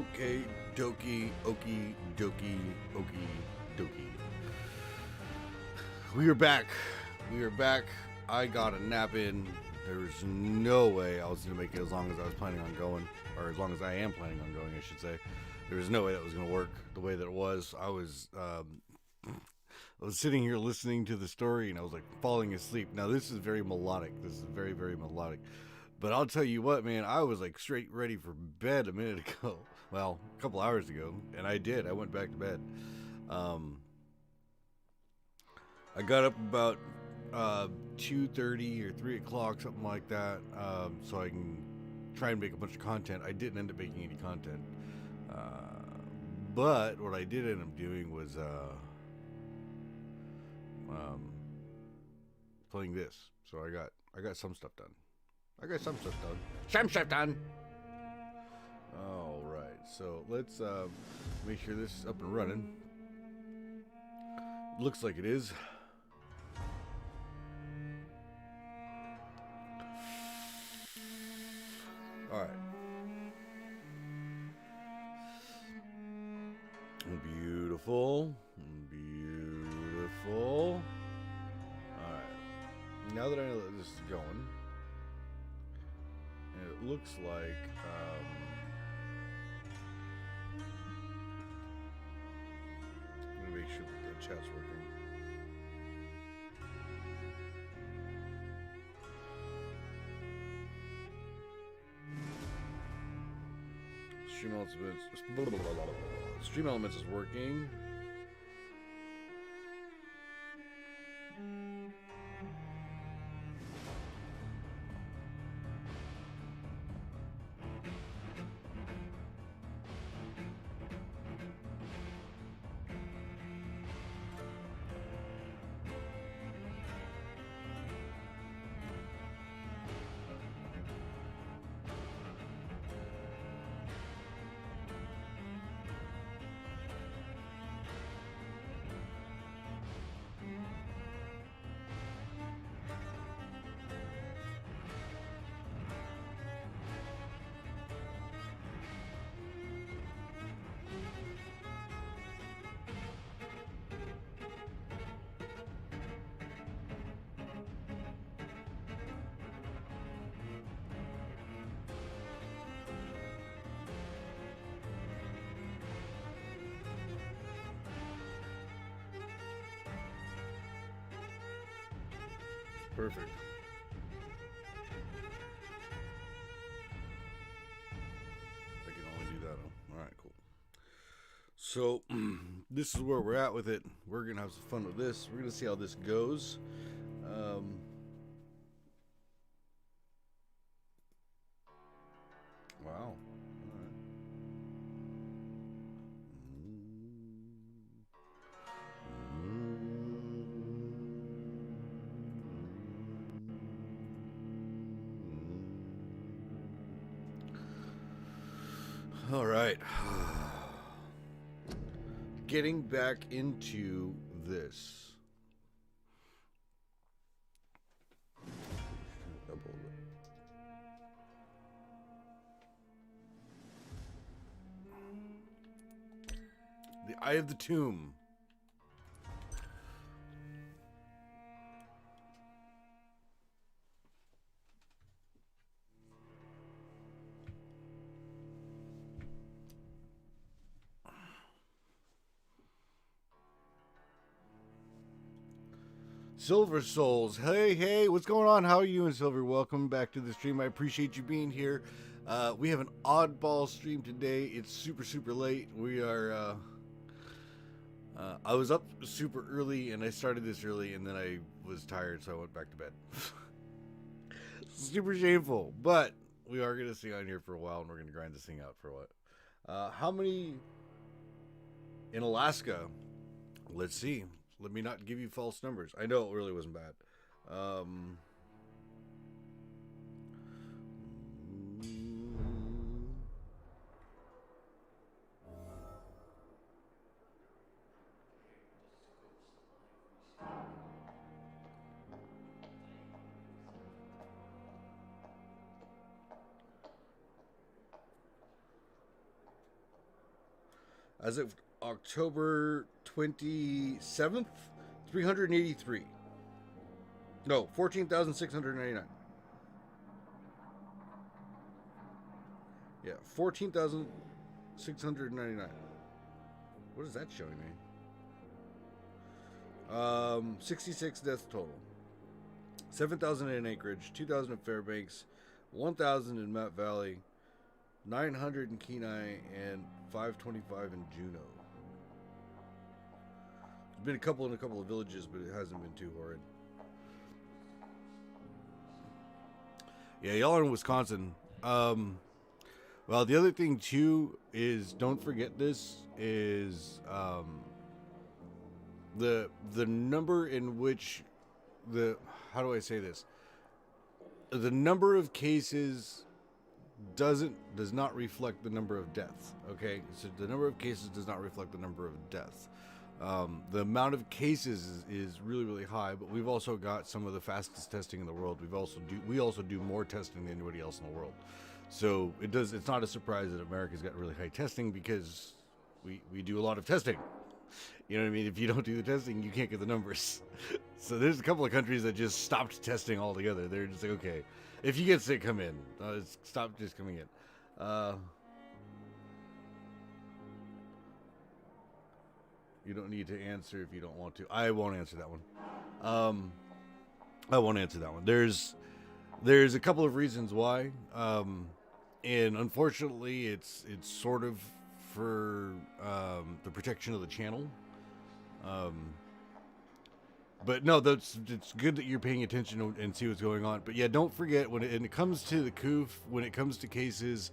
Okay, dokie, okie, dokie, dokie. We are back. We are back. I got a nap in. There's no way I was going to make it as long as I was planning on going, or as long as I am planning on going, I should say. There was no way that was going to work the way that it was. I was sitting here listening to the story, and I was like falling asleep. Now, this is very melodic. This is very, very melodic. But I'll tell you what, man, I was like straight ready for bed a minute ago. Well, a couple hours ago, and I did. I went back to bed. I got up about 2:30 or 3 o'clock, something like that, so I can try and make a bunch of content. I didn't end up making any content. But what I did end up doing was playing this. So I got some stuff done. Some stuff done. All right, so let's make sure this is up and running. Looks like it is. All right. Beautiful. Beautiful. All right. Now that I know that this is going, and it looks like I'm gonna make sure that the chat's working. Stream Elements is working. Perfect. I can only do that. All right, cool. So this is where we're at with it. We're gonna have some fun with this. We're gonna see how this goes. Wow. All right. Getting back into this. The Eye of the Tomb. Silver Souls, hey, what's going on? How are you and Silver? Welcome back to the stream. I appreciate you being here. We have an oddball stream today. It's super late. We are, I was up super early and I started this early and then I was tired, so I went back to bed. Super shameful, but we are going to sing on here for a while and we're going to grind this thing out for a while. How many in Alaska? Let's see. Let me not give you false numbers. I know it really wasn't bad. As of October 27th, 383. No, 14,699. Yeah, 14,699. What is that showing me? 66 deaths total. 7,000 in Anchorage, 2,000 in Fairbanks, 1,000 in Matt Valley, 900 in Kenai, and 525 in Juneau. There's been a couple in a couple of villages, but it hasn't been too horrid. Yeah, y'all are in Wisconsin. Well, the other thing too is, don't forget this, is the number in which how do I say this? The number of cases does not reflect the number of deaths. Okay, so the number of cases does not reflect the number of deaths. The amount of cases is really, really high, but we've also got some of the fastest testing in the world. We also do more testing than anybody else in the world. So it's not a surprise that America's got really high testing, because we do a lot of testing. You know what I mean? If you don't do the testing, you can't get the numbers. So there's a couple of countries that just stopped testing altogether. They're just like, okay, if you get sick, come in. Stop just coming in. You don't need to answer if you don't want to. I won't answer that one. I won't answer that one. There's a couple of reasons why. And unfortunately, it's sort of for the protection of the channel. But no, it's good that you're paying attention and see what's going on. But yeah, don't forget, when it comes to the COOF, when it comes to cases,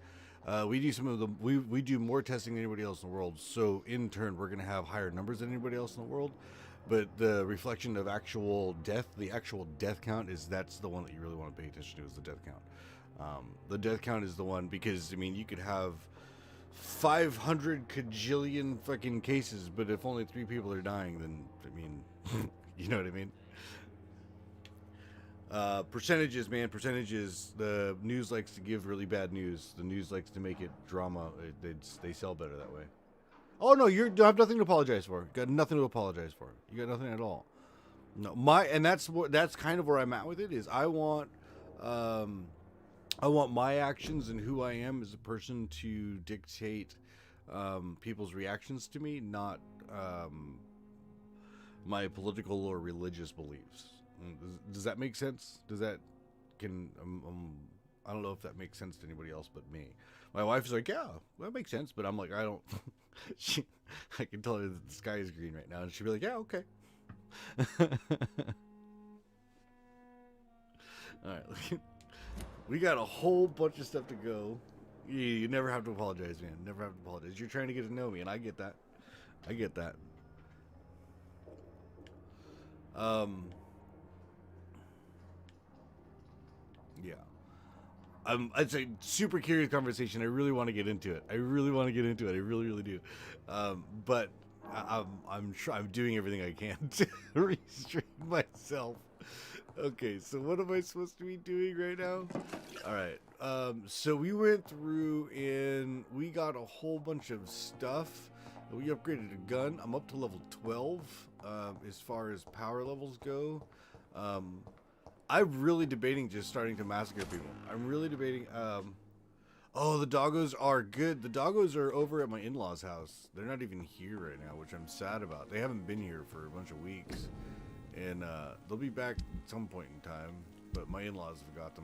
we do more testing than anybody else in the world. So in turn, we're going to have higher numbers than anybody else in the world. But the reflection of actual death, the actual death count, that's the one that you really want to pay attention to, is the death count. The death count is the one, because, I mean, you could have 500 kajillion fucking cases, but if only 3 people are dying, then, I mean, you know what I mean? Percentages, man, percentages. The news likes to give really bad news. The news likes to make it drama. They sell better that way. Oh no, you have nothing to apologize for. You got nothing to apologize for. You got nothing at all. No, that's kind of where I'm at with it. Is I want my actions and who I am as a person to dictate people's reactions to me, not my political or religious beliefs. Does that make sense? I don't know if that makes sense to anybody else but me. My wife is like, yeah, that makes sense, but I'm like, I don't. I can tell her that the sky is green right now, and she'll be like, yeah, okay. All right, we got a whole bunch of stuff to go. You never have to apologize, man. Never have to apologize. You're trying to get to know me, and I get that. Yeah. It's a super curious conversation. I really want to get into it. I really, really do. But I'm doing everything I can to restrain myself. Okay, so what am I supposed to be doing right now? All right. So we went through and we got a whole bunch of stuff. We upgraded a gun. I'm up to level 12 as far as power levels go. I'm really debating just starting to massacre people. I'm really debating. Oh, the doggos are good. The doggos are over at my in-laws' house. They're not even here right now, which I'm sad about. They haven't been here for a bunch of weeks. And they'll be back at some point in time. But my in-laws have got them.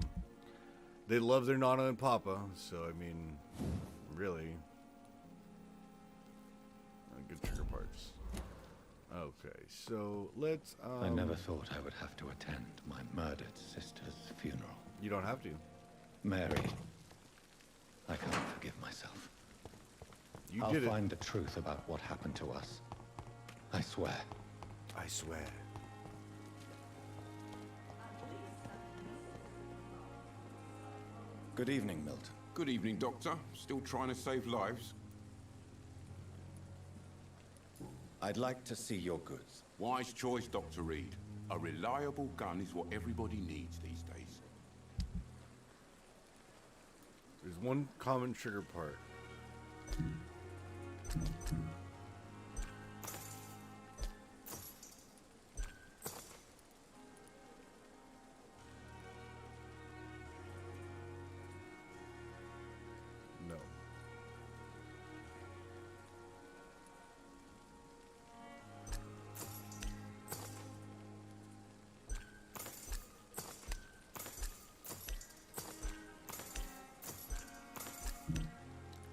They love their Nana and Papa. So, I mean, really. Good trigger parts. Okay, so let's... I never thought I would have to attend my murdered sister's funeral. You don't have to. Mary, I can't forgive myself. You did it. I'll find the truth about what happened to us. I swear. I swear. Good evening, Milton. Good evening, Doctor. Still trying to save lives? I'd like to see your goods. Wise choice, Dr. Reed. A reliable gun is what everybody needs these days. There's one common trigger part. No.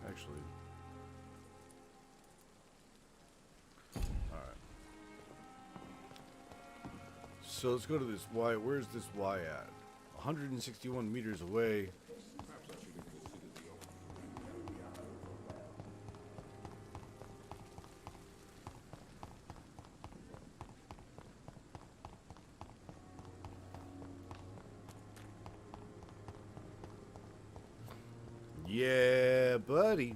Actually. Alright. So let's go to this Y. Where's this Y at? 161 meters away. Yeah, buddy.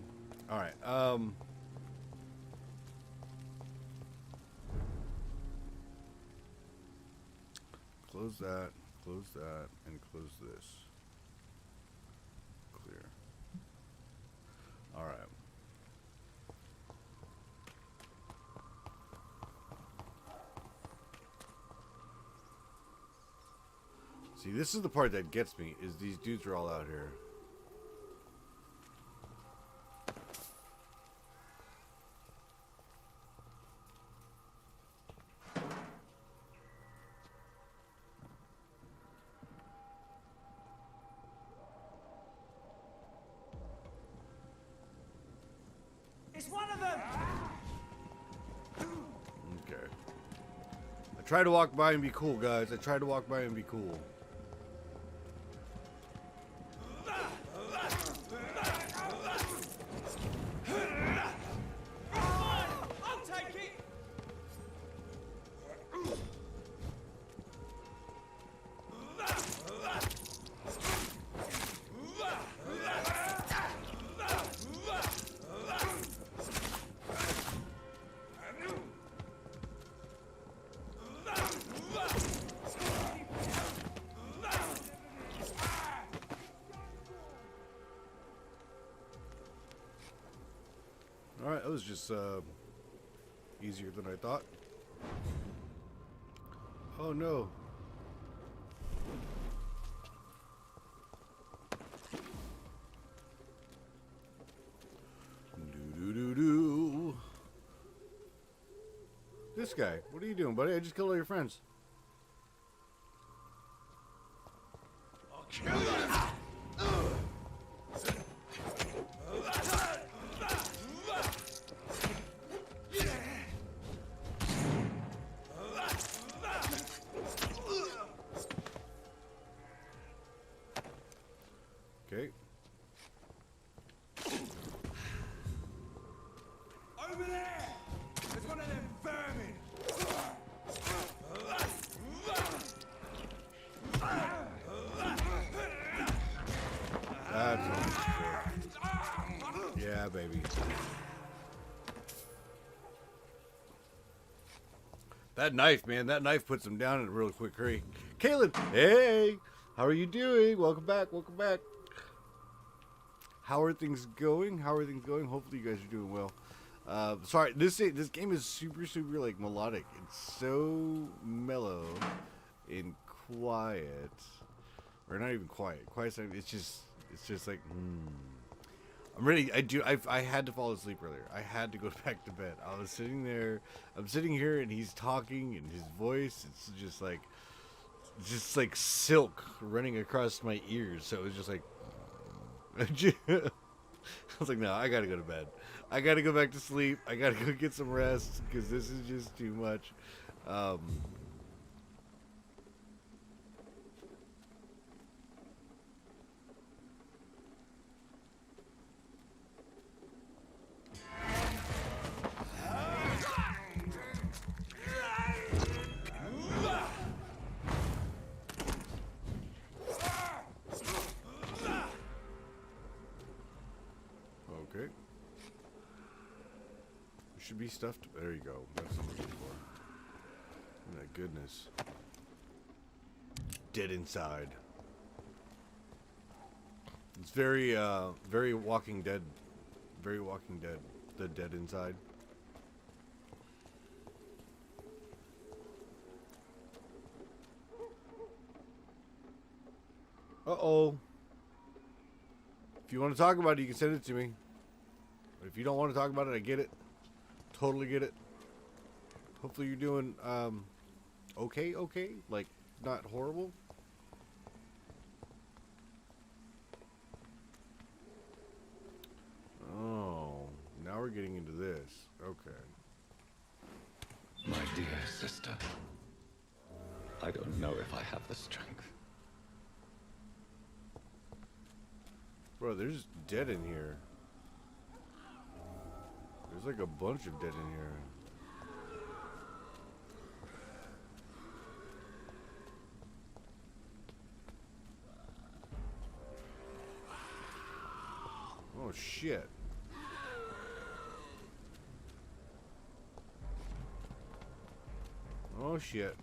All right. Close that, and close this. Clear. All right. See, this is the part that gets me, is these dudes are all out here. It's one of them! Okay. I try to walk by and be cool, guys. I try to walk by and be cool. I'll take it! Alright, that was just easier than I thought. Oh no. Do. This guy, what are you doing, buddy? I just killed all your friends. I'll kill you! Okay. Over there! There's one of them vermin! That's yeah, baby. That knife, man. That knife puts him down in a real quick hurry. Kaylin, hey! How are you doing? Welcome back. Welcome back. How are things going? How are things going? Hopefully you guys are doing well. Sorry, this game is super like melodic. It's so mellow and quiet, or not even quiet. Quiet. It's just like. I'm ready. I had to fall asleep earlier. I had to go back to bed. I was sitting there. I'm sitting here, and he's talking, and his voice. It's just like silk running across my ears. So it was just like. I was like, no, I gotta go to bed. I gotta go back to sleep. I gotta go get some rest because this is just too much. Okay. Should be stuffed. There you go. That's what I'm looking for. Oh my goodness. Dead inside. It's very Walking Dead. Very Walking Dead. the dead inside. Uh-oh. If you want to talk about it, you can send it to me. But if you don't want to talk about it, I get it. Totally get it. Hopefully you're doing, okay? Like, not horrible? Oh, now we're getting into this. Okay. My dear sister, I don't know if I have the strength. Bro, there's dead in here. There's like a bunch of dead in here. Oh shit. Oh shit.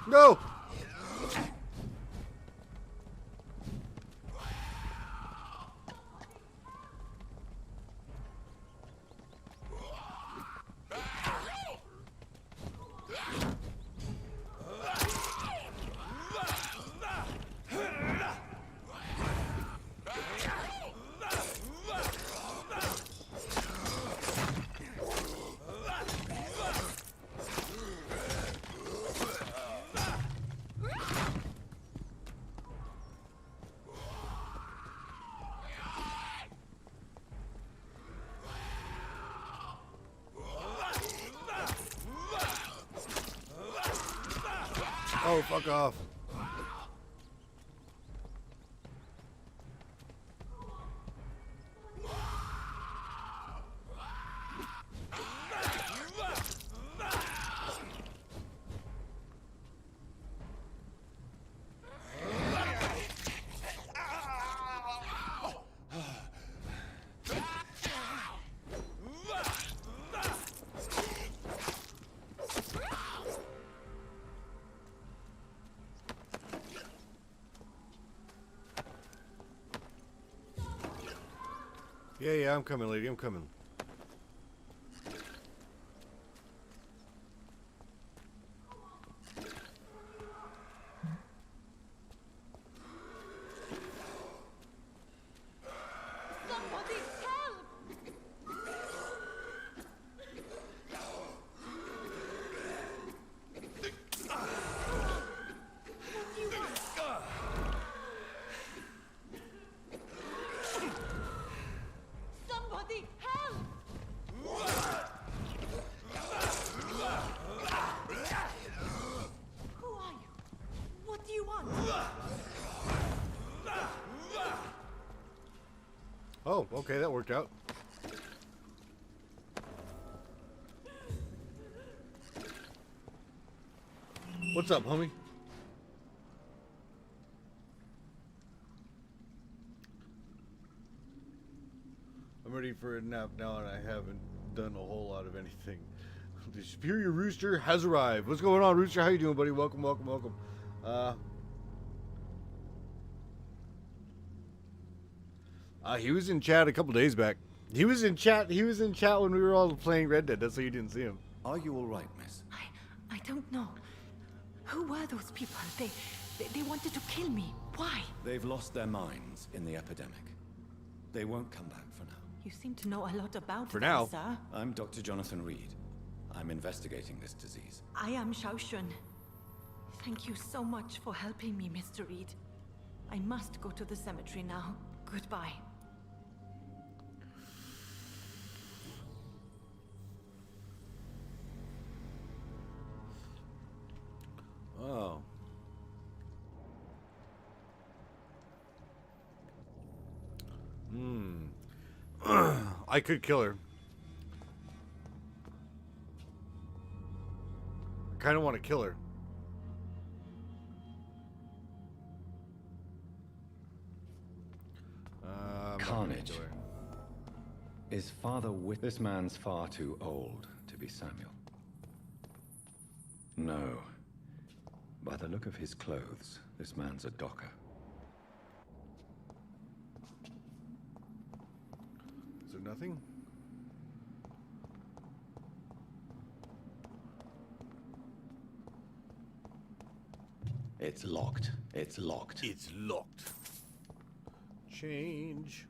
No! Oh, fuck off. Yeah, I'm coming, lady. I'm coming. Somebody help! Somebody help! Who are you? What do you want? Oh, okay, that worked out. What's up, homie? I'm ready for a nap now, and I haven't done a whole lot of anything. The Superior Rooster has arrived. What's going on, Rooster? How you doing, buddy? Welcome. He was in chat a couple days back. He was in chat when we were all playing Red Dead. That's why you didn't see him. Are you all right, miss? I don't know. Who were those people? They wanted to kill me. Why? They've lost their minds in the epidemic. They won't come back for now. You seem to know a lot about For them, now. sir. I'm Dr. Jonathan Reed. I'm investigating this disease. I am Shaoshun. Thank you so much for helping me, Mr. Reed. I must go to the cemetery now. Goodbye. Oh. I could kill her. Kind of want to kill her. Carnage. Is Father with this man's far too old to be Samuel? No. By the look of his clothes, this man's a docker. Is there nothing? It's locked. It's locked. It's locked. Change.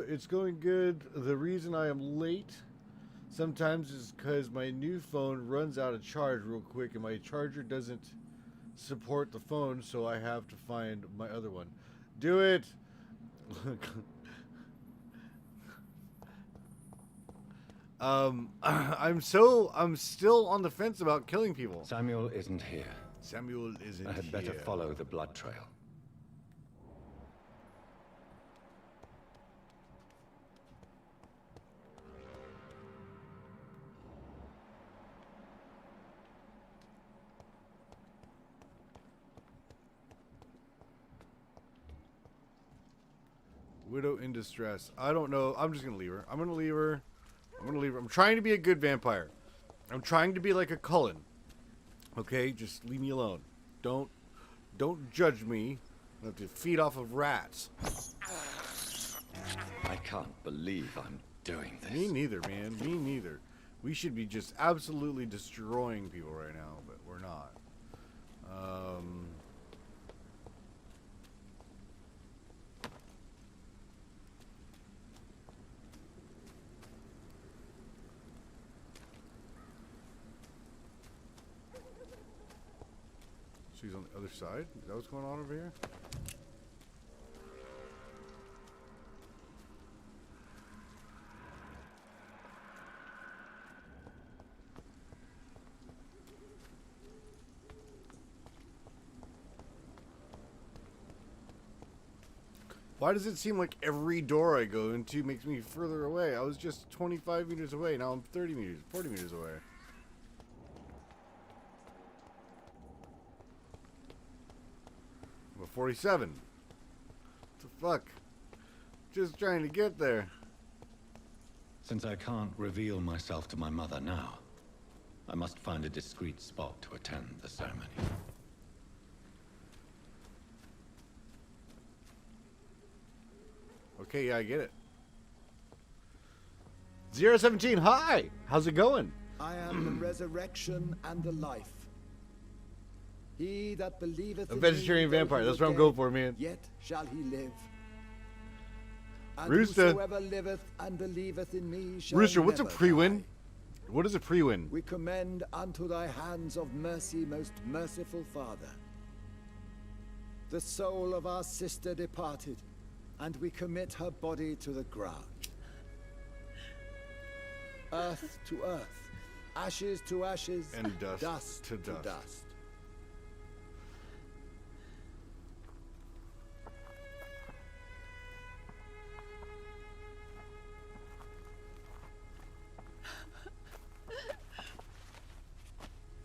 It's going good. The reason I am late sometimes is because my new phone runs out of charge real quick, and my charger doesn't support the phone, so I have to find my other one. Do it. I'm still on the fence about killing people. Samuel isn't here. Samuel isn't I had better here. follow the blood trail. Widow in distress. I don't know. I'm just gonna leave her. I'm gonna leave her. I'm trying to be a good vampire. I'm trying to be like a Cullen. Okay, just leave me alone. Don't judge me. I have to feed off of rats. I can't believe I'm doing this. Me neither, man. Me neither. We should be just absolutely destroying people right now, but we're not. She's on the other side? Is that what's going on over here? Why does it seem like every door I go into makes me further away? I was just 25 meters away. Now I'm 30 meters, 40 meters away. I'm at 47. What the fuck? Just trying to get there. Since I can't reveal myself to my mother now, I must find a discreet spot to attend the ceremony. Okay, yeah, I get it. 017, hi! How's it going? I am the resurrection and the life. He that believeth A in vegetarian me, though vampire, he that's were what I'm dead, going for, man. Yet shall he live. And Rooster. whosoever liveth and believeth in me shall Rooster, what's a never pre-win? die. What is a pre-win? We commend unto thy hands of mercy, most merciful Father, the soul of our sister departed, and we commit her body to the ground. Earth to earth, ashes to ashes, And dust dust to dust. dust.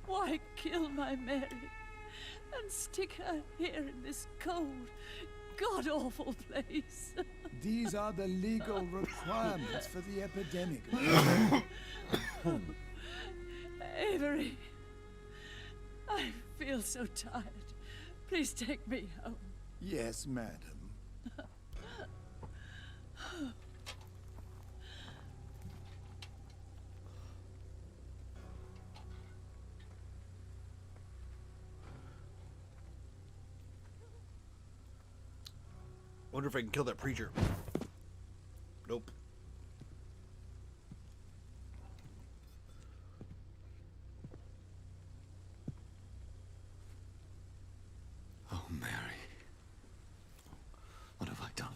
Why kill my Mary and stick her here in this cold, god-awful place? These are the legal requirements for the epidemic. Avery, I feel so tired. Please take me home. Yes, madam. Wonder if I can kill that preacher. Nope. Oh, Mary. What have I done?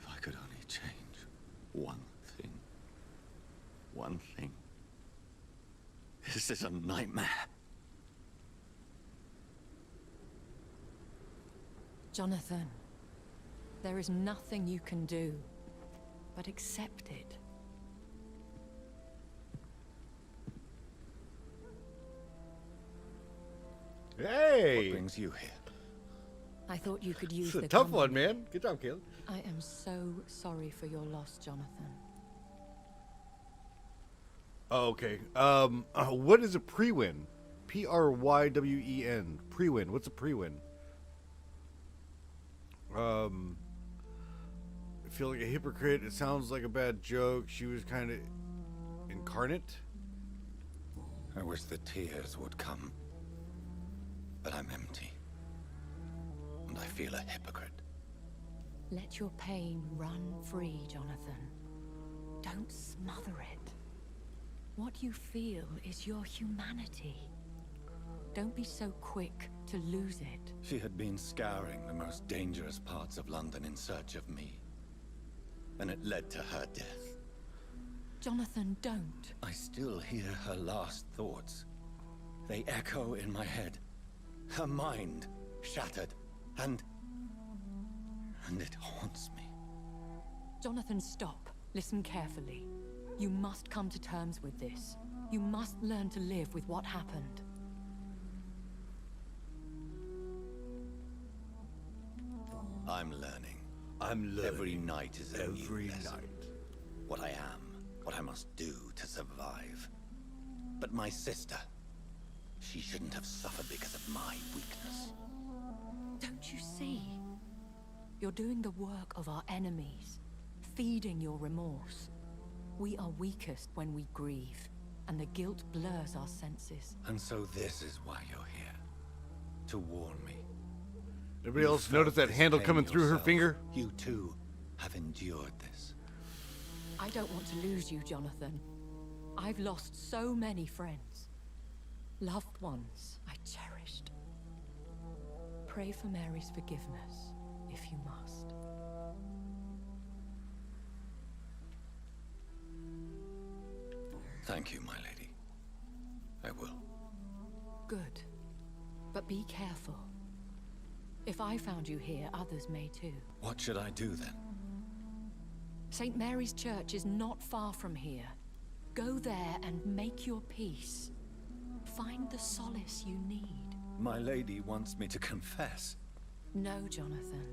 If I could only change one thing. One thing. This is a nightmare. Jonathan, there is nothing you can do. but accept it. Hey! What brings you here? I thought you could use It's a the tough one, company. man. Good job, Caleb. I am so sorry for your loss, Jonathan. Oh, okay. What is a pre-win? P-R-Y-W-E-N. Pre-win. What's a pre-win? I feel like a hypocrite. It sounds like a bad joke. She was kind of incarnate. I wish the tears would come. But I'm empty. And I feel a hypocrite. Let your pain run free, Jonathan. Don't smother it. What you feel is your humanity. Don't be so quick to lose it. She had been scouring the most dangerous parts of London in search of me. And it led to her death. Jonathan, don't. I still hear her last thoughts. They echo in my head. Her mind shattered, and it haunts me. Jonathan, stop. Listen carefully. You must come to terms with this. You must learn to live with what happened. I'm learning. I'm learning. Every night is a new Every lesson. night. What I am, what I must do to survive. But my sister, she shouldn't have suffered because of my weakness. Don't you see? You're doing the work of our enemies, feeding your remorse. We are weakest when we grieve, and the guilt blurs our senses. And so this is why you're here. To warn me. Everybody You else felt notice that this handle pain coming through her yourself. finger? You too have endured this. I don't want to lose you, Jonathan. I've lost so many friends. Loved ones I cherished. Pray for Mary's forgiveness, if you must. Thank you, my lady. I will. Good. But be careful. If I found you here, others may too. What should I do then? St. Mary's Church is not far from here. Go there and make your peace. Find the solace you need. My lady wants me to confess. No, Jonathan.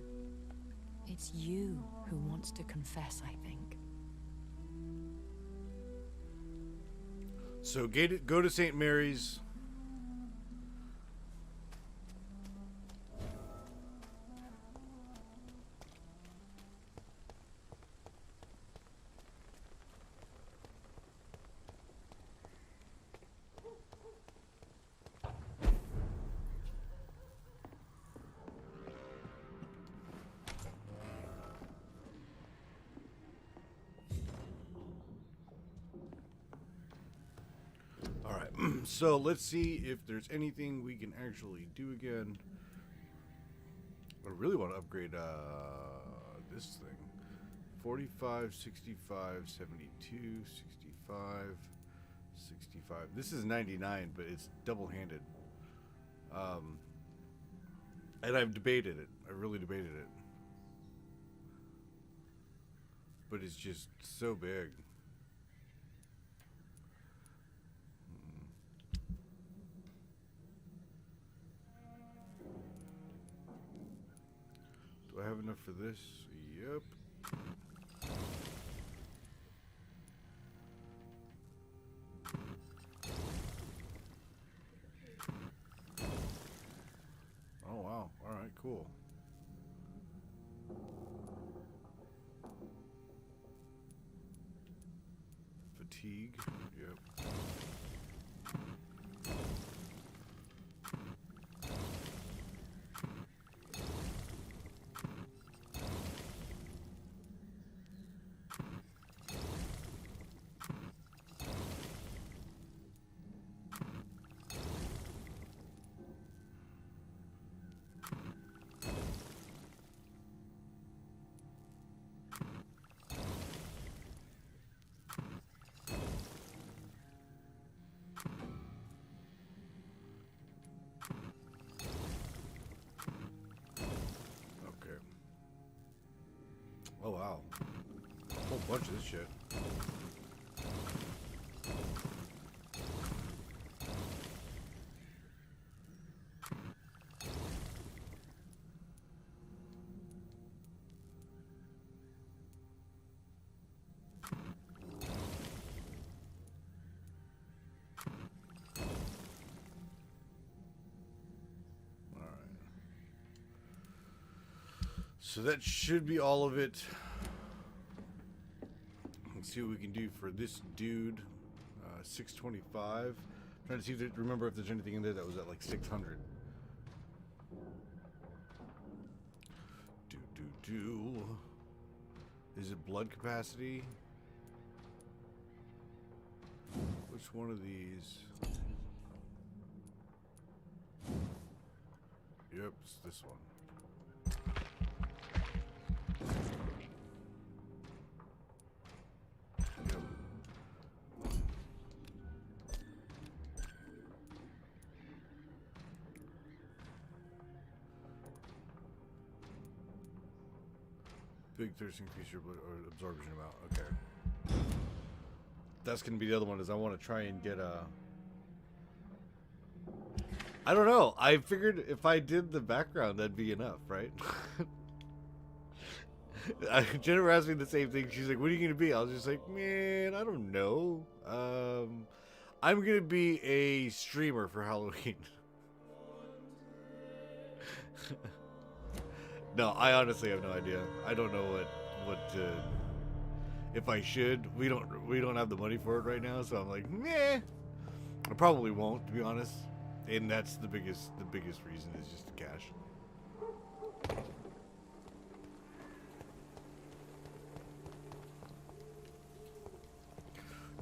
It's you who wants to confess, I think. So go to St. Mary's. So let's see if there's anything we can actually do again. I really want to upgrade this thing. 45, 65, 72, 65, 65. This is 99, but it's double-handed. And I've debated it. I really debated it. But it's just so big. Do I have enough for this? Yep. Oh wow. Alright, cool. Fatigue. Yep. Oh wow. whole bunch of this shit. So that should be all of it. Let's see what we can do for this dude. 625. Trying to see if remember if there's anything in there that was at like 600. Is it blood capacity? Which one of these? Yep, it's this one. Big thirst increase your blood or absorption amount. Okay. That's gonna be the other one. Is I want to try and get a. I don't know. I figured if I did the background, that'd be enough, right? Jennifer asked me the same thing. She's like, "What are you gonna be?" I was just like, "Man, I don't know. I'm gonna be a streamer for Halloween." No, I honestly have no idea. I don't know what if I should. We don't have the money for it right now, so I'm like, meh. I probably won't, to be honest. And that's the biggest reason is just the cash.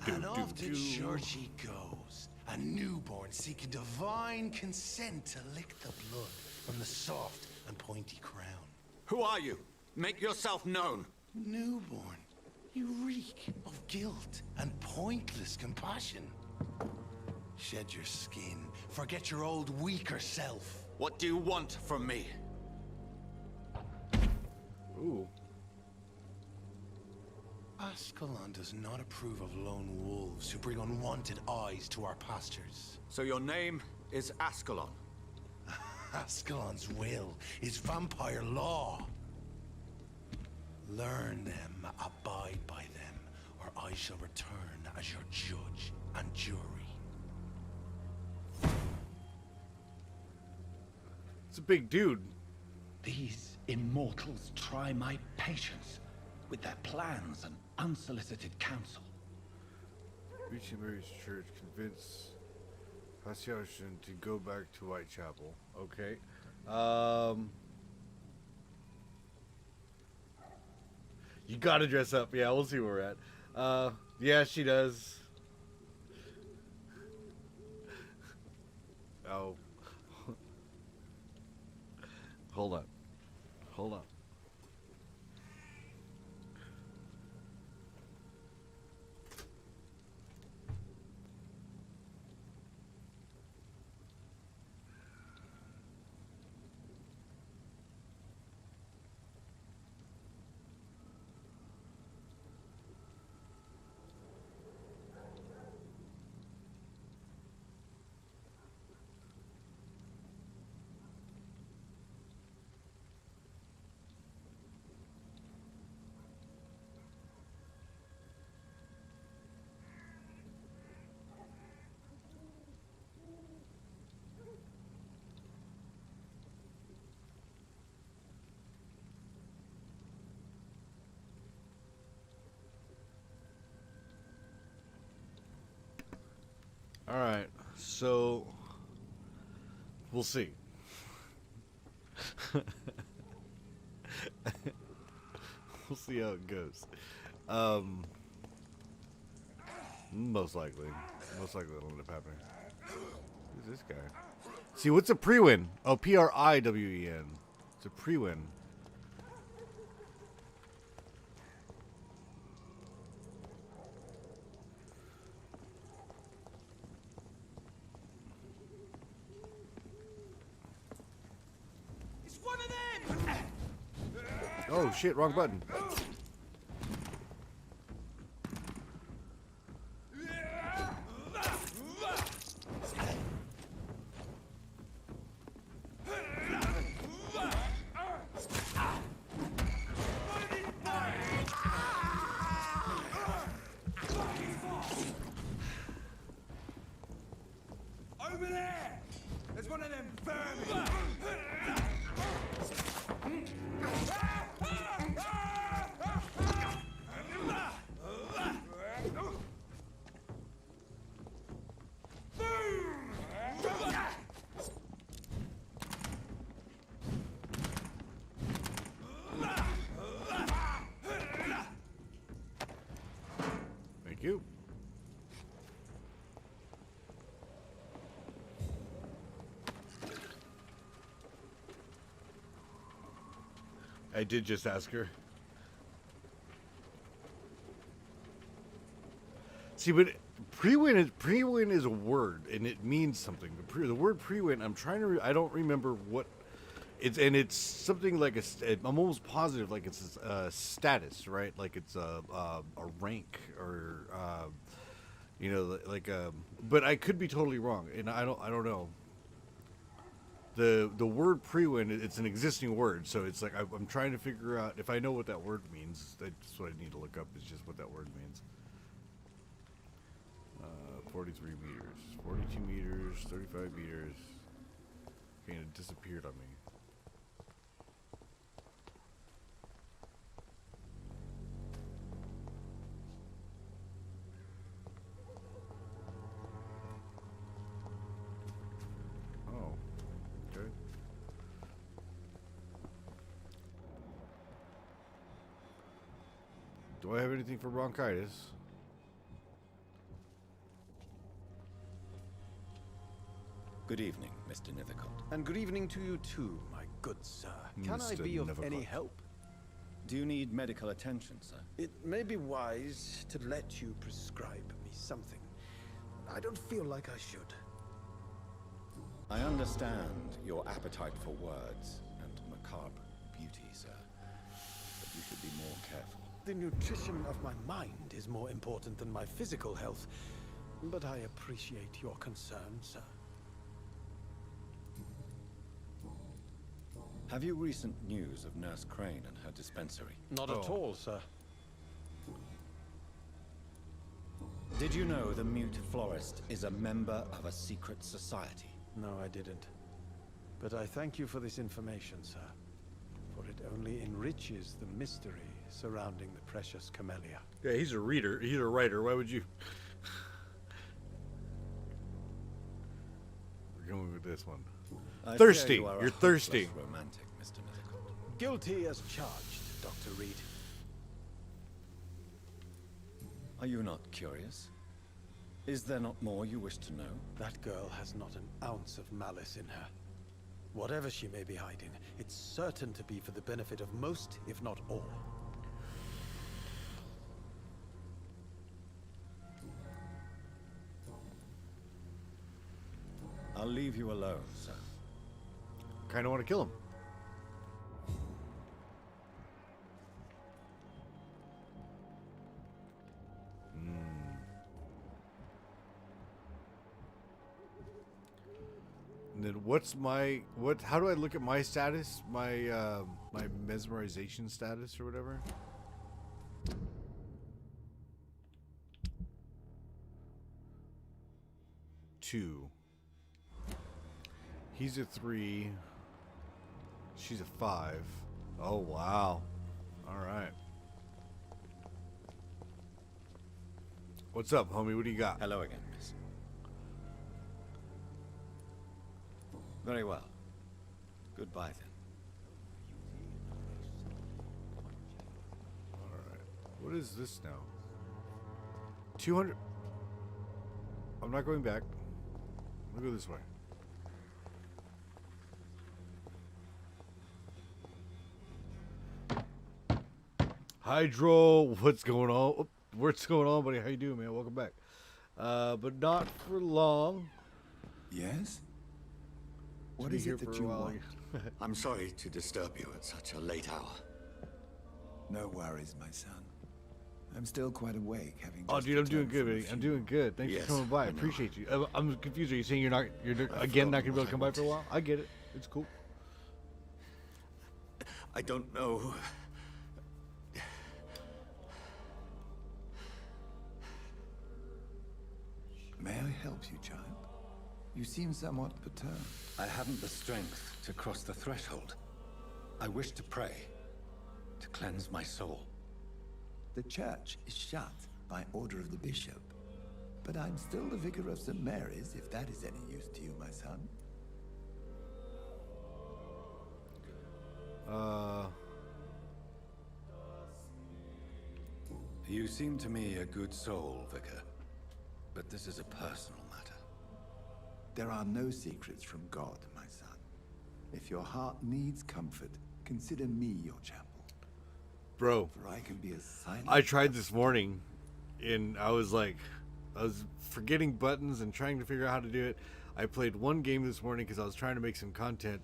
And off to church he goes, a newborn seeking divine consent to lick the blood from the soft and pointy crown. Who are you? Make yourself known. Newborn, you reek of guilt and pointless compassion. Shed your skin, forget your old weaker self. What do you want from me? Ooh. Ascalon does not approve of lone wolves who bring unwanted eyes to our pastures. So your name is Ascalon? Ascalon's will is vampire law. Learn them, abide by them, or I shall return as your judge and jury. It's a big dude. These immortals try my patience with their plans and unsolicited counsel. Reaching Mary's church, convince Haciashan to go back to Whitechapel. Okay. You gotta dress up. Yeah, we'll see where we're at. Yeah, she does. Oh. Hold on. Hold on. All right, so we'll see. We'll see how it goes. Most likely that'll end up happening. Who's this guy? See, what's a pre-win? Oh, Priwen. It's a pre-win. Oh shit, wrong button. Thank you. I did just ask her. See, but pre-win is a word, and it means something. The word pre-win, I'm trying to. I don't remember what it's, and it's something like I'm almost positive, like it's a status, right? Like it's a rank or you know, like but I could be totally wrong, and I don't know. The word pre-win, it's an existing word, so it's like I'm trying to figure out if I know what that word means. That's what I need to look up, is just what that word means. 43 meters, 42 meters, 35 meters. Okay, it disappeared on me. Oh, okay. Do I have anything for bronchitis? Good evening, Mr. Nithercott. And good evening to you too, my good sir. Can I be of any help? Do you need medical attention, sir? It may be wise to let you prescribe me something. I don't feel like I should. I understand your appetite for words and macabre beauty, sir. But you should be more careful. The nutrition of my mind is more important than my physical health. But I appreciate your concern, sir. Have you recent news of Nurse Crane and her dispensary? Not at all, sir. Did you know the mute florist is a member of a secret society? No, I didn't. But I thank you for this information, sir. For it only enriches the mystery surrounding the precious camellia. Yeah, he's a reader. He's a writer. Why would you? We're going with this one. Thirsty. You're thirsty. Romantic, Mr. Nithercott. Guilty as charged, Dr. Reed. Are you not curious? Is there not more you wish to know? That girl has not an ounce of malice in her. Whatever she may be hiding, it's certain to be for the benefit of most, if not all. I'll leave you alone, sir. Kind of want to kill him. And then how do I look at my status? My my mesmerization status or whatever? Two. He's a 3. She's a 5. Oh, wow. All right. What's up, homie? What do you got? Hello again, miss. Very well. Goodbye, then. All right. What is this now? 200. I'm not going back. I'll go this way. Hydro, what's going on? Oh, what's going on, buddy? How you doing, man? Welcome back. But not for long. Yes? What is it that you want? I'm sorry to disturb you at such a late hour. No worries, my son. I'm still quite awake, having just Oh, dude, I'm doing good, buddy. I'm doing good. Thanks for coming by. I appreciate you. I'm confused. Are you saying you're again not gonna be able to come by for a while? I get it. It's cool. I don't know. May I help you, child? You seem somewhat perturbed. I haven't the strength to cross the threshold. I wish to pray, cleanse my soul. The church is shut by order of the bishop. But I'm still the vicar of St. Mary's, if that is any use to you, my son. You seem to me a good soul, Vicar. But this is a personal matter. There are no secrets from God, my son. If your heart needs comfort, consider me your chapel. Bro, For I can be as silent. I tried this morning, and I was forgetting buttons and trying to figure out how to do it. I played one game this morning because I was trying to make some content.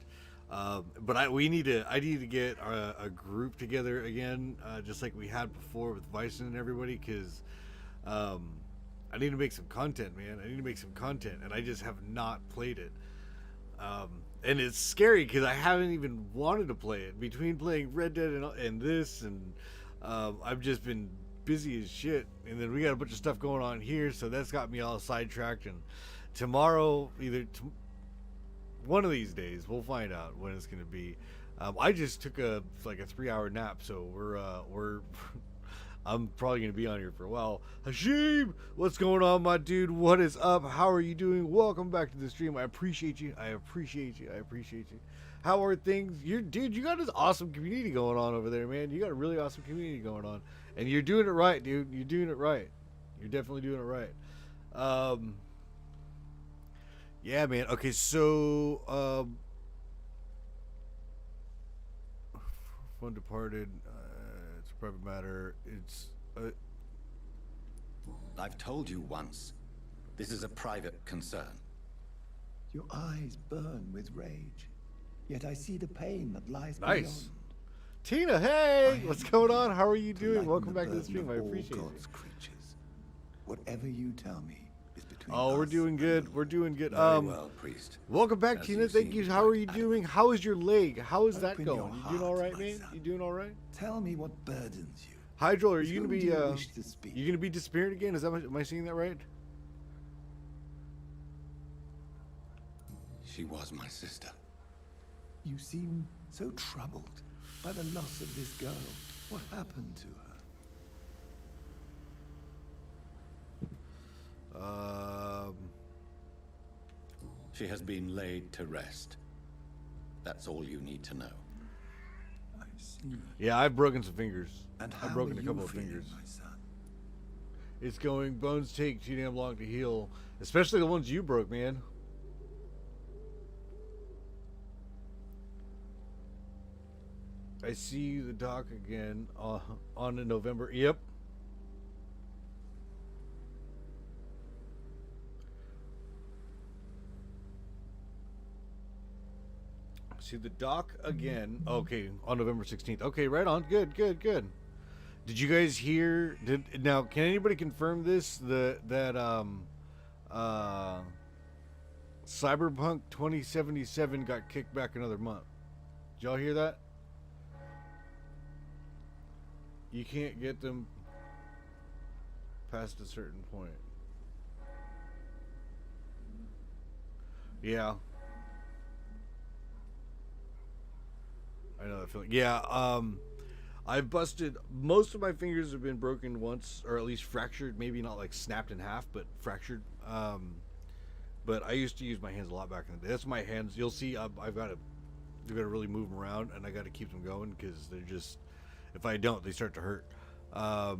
But I need to get a group together again, just like we had before with Bison and everybody, because I need to make some content, man. I need to make some content, and I just have not played it. And it's scary because I haven't even wanted to play it. Between playing Red Dead and this, and I've just been busy as shit. And then we got a bunch of stuff going on here, so that's got me all sidetracked. And tomorrow, one of these days, we'll find out when it's going to be. I just took a 3-hour nap, so we're I'm probably going to be on here for a while. Hashim, what's going on, my dude? What is up? How are you doing? Welcome back to the stream. I appreciate you. I appreciate you. How are things? Dude, you got this awesome community going on over there, man. You got a really awesome community going on. And you're doing it right, dude. You're doing it right. You're definitely doing it right. Yeah, man. Okay, so one departed. It's a private matter. It's. I've told you once. This is a private concern. Your eyes burn with rage, yet I see the pain that lies Nice. beyond. Tina, hey, what's going on? How are you doing? Welcome back to the stream. I appreciate God's it. creatures. Whatever you tell me is between Oh, we're us doing and good. you. We're doing good. Very well, priest. Welcome back, As Tina. you've Thank seen, you. How are you I- doing? How is your leg? How is that Open going? your You doing all heart, right, my man? son. You doing all right? Tell me what burdens you. Hydro, are With you gonna whom be do you wish to speak? you gonna be disappearing again? Is that am I seeing that right? She was my sister. You seem so troubled by the loss of this girl. What happened to her? She has been laid to rest. That's all you need to know. I see. Yeah, I've broken some fingers. And I've how broken are a you couple of feeling, fingers. my son? It's going. Bones take too damn long to heal, especially the ones you broke, man. I see the doc again on in November. Yep. See the doc again. Okay, on November 16th. Okay, right on. Good. Did you guys hear? Now, can anybody confirm this? That Cyberpunk 2077 got kicked back another month. Did y'all hear that? You can't get them past a certain point. Yeah. I know that feeling. Yeah, I've busted, most of my fingers have been broken once, or at least fractured, maybe not like snapped in half, but fractured. But I used to use my hands a lot back in the day. That's my hands. You'll see I've got to really move them around, and I got to keep them going because they're just, if I don't, they start to hurt. I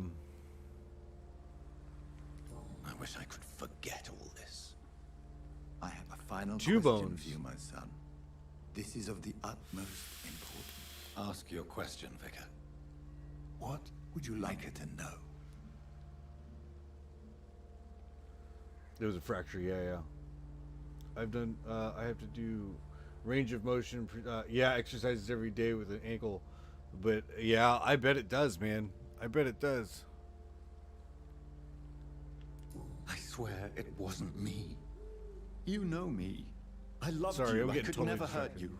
wish I could forget all this. I have a final Two question bones. for you, my son. This is of the utmost importance. Ask your question, Vicar. What would you like her to know? There was a fracture, yeah. I've done, I have to do range of motion, exercises every day with an ankle. But yeah, I bet it does, man. I bet it does. I swear it wasn't me. You know me. I loved Sorry, you. I'm I getting could totally never hurt distracted. you.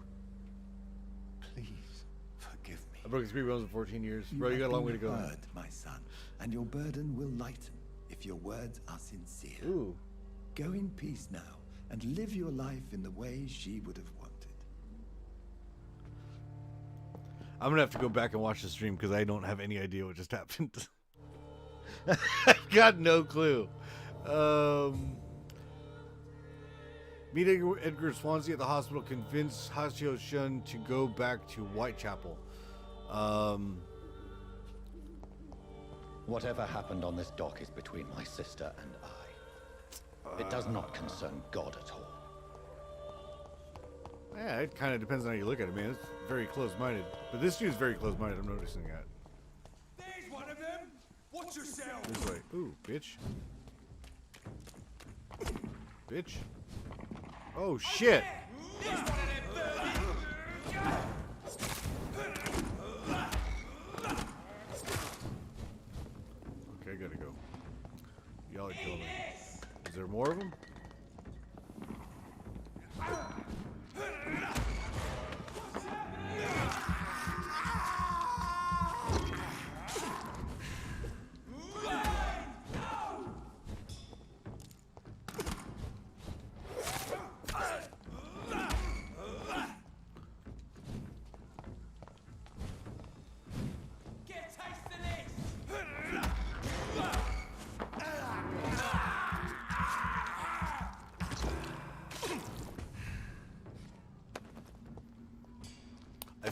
Please, forgive me. I broke 3 bones in 14 years. Bro, you got a long way to go. Heard, my son, and your burden will lighten if your words are sincere. Ooh. Go in peace now, and live your life in the way she would have wanted. I'm gonna have to go back and watch the stream because I don't have any idea what just happened. I've got no clue. Meet Edgar Swansea at the hospital. Convince Hasio Shun to go back to Whitechapel. Whatever happened on this dock is between my sister and I. It does not concern God at all. Yeah, it kind of depends on how you look at it, man. It's very close-minded. But this dude's very close-minded, I'm noticing that. There's one of them. Watch yourself. This way. Ooh, bitch. Bitch. Oh, shit. There's one of them birdies. Okay, I gotta go. Y'all are killing me. Is there more of them?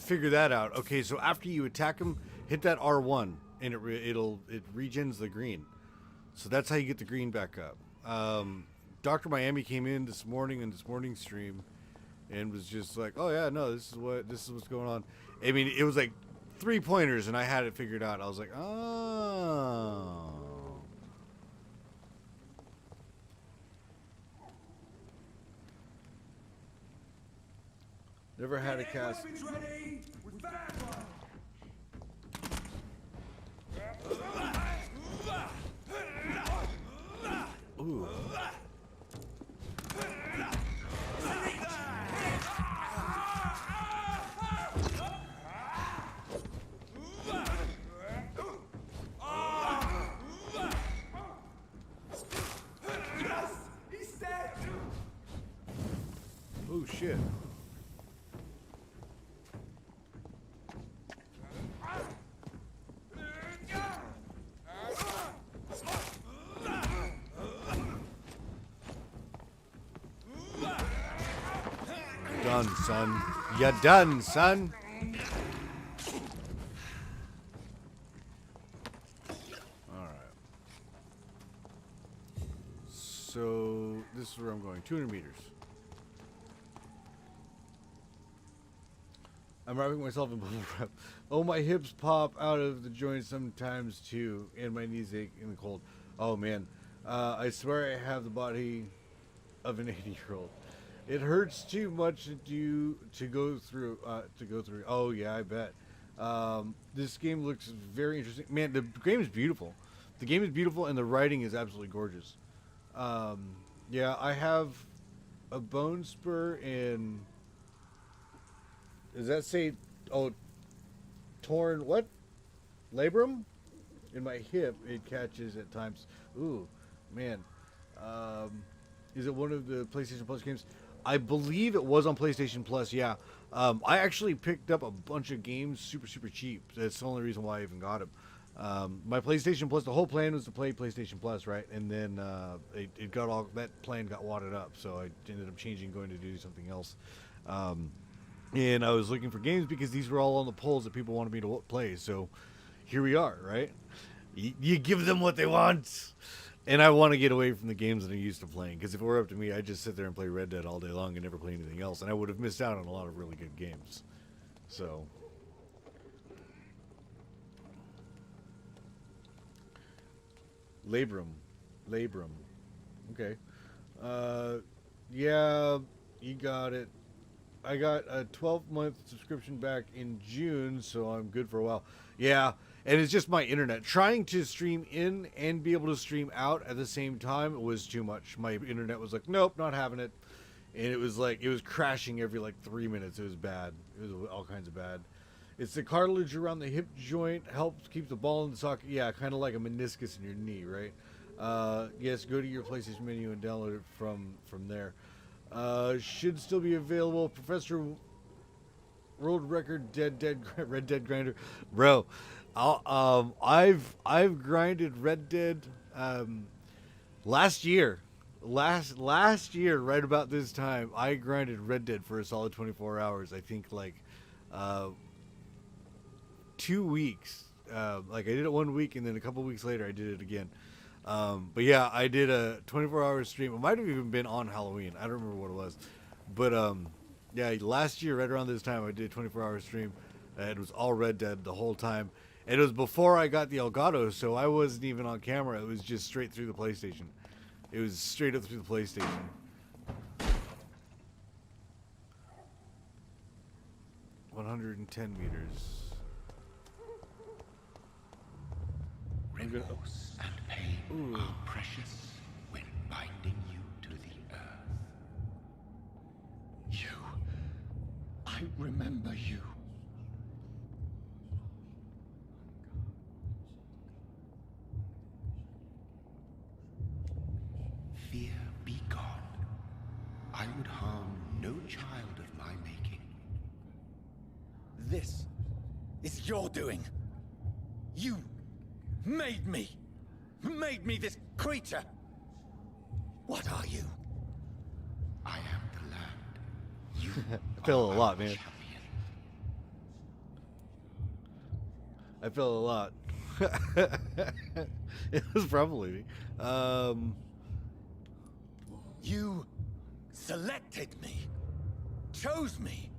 Figure that out. Okay, so after you attack him, hit that R1 and it regens the green. So that's how you get the green back up. Dr. Miami came in this morning in this morning stream and was just like, "Oh yeah, no, this is what's going on." I mean, it was like 3 pointers and I had it figured out. I was like, "Oh." Never had a cast. Ooh. Oh shit. Done, son. You're done, son. Alright. So, this is where I'm going. 200 meters. I'm wrapping myself in bubble wrap. Oh, my hips pop out of the joint sometimes too, and my knees ache in the cold. Oh, man. I swear I have the body of an 80-year-old. It hurts too much to go through. Oh yeah, I bet. This game looks very interesting. Man, the game is beautiful. The game is beautiful, and the writing is absolutely gorgeous. Yeah, I have a bone spur in. Does that say? Oh, torn what? Labrum? In my hip, it catches at times. Ooh, man. Is it one of the PlayStation Plus games? I believe it was on PlayStation Plus, yeah. I actually picked up a bunch of games super cheap. That's the only reason why I even got them. My PlayStation Plus, the whole plan was to play PlayStation Plus, right? And then that plan got wadded up, so I ended up going to do something else. And I was looking for games because these were all on the polls that people wanted me to play. So here we are, right? You give them what they want. And I want to get away from the games that I'm used to playing, because if it were up to me, I'd just sit there and play Red Dead all day long and never play anything else, and I would have missed out on a lot of really good games. So, Labrum. Okay. Yeah, you got it. I got a 12-month subscription back in June, so I'm good for a while. Yeah. And it's just my internet. Trying to stream in and be able to stream out at the same time was too much. My internet was like, nope, not having it. And it was crashing every 3 minutes. It was bad. It was all kinds of bad. It's the cartilage around the hip joint. Helps keep the ball in the socket. Yeah, kind of like a meniscus in your knee, right? Yes, go to your PlayStation menu and download it from there. Should still be available. Professor world record Red Dead grinder, bro. I've grinded Red Dead last year. Last year, right about this time, I grinded Red Dead for a solid 24 hours. I think like 2 weeks. Like I did it 1 week, and then a couple weeks later, I did it again. But yeah, I did a 24-hour stream. It might have even been on Halloween. I don't remember what it was. But yeah, last year, right around this time, I did a 24-hour stream. It was all Red Dead the whole time. And it was before I got the Elgato, so I wasn't even on camera. It was just straight through the PlayStation. It was straight up through the PlayStation. $110 meters. Remorse and pain are precious when binding you to the earth. You. I remember you. Fear be gone. I would harm no child of my making. This is your doing. You made me this creature. What are you? I am the land. You I feel a lot, man. champion. I feel a lot. It was probably me. You selected me, chose me.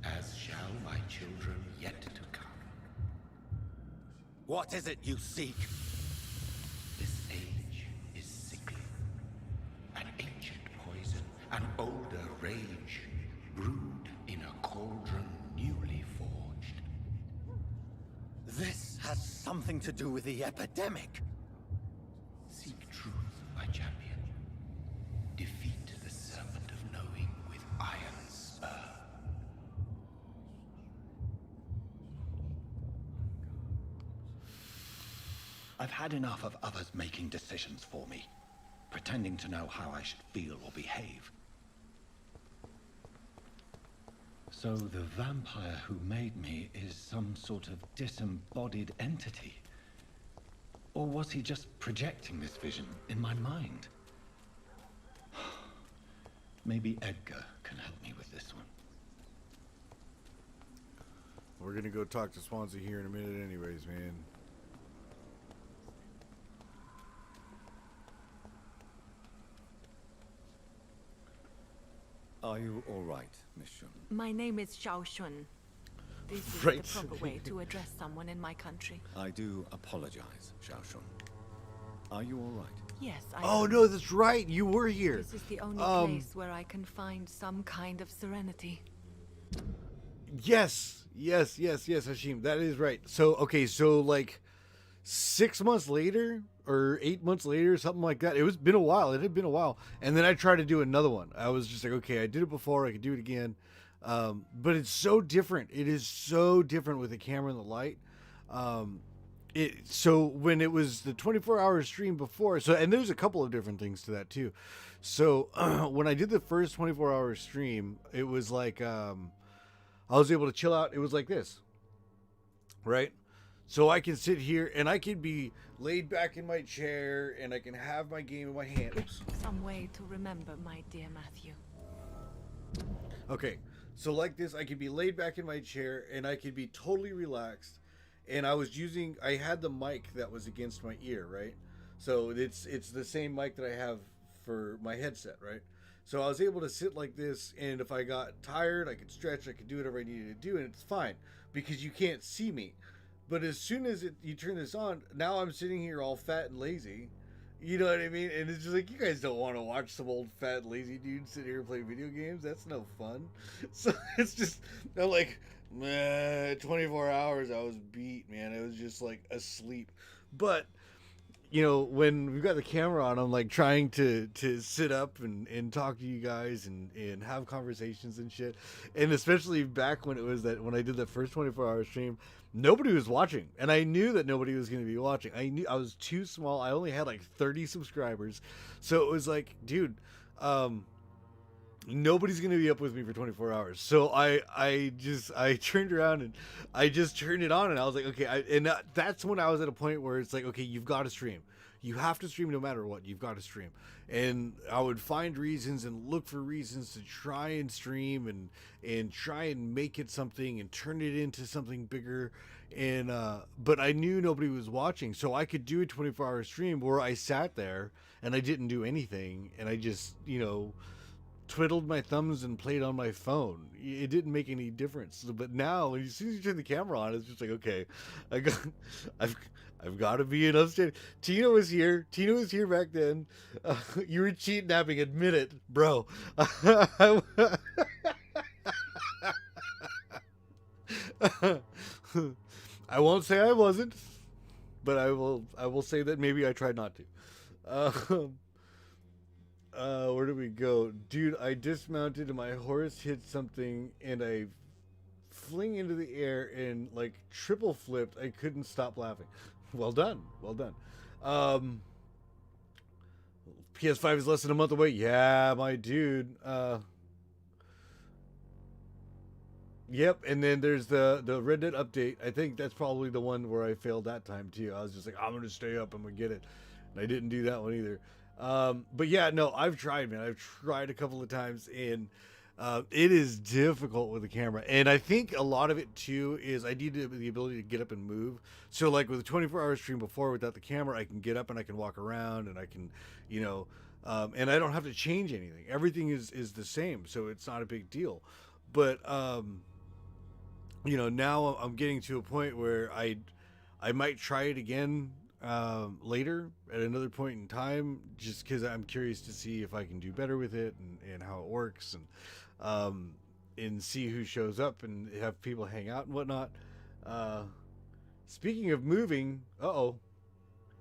As shall my children yet to come. What is it you seek? This age is sickly. An ancient poison, an older rage, brewed in a cauldron newly forged. This has something to do with the epidemic. Seek truth, my champion. Defeat the serpent of knowing with iron spur. I've had enough of others making decisions for me, pretending to know how I should feel or behave. So the vampire who made me is some sort of disembodied entity? Or was he just projecting this vision in my mind? Maybe Edgar can help me with this one. We're gonna go talk to Swansea here in a minute anyways, man. Are you all right, Miss Shun? My name is Xiao Shun. This is Right. the proper way to address someone in my country. I do apologize, Xiao Shun. Are you all right? Yes, I Oh am. no, that's right. You were here. This is the only place where I can find some kind of serenity. Yes, Hashim, that is right. So okay, so like 6 months later or 8 months later, something like that. It was been a while. It had been a while, and then I tried to do another one. I was just like, okay, I did it before. I could do it again, but it's so different. It is so different with the camera and the light. So when it was the 24-hour stream before, and there's a couple of different things to that too. So when I did the first 24-hour stream, it was like I was able to chill out. It was like this, right? So I can sit here and I can be laid back in my chair and I can have my game in my hand. Oops. Some way to remember, my dear Matthew. Okay, so like this, I could be laid back in my chair and I could be totally relaxed. And I had the mic that was against my ear, right? So it's the same mic that I have for my headset, right? So I was able to sit like this, and if I got tired, I could stretch, I could do whatever I needed to do, and it's fine because you can't see me. But as soon as you turn this on, now I'm sitting here all fat and lazy. You know what I mean? And it's just like, you guys don't want to watch some old fat lazy dude sit here and play video games. That's no fun. So it's just, I'm like, man, 24 hours I was beat, man. I was just like asleep. But you know, when we've got the camera on, I'm like trying to sit up and talk to you guys and have conversations and shit. And especially back when it was when I did that first 24-hour stream, nobody was watching. And I knew that nobody was going to be watching. I knew I was too small. I only had like 30 subscribers. So it was like, dude, nobody's gonna be up with me for 24 hours. So I turned around and I just turned it on, and I was like, okay. That's when I was at a point where it's like, okay, you've got to stream. You have to stream no matter what. You've got to stream. And I would find reasons and look for reasons to try and stream and try and make it something and turn it into something bigger. And but I knew nobody was watching, so I could do a 24-hour stream where I sat there and I didn't do anything, and I just, twiddled my thumbs and played on my phone. It didn't make any difference. But now, as soon as you turn the camera on, it's just like, okay, I've got to be an upstanding. Tina was here back then. You were cheat napping. Admit it, bro. I won't say I wasn't, but I will say that maybe I tried not to. Where do we go? Dude, I dismounted and my horse hit something and I fling into the air and like triple flipped. I couldn't stop laughing. Well done. PS5 is less than a month away. Yeah, my dude. Yep, and then there's the Red Dead update. I think that's probably the one where I failed that time too. I was just like, I'm gonna stay up, I'm gonna get it. And I didn't do that one either. But yeah, no, I've tried, man. I've tried a couple of times, and it is difficult with the camera. And I think a lot of it too is I need the ability to get up and move. So like with a 24-hour stream before without the camera, I can get up and I can walk around and I can, and I don't have to change anything. Everything is the same, so it's not a big deal. But now I'm getting to a point where I might try it again later at another point in time, just because I'm curious to see if I can do better with it and how it works, and see who shows up and have people hang out and whatnot. Speaking of moving,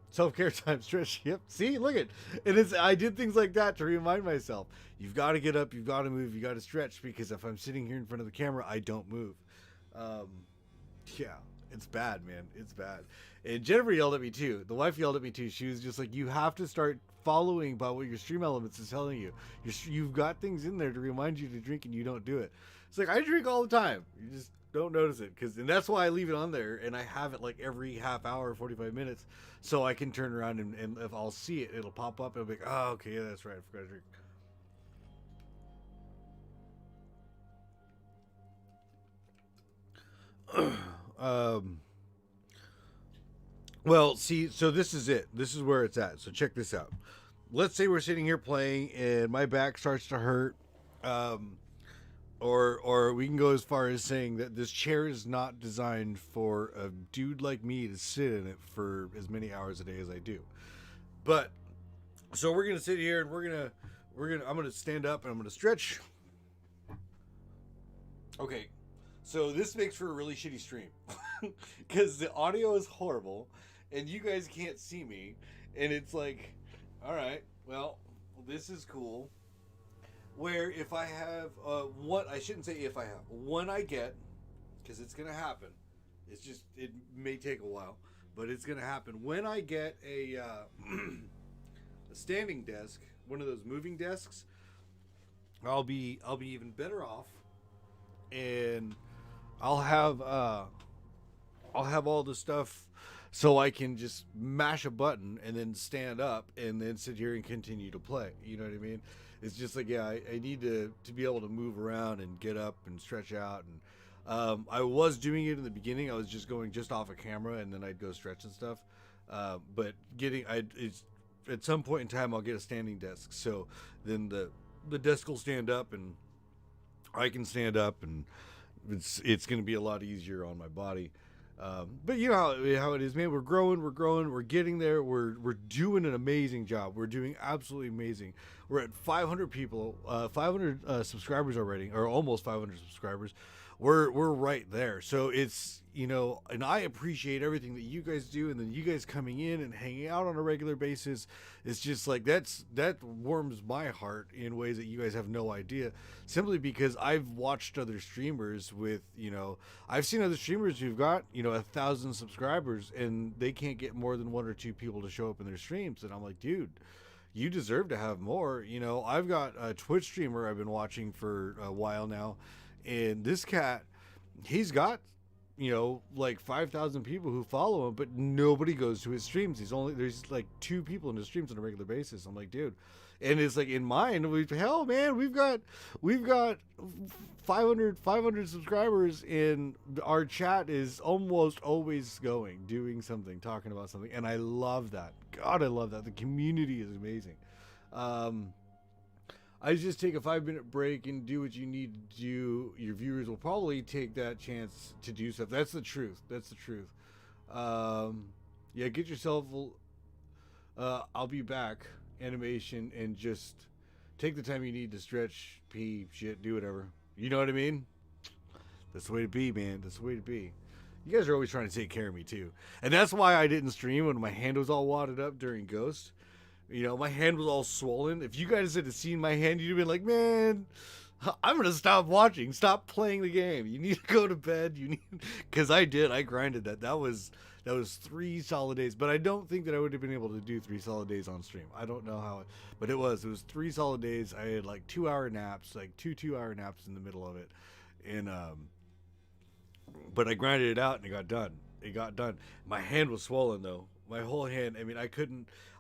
self-care time stretch. Yep. See, look at it. I did things like that to remind myself. You've got to get up, you've got to move, you got to stretch, because if I'm sitting here in front of the camera, I don't move. Yeah, it's bad, man. It's bad. And Jennifer yelled at me too. The wife yelled at me too. She was just like, you have to start following about what your stream elements is telling you. You've got things in there to remind you to drink and you don't do it. It's like, I drink all the time. You just don't notice it. And that's why I leave it on there, and I have it like every half hour, 45 minutes, so I can turn around and if I'll see it, it'll pop up and I'll be like, oh, okay, yeah, that's right. I forgot to drink. Well, see, so this is it. This is where it's at. So check this out. Let's say we're sitting here playing and my back starts to hurt. Or we can go as far as saying that this chair is not designed for a dude like me to sit in it for as many hours a day as I do. But so we're going to sit here and I'm going to stand up and I'm going to stretch. Okay. So this makes for a really shitty stream because the audio is horrible and you guys can't see me. And it's like, all right, well, this is cool. Where if I have I shouldn't say if I have, when I get, because it's going to happen. It's just, it may take a while, but it's going to happen. When I get a standing desk, one of those moving desks, I'll be even better off. And I'll have all the stuff so I can just mash a button and then stand up and then sit here and continue to play. You know what I mean? It's just like, yeah, I need to be able to move around and get up and stretch out. And I was doing it in the beginning. I was just going just off a camera and then I'd go stretch and stuff. But at some point in time, I'll get a standing desk. So then the desk will stand up and I can stand up, and it's going to be a lot easier on my body. But you know how it is, man. We're growing, we're getting there. We're doing an amazing job. We're doing absolutely amazing. We're at 500 people, 500 subscribers already, or almost 500 subscribers. We're right there. So it's, and I appreciate everything that you guys do, and then you guys coming in and hanging out on a regular basis. It's just like that warms my heart in ways that you guys have no idea, simply because I've watched other streamers with, I've seen other streamers who've got 1,000 subscribers and they can't get more than 1 or 2 people to show up in their streams, and I'm like, dude, you deserve to have more. You know, I've got a Twitch streamer I've been watching for a while now, and this cat, he's got, you know, like 5,000 people who follow him, but nobody goes to his streams. There's like 2 people in his streams on a regular basis. I'm like, dude. And it's like in mine, we've got 500 subscribers, and our chat is almost always doing something, talking about something, and I love that. God, I love that. The community is amazing. I just take a 5-minute break and do what you need to do. Your viewers will probably take that chance to do stuff. That's the truth. Yeah, get yourself. I'll be back. Animation, and just take the time you need to stretch, pee, shit, do whatever. You know what I mean? That's the way to be, man. That's the way to be. You guys are always trying to take care of me too, and that's why I didn't stream when my hand was all wadded up during Ghost. You know, my hand was all swollen. If you guys had seen my hand, you'd have been like, man, I'm gonna stop watching, stop playing the game. You need to go to bed. You need, because I grinded that. That was 3 solid days, but I don't think that I would have been able to do 3 solid days on stream. I don't know how, but it was 3 solid days. I had like 2-hour naps, like 2-2-hour naps in the middle of it, and but I grinded it out and it got done. My hand was swollen though. My whole hand. I mean,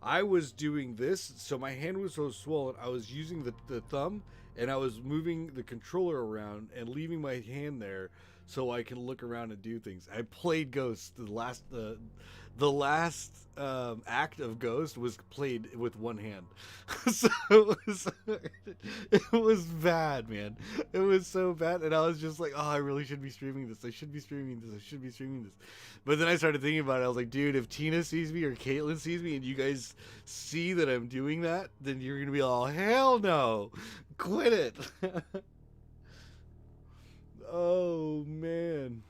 I was doing this, so my hand was so swollen. I was using the thumb, and I was moving the controller around and leaving my hand there so I can look around and do things. I played Ghost. The last act of Ghost was played with one hand. So it was bad, man. It was so bad, and I was just like, oh, I really should be streaming this. I should be streaming this. But then I started thinking about it. I was like, dude, if Tina sees me or Caitlin sees me and you guys see that I'm doing that, then you're going to be all, hell no. Quit it. Oh, man.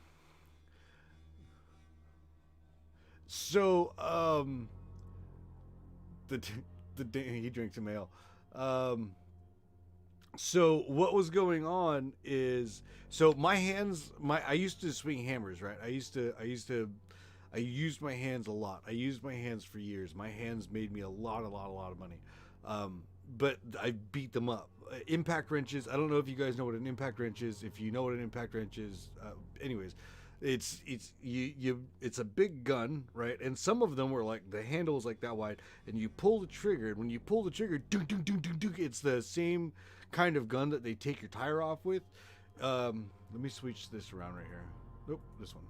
So, he drinks some ale. So what was going on is, so my hands, I used to swing hammers, right? I used my hands a lot. I used my hands for years. My hands made me a lot of money. But I beat them up. Impact wrenches. I don't know if you guys know what an impact wrench is. If you know what an impact wrench is, anyways, it's a big gun, right? And some of them were like, the handle is like that wide, and you pull the trigger, and when you pull the trigger, it's the same kind of gun that they take your tire off with. Let me switch this around right here. Nope, this one.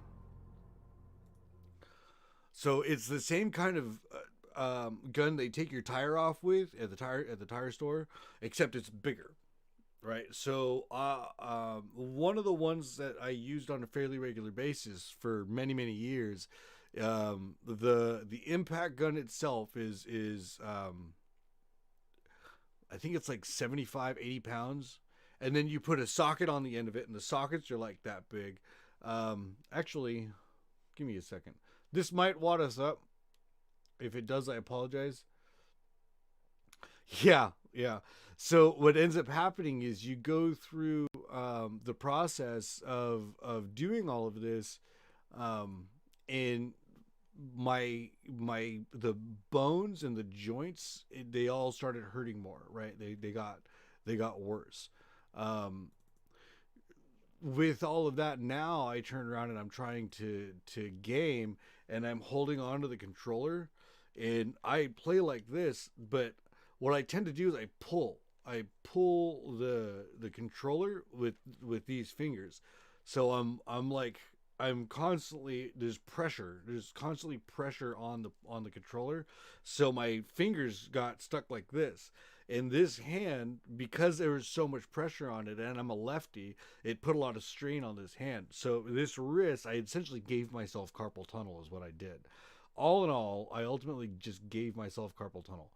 So it's the same kind of gun they take your tire off with at the tire store, except it's bigger, right? So one of the ones that I used on a fairly regular basis for many years, the impact gun itself is I think it's like 75-80 pounds, and then you put a socket on the end of it, and the sockets are like that big. Actually, give me a second. This might wad us up. If it does, I apologize. Yeah. So what ends up happening is you go through the process of doing all of this, and the bones and the joints, they all started hurting more, right? They got worse. With all of that, now I turn around and I'm trying to game, and I'm holding on to the controller, and I play like this, but what I tend to do is I pull the controller with these fingers. So I'm constantly, there's constantly pressure on the controller. So my fingers got stuck like this. And this hand, because there was so much pressure on it, and I'm a lefty, it put a lot of strain on this hand. So this wrist, I essentially gave myself carpal tunnel is what I did. All in all, I ultimately just gave myself carpal tunnel.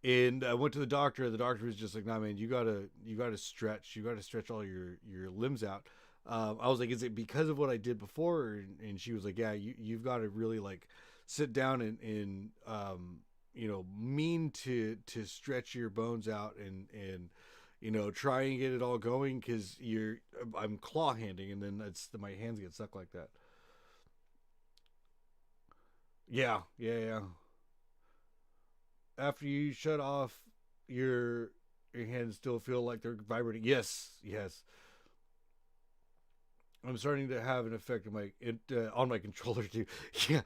And I went to the doctor. The doctor was just like, nah, man, you gotta stretch. You gotta stretch all your limbs out. I was like, is it because of what I did before? And she was like, yeah, you've got to really like sit down and mean to stretch your bones out and try and get it all going, because I'm claw handing, and then my hands get stuck like that. Yeah. after you shut off, your hands still feel like they're vibrating. Yes. I'm starting to have an effect on my controller too. Yeah,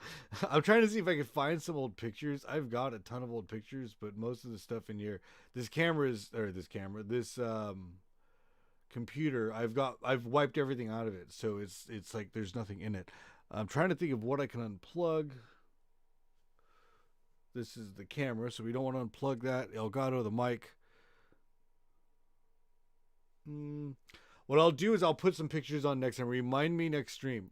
I'm trying to see if I can find some old pictures. I've got a ton of old pictures, but most of the stuff in here, this computer, I've wiped everything out of it, so it's like there's nothing in it. I'm trying to think of what I can unplug. This is the camera, so we don't want to unplug that. Elgato, the mic. What I'll do is I'll put some pictures on next time. Remind me next stream.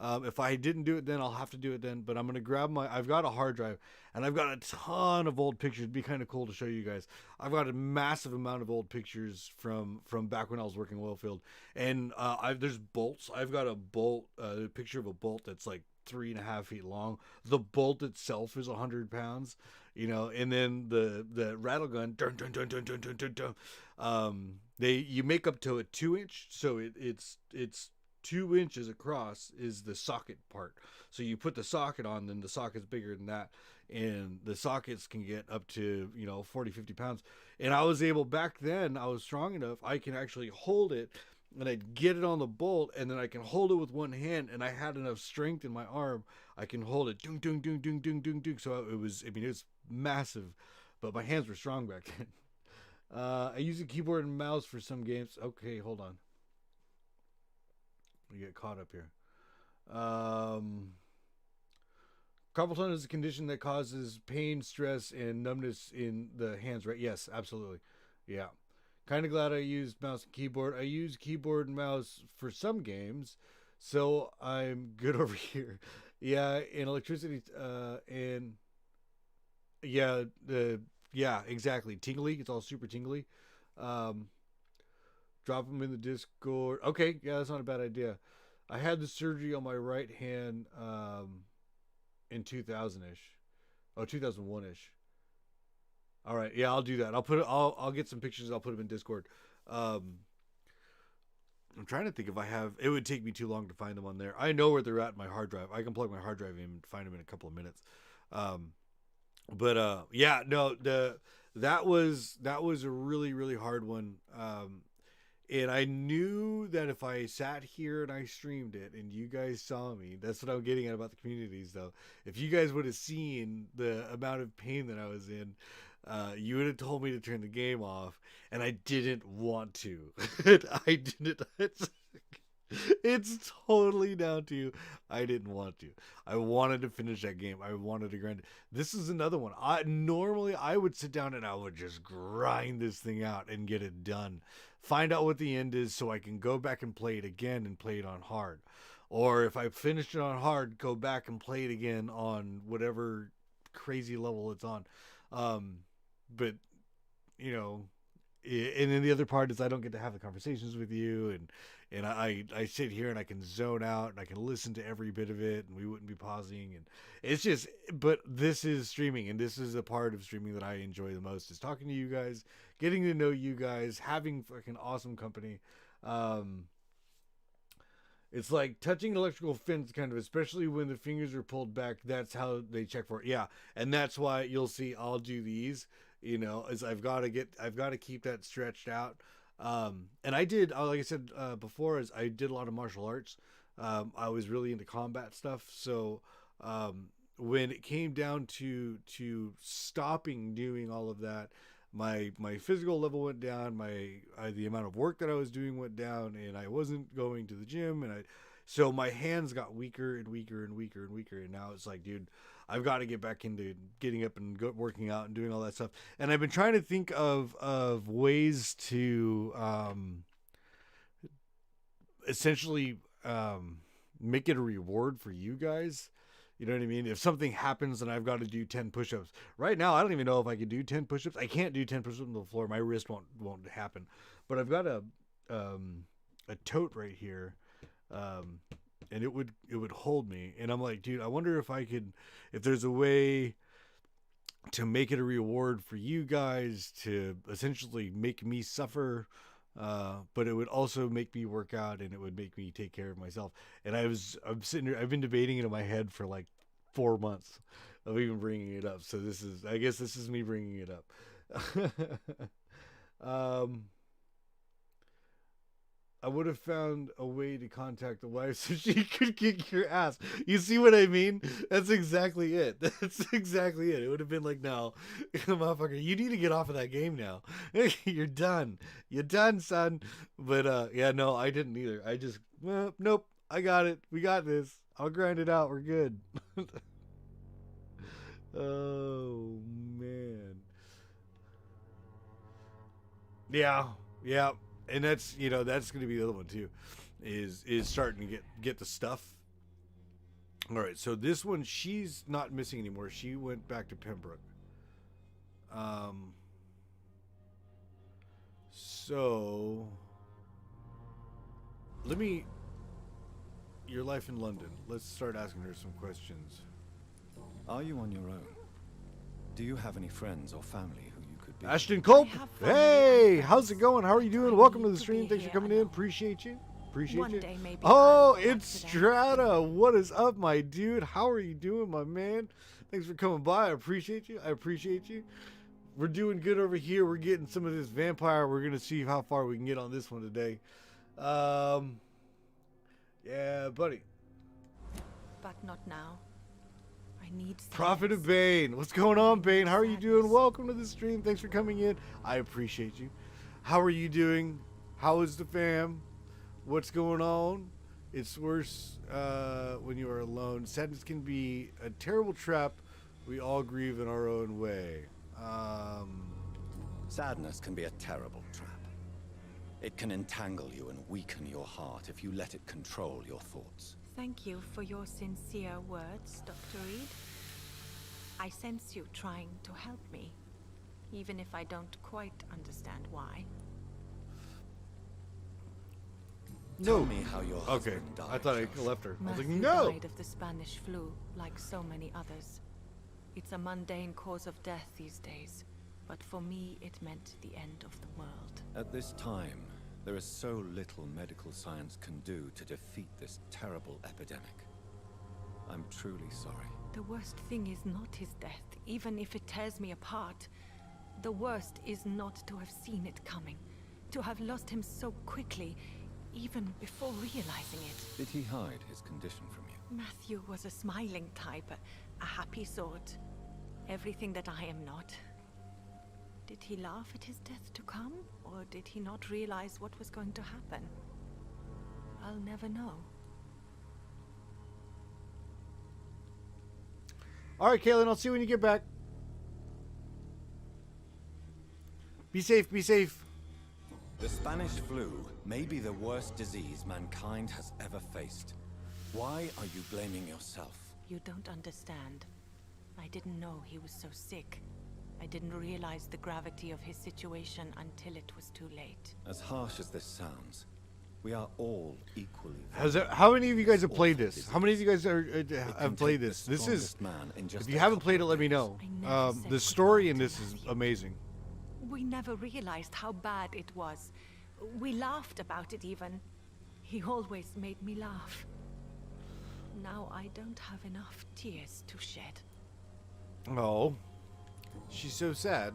If I didn't do it then, I'll have to do it then. But I'm going to grab I've got a hard drive, and I've got a ton of old pictures. It'd be kind of cool to show you guys. I've got a massive amount of old pictures from back when I was working oil field. And there's bolts. I've got a picture of a bolt that's like 3.5 feet long. The bolt itself is 100 pounds, and then the rattle gun, dun, dun, dun, dun, dun, dun, dun, dun. You make up to a 2-inch, so it's 2 inches across is the socket part. So you put the socket on, then the socket's bigger than that, and the sockets can get up to 40-50 pounds. And I was able, back then I was strong enough, I can actually hold it, and I'd get it on the bolt, and then I can hold it with one hand, and I had enough strength in my arm, I can hold it, dung, dung, dung, dung, dung, dung, dung. So it was massive, but my hands were strong back then. I use a keyboard and mouse for some games. Okay, hold on. We get caught up here. Carpal tunnel is a condition that causes pain, stress, and numbness in the hands, right? Yes, absolutely. Yeah. Kind of glad I used mouse and keyboard. I use keyboard and mouse for some games, so I'm good over here. Yeah, and electricity, and yeah, exactly. Tingly. It's all super tingly. Drop them in the Discord. Okay, yeah, that's not a bad idea. I had the surgery on my right hand in 2000-ish. Oh, 2001-ish. All right, yeah, I'll do that. I'll get some pictures. I'll put them in Discord. I'm trying to think if I have. It would take me too long to find them on there. I know where they're at in my hard drive. I can plug my hard drive in and find them in a couple of minutes. Yeah, no, that was a really, really hard one. And I knew that if I sat here and I streamed it and you guys saw me, that's what I'm getting at about the communities though. If you guys would have seen the amount of pain that I was in, you would have told me to turn the game off, and I didn't want to. I didn't. It's totally down to you. I didn't want to. I wanted to finish that game. I wanted to grind it. This is another one. Normally I would sit down and I would just grind this thing out and get it done. Find out what the end is so I can go back and play it again and play it on hard. Or if I finished it on hard, go back and play it again on whatever crazy level it's on. But, and then the other part is I don't get to have the conversations with you, and I sit here and I can zone out and I can listen to every bit of it, and we wouldn't be pausing, and it's just, but this is streaming, and this is a part of streaming that I enjoy the most, is talking to you guys, getting to know you guys, having fucking awesome company. It's like touching an electrical fence, kind of, especially when the fingers are pulled back. That's how they check for it. Yeah, and that's why you'll see I'll do these. Is I've got to keep that stretched out. And I did, like I said before, is I did a lot of martial arts. I was really into combat stuff. So when it came down to stopping doing all of that, my physical level went down, the amount of work that I was doing went down, and I wasn't going to the gym, so my hands got weaker and weaker and weaker and weaker, and now it's like, dude, I've got to get back into getting up and working out and doing all that stuff. And I've been trying to think of ways to essentially make it a reward for you guys. You know what I mean? If something happens and I've got to do 10 push-ups. Right now, I don't even know if I can do 10 push-ups. I can't do 10 push-ups on the floor. My wrist won't happen. But I've got a tote right here, and it would hold me. And I'm like, dude, I wonder if there's a way to make it a reward for you guys to essentially make me suffer, but it would also make me work out, and it would make me take care of myself. And I'm sitting here, I've been debating it in my head for like 4 months. of even bringing it up. So I guess this is me bringing it up. I would have found a way to contact the wife so she could kick your ass. You see what I mean? That's exactly it. That's exactly it. It would have been like, no, motherfucker, you need to get off of that game now. You're done. You're done, son. But yeah, no, I didn't either. I just, nope, I got it. We got this. I'll grind it out. We're good. Oh, man. Yeah. And that's, that's going to be the other one too, is starting to get the stuff. All right, so this one, she's not missing anymore. She went back to Pembroke. So your life in London. Let's start asking her some questions. Are you on your own? Do you have any friends or family who you could be? Ashton Culp, hey, how's it going? How are you doing? Welcome to the stream. Thanks for coming in. Appreciate you. Oh, it's Strata. What is up, my dude? How are you doing, my man? Thanks for coming by. I appreciate you. We're doing good over here. We're getting some of this vampire. We're gonna see how far we can get on this one today. Yeah, buddy. But not now. I need Prophet of Bane. What's going on, Bane? How are you doing? Welcome to the stream. Thanks for coming in. I appreciate you. How are you doing? How is the fam? What's going on? It's worse when you are alone. Sadness can be a terrible trap. We all grieve in our own way. Sadness can be a terrible trap. It can entangle you and weaken your heart if you let it control your thoughts. Thank you for your sincere words, Dr. Reed. I sense you trying to help me, even if I don't quite understand why. Tell me how your husband died. I thought I left her. I was like, Matthew no! died of the Spanish flu, like so many others. It's a mundane cause of death these days, but for me it meant the end of the world. At this time, there is so little medical science can do to defeat this terrible epidemic. I'm truly sorry. The worst thing is not his death, even if it tears me apart. The worst is not to have seen it coming, to have lost him so quickly, even before realizing it. Did he hide his condition from you? Matthew was a smiling type, a happy sort. Everything that I am not. Did he laugh at his death to come, or did he not realize what was going to happen? I'll never know. All right, Kaylin, I'll see you when you get back. Be safe, be safe. The Spanish flu may be the worst disease mankind has ever faced. Why are you blaming yourself? You don't understand. I didn't know he was so sick. I didn't realize the gravity of his situation until it was too late. As harsh as this sounds, we are all equally. How many of you guys have played this? How many of you guys have played this? This is. If you haven't played it, let me know. The story in this is amazing. We never realized how bad it was. We laughed about it even. He always made me laugh. Now I don't have enough tears to shed. Oh. She's so sad.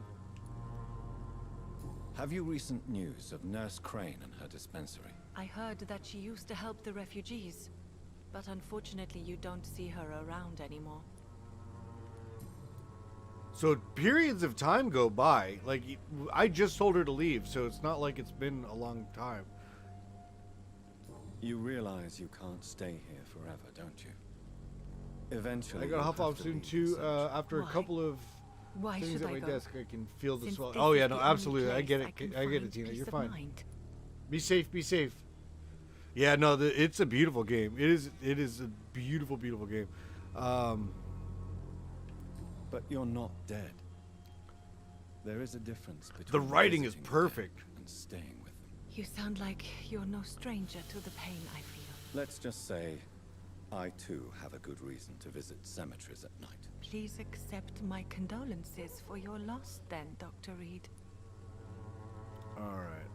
Have you recent news of Nurse Crane and her dispensary? I heard that she used to help the refugees, but unfortunately you don't see her around anymore. So periods of time go by. Like, I just told her to leave, so it's not like it's been a long time. You realize you can't stay here forever, don't you? Eventually, I gotta hop off soon too. After a couple of things at my desk, I can feel the swell. Oh yeah, no, absolutely. I get it. I get it, Tina. You're fine. Be safe. Be safe. Yeah, no, it's a beautiful game. It is a beautiful, beautiful game. But you're not dead. There is a difference between the writing is perfect and staying with them. You sound like you're no stranger to the pain I feel. Let's just say, I too have a good reason to visit cemeteries at night. Please accept my condolences for your loss then, Dr. Reed. Alright,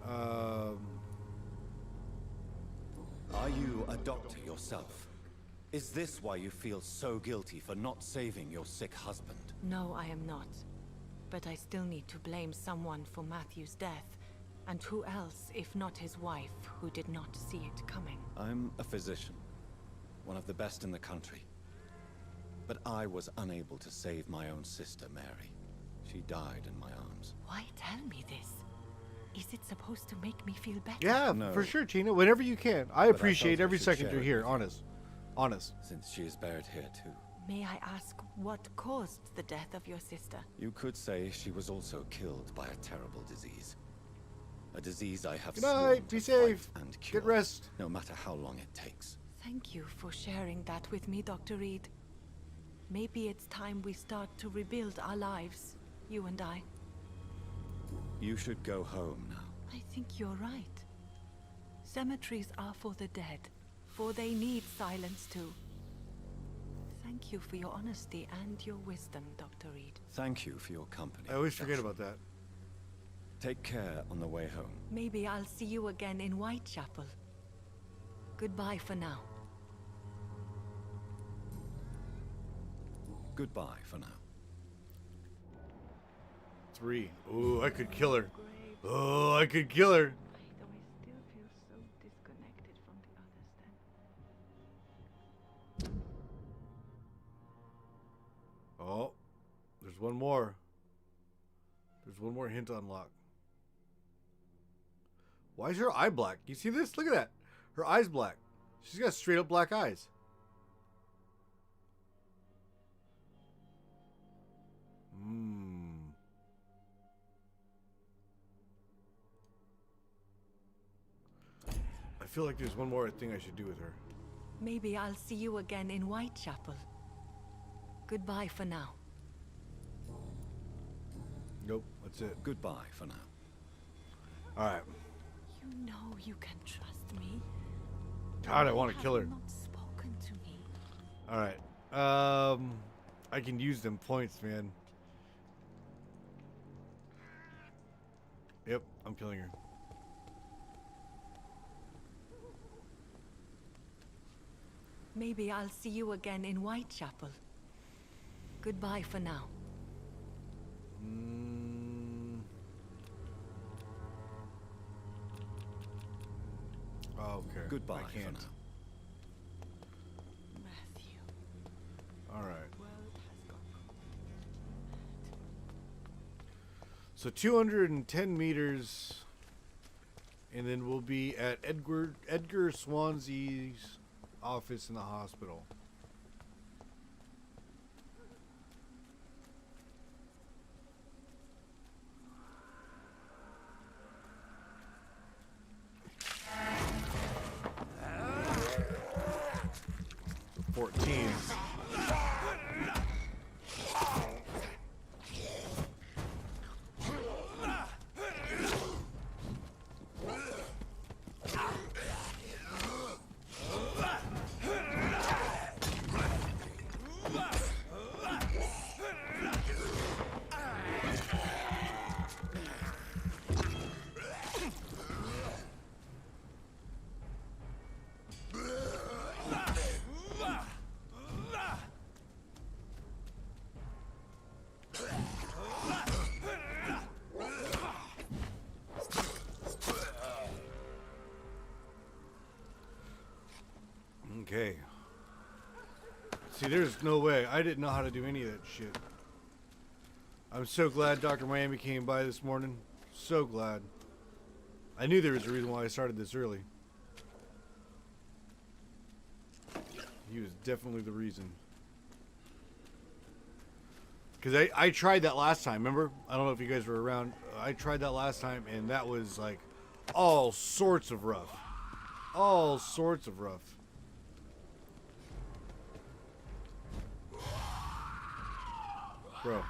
Are you a doctor yourself? Is this why you feel so guilty for not saving your sick husband? No, I am not. But I still need to blame someone for Matthew's death. And who else, if not his wife, who did not see it coming? I'm a physician, one of the best in the country. But I was unable to save my own sister, Mary. She died in my arms. Why tell me this? Is it supposed to make me feel better? Yeah, No. for sure, Tina. Whenever you can. I But appreciate felt I every should second share you're it here. with you. Honest. Honest. Since she is buried here too. May I ask what caused the death of your sister? You could say she was also killed by a terrible disease. A disease I have Good sworn night. to Be fight safe. and cure, Get rest. no matter how long it takes. Thank you for sharing that with me, Dr. Reed. Maybe it's time we start to rebuild our lives, you and I. You should go home now. I think you're right. Cemeteries are for the dead, for they need silence too. Thank you for your honesty and your wisdom, Dr. Reed. Thank you for your company. I always forget Joshua. about that. Take care on the way home. Maybe I'll see you again in Whitechapel. Goodbye for now. Goodbye for now. 3. Ooh, I could kill her. Oh, I could kill her. Though I still feel so disconnected from the others then. Oh, there's one more. There's one more hint to unlock. Why is her eye black? You see this? Look at that. Her eye's black. She's got straight up black eyes. I feel like there's one more thing I should do with her. Maybe I'll see you again in Whitechapel. Goodbye for now. Nope, that's it. Goodbye for now. Alright. You know you can trust me. God, I want to kill her. You have not spoken to me. Alright. I can use them points, man. Yep, I'm killing her. Maybe I'll see you again in Whitechapel. Goodbye for now. Okay. Goodbye I can't. for now. Matthew. Alright. World has gone So 210 meters, and then we'll be at Edgar Swansea's office in the hospital. The 14. Okay. See, there's no way. I didn't know how to do any of that shit. I'm so glad Dr. Miami came by this morning. So glad. I knew there was a reason why I started this early. He was definitely the reason. Because I tried that last time, remember? I don't know if you guys were around. I tried that last time, and that was like all sorts of rough. All sorts of rough. Bro.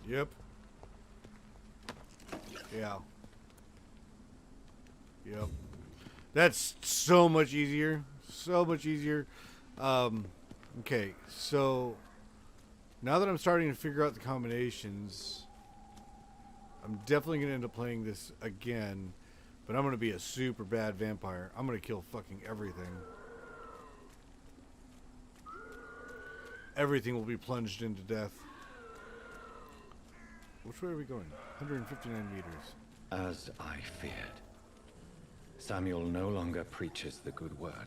Yep. Yeah. Yep. That's so much easier. So much easier. Okay, so now that I'm starting to figure out the combinations, I'm definitely going to end up playing this again, but I'm going to be a super bad vampire. I'm going to kill fucking everything. Everything will be plunged into death. Which way are we going? 159 meters. As I feared, Samuel no longer preaches the good word.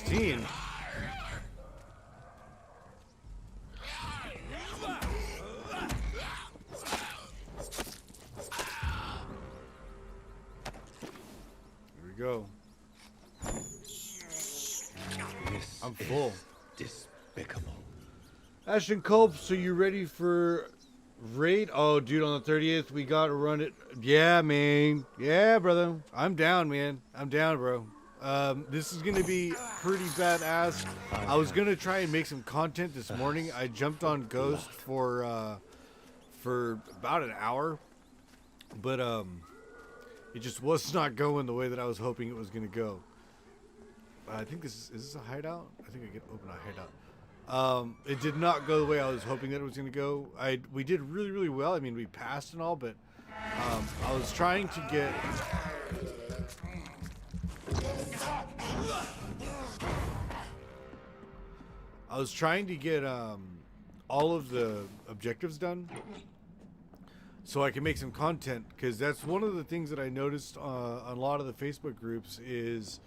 Here we go. I'm full. Despicable. Ashton Culp, so you ready for raid? Oh, dude, on the 30th, we got to run it. Yeah, man. Yeah, brother. I'm down, man. I'm down, bro. This is going to be pretty badass. I was going to try and make some content this morning. I jumped on Ghost for about an hour, but it just was not going the way that I was hoping it was going to go. I think is this a hideout? I think I can open a hideout. It did not go the way I was hoping that it was going to go. We did really, really well. I mean, we passed and all, but I was trying to get... all of the objectives done so I can make some content, because that's one of the things that I noticed on a lot of the Facebook groups is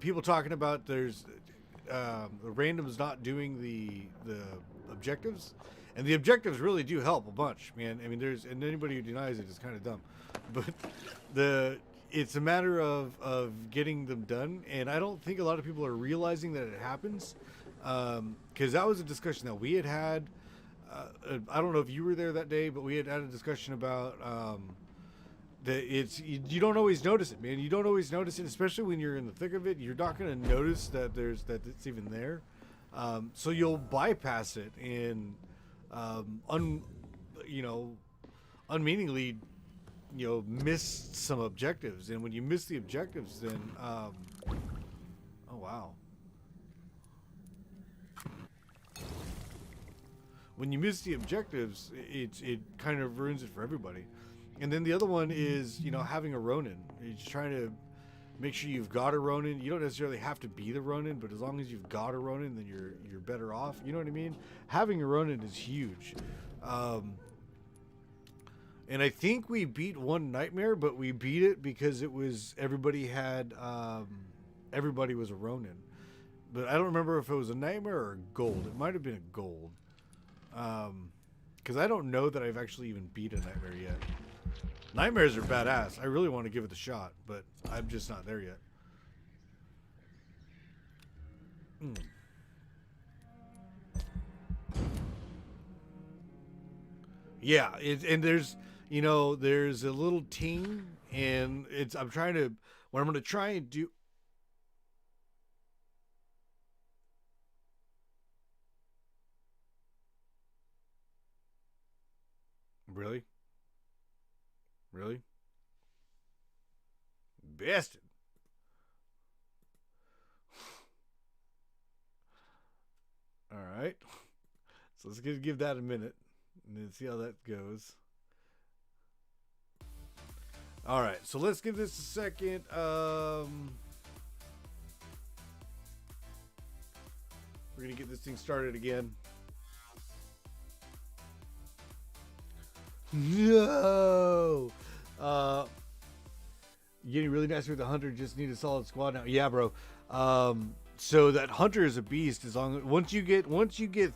people talking about there's the randoms not doing the objectives, and the objectives really do help a bunch, man. I mean, and anybody who denies it is kind of dumb, but it's a matter of getting them done, and I don't think a lot of people are realizing that it happens, because that was a discussion that we had. I don't know if you were there that day, but we had a discussion about that you don't always notice it, man. You don't always notice it, especially when you're in the thick of it. You're not going to notice that it's even there, so you'll bypass it and unmeaningly miss some objectives. And when you miss the objectives, then oh wow. When you miss the objectives, it kind of ruins it for everybody. And then the other one is, having a Ronin. You're just trying to make sure you've got a Ronin. You don't necessarily have to be the Ronin, but as long as you've got a Ronin, then you're better off. You know what I mean? Having a Ronin is huge. And I think we beat one nightmare, but we beat it because it was everybody was a Ronin. But I don't remember if it was a nightmare or a gold. It might have been a gold. Because I don't know that I've actually even beat a nightmare yet. Nightmares are badass. I really want to give it a shot, but I'm just not there yet. Yeah, and there's a little ting, and what I'm going to try and do. Really? Really? Bastard. All right. So let's give that a minute and then see how that goes. All right. So let's give this a second. We're going to get this thing started again. No. Getting really nice with the 100. Just need a solid squad now. Yeah, bro. so that hunter is a beast. As long once you get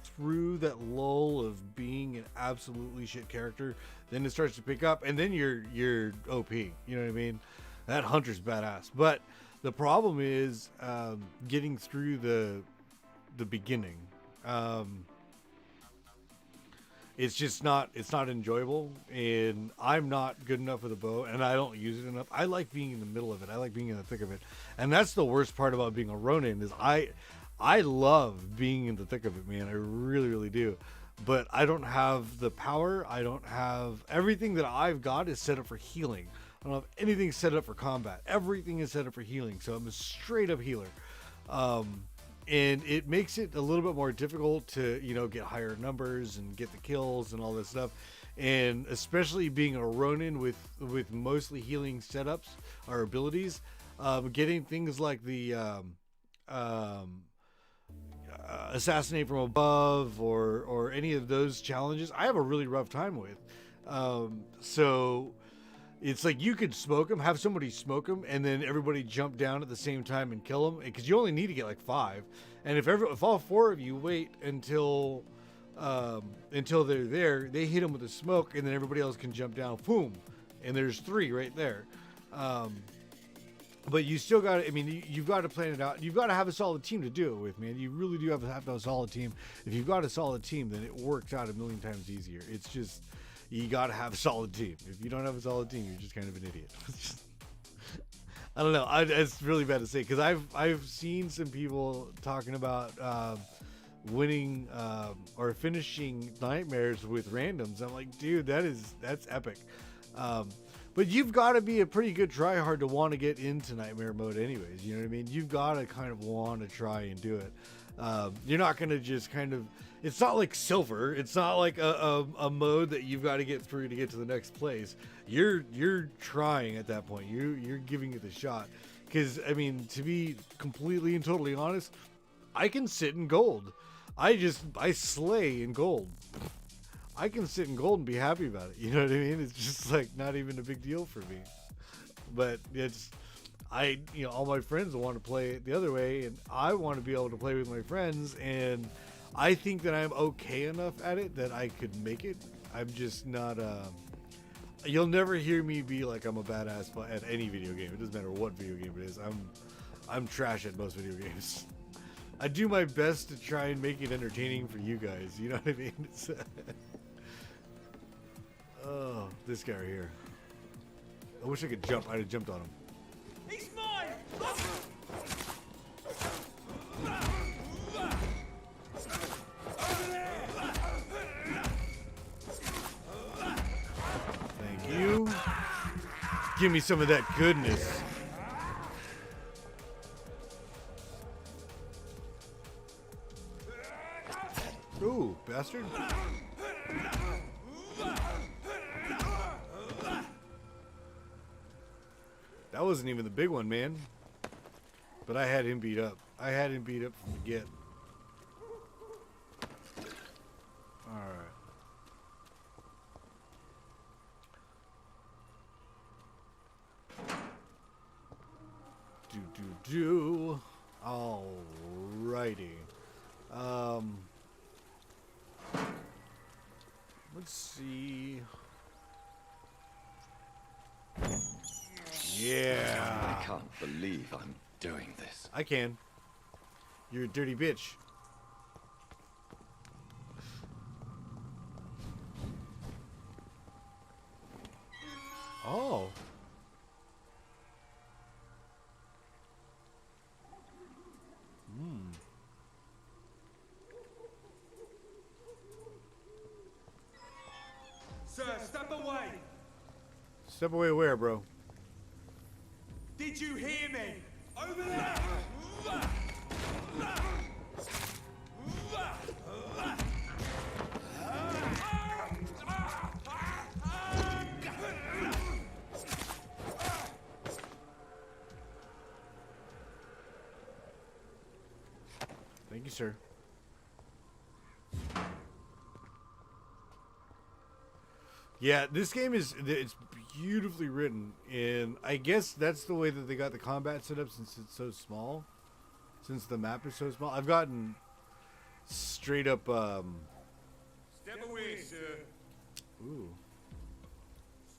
through that lull of being an absolutely shit character, then it starts to pick up, and then you're OP. You know what I mean? That hunter's badass. But the problem is getting through the beginning. It's just not enjoyable, and I'm not good enough with a bow, and I don't use it enough. I like being in the middle of it. I like being in the thick of it, and that's the worst part about being a Ronin is I love being in the thick of it, man. I really, really do. But I don't have the power. I don't have everything that I've got is set up for healing. I don't have anything set up for combat. Everything is set up for healing, so I'm a straight up healer. And it makes it a little bit more difficult to, get higher numbers and get the kills and all this stuff. And especially being a Ronin with mostly healing setups or abilities, getting things like the assassinate from above or any of those challenges, I have a really rough time with. So it's like you could smoke them, have somebody smoke them, and then everybody jump down at the same time and kill them, because you only need to get like 5. And if all 4 of you wait until they're there, they hit them with the smoke, and then everybody else can jump down, boom, and there's 3 right there. But you still got to, you've got to plan it out. You've got to have a solid team to do it with, man. You really do have to have a solid team. If you've got a solid team, then it works out a million times easier. It's just, you got to have a solid team. If you don't have a solid team, you're just kind of an idiot. I don't know. It's really bad to say, because I've seen some people talking about winning or finishing nightmares with randoms. I'm like, dude, that's epic. But you've got to be a pretty good tryhard to want to get into nightmare mode anyways. You know what I mean? You've got to kind of want to try and do it. You're not going to just kind of, it's not like silver. It's not like a mode that you've got to get through to get to the next place. You're trying at that point. You're giving it a shot. Because, to be completely and totally honest, I can sit in gold. I slay in gold. I can sit in gold and be happy about it. You know what I mean? It's just like not even a big deal for me. But all my friends want to play it the other way, and I want to be able to play with my friends, and I think that I'm okay enough at it that I could make it. I'm just not you'll never hear me be like I'm a badass at any video game. It doesn't matter what video game it is. I'm trash at most video games. I do my best to try and make it entertaining for you guys. You know what I mean? Oh, this guy right here. I wish I could jump. I'd have jumped on him. He's mine! Thank you. Give me some of that goodness. Ooh, bastard. That wasn't even the big one, man. But I had him beat up. I had him beat up from the get. Alright. Do. Alrighty. Let's see. Yeah. I can't believe I'm doing this. I can. You're a dirty bitch. Oh. Sir, step away! Step away where, bro? Did you hear me? Over there! Thank you, sir. Yeah, this game it's beautifully written, and I guess that's the way that they got the combat set up since it's so small. Since the map is so small, I've gotten straight up. Step away, sir. Ooh.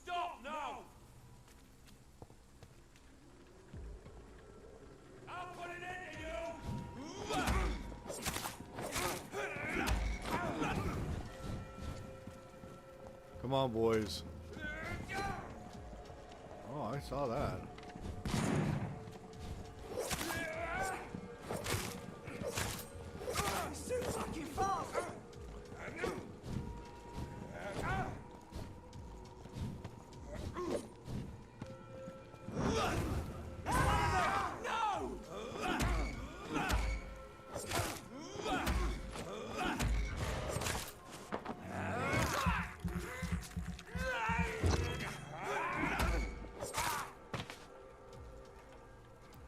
Stop now! I'll put an end to you! Come on, boys. Oh, I saw that. He's too fucking fast!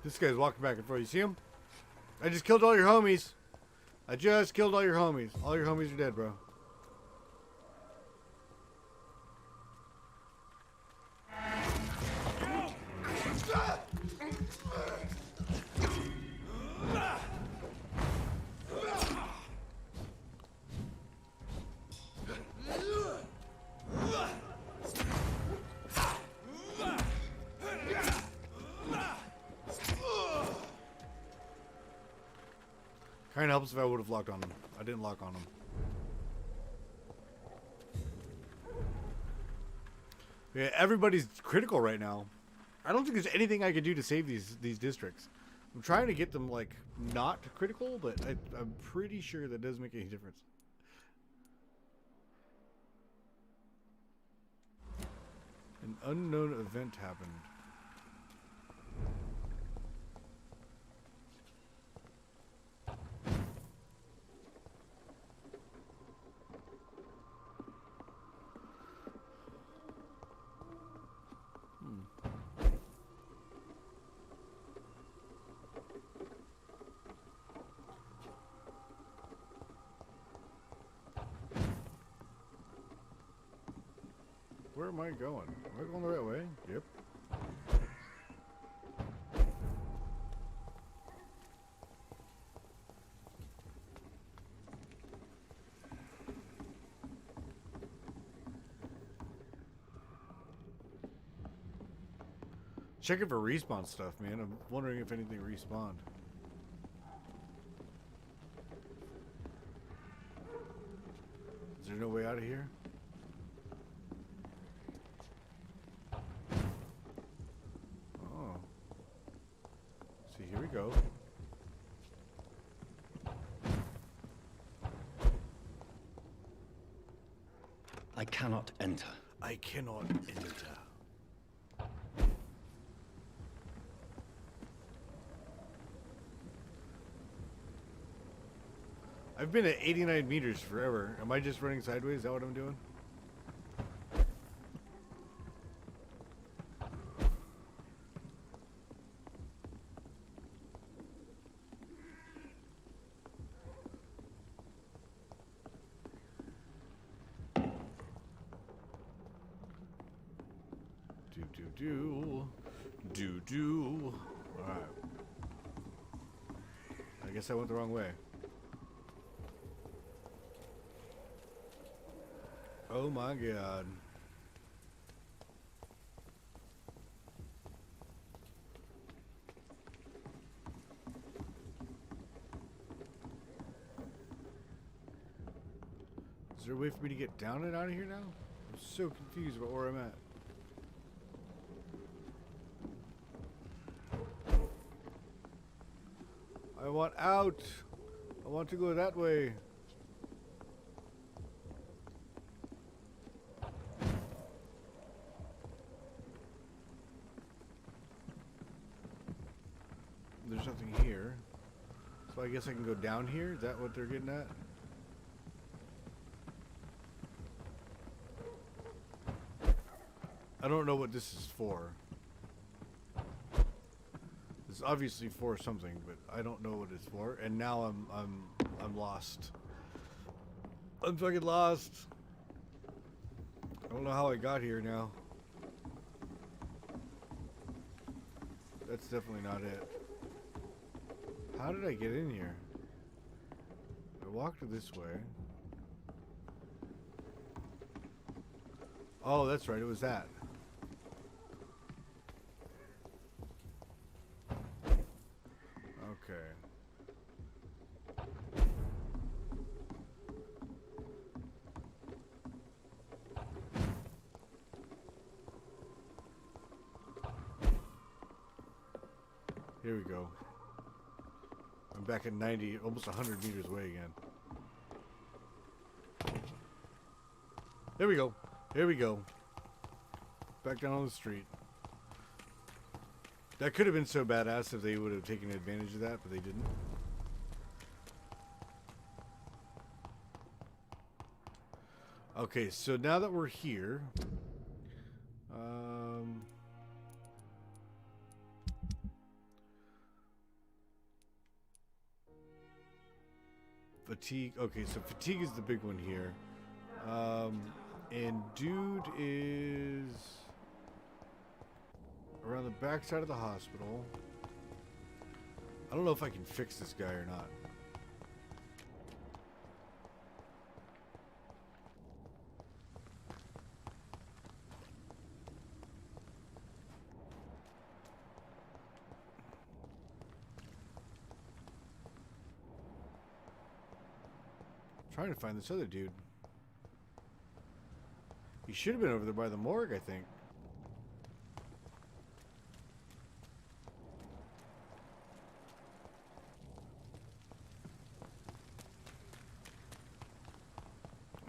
This guy's walking back and forth. You see him? I just killed all your homies. I just killed all your homies. All your homies are dead, bro. Kinda helps if I would have locked on him. I didn't lock on him. Yeah, everybody's critical right now. I don't think there's anything I could do to save these districts. I'm trying to get them like not critical, but I'm pretty sure that doesn't make any difference. An unknown event happened. Where am I going? Am I going the right way? Yep. Checking for respawn stuff, man. I'm wondering if anything respawned. Is there no way out of here? Oh. See, here we go. I cannot enter. I cannot enter. I've been at 89 meters forever. Am I just running sideways? Is that what I'm doing? Do. Alright. I guess I went the wrong way. Oh my god. Is there a way for me to get down and out of here now? I'm so confused about where I'm at. I want out. I want to go that way. There's nothing here. So I guess I can go down here? Is that what they're getting at? I don't know what this is for. It's obviously for something, but I don't know what it's for. And now I'm lost. I'm fucking lost. I don't know how I got here now. That's definitely not it. How did I get in here? I walked this way. Oh, that's right. It was that. Okay. Here we go. I'm back at 90, almost 100 meters away again. There we go. Here we go. Back down on the street. That could have been so badass if they would have taken advantage of that, but they didn't. Okay, so now that we're here, fatigue. Okay, so fatigue is the big one here. And dude is around the back side of the hospital. I don't know if I can fix this guy or not. Trying to find this other dude. He should have been over there by the morgue, I think.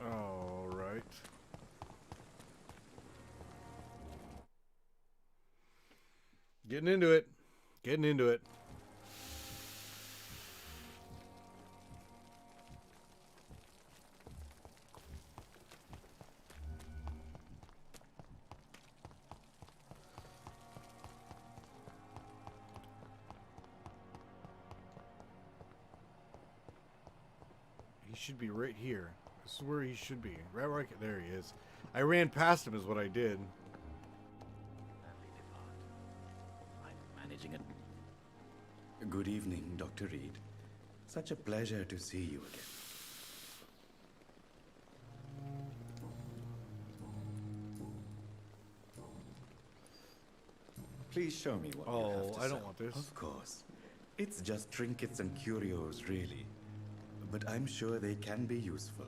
All right. Getting into it. Getting into it. He should be right here. This is where he should be. Right there he is. I ran past him is what I did. I'm managing it. Good evening, Dr. Reed. Such a pleasure to see you again. Please show me what you have to I don't sell. want this. Of course. It's just trinkets and curios, really. But I'm sure they can be useful.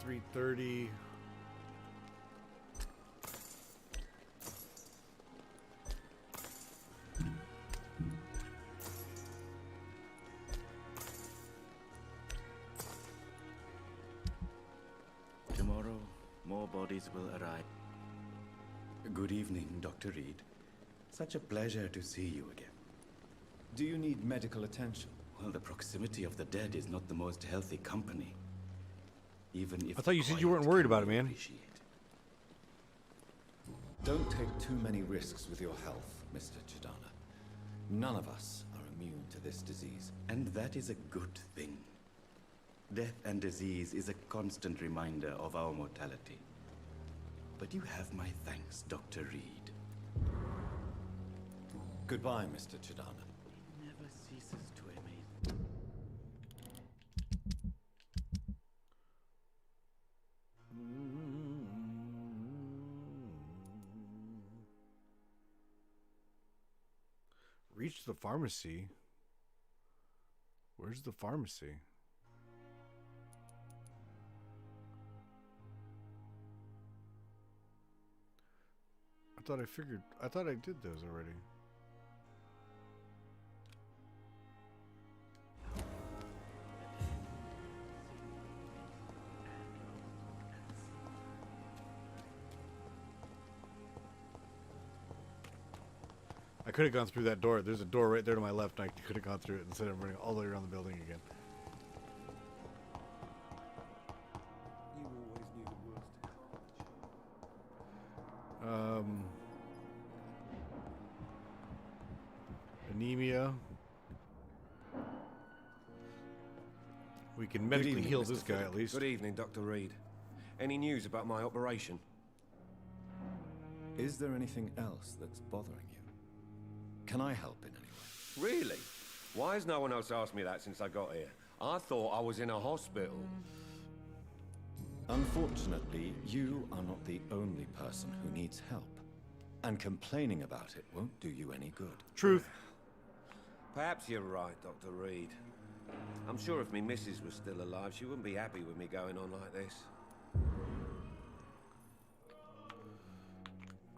$330. Tomorrow, more bodies will arrive. Good evening, Dr. Reed. Such a pleasure to see you again. Do you need medical attention? Well, the proximity of the dead is not the most healthy company. Even if I thought you said you weren't worried about it, man. Don't take too many risks with your health, Mr. Chidana. None of us are immune to this disease. And that is a good thing. Death and disease is a constant reminder of our mortality. But you have my thanks, Dr. Reed. Goodbye, Mr. Chidana. He never ceases to amaze me. Reach the pharmacy. Where's the pharmacy? I thought I did those already. I could have gone through that door. There's a door right there to my left, and I could have gone through it instead of running all the way around the building again. You always knew the worst. Anemia. We can medically heal this guy at least. Good evening, Dr. Reed. Any news about my operation? Is there anything else that's bothering you? Can I help in any way? Really? Why has no one else asked me that since I got here? I thought I was in a hospital. Unfortunately, you are not the only person who needs help. And complaining about it won't do you any good. Truth. Perhaps you're right, Dr. Reed. I'm sure if me missus was still alive, she wouldn't be happy with me going on like this.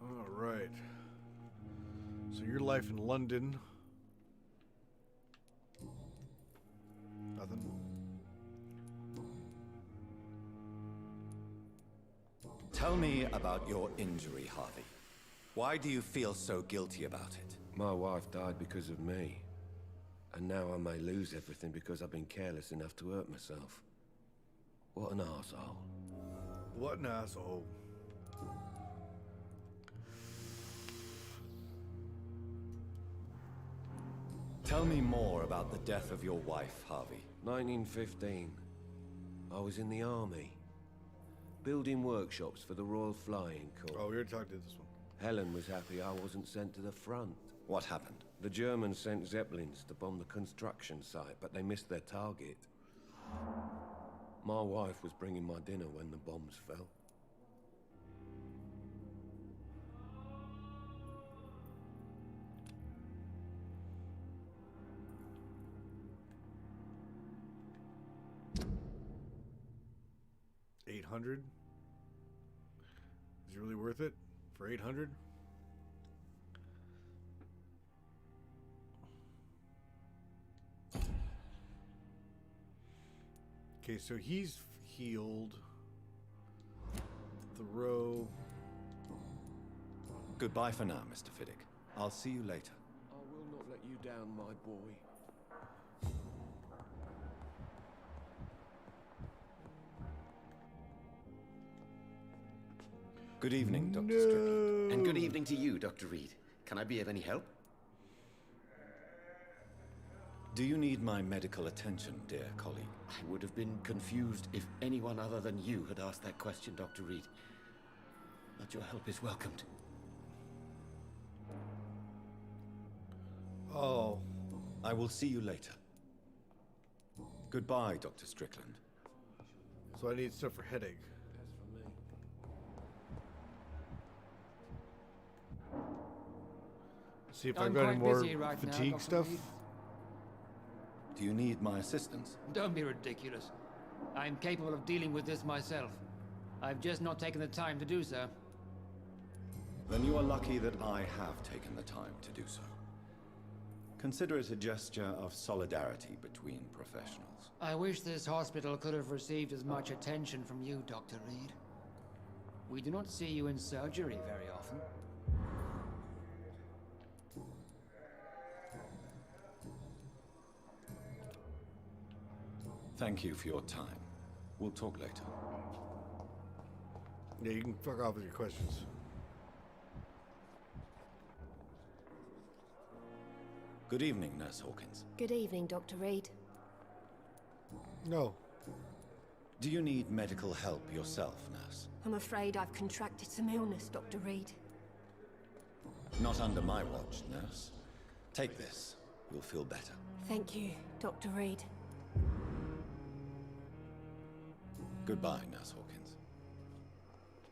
All right. So your life in London. Nothing. Tell me about your injury, Harvey. Why do you feel so guilty about it? My wife died because of me. And now I may lose everything because I've been careless enough to hurt myself. What an arsehole. What an asshole. Tell me more about the death of your wife, Harvey. 1915. I was in the army. Building workshops for the Royal Flying Corps. Oh, we already talked to this one. Helen was happy I wasn't sent to the front. What happened? The Germans sent Zeppelins to bomb the construction site, but they missed their target. My wife was bringing my dinner when the bombs fell. $800? Is it really worth it for 800? Okay, so he's healed. Thoreau. Goodbye for now, Mr. Fiddick. I'll see you later. I will not let you down, my boy. Good evening, Dr. Strickland. And good evening to you, Dr. Reed. Can I be of any help? Do you need my medical attention, dear colleague? I would have been confused if anyone other than you had asked that question, Dr. Reed. But your help is welcomed. Oh. I will see you later. Goodbye, Dr. Strickland. So I need stuff for headache. See if I've got any more fatigue stuff. Do you need my assistance? Don't be ridiculous. I'm capable of dealing with this myself. I've just not taken the time to do so. Then you are lucky that I have taken the time to do so. Consider it a gesture of solidarity between professionals. I wish this hospital could have received as much attention from you, Dr. Reed. We do not see you in surgery very often. Thank you for your time. We'll talk later. Yeah, you can fuck off with your questions. Good evening, Nurse Hawkins. Good evening, Dr. Reed. No. Do you need medical help yourself, Nurse? I'm afraid I've contracted some illness, Dr. Reed. Not under my watch, Nurse. Take this. You'll feel better. Thank you, Dr. Reed. Goodbye, Nurse Hawkins.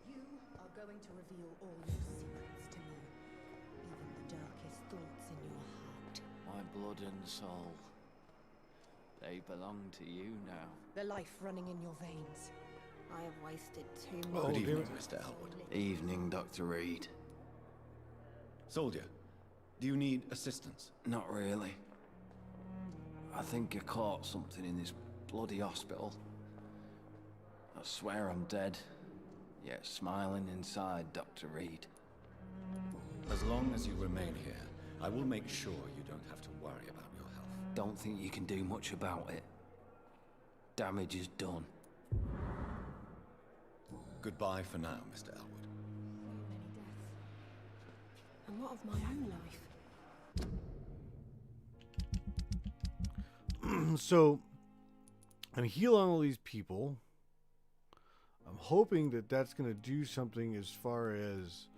You are going to reveal all your secrets to me. Even the darkest thoughts in your heart. My blood and soul. They belong to you now. The life running in your veins. I have wasted too much. Good evening, Mr. Elwood. Evening, Dr. Reed. Soldier, do you need assistance? Not really. I think I caught something in this bloody hospital. I swear I'm dead, yet smiling inside, Dr. Reed. As long as you remain here, I will make sure you don't have to worry about your health. Don't think you can do much about it. Damage is done. Goodbye for now, Mr. Elwood. And what of my own life? So, I'm healing all these people. I'm hoping that that's going to do something as far as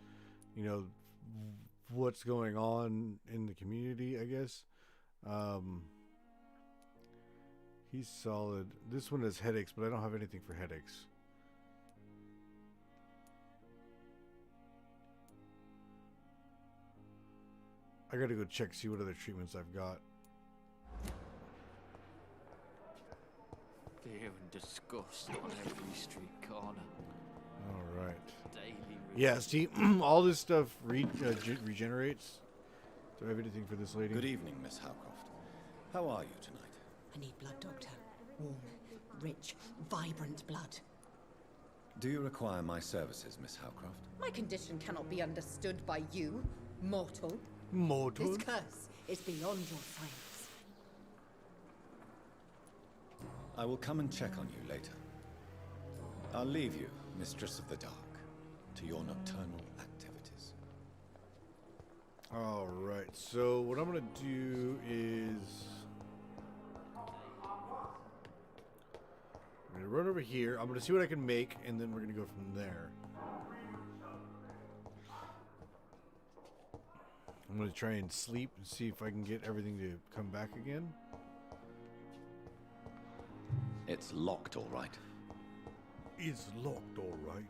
you know, what's going on in the community, I guess. He's solid. This one has headaches, but I don't have anything for headaches. I gotta go check, see what other treatments I've got. Fear and disgust on every street corner. All right. Daily Yeah, see, all this stuff regenerates. Do I have anything for this lady? Good evening, Miss Howcroft. How are you tonight? I need blood, Doctor. Warm, rich, vibrant blood. Do you require my services, Miss Howcroft? My condition cannot be understood by you, mortal. Mortal? This curse is beyond your science. I will come and check on you later. I'll leave you, Mistress of the Dark, to your nocturnal activities. All right, so what I'm gonna do is I'm gonna run over here. I'm gonna see what I can make, and then we're gonna go from there. I'm gonna try and sleep and see if I can get everything to come back again. It's locked, all right. It's locked, all right.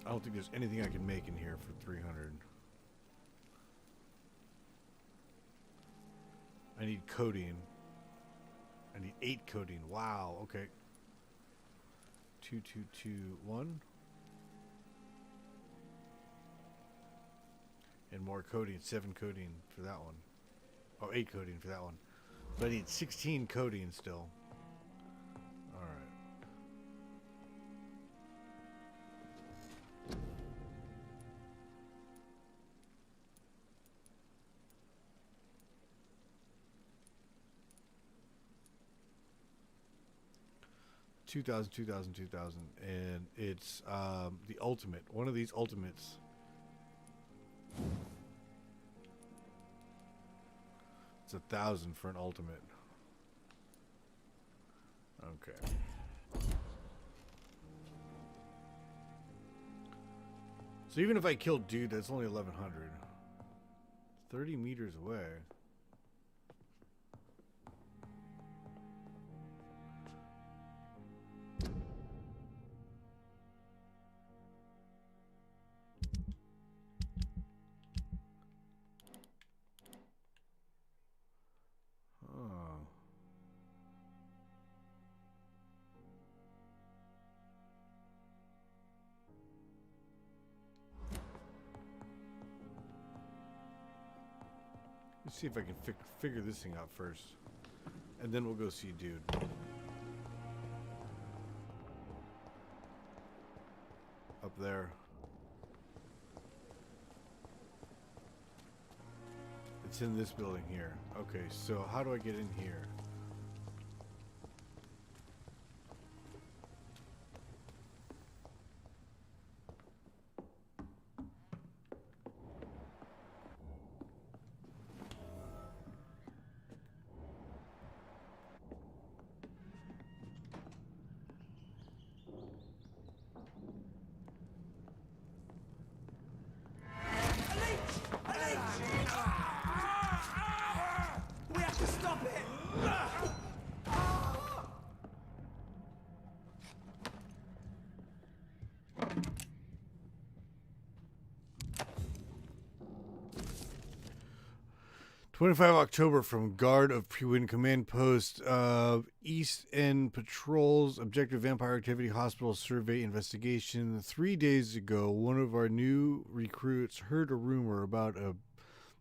I don't think there's anything I can make in here for 300. I need codeine. I need 8 codeine. Wow, okay. 2221. And more codeine, 7 codeine for that one. Oh, 8 codeine for that one. But I need 16 codeine still. Alright. $2,000, and it's the ultimate. One of these ultimates. It's 1,000 for an ultimate. Okay. So even if I kill dude, that's only 1,100. 30 meters away. Let's see if I can figure this thing out first. And then we'll go see dude. Up there. It's in this building here. Okay, so how do I get in here? We have to stop it! 25 October from Guard of Prewind Command Post East End Patrols Objective Vampire Activity Hospital Survey Investigation. 3 days ago, one of our new recruits heard a rumor about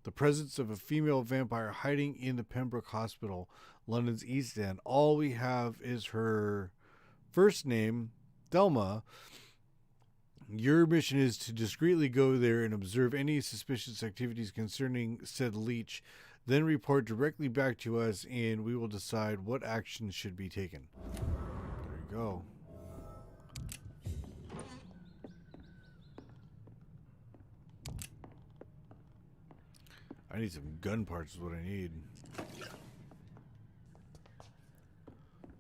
the presence of a female vampire hiding in the Pembroke Hospital, London's East End. All we have is her first name, Thelma. Your mission is to discreetly go there and observe any suspicious activities concerning said leech. Then report directly back to us, and we will decide what action should be taken. There you go. I need some gun parts is what I need.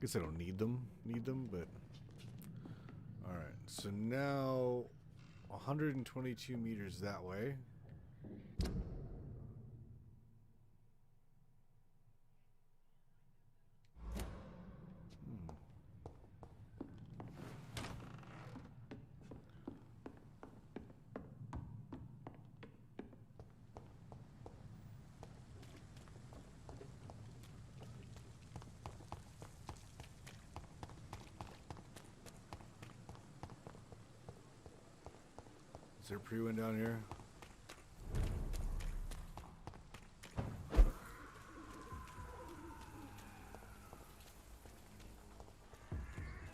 guess I don't need them, but all right. So now 122 meters that way. Is there a pre-win down here?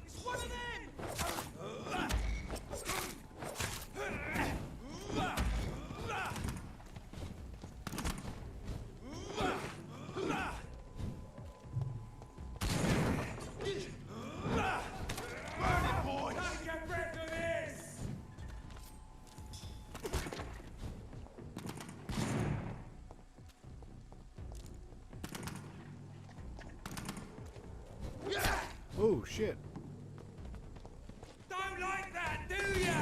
It's one of them! Burn it, boys! Don't get rid of this! Oh shit. Don't like that, do ya?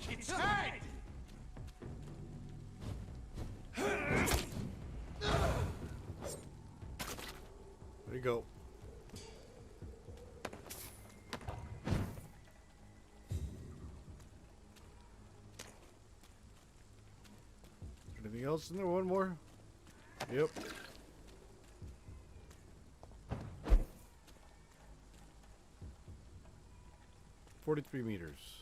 Take its head! There you go. Anything else in there? One more? Yep. $43 meters.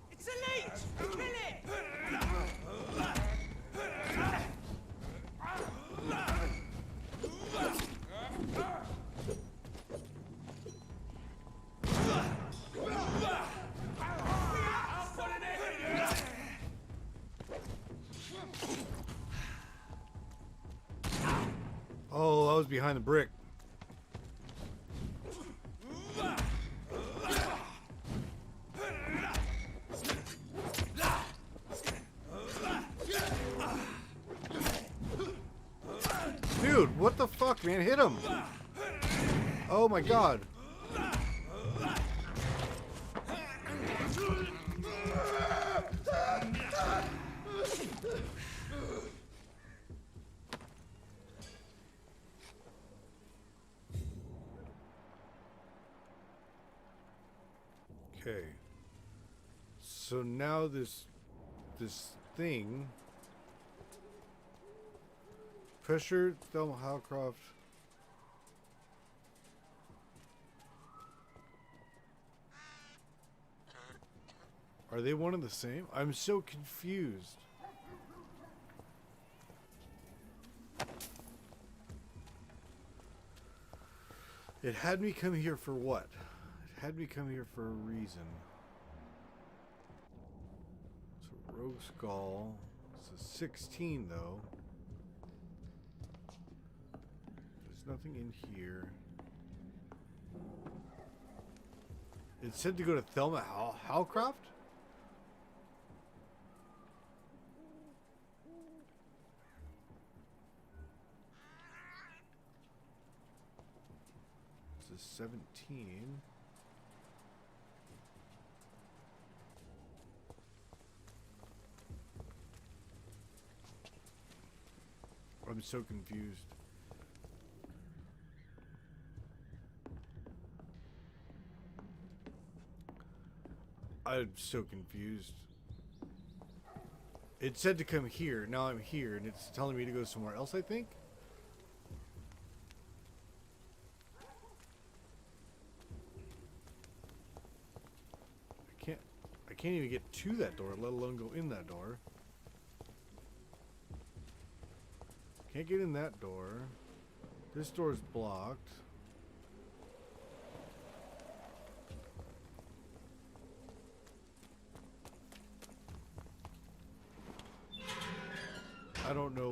It's elite! Kill it! Oh, I was behind the brick. Dude, what the fuck, man? Hit him! Oh my god. Okay. So now this thing. Pressure, Thelma Howcroft. Are they one and the same? I'm so confused. It had me come here for what? It had me come here for a reason. So Rogue Skull. It's a 16 though. There's nothing in here. It said to go to Thelma Howcroft? This is 17. I'm so confused. I'm so confused. It said to come here. Now I'm here, and it's telling me to go somewhere else, I think? I can't even get to that door, let alone go in that door. Can't get in that door. This door's blocked. I don't know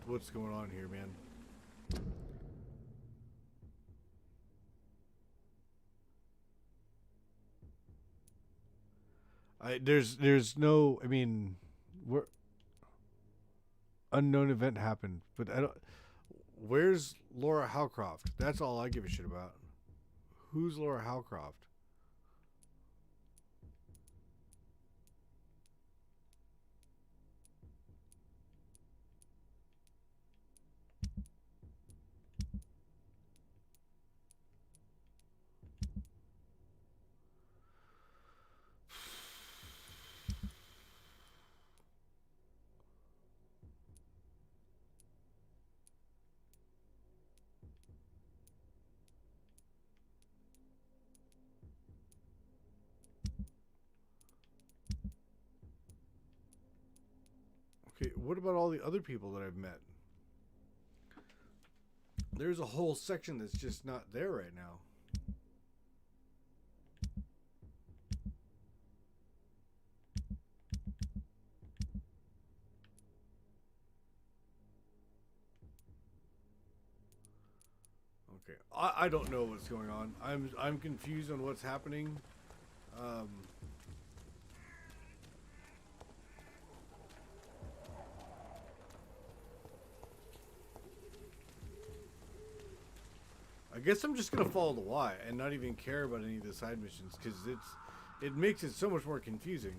what's going on here, man. There's no, I mean, unknown event happened, but I don't. Where's Laura Howcroft? That's all I give a shit about. Who's Laura Howcroft? Okay, what about all the other people that I've met? There's a whole section that's just not there right now. Okay, I don't know what's going on. I'm confused on what's happening. I guess I'm just gonna follow the Y and not even care about any of the side missions because it makes it so much more confusing.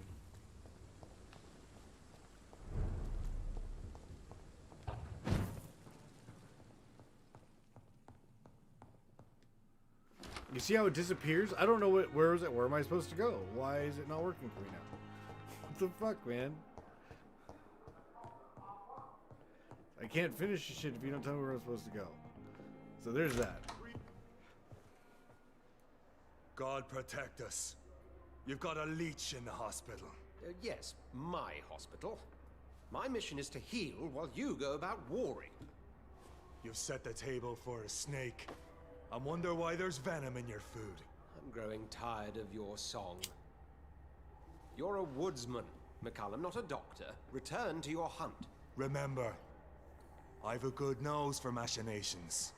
You see how it disappears? I don't know where is it? Where am I supposed to go? Why is it not working for me now? What the fuck, man? I can't finish the shit if you don't tell me where I'm supposed to go. So there's that. God protect us. You've got a leech in the hospital. Yes, my hospital. My mission is to heal while you go about warring. You've set the table for a snake. I wonder why there's venom in your food. I'm growing tired of your song. You're a woodsman, McCallum, not a doctor. Return to your hunt. Remember, I've a good nose for machinations.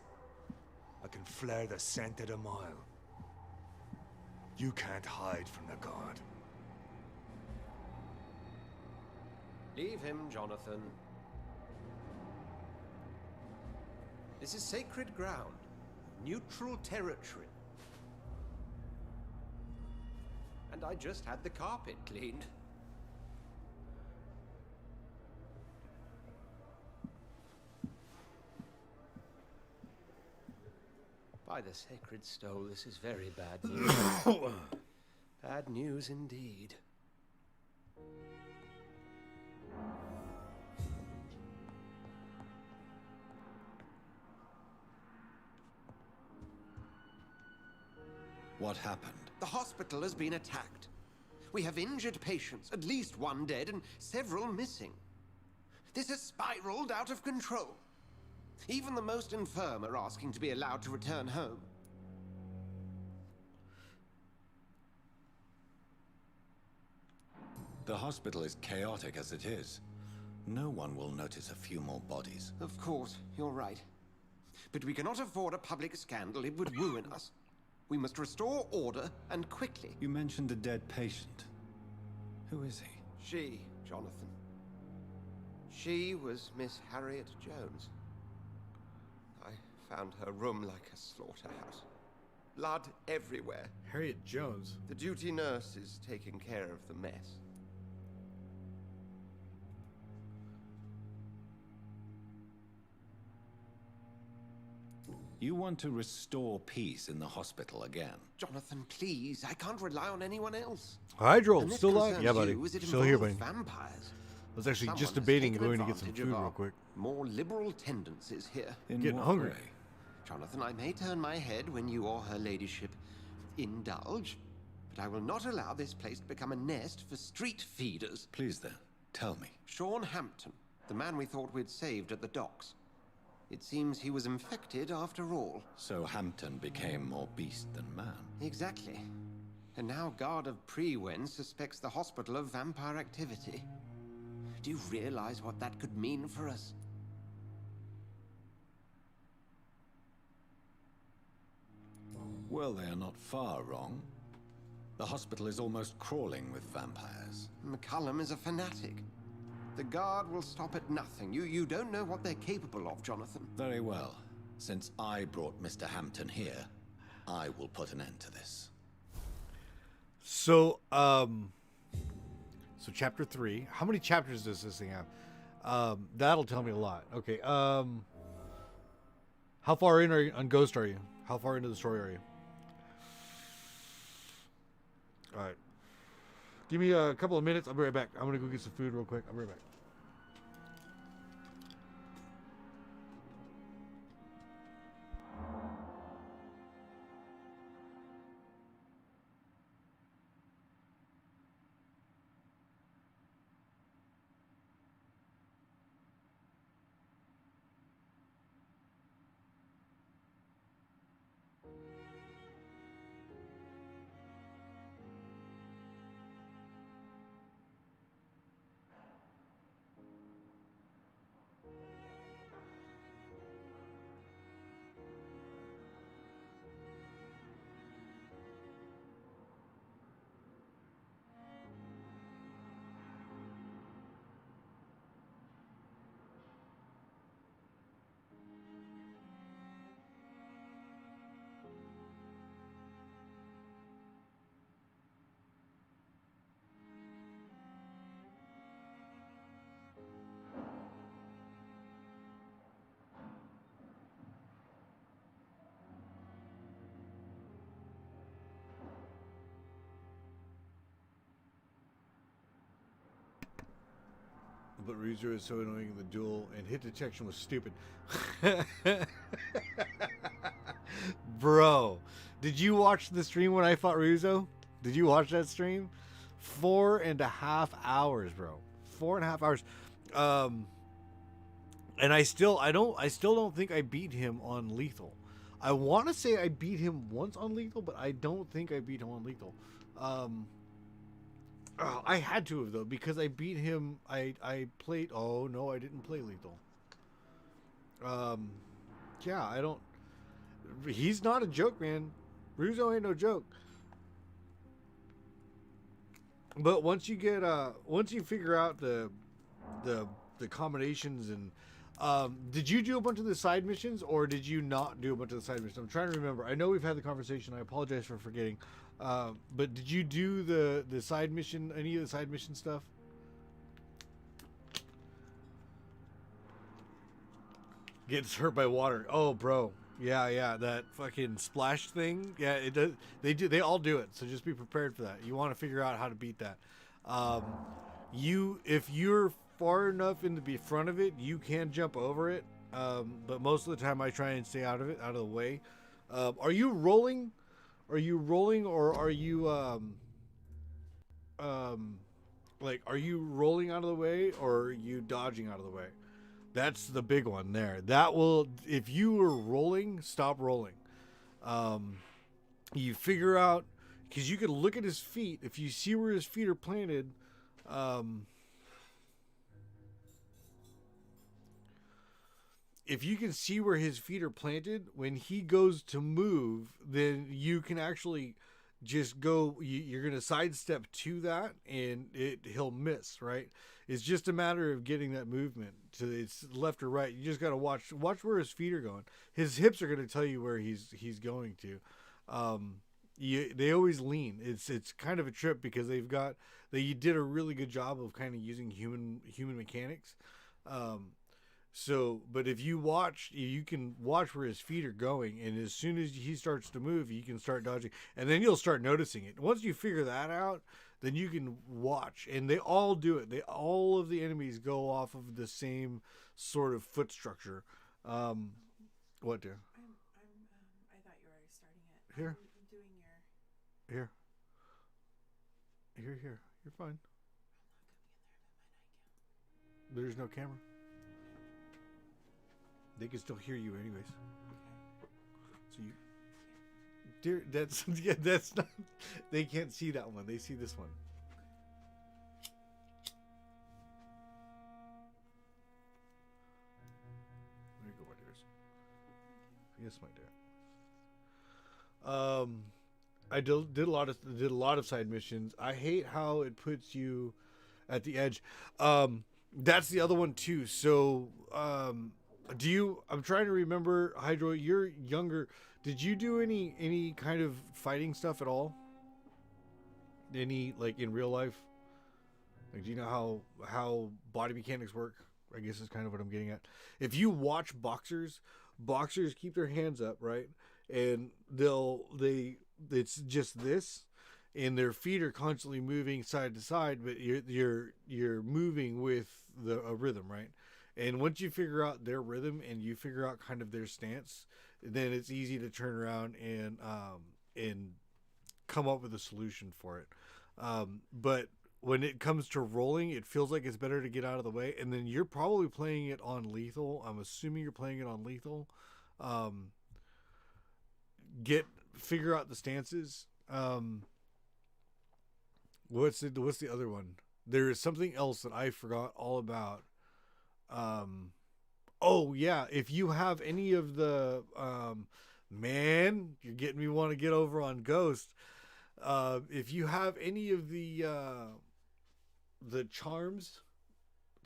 I can flare the scent at a mile. You can't hide from the god. Leave him, Jonathan. This is sacred ground. Neutral territory. And I just had the carpet cleaned. By the sacred stole, this is very bad news. Bad news indeed. What happened? The hospital has been attacked. We have injured patients, at least one dead and several missing. This has spiraled out of control. Even the most infirm are asking to be allowed to return home. The hospital is chaotic as it is. No one will notice a few more bodies. Of course, you're right. But we cannot afford a public scandal. It would ruin us. We must restore order, and quickly. You mentioned a dead patient. Who is he? She, Jonathan. She was Miss Harriet Jones. I found her room like a slaughterhouse. Blood everywhere. Harriet Jones? The duty nurse is taking care of the mess. You want to restore peace in the hospital again? Jonathan, please. I can't rely on anyone else. Hydro, still alive? Yeah, buddy. Still here, buddy. Vampires. I was actually just debating going to get some food real quick. More liberal tendencies here. Getting hungry. Jonathan, I may turn my head when you or her ladyship indulge, but I will not allow this place to become a nest for street feeders. Please then, tell me. Sean Hampton, the man we thought we'd saved at the docks. It seems he was infected after all. So Hampton became more beast than man. Exactly. And now Guard of Prewen suspects the hospital of vampire activity. Do you realize what that could mean for us? Well, they are not far wrong. The hospital is almost crawling with vampires. McCullum is a fanatic. The Guard will stop at nothing. You don't know what they're capable of, Jonathan. Very well. Since I brought Mr. Hampton here, I will put an end to this. So, so chapter 3. How many chapters does this thing have? That'll tell me a lot. Okay. How far in on Ghost are you? How far into the story are you? All right. Give me a couple of minutes. I'll be right back. I'm going to go get some food real quick. I'll be right back. But Ryuzo is so annoying in the duel, and hit detection was stupid. Bro, did you watch the stream when I fought Ryuzo? Did you watch that stream? 4.5 hours, bro. 4.5 hours. And I still don't think I beat him on lethal. I want to say I beat him once on lethal, but I don't think I beat him on lethal. I had to have, though, because I beat him. I played. Oh no, I didn't play lethal. Yeah, I don't. He's not a joke, man. Ryuzo ain't no joke. But once you get once you figure out the combinations and did you do a bunch of the side missions or did you not do a bunch of the side missions? I'm trying to remember. I know we've had the conversation. I apologize for forgetting. But did you do the side mission, any of the side mission stuff? Gets hurt by water. Oh, bro. Yeah, that fucking splash thing. Yeah, it does. They all do it. So just be prepared for that. You want to figure out how to beat that. If you're far enough in the front of it, you can jump over it. But most of the time I try and stay out of the way. Are you rolling? Are you rolling or are you are you rolling out of the way or are you dodging out of the way? That's the big one there. That will, if you were rolling, stop rolling. You figure out, because you can look at his feet. If you see where his feet are planted, if you can see where his feet are planted, when he goes to move, then you can actually just go, you're going to sidestep to that and he'll miss, right? It's just a matter of getting that movement to it's left or right. You just got to watch where his feet are going. His hips are going to tell you where he's going to. They always lean. It's kind of a trip because they did a really good job of kind of using human mechanics. But if you watch, you can watch where his feet are going, and as soon as he starts to move, you can start dodging, and then you'll start noticing it. Once you figure that out, then you can watch, and they all do it. All of the enemies go off of the same sort of foot structure. What, dear? I thought you were already starting it. Here. I'm doing your... Here. You're fine. There's no camera. They can still hear you anyways. So you, dear, that's yeah, that's not. They can't see that one. They see this one. There you go, my dears. Yes, my dear. I did a lot of side missions. I hate how it puts you at the edge. That's the other one too. So, do you? I'm trying to remember, Hydro. You're younger. Did you do any kind of fighting stuff at all? Any like in real life? Like, do you know how body mechanics work? I guess is kind of what I'm getting at. If you watch boxers keep their hands up, right? And it's just this, and their feet are constantly moving side to side, but you're moving with a rhythm, right? And once you figure out their rhythm and you figure out kind of their stance, then it's easy to turn around and come up with a solution for it. But when it comes to rolling, it feels like it's better to get out of the way. And then you're probably playing it on lethal. I'm assuming you're playing it on lethal. Figure out the stances. What's the other one? There is something else that I forgot all about. Oh yeah, if you have any of the man, you're getting me want to get over on Ghost. If you have any of the charms,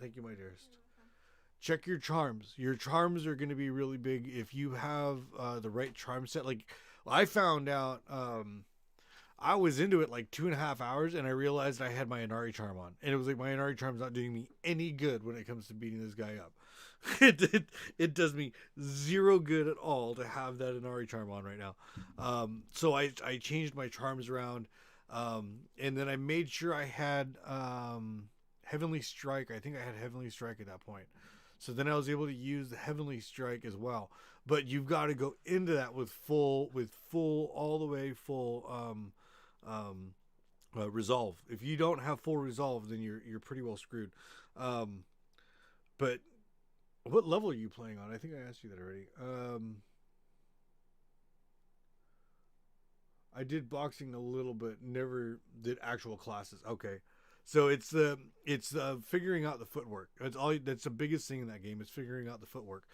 thank you, my dearest. Check your charms. Your charms are going to be really big if you have the right charm set. Like, I found out I was into it like 2.5 hours, and I realized I had my Inari charm on, and it was like my Inari charm's not doing me any good when it comes to beating this guy up. It does me zero good at all to have that Inari charm on right now. So I changed my charms around, and then I made sure I had Heavenly Strike. I think I had Heavenly Strike at that point. So then I was able to use the Heavenly Strike as well. But you've got to go into that with full all the way full resolve. If you don't have full resolve, then you're pretty well screwed. But what level are you playing on? I think I asked you that already. I did boxing a little bit, never did actual classes. Okay. So it's figuring out the footwork. That's the biggest thing in that game is figuring out the footwork.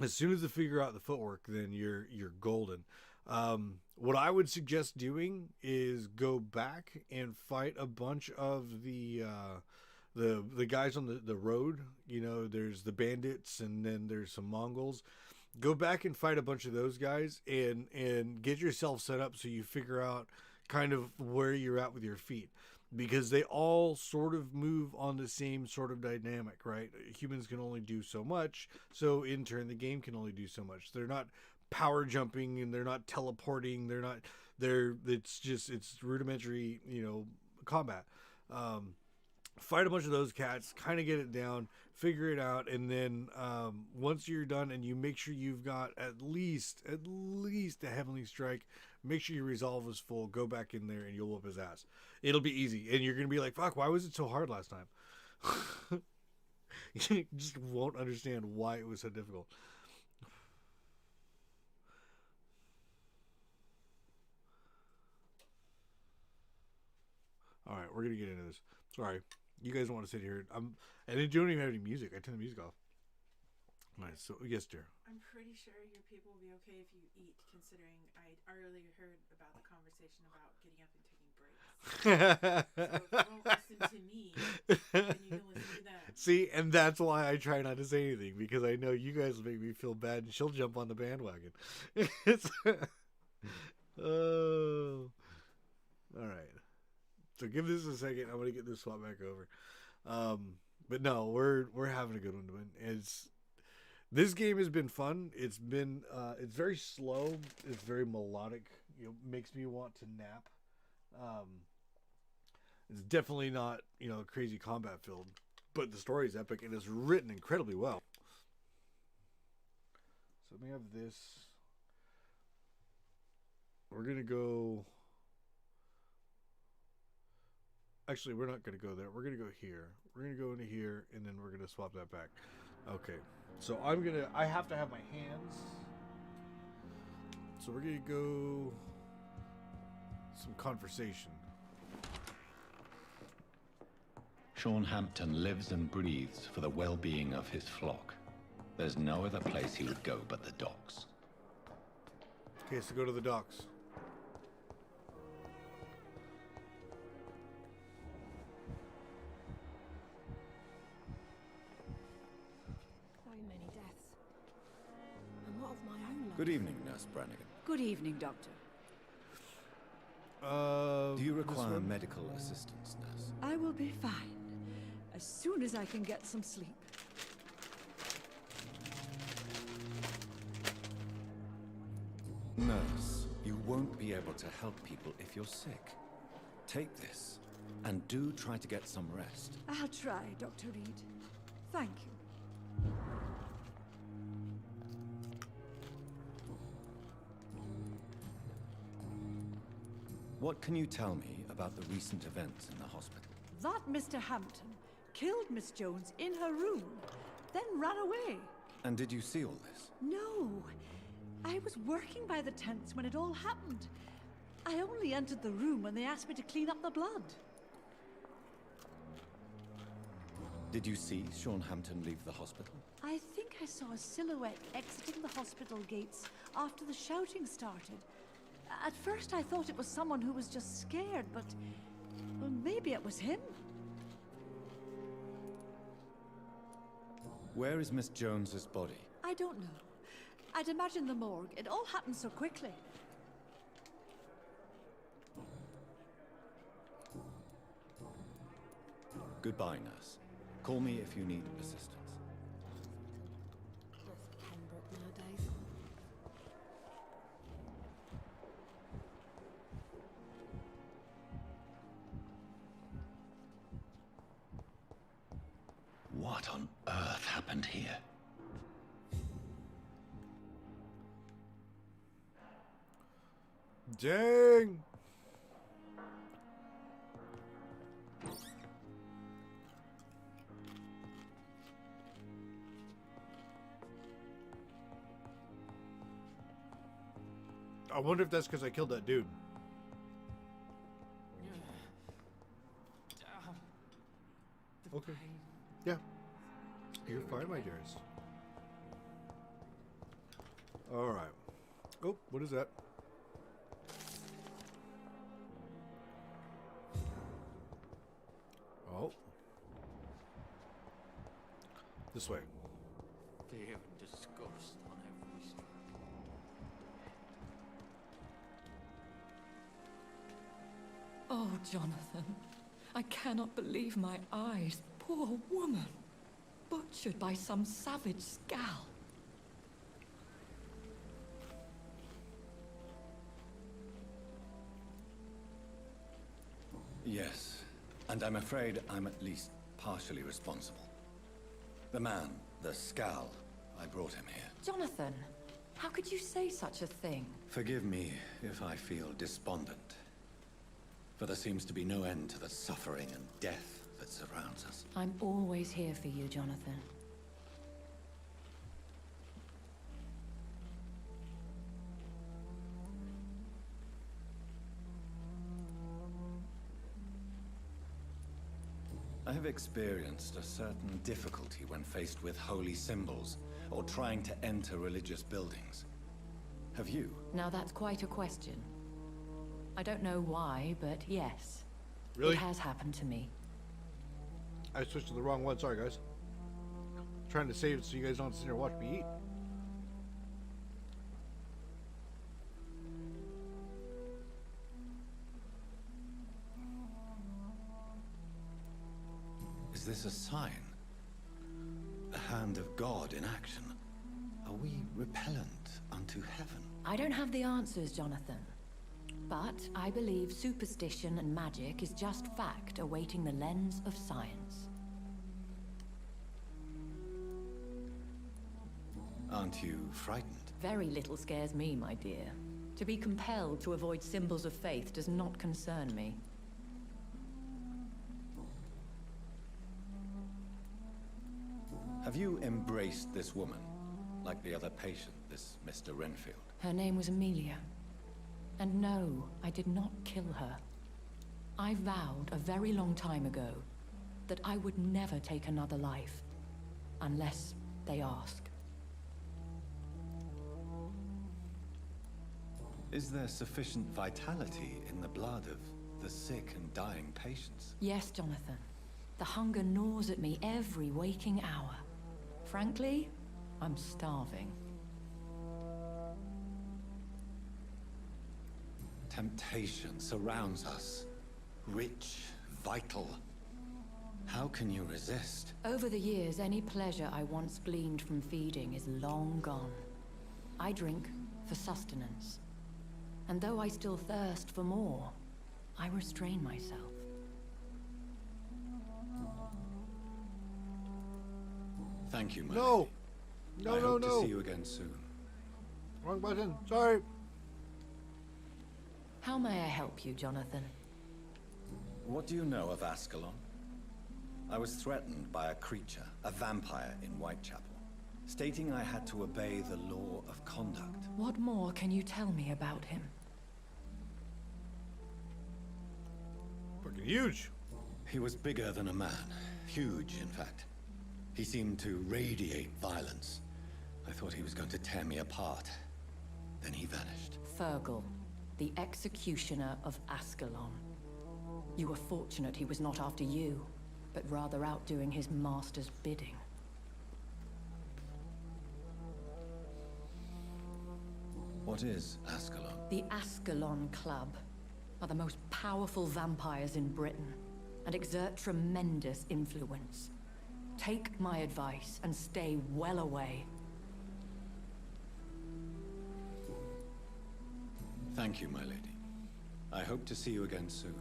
As soon as you figure out the footwork, then you're golden. What I would suggest doing is go back and fight a bunch of the guys on the road. You know, there's the bandits and then there's some Mongols. Go back and fight a bunch of those guys and get yourself set up so you figure out kind of where you're at with your feet. Because they all sort of move on the same sort of dynamic, right? Humans can only do so much, so in turn the game can only do so much. They're not power jumping and they're not teleporting. It's rudimentary, combat. Fight a bunch of those cats, kind of get it down, figure it out, and then once you're done and you make sure you've got at least a Heavenly Strike, make sure your resolve is full, go back in there and you'll whoop his ass. It'll be easy, and you're going to be like, fuck, why was it so hard last time? You just won't understand why it was so difficult. All right, we're going to get into this. Sorry. You guys don't want to sit here. And they don't even have any music. I turn the music off. Nice. So, yes, dear. I'm pretty sure your people will be okay if you eat, considering I earlier heard about the conversation about getting up and taking breaks. So if you won't listen to me, then you can listen to them. See, and that's why I try not to say anything, because I know you guys will make me feel bad, and she'll jump on the bandwagon. Oh. All right. So give this a second. I'm going to get this swap back over. But no, we're having a good one. This game has been fun. It's very slow. It's very melodic. Makes me want to nap. It's definitely not, crazy combat filled, but the story is epic and it's written incredibly well. So let me have this. We're going to go. Actually, we're not going to go there. We're going to go here. We're going to go into here, and then we're going to swap that back. Okay. So I have to have my hands. So we're gonna go some conversation. Sean Hampton lives and breathes for the well-being of his flock. There's no other place he would go but the docks. Okay, so go to the docks. So many deaths. And what of my own life? Good evening, Nurse Brannigan. Good evening, Doctor. Do you require medical assistance, Nurse? I will be fine. As soon as I can get some sleep. Nurse, you won't be able to help people if you're sick. Take this, and do try to get some rest. I'll try, Dr. Reed. Thank you. What can you tell me about the recent events in the hospital? That Mr. Hampton killed Miss Jones in her room, then ran away. And did you see all this? No. I was working by the tents when it all happened. I only entered the room when they asked me to clean up the blood. Did you see Sean Hampton leave the hospital? I think I saw a silhouette exiting the hospital gates after the shouting started. At first I thought it was someone who was just scared, but well, maybe it was him. Where is Miss Jones's body? I don't know. I'd imagine the morgue. It all happened so quickly. Goodbye, nurse. Call me if you need assistance. That's Pembroke nowadays. What on earth happened here? Dang! I wonder if that's because I killed that dude. Okay. Yeah. You're fine, my dearest. Alright. Oh, what is that? Oh. This way. Fear and disgust on every street. Oh, Jonathan. I cannot believe my eyes. Poor woman. Butchered by some savage scowl. Yes, and I'm afraid I'm at least partially responsible. The man, the scowl, I brought him here. Jonathan, how could you say such a thing? Forgive me if I feel despondent. For there seems to be no end to the suffering and death that surrounds us. I'm always here for you, Jonathan. I have experienced a certain difficulty when faced with holy symbols or trying to enter religious buildings. Have you? Now that's quite a question. I don't know why, but yes. Really? It has happened to me. I switched to the wrong one. Sorry, guys. Trying to save it so you guys don't sit here and watch me eat. Is this a sign? The hand of God in action? Are we repellent unto heaven? I don't have the answers, Jonathan. But I believe superstition and magic is just fact awaiting the lens of science. Aren't you frightened? Very little scares me, my dear. To be compelled to avoid symbols of faith does not concern me. Have Have you embraced this woman, like the other patient, this Mr. Renfield? Her name was Amelia. And no, I did not kill her. I vowed a very long time ago that I would never take another life, unless they ask. Is there sufficient vitality in the blood of the sick and dying patients? Yes, Jonathan. The hunger gnaws at me every waking hour. Frankly, I'm starving. Temptation surrounds us. Rich, vital. How can you resist? Over the years, any pleasure I once gleaned from feeding is long gone. I drink for sustenance. And though I still thirst for more, I restrain myself. Thank you, my No! lady. No, I no, hope no! to see you again soon. Wrong button. Sorry. How may I help you, Jonathan? What do you know of Ascalon? I was threatened by a creature, a vampire in Whitechapel, stating I had to obey the law of conduct. What more can you tell me about him? Fucking huge. He was bigger than a man. Huge, in fact. He seemed to radiate violence. I thought he was going to tear me apart. Then he vanished. Fergal, the executioner of Ascalon. You were fortunate he was not after you, but rather out doing his master's bidding. What is Ascalon? The Ascalon Club are the most powerful vampires in Britain and exert tremendous influence. Take my advice and stay well away. Thank you, my lady. I hope to see you again soon.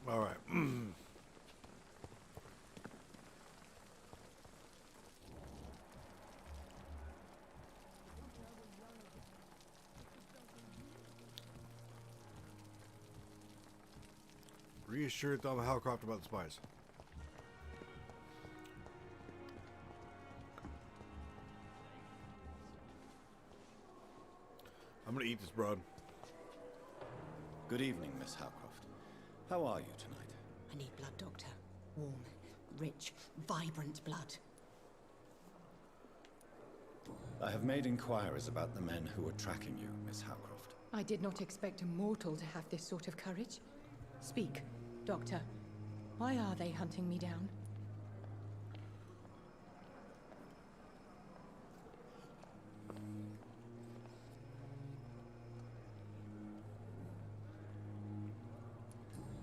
All right. Reassure Tom Halcroft about the spies. I'm gonna eat this broad. Good evening, Miss Halcroft. How are you tonight? I need blood, Doctor. Warm, rich, vibrant blood. I have made inquiries about the men who were tracking you, Miss Halcroft. I did not expect a mortal to have this sort of courage. Speak, Doctor. Why are they hunting me down?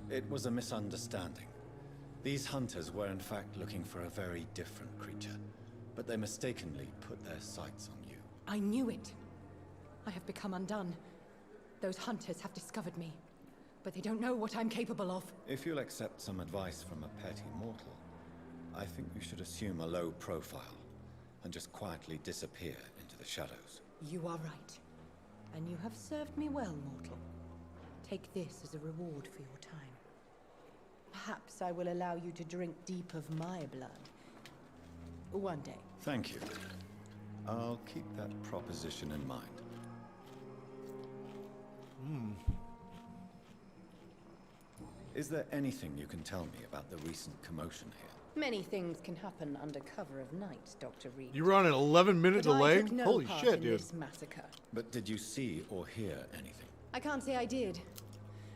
It was a misunderstanding. These hunters were in fact looking for a very different creature, but they mistakenly put their sights on you. I knew it. I have become undone. Those hunters have discovered me, but they don't know what I'm capable of. If you'll accept some advice from a petty mortal, I think you should assume a low profile and just quietly disappear into the shadows. You are right. And you have served me well, mortal. Take this as a reward for your time. Perhaps I will allow you to drink deep of my blood. One day. Thank you. I'll keep that proposition in mind. Is there anything you can tell me about the recent commotion here? Many things can happen under cover of night, Dr. Reed. You were on an 11-minute But delay? I took no Holy part shit, in dude. this massacre. But did you see or hear anything? I can't say I did,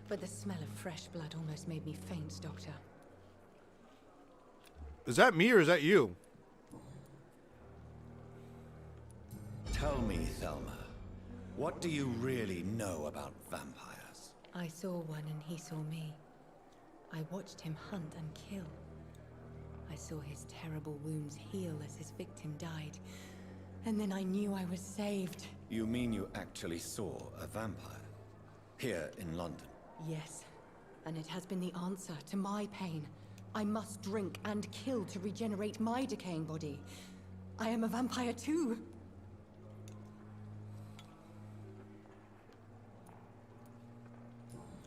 but the smell of fresh blood almost made me faint, Doctor. Is that me or is that you? Tell me, Thelma, what do you really know about vampires? I saw one and he saw me. I watched him hunt and kill. I saw his terrible wounds heal as his victim died. And then I knew I was saved. You mean you actually saw a vampire? Here in London? Yes. And it has been the answer to my pain. I must drink and kill to regenerate my decaying body. I am a vampire too.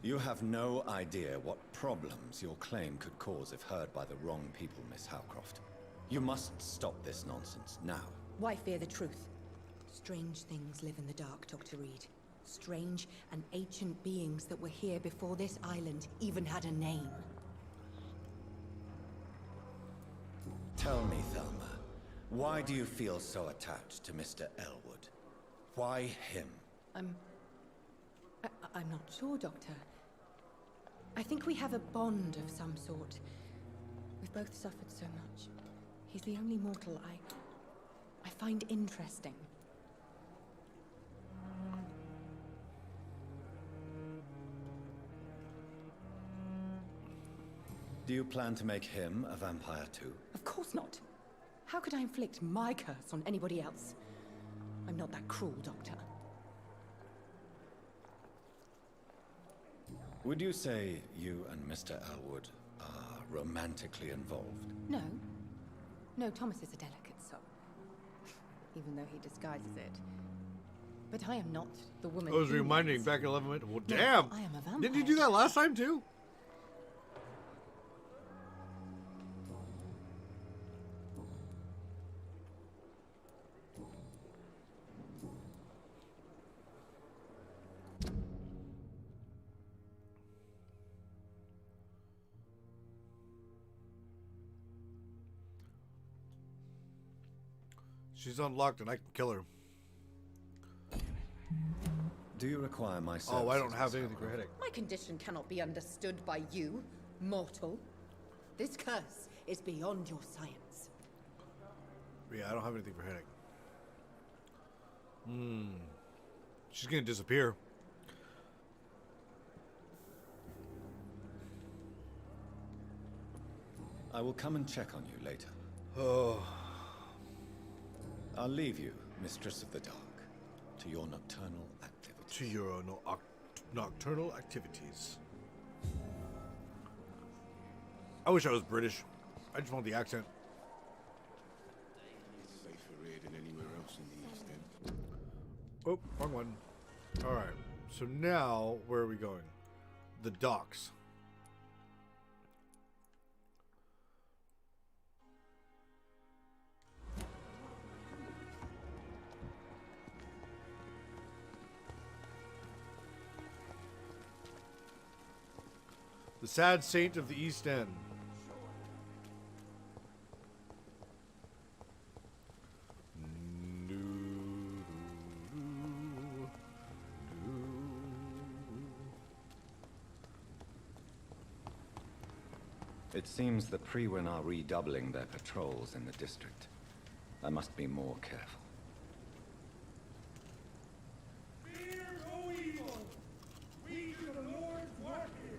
You have no idea what problems your claim could cause if heard by the wrong people, Miss Howcroft. You must stop this nonsense now. Why fear the truth? Strange things live in the dark, Dr. Reed. Strange and ancient beings that were here before this island even had a name. Tell me, Thelma, why do you feel so attached to Mr. Elwood? Why him? I'm not sure, Doctor. I think we have a bond of some sort. We've both suffered so much. He's the only mortal I find interesting. Do you plan to make him a vampire too? Of course not. How could I inflict my curse on anybody else? I'm not that cruel, Doctor. Would you say you and Mr. Elwood are romantically involved? No. No, Thomas is a delicate soul. Even though he disguises it. But I am not the woman. I was he reminding wants. back in 11 minutes. Well, No, damn. I am a vampire. Didn't you do that last time too? She's unlocked and I can kill her. Do you require my services? Oh, I don't have anything for headache. My condition cannot be understood by you, mortal. This curse is beyond your science. Yeah, I don't have anything for headache. She's gonna disappear. I will come and check on you later. Oh. I'll leave you, Mistress of the Dark, to your nocturnal activities. To your nocturnal activities. I wish I was British. I just want the accent. It's safer here than anywhere else in the East End. Oh, wrong one. Alright, so now, where are we going? The docks. The sad saint of the East End. It seems the Priwen are redoubling their patrols in the district. I must be more careful. Fear no evil! We do the Lord's work here!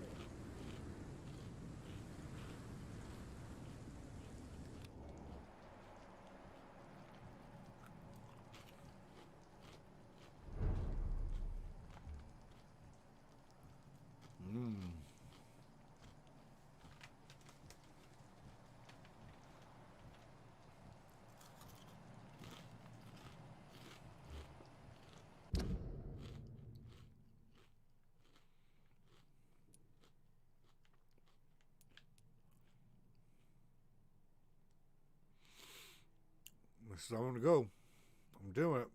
This is how I'm gonna go. I'm doing it.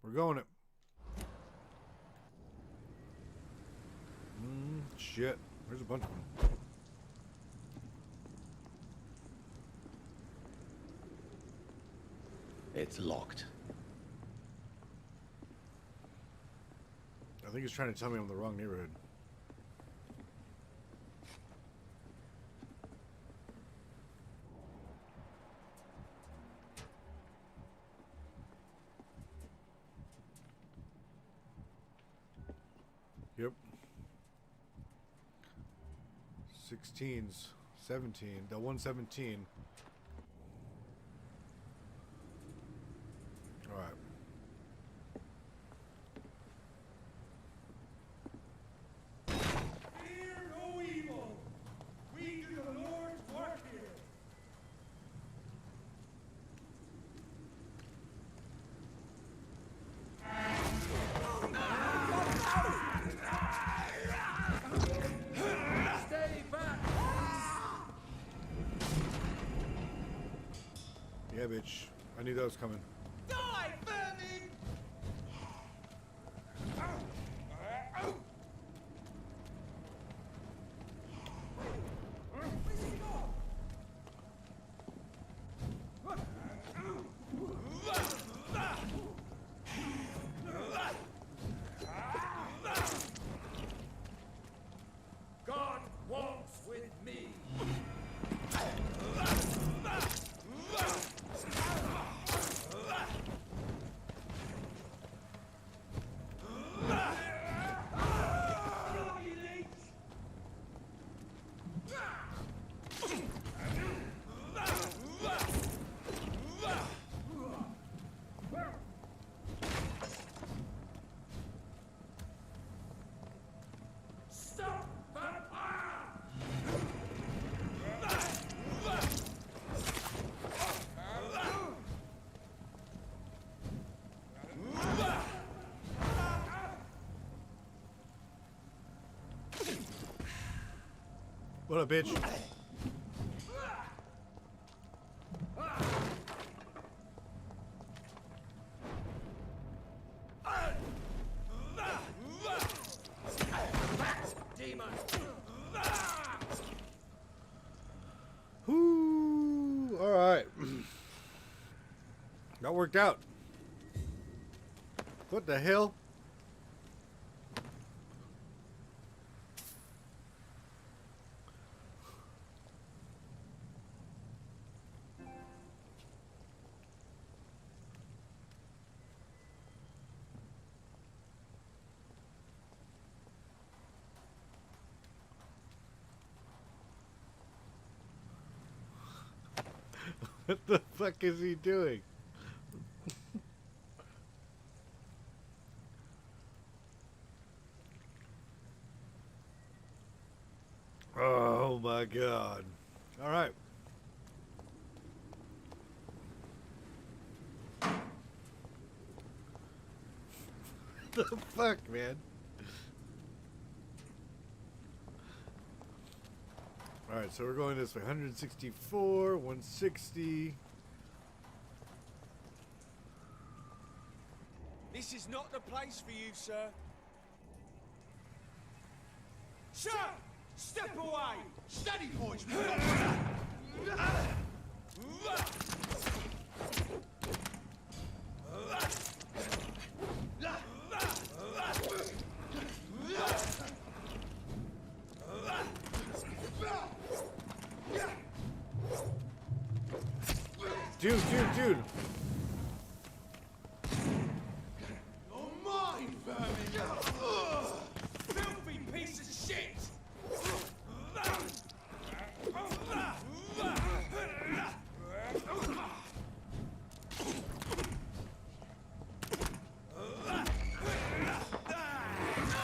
We're going it. Shit. There's a bunch of them. It's locked. I think he's trying to tell me I'm in the wrong neighborhood. Yep. 16s, 17, the 117. All right. Fear no evil! We do the Lord's work here! bitch. I knew that was coming. Die, vermin! God walks with me. Stop that fire! What up, bitch? Demon! Whoo! All right. That worked out. What the hell? What the fuck is he doing? Oh my god. All right. The fuck, man? Alright, so we're going this way. 164, 160. This is not the place for you, sir. Sir! Step away! Steady, boys! Dude. You're mine, vermin! Filthy piece of shit!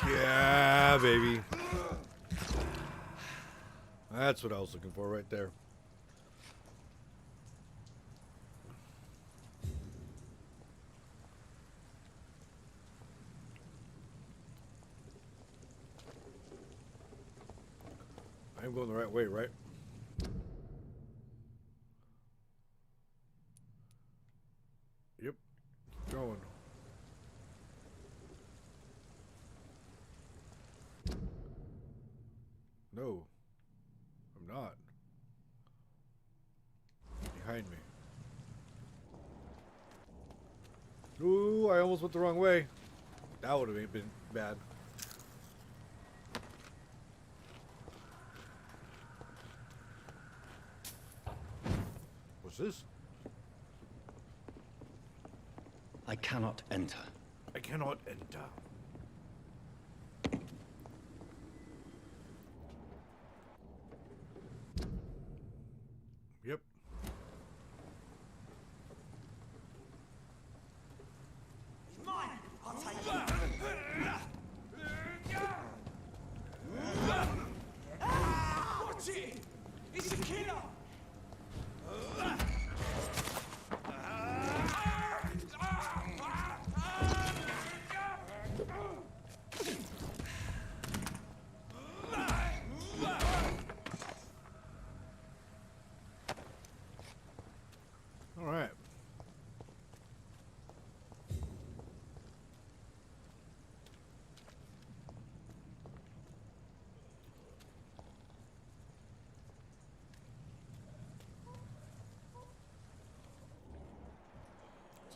Yeah, baby. That's what I was looking for right there. I'm going the right way, right? Yep. Keep going. No. I'm not. Behind me. Ooh, I almost went the wrong way. That would have been bad. What's this? I cannot enter. I cannot enter. Yep. He's mine! I'll take it! Watch it! It's a killer!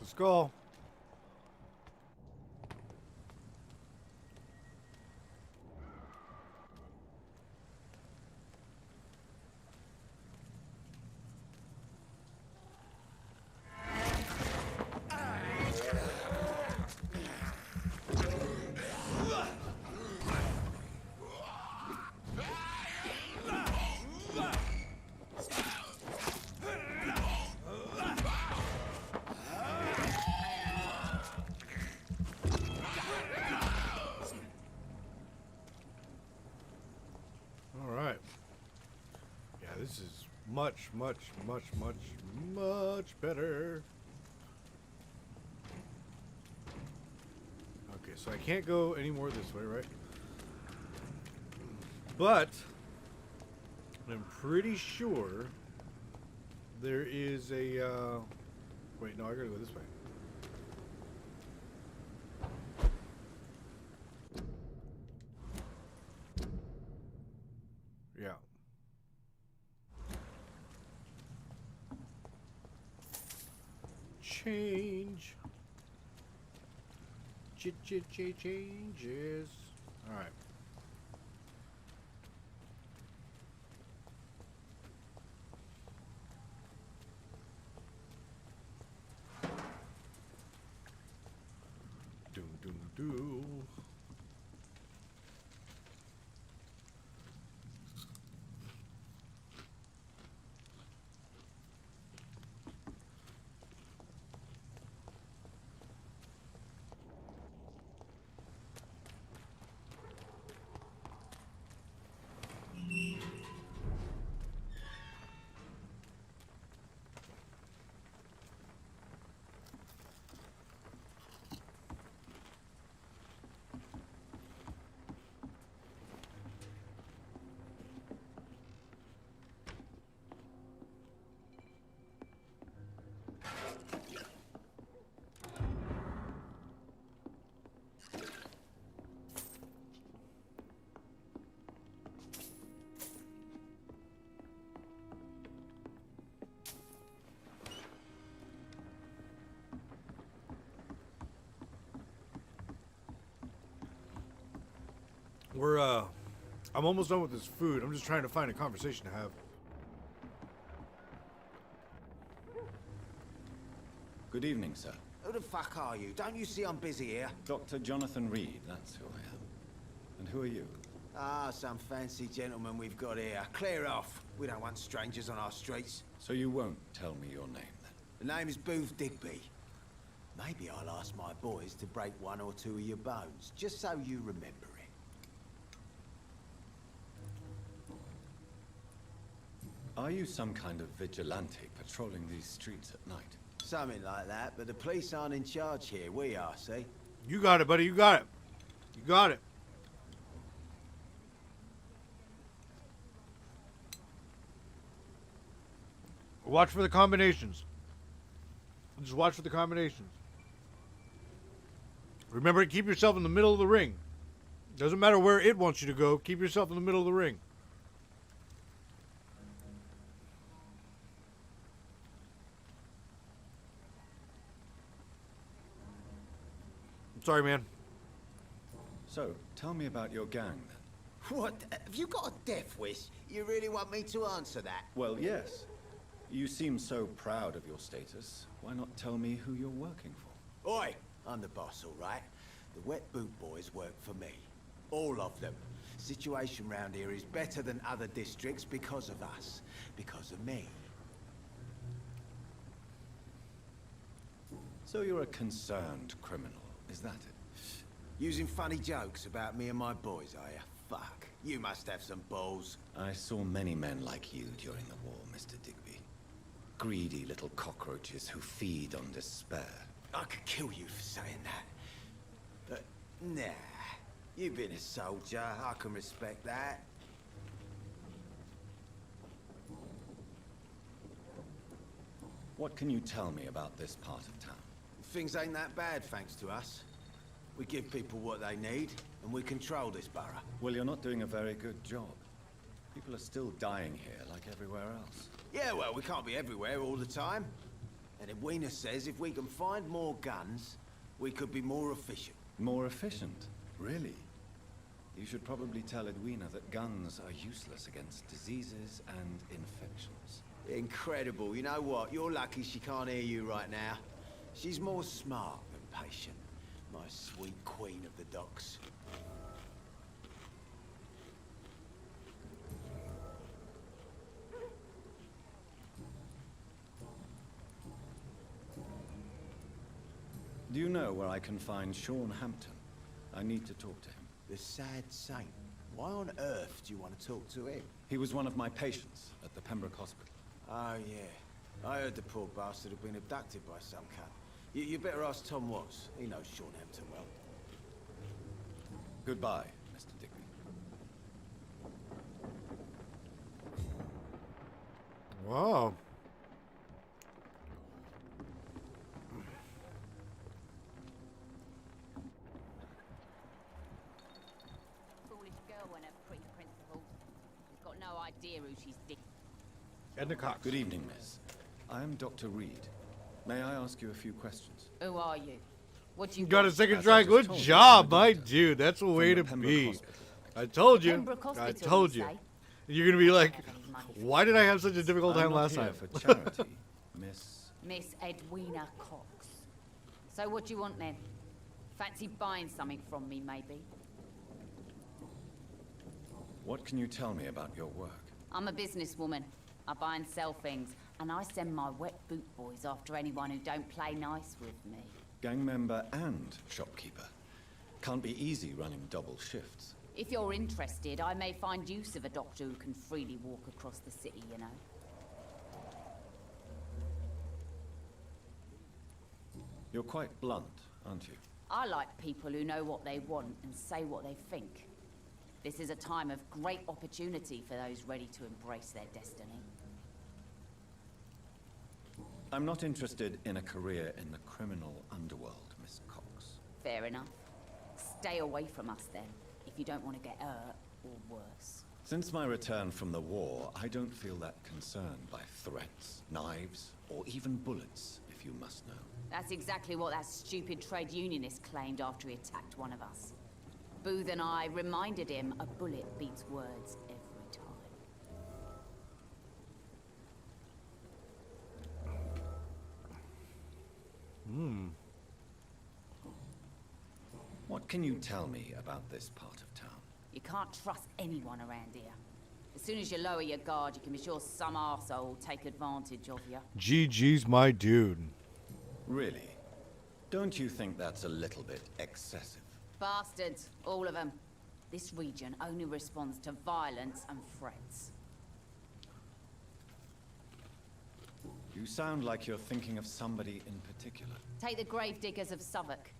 It's a skull. This is much better. Okay, so I can't go any more this way, right? But I'm pretty sure there is a wait, no, I gotta go this way. Yeah. Change. Changes. All right. Doom, doom, doom. I'm almost done with this food. I'm just trying to find a conversation to have. Good evening, sir. Who the fuck are you? Don't you see I'm busy here? Dr. Jonathan Reed, that's who I am. And who are you? Ah, some fancy gentleman we've got here. Clear off. We don't want strangers on our streets. So you won't tell me your name, then? The name is Booth Digby. Maybe I'll ask my boys to break one or two of your bones, just so you remember it. Are you some kind of vigilante patrolling these streets at night? Something like that, but the police aren't in charge here. We are, see? You got it, buddy. You got it. You got it. Watch for the combinations. Just watch for the combinations. Remember, keep yourself in the middle of the ring. Doesn't matter where it wants you to go. Keep yourself in the middle of the ring. Sorry, man. So, tell me about your gang, then. What? Have you got a death wish? You really want me to answer that? Well, yes. You seem so proud of your status. Why not tell me who you're working for? Oi! I'm the boss, all right? The Wet Boot Boys work for me. All of them. Situation round here is better than other districts because of us. Because of me. So you're a concerned criminal, is that it? Using funny jokes about me and my boys, are you? Fuck. You must have some balls. I saw many men like you during the war, Mr. Digby. Greedy little cockroaches who feed on despair. I could kill you for saying that. But, nah. You've been a soldier. I can respect that. What can you tell me about this part of town? Things ain't that bad, thanks to us. We give people what they need, and we control this borough. Well, you're not doing a very good job. People are still dying here, like everywhere else. Yeah, well, we can't be everywhere all the time. And Edwina says if we can find more guns, we could be more efficient. More efficient? Really? You should probably tell Edwina that guns are useless against diseases and infections. Incredible. You know what? You're lucky she can't hear you right now. She's more smart than patient. My sweet queen of the docks. Do you know where I can find Sean Hampton? I need to talk to him. The sad saint. Why on earth do you want to talk to him? He was one of my patients at the Pembroke Hospital. Oh, yeah. I heard the poor bastard had been abducted by some cut. You better ask Tom Watts. He knows Sean Hampton well. Goodbye, Mr. Digby. Wow. Foolish girl and her pre-principles. She's got no idea who she's dick. Edna Cox. Good evening, miss. I am Dr. Reed. May I ask you a few questions? Who are you? What you got a want? second try. Good job, my dude. That's the way to be. I told you. I told you. You're gonna be like, why did I have such a difficult time last time? For charity, Miss Edwina Cox. So what do you want then? Fancy buying something from me, maybe? What can you tell me about your work? I'm a businesswoman. I buy and sell things, and I send my wet boot boys after anyone who don't play nice with me. Gang member and shopkeeper. Can't be easy running double shifts. If you're interested, I may find use of a doctor who can freely walk across the city, you know. You're quite blunt, aren't you? I like people who know what they want and say what they think. This is a time of great opportunity for those ready to embrace their destiny. I'm not interested in a career in the criminal underworld, Miss Cox. Fair enough. Stay away from us then, if you don't want to get hurt or worse. Since my return from the war, I don't feel that concerned by threats, knives, or even bullets, if you must know. That's exactly what that stupid trade unionist claimed after he attacked one of us. Booth and I reminded him a bullet beats words every time. What can you tell me about this part of town? You can't trust anyone around here. As soon as you lower your guard, you can be sure some arsehole will take advantage of you. GG's my dude. Really? Don't you think that's a little bit excessive? Bastards, all of them. This region only responds to violence and threats. You sound like you're thinking of somebody in particular. Take the gravediggers of Southwark.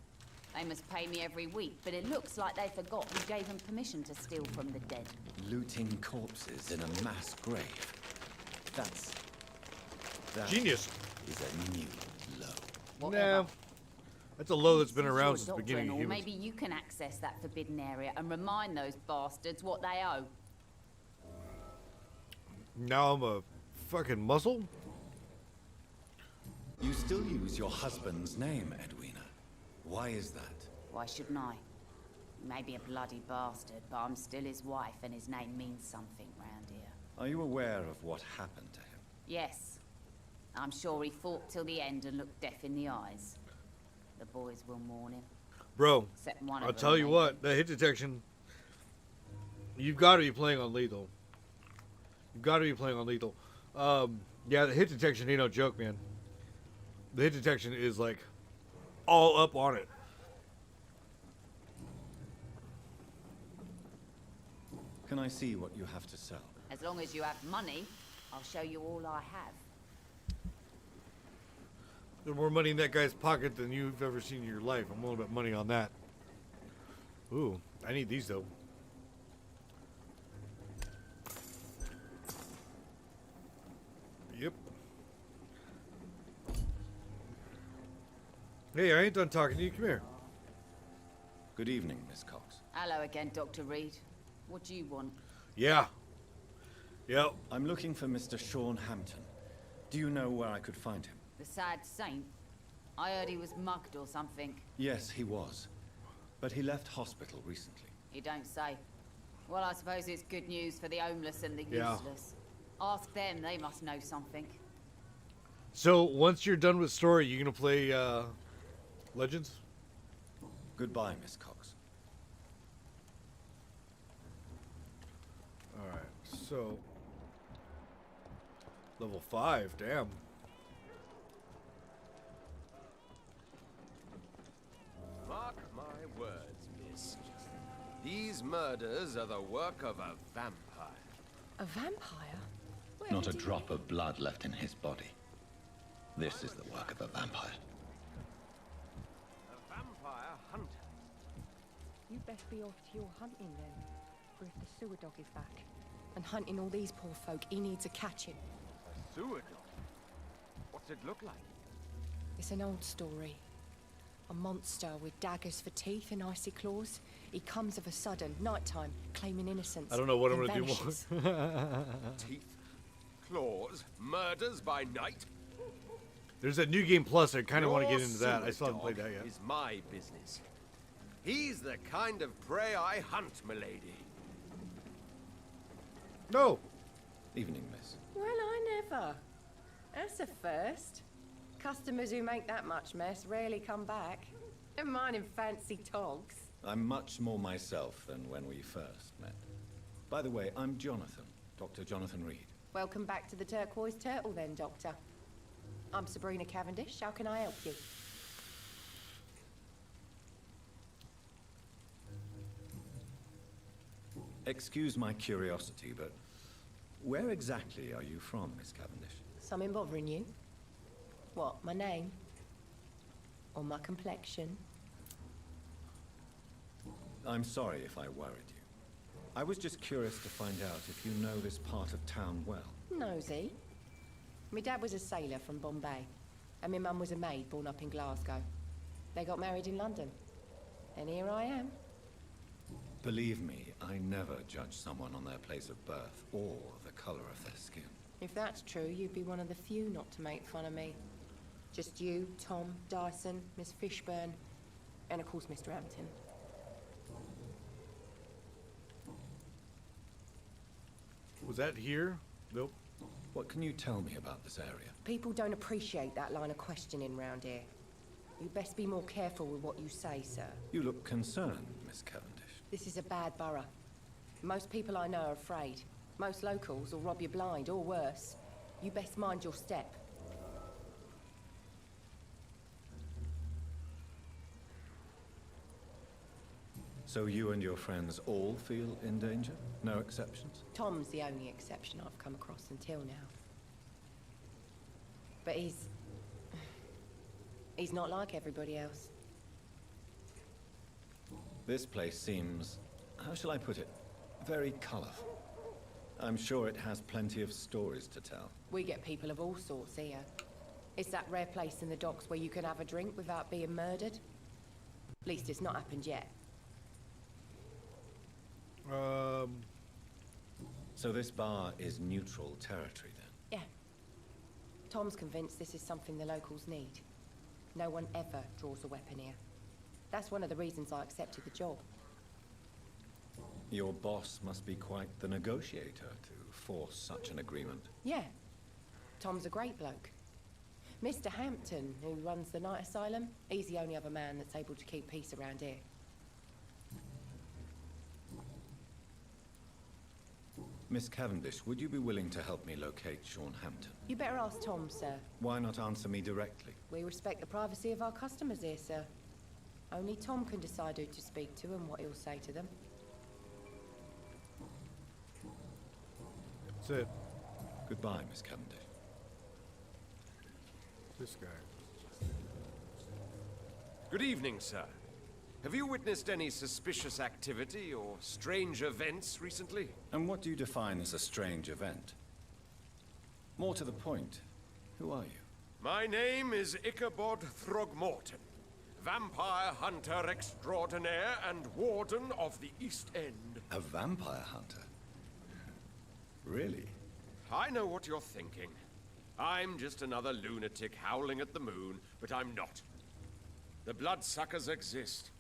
They must pay me every week, but it looks like they forgot who gave them permission to steal from the dead. Looting corpses in a mass grave. That Genius. Is a new low. No. That's a low that's been around since the Doctor beginning of and all, humans. maybe you can access that forbidden area and remind those bastards what they owe. Now I'm a fucking muscle? You still use your husband's name, Edwina. Why is that? Why shouldn't I? He may be a bloody bastard, but I'm still his wife and his name means something round here. Are you aware of what happened to him? Yes. I'm sure he fought till the end and looked death in the eyes. The boys will mourn him. Bro, Except one of I'll them, tell you maybe. what, the hit detection, you've got to be playing on lethal. You've got to be playing on lethal. Yeah, the hit detection ain't no joke, man. The hit detection is like all up on it. Can I see what you have to sell? As long as you have money, I'll show you all I have. There's more money in that guy's pocket than you've ever seen in your life. I'm willing to bet money on that. Ooh, I need these though. Yep. Hey, I ain't done talking to you. Come here. Good evening, Miss Cox. Hello again, Dr. Reed. What do you want? Yeah. Yep. I'm looking for Mr. Sean Hampton. Do you know where I could find him? The sad saint? I heard he was mugged or something. Yes, he was. But he left hospital recently. You don't say. Well, I suppose it's good news for the homeless and the Yeah. useless. Ask them, they must know something. So once you're done with story, you gonna play Legends? Goodbye, Miss Cox. All right. So level 5. Damn. Mark my words, miss. These murders are the work of a vampire. A vampire? Not a drop of blood left in his body. This is the work of a vampire. A vampire hunter. You best be off to your hunting then. For if the sewer dog is back and hunting all these poor folk, he needs a catching. A sewer dog? What's it look like? It's an old story. A monster with daggers for teeth and icy claws. He comes of a sudden, nighttime, claiming innocence. I don't know what I'm then gonna vanishes. do more. Teeth, claws, murders by night. There's that new game plus. I kind of want to Your get into that. I sewer still haven't played dog that yet. Is my business. He's the kind of prey I hunt, milady. No. Evening, miss. Well, I never. That's a first. Customers who make that much mess rarely come back. Never mind in fancy togs. I'm much more myself than when we first met. By the way, I'm Jonathan, Dr. Jonathan Reed. Welcome back to the Turquoise Turtle then, Doctor. I'm Sabrina Cavendish. How can I help you? Excuse my curiosity, but where exactly are you from, Miss Cavendish? Something bothering you? What, my name? Or my complexion? I'm sorry if I worried you. I was just curious to find out if you know this part of town well. Nosy. My dad was a sailor from Bombay, and my mum was a maid born up in Glasgow. They got married in London. And here I am. Believe me, I never judge someone on their place of birth or the color of their skin. If that's true, you'd be one of the few not to make fun of me. Just you, Tom, Dyson, Miss Fishburne, and of course Mr. Hampton. Was that here? Nope. What can you tell me about this area? People don't appreciate that line of questioning round here. You best be more careful with what you say, sir. You look concerned, Miss Cavendish. This is a bad borough. Most people I know are afraid. Most locals will rob you blind, or worse. You best mind your step. So you and your friends all feel in danger? No exceptions? Tom's the only exception I've come across until now. But he's not like everybody else. This place seems, how shall I put it, very colorful. I'm sure it has plenty of stories to tell. We get people of all sorts here. It's that rare place in the docks where you can have a drink without being murdered. At least it's not happened yet. So this bar is neutral territory then? Yeah. Tom's convinced this is something the locals need. No one ever draws a weapon here. That's one of the reasons I accepted the job. Your boss must be quite the negotiator to force such an agreement. Yeah. Tom's a great bloke. Mr. Hampton, who runs the night asylum, he's the only other man that's able to keep peace around here. Miss Cavendish, would you be willing to help me locate Sean Hampton? You better ask Tom, sir. Why not answer me directly? We respect the privacy of our customers here, sir. Only Tom can decide who to speak to and what he'll say to them. That's it. Goodbye, Miss Cavendish. This guy. Good evening, sir. Have you witnessed any suspicious activity or strange events recently? And what do you define as a strange event? More to the point, who are you? My name is Ichabod Throgmorton, vampire hunter extraordinaire and warden of the East End. A vampire hunter? Really? I know what you're thinking. I'm just another lunatic howling at the moon, but I'm not. The bloodsuckers exist,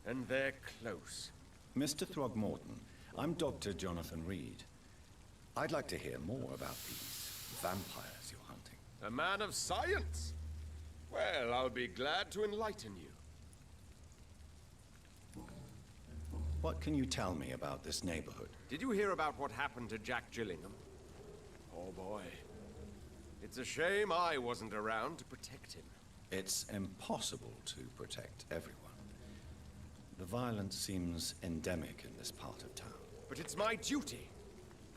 and they're close. Mr. Throgmorton, I'm Dr. Jonathan Reed. I'd like to hear more about these vampires you're hunting. A man of science? Well, I'll be glad to enlighten you. What can you tell me about this neighborhood? Did you hear about what happened to Jack Gillingham? Oh boy. It's a shame I wasn't around to protect him. It's impossible to protect everyone. The violence seems endemic in this part of town. But it's my duty.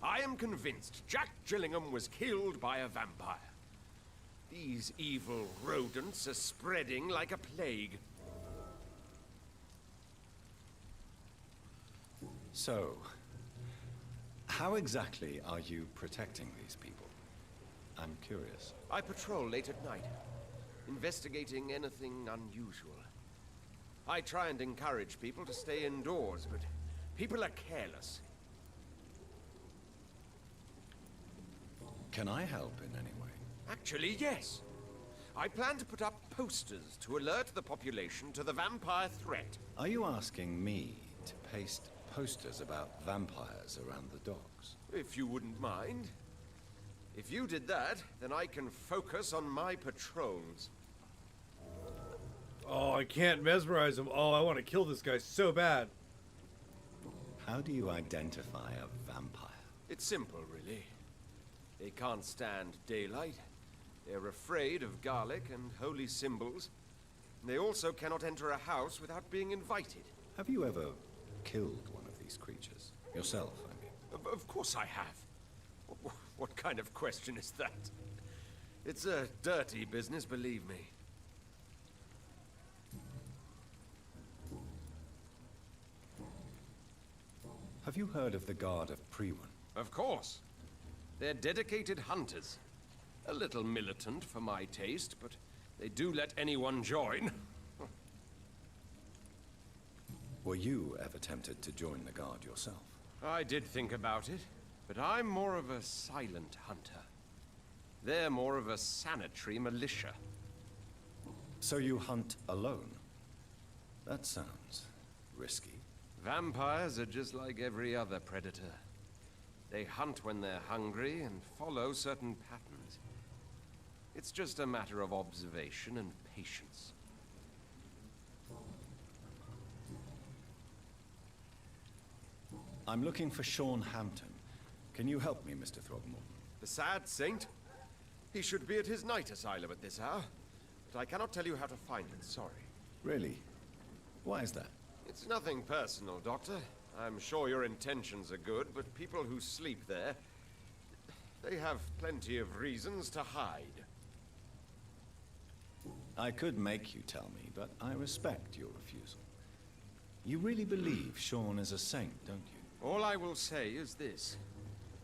I am convinced Jack Gillingham was killed by a vampire. These evil rodents are spreading like a plague. So, how exactly are you protecting these people? I'm curious. I patrol late at night, investigating anything unusual. I try and encourage people to stay indoors, but people are careless. Can I help in any way? Actually, yes. I plan to put up posters to alert the population to the vampire threat. Are you asking me to paste posters about vampires around the docks? If you wouldn't mind. If you did that, then I can focus on my patrols. Oh, I can't mesmerize him. Oh, I want to kill this guy so bad. How do you identify a vampire? It's simple, really. They can't stand daylight. They're afraid of garlic and holy symbols. They also cannot enter a house without being invited. Have you ever killed one of these creatures? Yourself, I mean. Of course I have. What kind of question is that? It's a dirty business, believe me. Have you heard of the Guard of Prewin? Of course. They're dedicated hunters. A little militant for my taste, but they do let anyone join. Were you ever tempted to join the Guard yourself? I did think about it, but I'm more of a silent hunter. They're more of a sanitary militia. So you hunt alone? That sounds risky. Vampires are just like every other predator. They hunt when they're hungry and follow certain patterns. It's just a matter of observation and patience. I'm looking for Sean Hampton. Can you help me, Mr. Throgmorton? The sad saint? He should be at his night asylum at this hour. But I cannot tell you how to find it, sorry. Really? Why is that? It's nothing personal, Doctor. I'm sure your intentions are good, but people who sleep there, they have plenty of reasons to hide. I could make you tell me, but I respect your refusal. You really believe Sean is a saint, don't you? All I will say is this.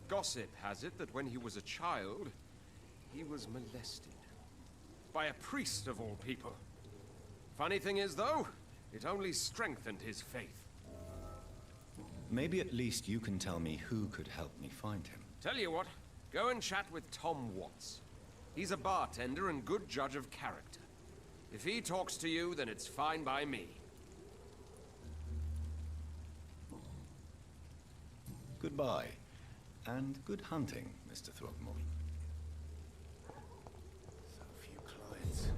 Gossip has it that when he was a child, he was molested. By a priest of all people. Funny thing is, though, it only strengthened his faith. Maybe at least you can tell me who could help me find him. Tell you what, go and chat with Tom Watts. He's a bartender and good judge of character. If he talks to you, then it's fine by me. Goodbye, and good hunting, Mr. Throgmorton. So few clients.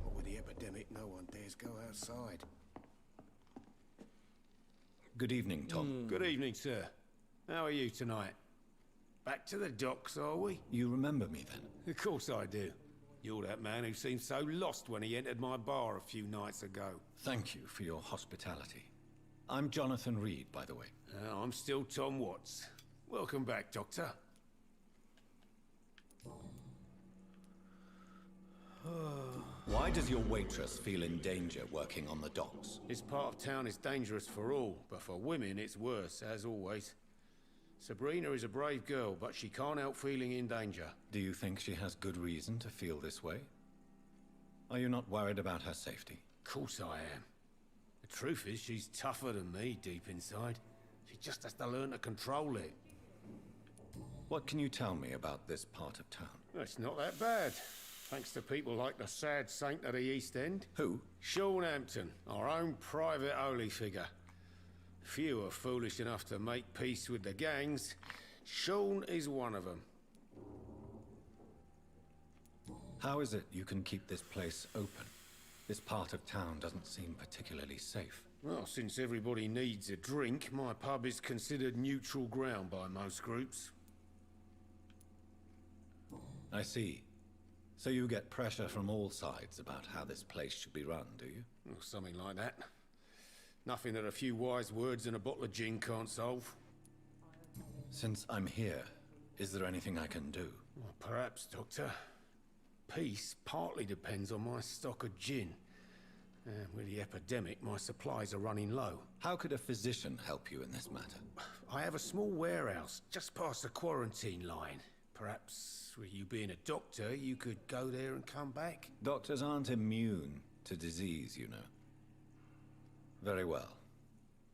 What with the epidemic, no one dares go outside. Good evening, Tom. Good evening, sir. How are you tonight? Back to the docks, are we? You remember me then? Of course I do. You're that man who seemed so lost when he entered my bar a few nights ago. Thank you for your hospitality. I'm Jonathan Reed, by the way. I'm still Tom Watts. Welcome back, Doctor. Why does your waitress feel in danger working on the docks? This part of town is dangerous for all, but for women it's worse, as always. Sabrina is a brave girl, but she can't help feeling in danger. Do you think she has good reason to feel this way? Are you not worried about her safety? Of course I am. The truth is, she's tougher than me deep inside. She just has to learn to control it. What can you tell me about this part of town? It's not that bad. Thanks to people like the sad saint of the East End. Who? Sean Hampton, our own private holy figure. Few are foolish enough to make peace with the gangs. Sean is one of them. How is it you can keep this place open? This part of town doesn't seem particularly safe. Well, since everybody needs a drink, my pub is considered neutral ground by most groups. I see. So you get pressure from all sides about how this place should be run, do you? Well, something like that. Nothing that a few wise words and a bottle of gin can't solve. Since I'm here, is there anything I can do? Well, perhaps, Doctor. Peace partly depends on my stock of gin. With the epidemic, my supplies are running low. How could a physician help you in this matter? I have a small warehouse just past the quarantine line. Perhaps, with you being a doctor, you could go there and come back? Doctors aren't immune to disease, you know. Very well.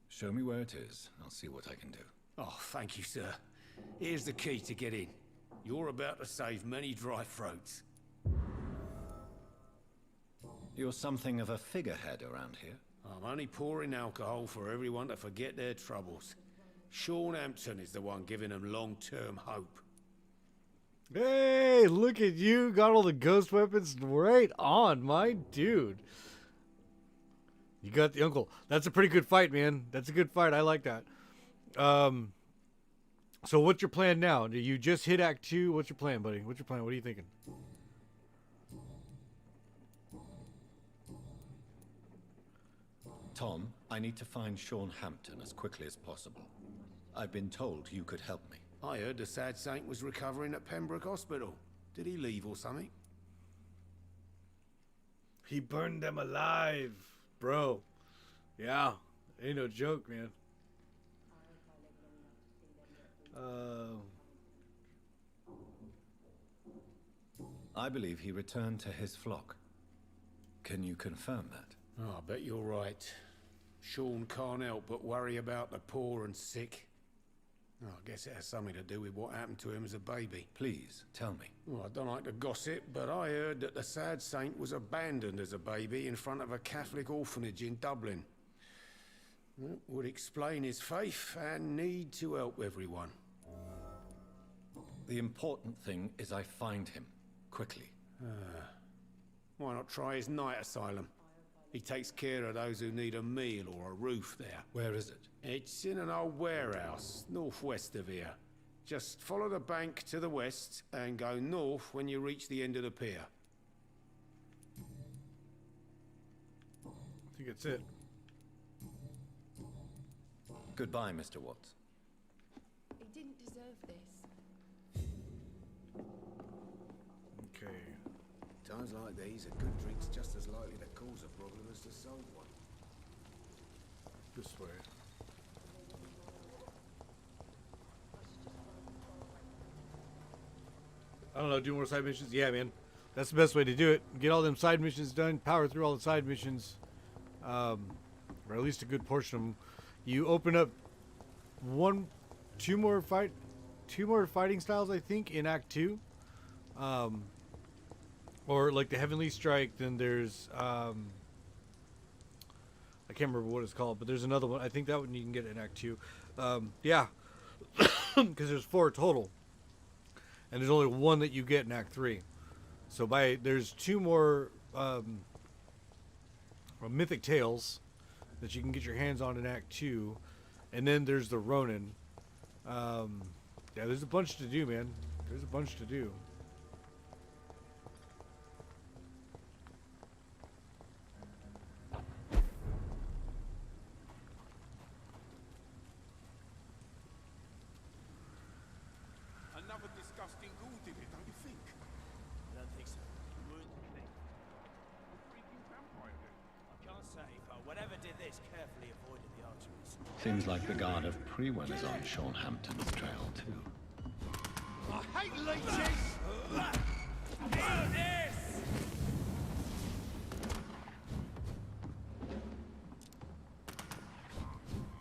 Show me where it is. I'll see what I can do. Oh, thank you, sir. Here's the key to get in. You're about to save many dry throats. You're something of a figurehead around here. I'm only pouring alcohol for everyone to forget their troubles. Sean Hampton is the one giving them long-term hope. Hey, look at you. Got all the ghost weapons right on, my dude. You got the uncle. That's a pretty good fight, man. That's a good fight. I like that. So what's your plan now? Do you just hit Act 2? What's your plan, buddy? What's your plan? What are you thinking? Tom, I need to find Sean Hampton as quickly as possible. I've been told you could help me. I heard the sad saint was recovering at Pembroke Hospital. Did he leave or something? He burned them alive, bro. Yeah, ain't no joke, man. I believe he returned to his flock. Can you confirm that? Oh, I bet you're right. Sean can't help but worry about the poor and sick. Oh, I guess it has something to do with what happened to him as a baby. Please, tell me. Well, I don't like to gossip, but I heard that the sad saint was abandoned as a baby in front of a Catholic orphanage in Dublin. That would explain his faith and need to help everyone. The important thing is I find him, quickly. Why not try his night asylum? He takes care of those who need a meal or a roof there. Where is it? It's in an old warehouse, northwest of here. Just follow the bank to the west and go north when you reach the end of the pier. I think it's it. Goodbye, Mr. Watts. He didn't deserve this. Okay. Times like these, a good drink's just as likely to cause a problem as to solve one. This way. I don't know, do more side missions? Yeah, man. That's the best way to do it. Get all them side missions done, power through all the side missions. Or at least a good portion of them. You open up two more fighting styles, I think, in Act 2. Or like the Heavenly Strike, then there's I can't remember what it's called, but there's another one. I think that one you can get in Act 2. Yeah. Because there's 4 total. And there's only one that you get in Act 3. So there's 2 more Mythic Tales that you can get your hands on in Act 2. And then there's the Ronin. Yeah, there's a bunch to do, man. There's a bunch to do. Another disgusting ghoul did it, don't you think? I don't think so. Wouldn't think. Freaking vampire did. I can't say, but whatever did this carefully avoided the arteries. Seems like the guard of Prewin is on Sean Hampton's trail, too. I hate leeches! Eat this!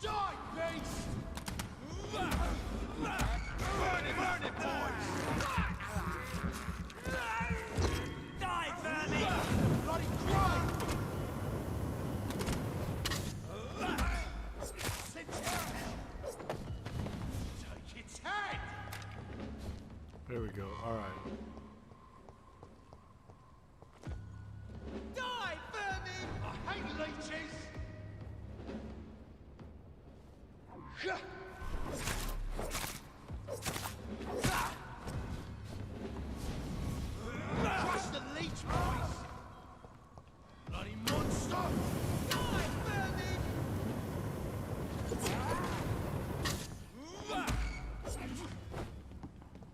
Die, beast! Burn it, boys! go. All right. Die, vermin! I hate leeches! Crush the leech, boys! Bloody monster! Die, vermin!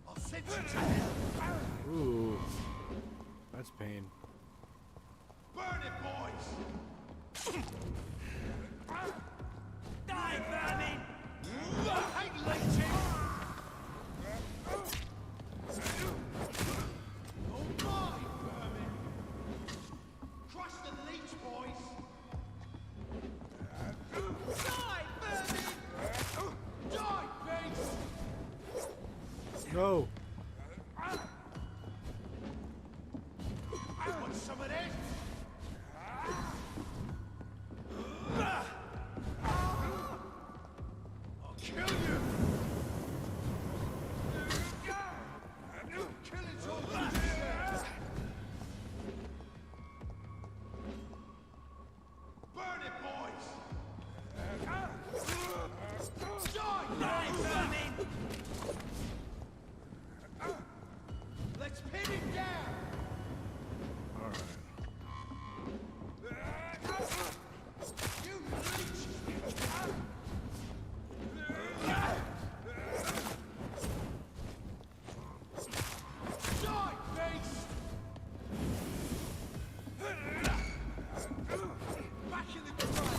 I'll send you to hell! Ooh. That's pain. Burn it, boys! Die, vermin! I hate leeches! Oh my, vermin! Crush the leech, boys! Die, vermin! Die, beast! No. I want some of this! I'll kill you! Kill it all you deserve! Burn it, boys! Die, vermin! Let's pin him down! All right. You leech! Die, beast! Back in the ground!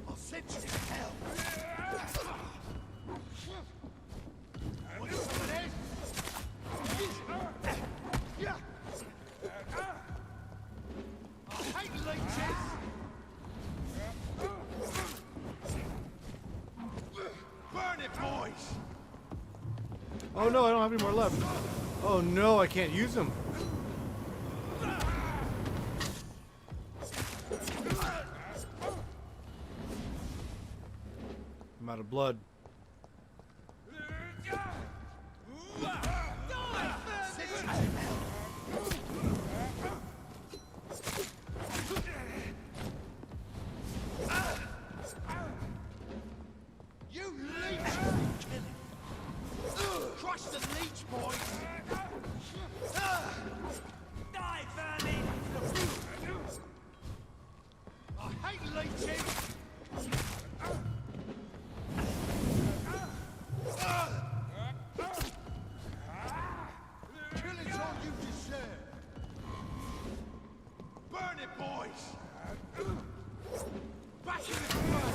I'll send you to hell! Want some of this? I hate leeches! Burn it, boys! Oh no, I don't have any more left. Oh no, I can't use them. I'm out of blood. You leech! Crush the leech, boys! Die, vermin! I hate leeches! Kill it all you deserve! Burn it, boys! Back in the ground!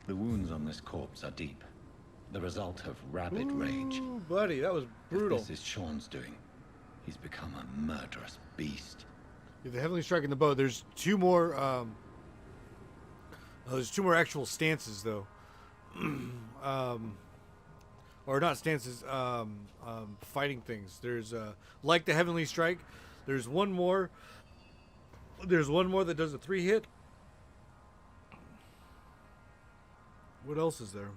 The wounds on this corpse are deep. The result of rabid rage. Ooh, buddy, that was brutal. If this is Sean's doing, he's become a murderous beast. Yeah, the Heavenly Strike and the bow. There's two more. There's two more actual stances though. Or not stances. Fighting things. There's like the Heavenly Strike. There's one more. There's one more that does a 3-hit. What else is there?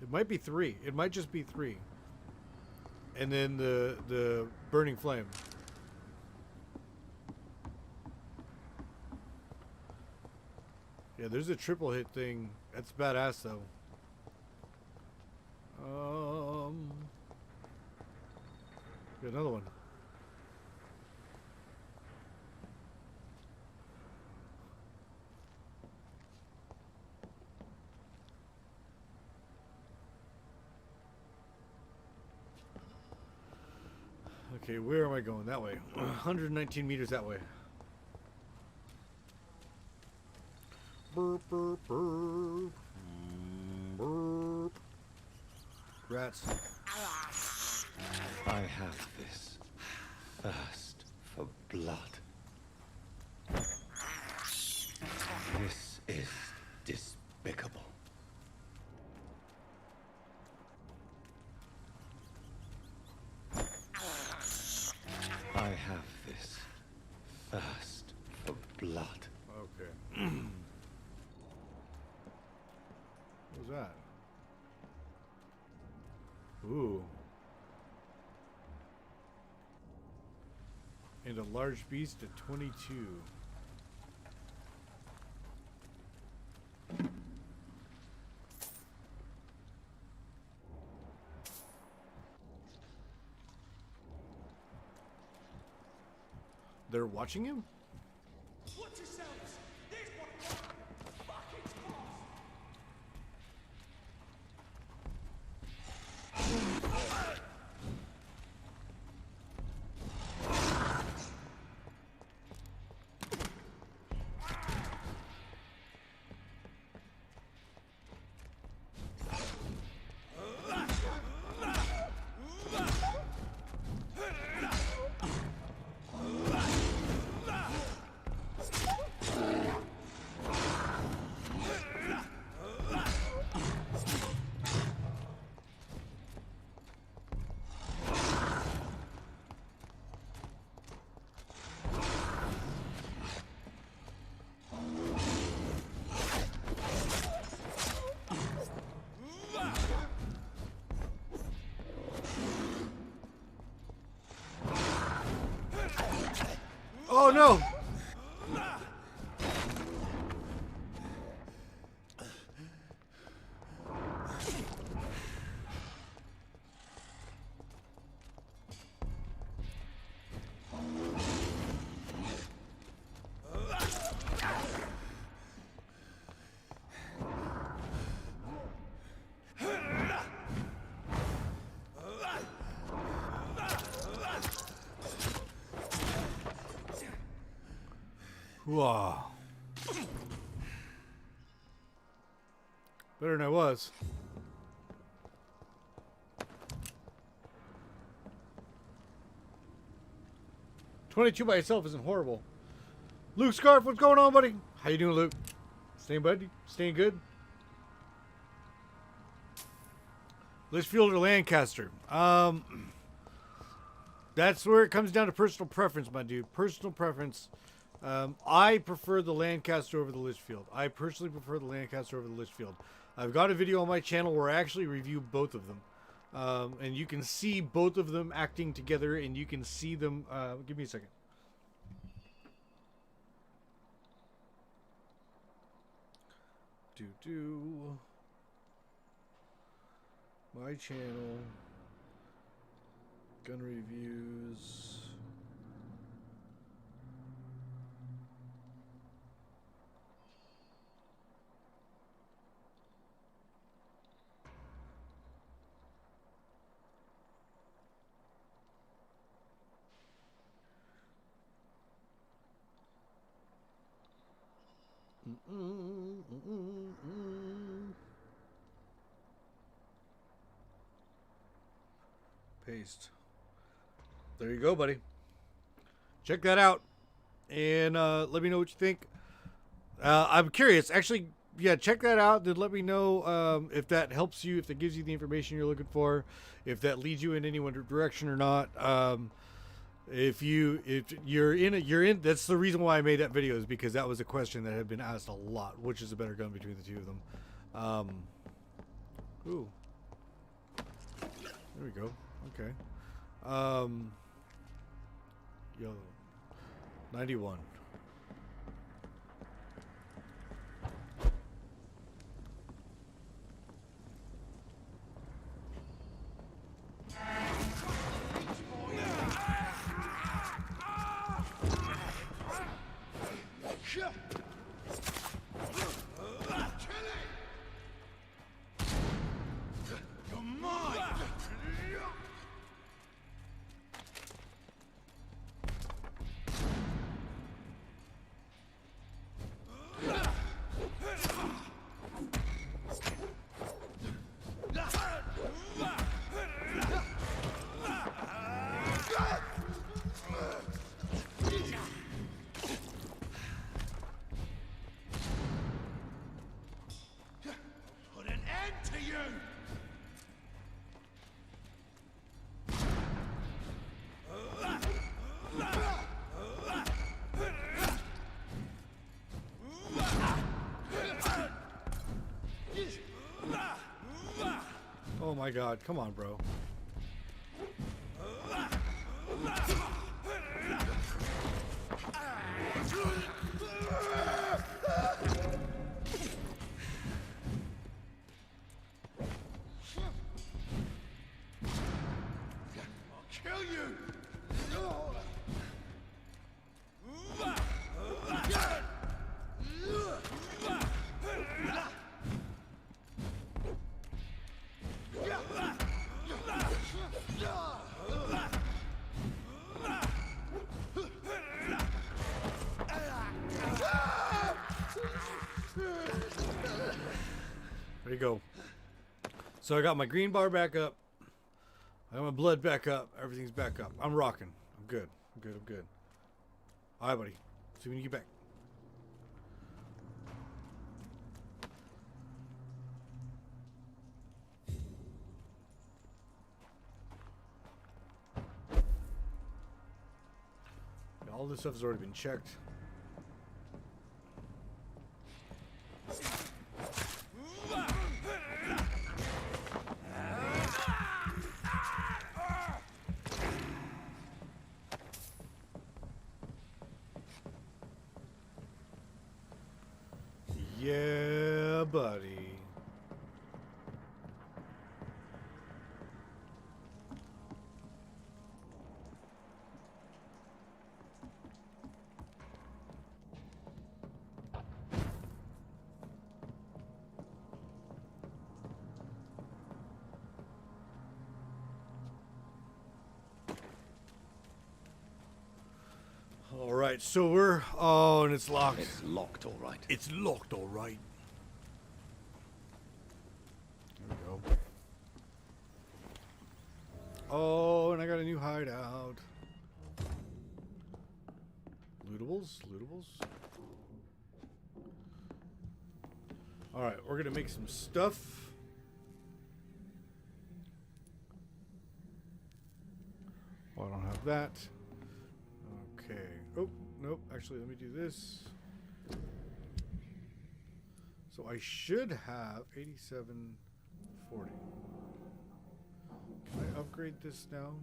It might be 3. It might just be 3. And then the Burning Flame. Yeah, there's a triple hit thing. That's badass though. Got another one. Okay, where am I going? That way. 119 meters that way. Burp, burp, burp. Burp. Rats. I have this thirst for blood. This is despicable. I have this thirst for blood. Okay. What was that? Ooh. And a large beast at 22. They're watching him? Watch yourselves! There's one! Fucking Oh no! Wow. Better than I was. $22 by itself isn't horrible. Luke Scarf, what's going on, buddy? How you doing, Luke? Staying buddy? Staying good? Litchfield or Lancaster? That's where it comes down to personal preference, my dude. Personal preference. I prefer the Lancaster over the Litchfield. I personally prefer the Lancaster over the Litchfield. I've got a video on my channel where I actually review both of them. And you can see both of them acting together, and you can see them... give me a second. My channel. Gun reviews. Paste. There you go, buddy. Check that out, and let me know what you think. I'm curious. Actually, yeah, check that out. Then let me know if that helps you, if that gives you the information you're looking for, if that leads you in any one direction or not. If you're in. That's the reason why I made that video, is because that was a question that had been asked a lot. Which is a better gun between the two of them? Ooh. There we go. Okay. Yellow. 91. my god. Come on, bro. Kill you! There you go. So I got my green bar back up. I got my blood back up. Everything's back up. I'm rocking. I'm good. I'm good. I'm good. All right, buddy. See you when you get back. Yeah, all this stuff has already been checked. Yeah, buddy. All right, so we're... Oh, and it's locked. It's locked, all right. It's locked, all right. There we go. Oh, and I got a new hideout. Lootables? Lootables? All right, we're going to make some stuff. Oh, I don't have that. Okay. Oh, nope. Actually, let me do this. So I should have 8740. Can I upgrade this now?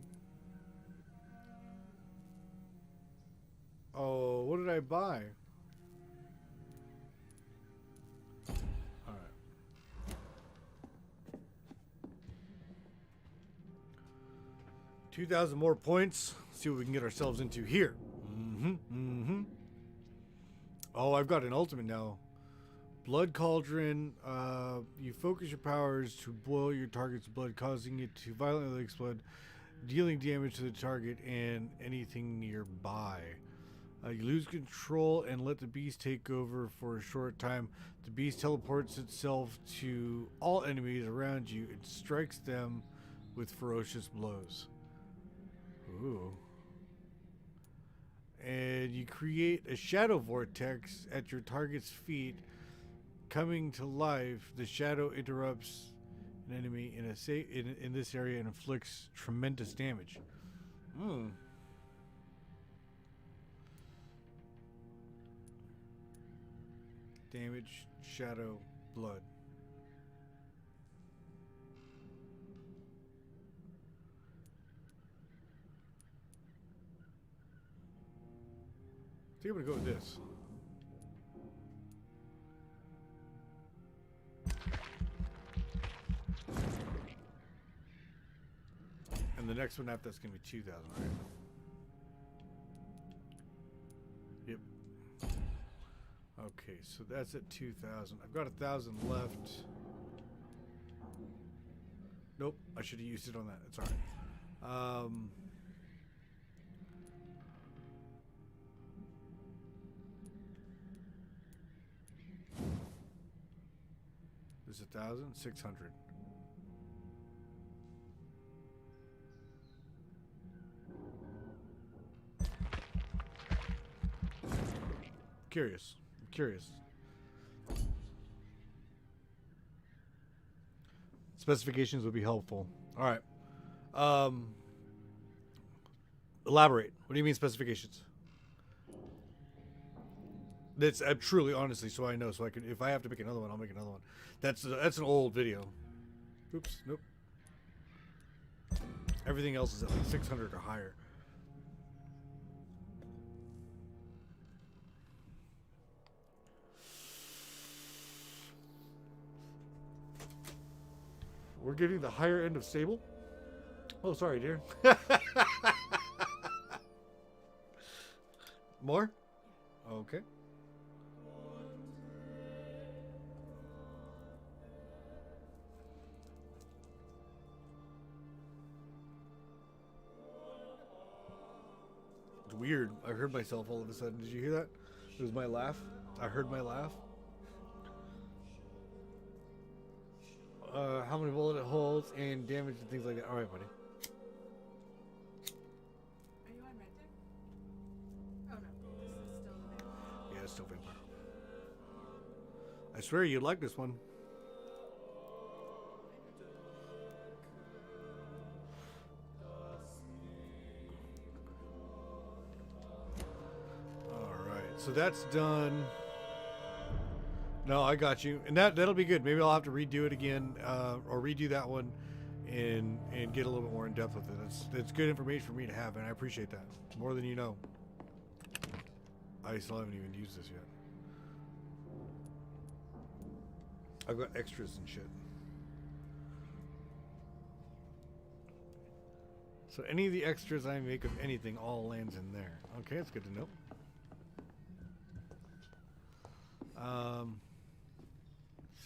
Oh, what did I buy? Alright. $2,000 more points. Let's see what we can get ourselves into here. Oh, I've got an ultimate now. Blood Cauldron. You focus your powers to boil your target's blood, causing it to violently explode, dealing damage to the target and anything nearby. You lose control and let the beast take over for a short time. The beast teleports itself to all enemies around you and strikes them with ferocious blows. Ooh. And you create a shadow vortex at your target's feet. Coming to life, the shadow interrupts an enemy in this area and inflicts tremendous damage. Damage, shadow, blood. I think I'm gonna go with this. And the next one after that's gonna be 2,000, right? Yep. Okay, so that's at 2,000. I've got 1,000 left. Nope, I should have used it on that. It's alright. This is 1,600. Curious. I'm curious. Specifications would be helpful. All right. Elaborate. What do you mean specifications? That's truly, honestly, so I know, so I can. If I have to make another one, I'll make another one. That's an old video. Oops. Nope. Everything else is at like 600 or higher. We're getting the higher end of stable? Oh, sorry, dear. More? Okay. It's weird. I heard myself all of a sudden. Did you hear that? It was my laugh. I heard my laugh. How many bullet holes and damage and things like that. All right, buddy. Are you on red deck? Oh no, this is still the vampire. Yeah, it's still vampire. I swear you'd like this one. All right, so that's done. No, I got you, and that'll be good. Maybe I'll have to redo it again, or redo that one, and get a little bit more in depth with it. That's good information for me to have, and I appreciate that more than you know. I still haven't even used this yet. I've got extras and shit. So any of the extras I make of anything all lands in there. Okay, that's good to know.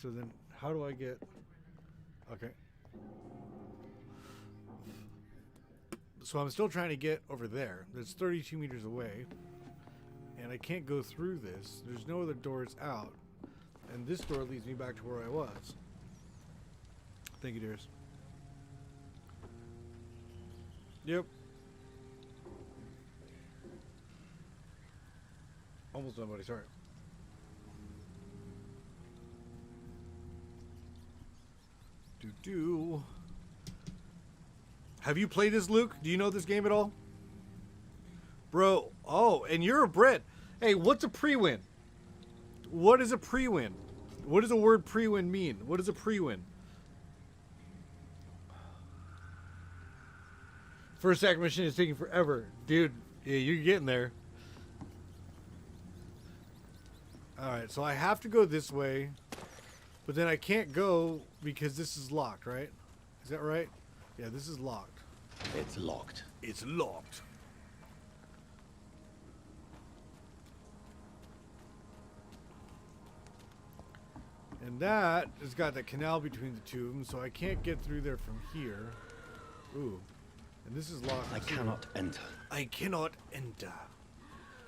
So then how do I get... Okay. So I'm still trying to get over there. That's 32 meters away. And I can't go through this. There's no other doors out. And this door leads me back to where I was. Thank you, dearest. Yep. Almost done, buddy. Sorry. Do. Have you played this, Luke? Do you know this game at all? Bro, oh, and you're a Brit. Hey, what's a pre-win? What is a pre-win? What does the word pre-win mean? What is a pre-win? First act mission is taking forever. Dude, yeah, you're getting there. Alright, so I have to go this way. But then I can't go because this is locked, right? Is that right? Yeah, this is locked. It's locked. It's locked. And that has got the canal between the two of them, so I can't get through there from here. Ooh. And this is locked. I cannot enter. I cannot enter.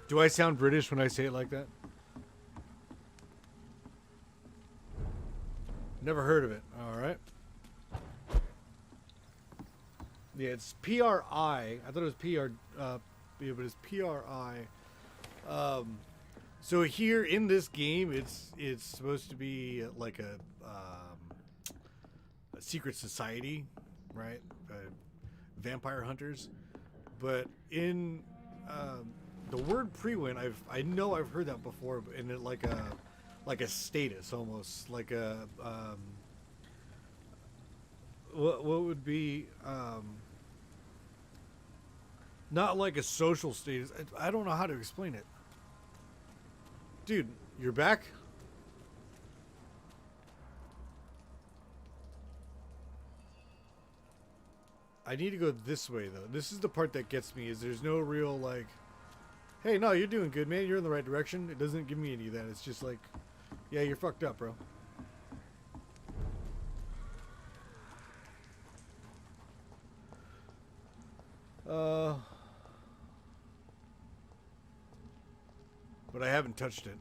Do I sound British when I say it like that? Never heard of it. All right. Yeah, it's PRI. I thought it was PR, but it's PRI. So here in this game, it's supposed to be like a secret society, right? Vampire hunters. But in the word pre-win, I know I've heard that before, but in it like a status almost, like a what would be not like a social status. I don't know how to explain it. Dude, you're back? I need to go this way though. This is the part that gets me, is there's no real like, hey, no, you're doing good, man. You're in the right direction. It doesn't give me any of that. It's just like, yeah, you're fucked up, bro. But I haven't touched it.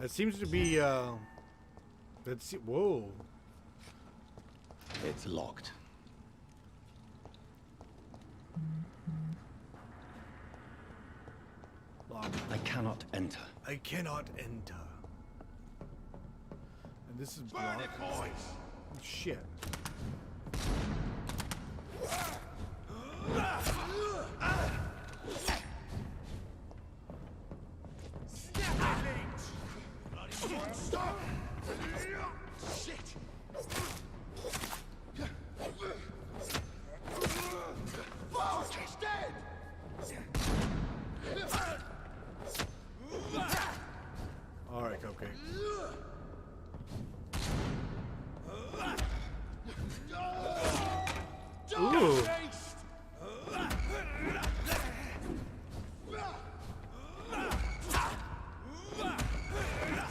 It seems to be, that's, whoa. It's locked. I cannot enter. I cannot enter. And this is Burn it, boys! Shit. Stop! Shit! Okay. Ooh.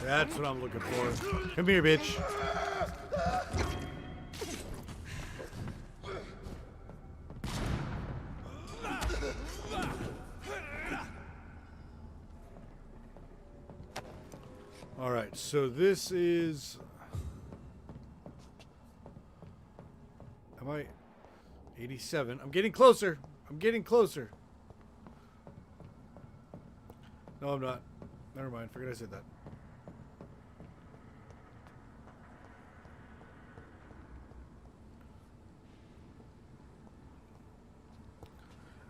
That's what I'm looking for. Come here, bitch. All right, so this is... Am I... 87. I'm getting closer. I'm getting closer. No, I'm not. Never mind. Forget I said that.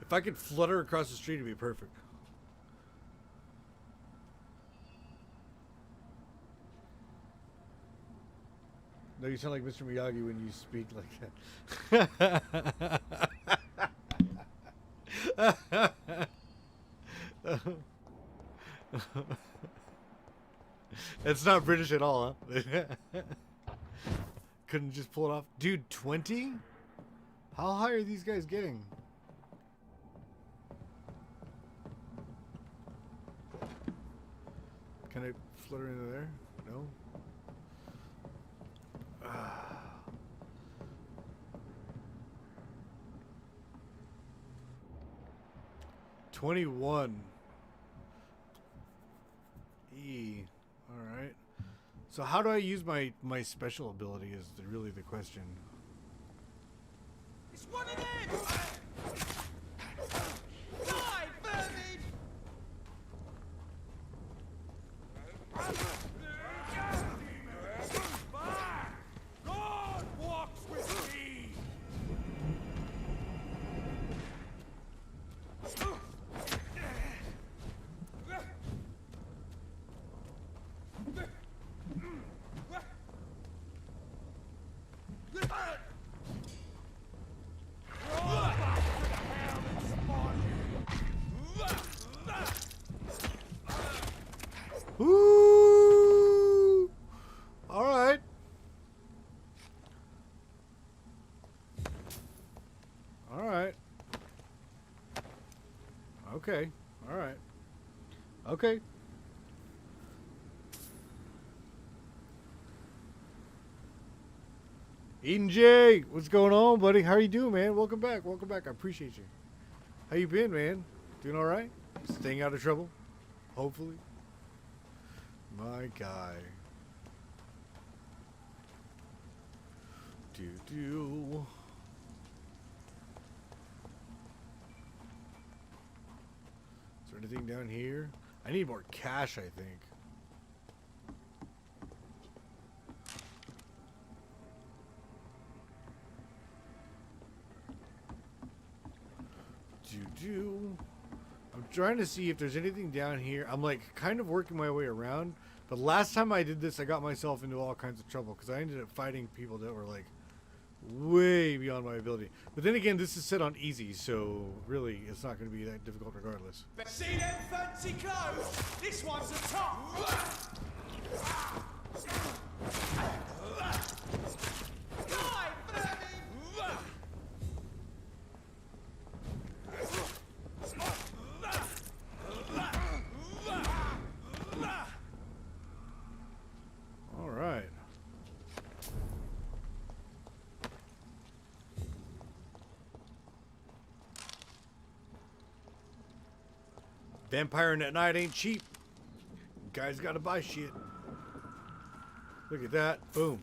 If I could flutter across the street, it'd be perfect. No, you sound like Mr. Miyagi when you speak like that. It's not British at all, huh? Couldn't just pull it off. Dude, 20? How high are these guys getting? Can I flutter into there? No? 21. E. Alright. So how do I use my special ability is really the question. It's one of them! Die, vermin! God walks with me! Woo! All right. All right. Okay. All right. Okay. Eden J, what's going on, buddy? How are you doing, man? Welcome back. Welcome back. I appreciate you. How you been, man? Doing all right? Staying out of trouble? Hopefully. My guy. Do. Is there anything down here? I need more cash, I think. Do. I'm trying to see if there's anything down here. I'm like kind of working my way around. But last time I did this, I got myself into all kinds of trouble because I ended up fighting people that were like way beyond my ability. But then again, this is set on easy, so really it's not going to be that difficult regardless. See them fancy clothes? This one's a top! Die, vermin! All right. Vampiring at night ain't cheap. Guys gotta buy shit. Look at that. Boom.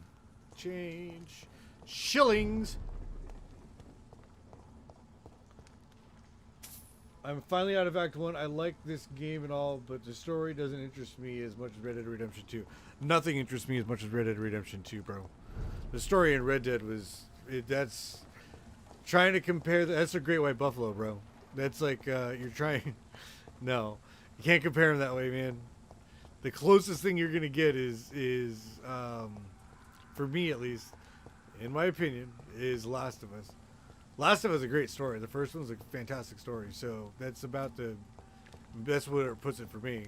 Change. Shillings. I'm finally out of Act 1. I like this game and all, but the story doesn't interest me as much as Red Dead Redemption 2. Nothing interests me as much as Red Dead Redemption 2, bro. The story in Red Dead was... that's... Trying to compare... That's a Great White Buffalo, bro. That's like, you're trying... No. You can't compare them that way, man. The closest thing you're going to get is for me at least, in my opinion, is Last of Us. Last of Us is a great story. The first one's a fantastic story. So that's about the... That's what it puts it for me.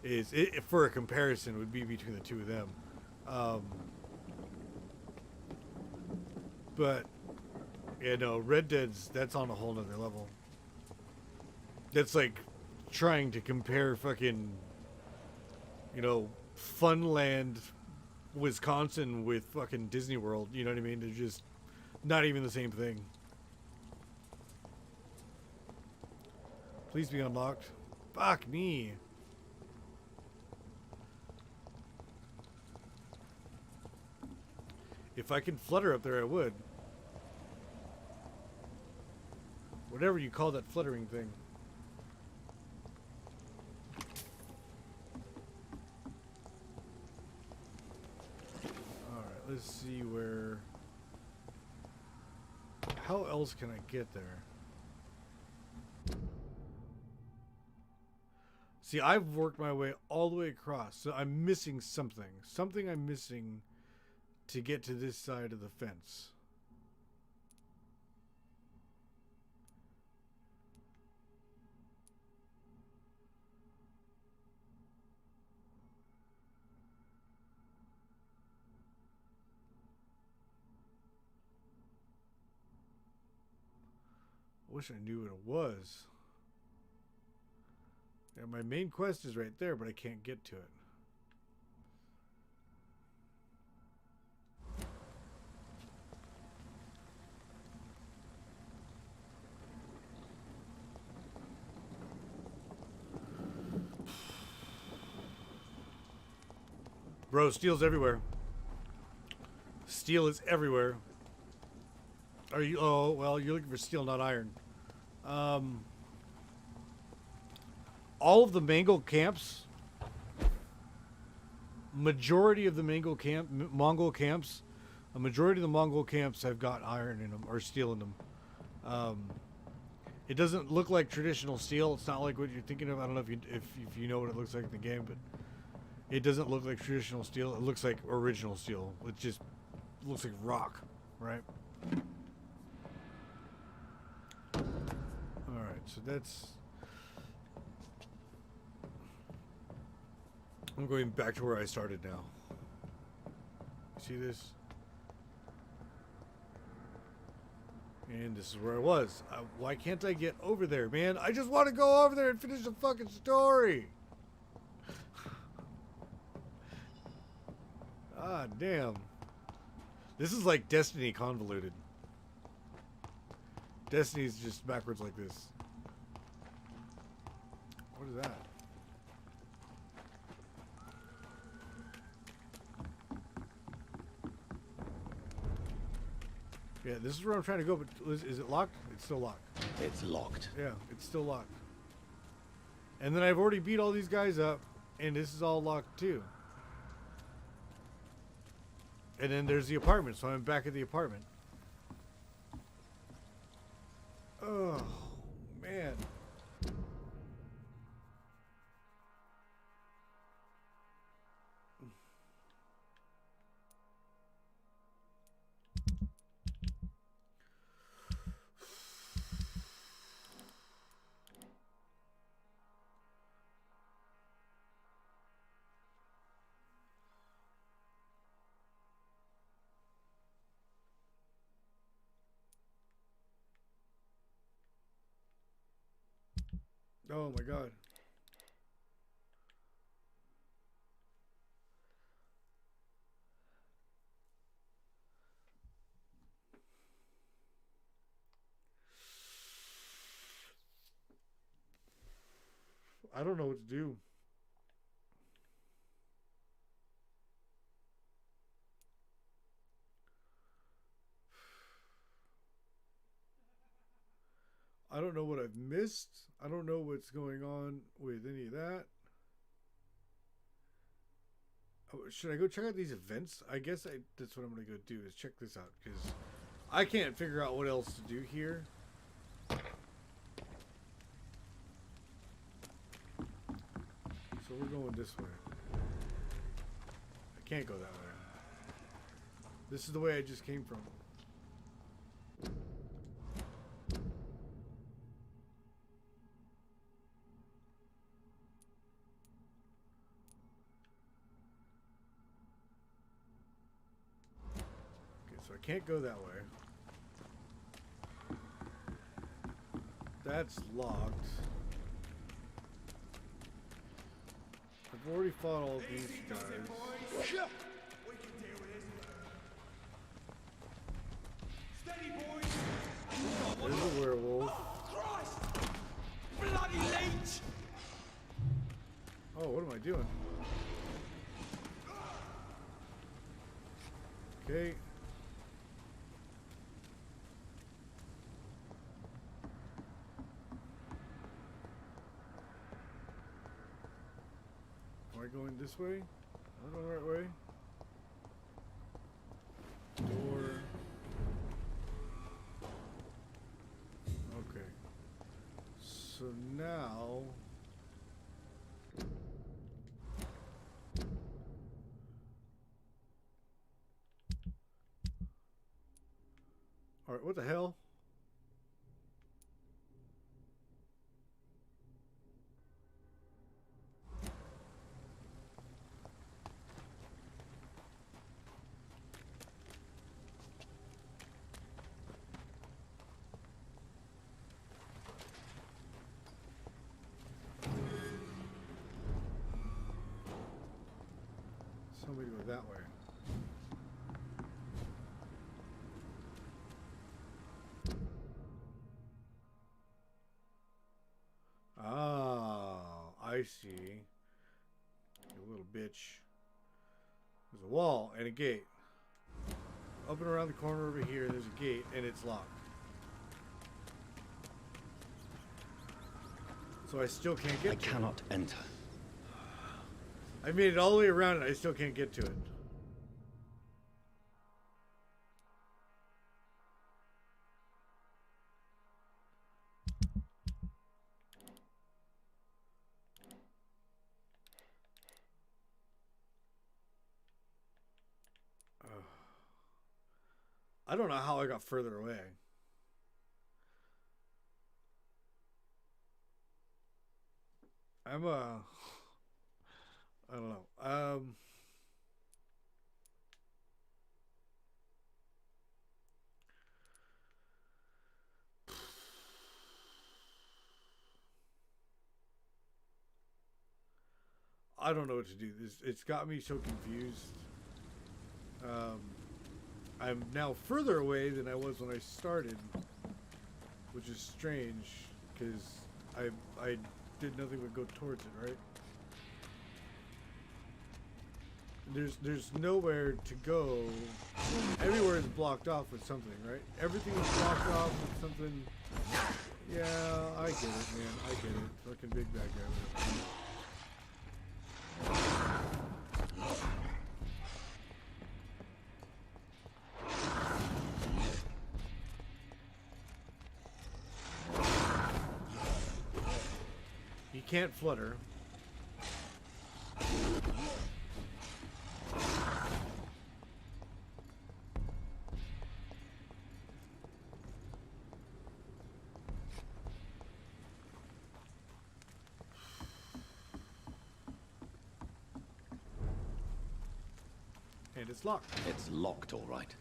is it, for a comparison, would be between the two of them. But yeah, no, Red Dead's, that's on a whole nother level. That's like trying to compare fucking, you know, Funland, Wisconsin with fucking Disney World. You know what I mean? They're just not even the same thing. Please be unlocked. Fuck me. If I can flutter up there, I would. Whatever you call that fluttering thing. Alright, let's see where... How else can I get there? See, I've worked my way all the way across, so I'm missing something. Something I'm missing to get to this side of the fence. Wish I knew what it was. Yeah, my main quest is right there, but I can't get to it. Bro, steel's everywhere. Steel is everywhere. Are you? Oh, well, you're looking for steel, not iron. All of the Mongol camps, majority of the Mongol camps, a majority of the Mongol camps have got iron in them or steel in them. It doesn't look like traditional steel. It's not like what you're thinking of. I don't know if you know what it looks like in the game, but it doesn't look like traditional steel. It looks like original steel. It just looks like rock, right? All right, so that's. I'm going back to where I started now. See this? And this is where I was. Why can't I get over there, man? I just want to go over there and finish the fucking story. Ah, damn. This is like Destiny convoluted. Destiny's just backwards like this. What is that? Yeah, this is where I'm trying to go, but is it locked? It's still locked. It's locked. Yeah, it's still locked. And then I've already beat all these guys up, and this is all locked too. And then there's the apartment, so I'm back at the apartment. Oh, man. Oh my god. I don't know what to do. I don't know what I've missed. I don't know what's going on with any of that. Oh, should I go check out these events? I guess that's what I'm going to go do, is check this out, because I can't figure out what else to do here. So we're going this way. I can't go that way. This is the way I just came from. can't go that way. That's locked. I've already fought all these guys. We can deal with this. Steady, boys. There's a werewolf. Christ! Bloody leech! Oh, what am I doing? Okay. Am I going this way? Am I going the right way? Door. Okay. So now... Alright, what the hell? Somebody go that way. Oh, I see. You little bitch. There's a wall and a gate. Up and around the corner over here, there's a gate and it's locked. So I still can't get to it. I cannot enter. I made it all the way around and I still can't get to it. I don't know how I got further away. I don't know. I don't know what to do. It's got me so confused. I'm now further away than I was when I started, which is strange because I did nothing but go towards it, right? There's nowhere to go. Everywhere is blocked off with something, right? Everything is blocked off with something. Yeah, I get it, man. I get it. Fucking big bad guy. He can't flutter. And it's locked. It's locked, all right.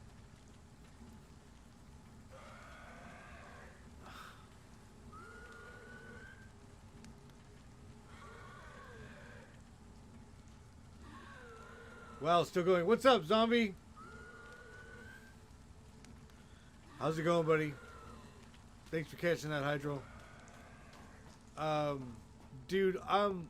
Wow, still going. What's up, zombie? How's it going, buddy? Thanks for catching that, Hydro. Dude, I don't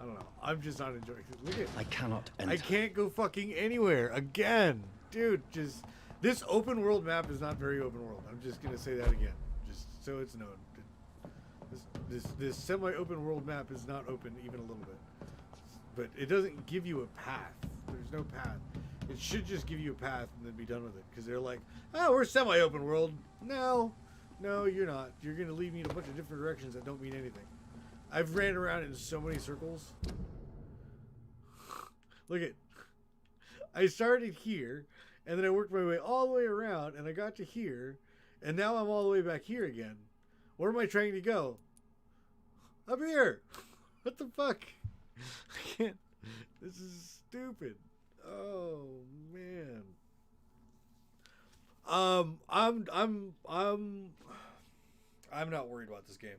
know. I'm just not enjoying it. Look at I cannot enter. I can't go fucking anywhere again. Dude, just this open world map is not very open world. I'm just gonna say that again. Just so it's known. This semi-open world map is not open even a little bit. But it doesn't give you a path. There's no path. It should just give you a path and then be done with it. Because they're like, oh, we're semi-open world. No, you're not. You're going to lead me in a bunch of different directions that don't mean anything. I've ran around in so many circles. Look at, I started here, and then I worked my way all the way around, and I got to here, and now I'm all the way back here again. Where am I trying to go? Up here. What the fuck? This is stupid. Oh man. I'm not worried about this game.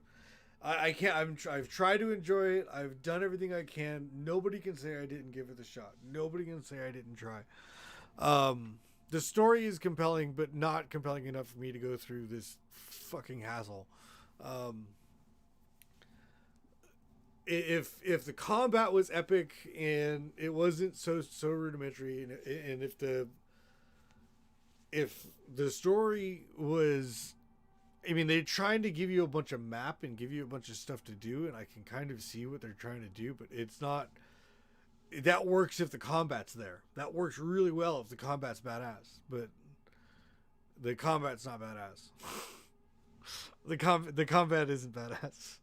I can't. I've tried to enjoy it. I've done everything I can. Nobody can say I didn't give it a shot. Nobody can say I didn't try. The story is compelling, but not compelling enough for me to go through this fucking hassle. If the combat was epic and it wasn't so rudimentary, and if the story was, I mean, they're trying to give you a bunch of map and give you a bunch of stuff to do, and I can kind of see what they're trying to do, but it's not. That works if the combat's there. That works really well if the combat's badass, but the combat's not badass. The combat isn't badass.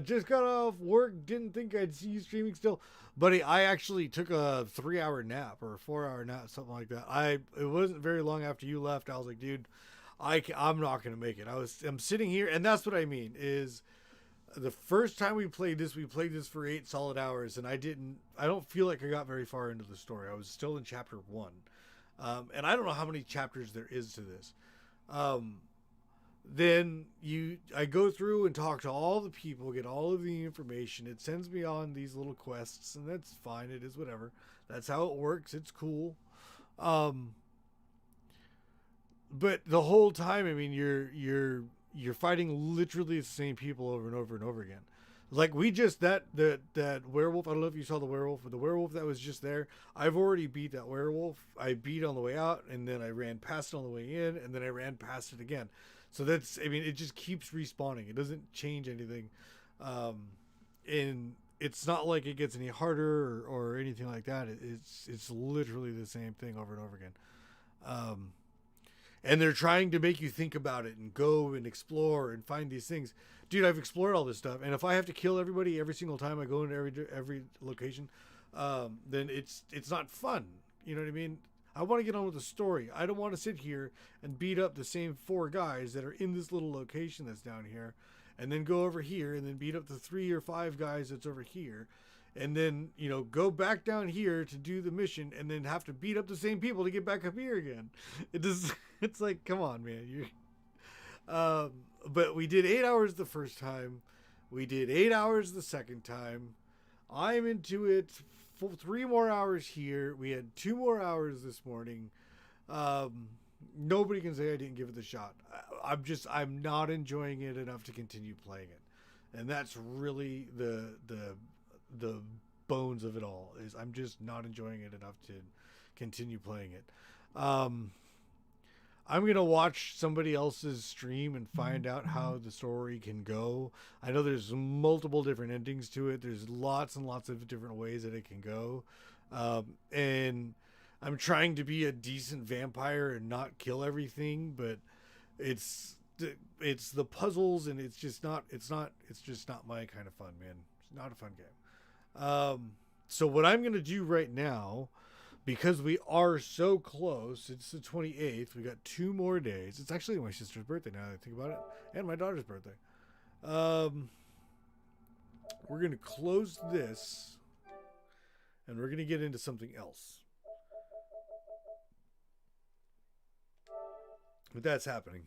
Just got off work. Didn't think I'd see you streaming still, buddy. I actually took a 3-hour nap or a 4-hour nap, something like that. It wasn't very long after you left. I was like, dude, I'm not gonna make it. I'm sitting here, and that's what I mean. Is the first time we played this for 8 solid hours, and I don't feel like I got very far into the story. I was still in chapter 1, and I don't know how many chapters there is to this. Then I go through and talk to all the people, get all of the information. It sends me on these little quests, and that's fine. It is whatever. That's how it works. It's cool. But the whole time, I mean, you're fighting literally the same people over and over and over again. Like that werewolf. I don't know if you saw the werewolf, but the werewolf that was just there. I've already beat that werewolf. I beat on the way out, and then I ran past it on the way in, and then I ran past it again. So it just keeps respawning. It doesn't change anything. And it's not like it gets any harder or anything like that. It's literally the same thing over and over again. And they're trying to make you think about it and go and explore and find these things. Dude, I've explored all this stuff. And if I have to kill everybody every single time I go into every location, then it's not fun. You know what I mean? I want to get on with the story. I don't want to sit here and beat up the same 4 guys that are in this little location that's down here, and then go over here and then beat up the 3 or 5 guys that's over here, and then, go back down here to do the mission and then have to beat up the same people to get back up here again. It's like, come on, man. But we did 8 hours the first time. We did 8 hours the second time. I'm into it. 3 more hours here. We had 2 more hours this morning. Nobody can say I didn't give it the shot. I'm not enjoying it enough to continue playing it, and that's really the bones of it all. Is I'm just not enjoying it enough to continue playing it. I'm going to watch somebody else's stream and find out how the story can go. I know there's multiple different endings to it. There's lots and lots of different ways that it can go. And I'm trying to be a decent vampire and not kill everything, but it's the puzzles, and it's just not my kind of fun, man. It's not a fun game. So what I'm going to do right now, because we are so close, it's the 28th. We got 2 more days. It's actually my sister's birthday now that I think about it, and my daughter's birthday. We're going to close this, and we're going to get into something else. But that's happening.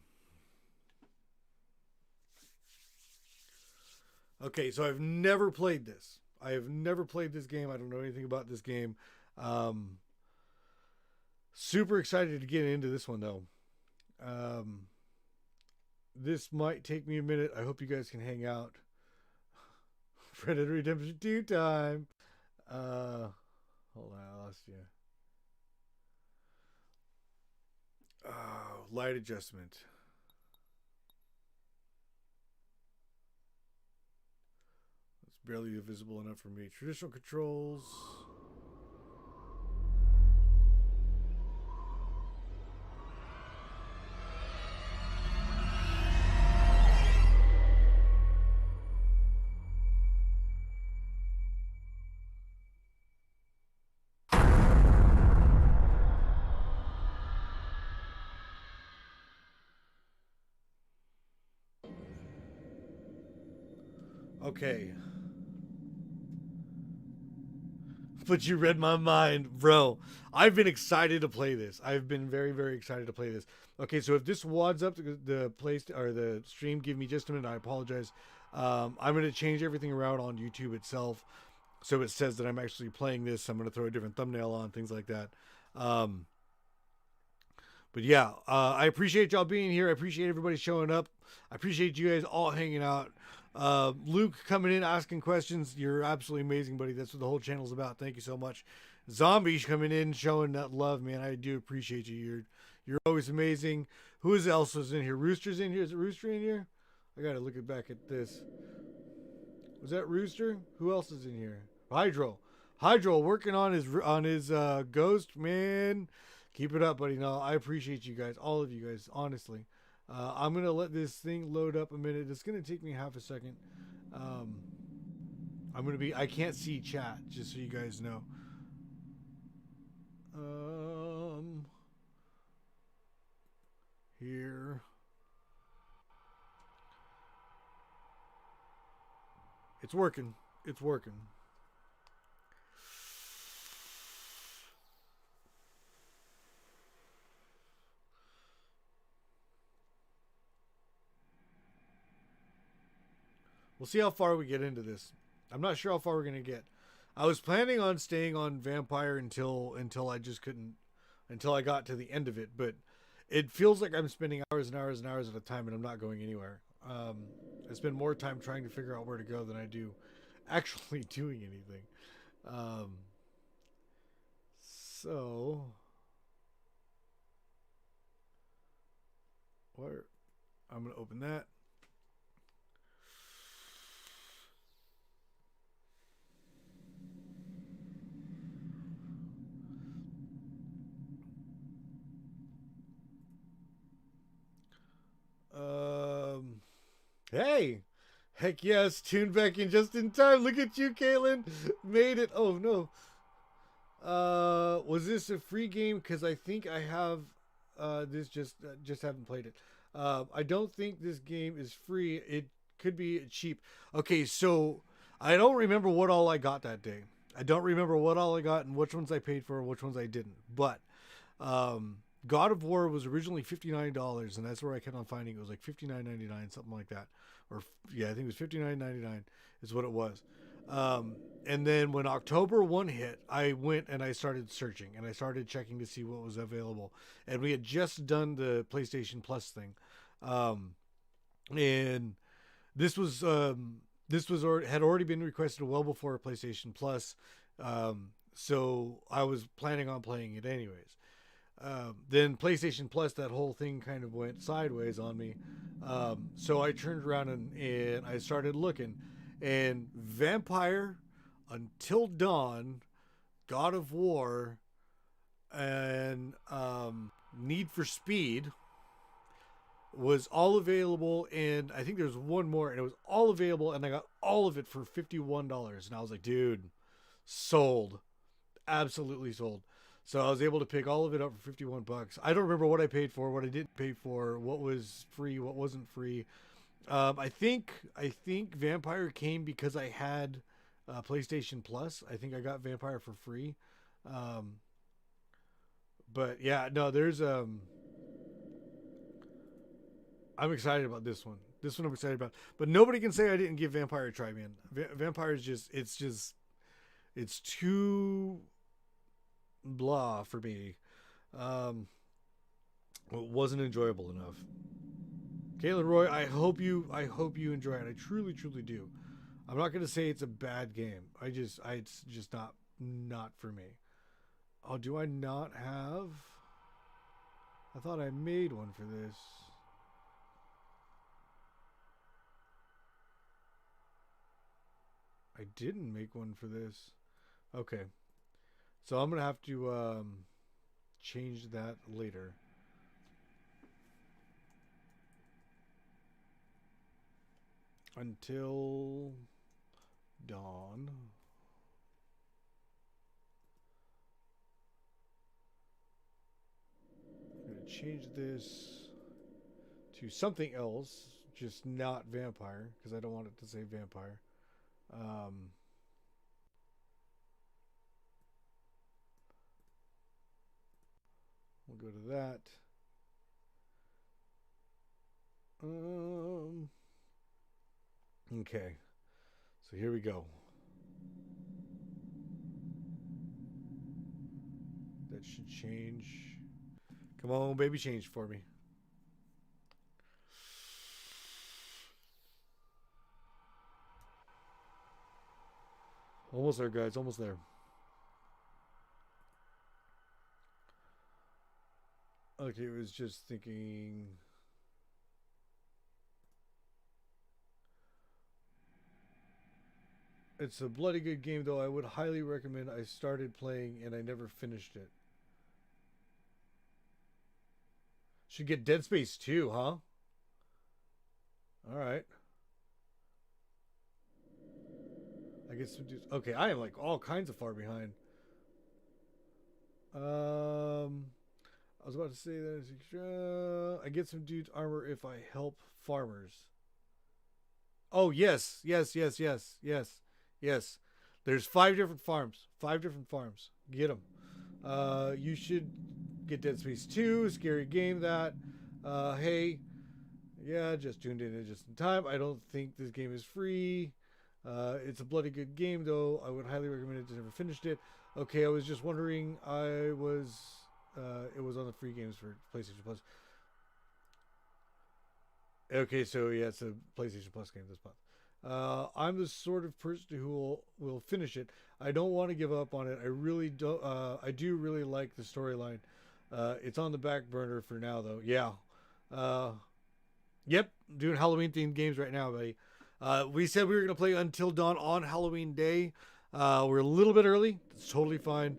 Okay, so I've never played this. I have never played this game. I don't know anything about this game. Super excited to get into this one, though. This might take me a minute. I hope you guys can hang out. Predator Redemption 2 time. Hold on, I lost you. Light adjustment. It's barely visible enough for me. Traditional controls. Okay. But you read my mind, bro. I've been excited to play this. I've been very, very excited to play this. Okay, so if this wads up the place or the stream, give me just a minute. I apologize. I'm going to change everything around on YouTube itself, so it says that I'm actually playing this. I'm going to throw a different thumbnail on, things like that. But yeah, I appreciate y'all being here. I appreciate everybody showing up. I appreciate you guys all hanging out. Luke coming in, asking questions. You're absolutely amazing, buddy. That's what the whole channel's about. Thank you so much. Zombies coming in, showing that love, man. I do appreciate you. You're always amazing. Who else is in here? Rooster's in here. Is it Rooster in here? I gotta look back at this. Was that Rooster? Who else is in here? Hydro working on his ghost, man. Keep it up, buddy. No, I appreciate you guys, all of you guys, honestly. I'm going to let this thing load up a minute. It's going to take me half a second. I can't see chat, just so you guys know. Here. It's working. It's working. We'll see how far we get into this. I'm not sure how far we're going to get. I was planning on staying on Vampire until I just couldn't, until I got to the end of it. But it feels like I'm spending hours and hours and hours at a time, and I'm not going anywhere. I spend more time trying to figure out where to go than I do actually doing anything. So, where I'm going to open that. Hey, heck yes, tuned back in just in time. Look at you, Caitlin. Made it. Oh no. Was this a free game? Because I think I have this, just haven't played it. I don't think this game is free. It could be cheap. Okay, so I don't remember what all I got that day. I don't remember what all I got and which ones I paid for and which ones I didn't. But God of War was originally $59, and that's where I kept on finding it was like $59.99, something like that. Or yeah, I think it was $59.99 is what it was. And then when October 1 hit, I went and I started searching and I started checking to see what was available. And we had just done the PlayStation Plus thing. And this had already been requested well before PlayStation Plus. So I was planning on playing it anyways. Then PlayStation Plus, that whole thing kind of went sideways on me. So I turned around and I started looking, and Vampire, Until Dawn, God of War, and Need for Speed was all available. And I think there's one more, and it was all available, and I got all of it for $51. And I was like, dude, sold. Absolutely sold. So I was able to pick all of it up for $51. I don't remember what I paid for, what I didn't pay for, what was free, what wasn't free. I think Vampire came because I had PlayStation Plus. I think I got Vampire for free. But yeah, no, there's I'm excited about this one. This one I'm excited about. But nobody can say I didn't give Vampire a try, man. Vampire is it's too blah for me. It wasn't enjoyable enough. Caitlin Roy, I hope you enjoy it. I truly do. I'm not gonna say it's a bad game. It's just not for me. Oh, do I not have? I thought I made one for this. I didn't make one for this. Okay. So I'm going to have to change that later. Until Dawn. I'm going to change this to something else, just not Vampire, because I don't want it to say Vampire. rid of that. Okay. So here we go. That should change. Come on, baby, change for me. Almost there, guys. Almost there. Okay, it was just thinking. It's a bloody good game, though. I would highly recommend. I started playing and I never finished it. Should get Dead Space 2, huh? Alright. I get some dudes. Okay, I am like all kinds of far behind. I was about to say that it's extra. I get some dude's armor if I help farmers. Oh, yes. Yes. There's 5 different farms. 5 different farms. Get them. You should get Dead Space 2. Scary game that. Hey. Yeah, just tuned in just in time. I don't think this game is free. It's a bloody good game, though. I would highly recommend it. Never finished it. Okay, I was just wondering. It was on the free games for PlayStation Plus. Okay, so yeah, it's a PlayStation Plus game this month. I'm the sort of person who will finish it. I don't want to give up on it. I really don't. I do really like the storyline. It's on the back burner for now, though. Yeah. Yep, doing Halloween themed games right now, buddy. We said we were gonna play Until Dawn on Halloween Day. We're a little bit early. It's totally fine.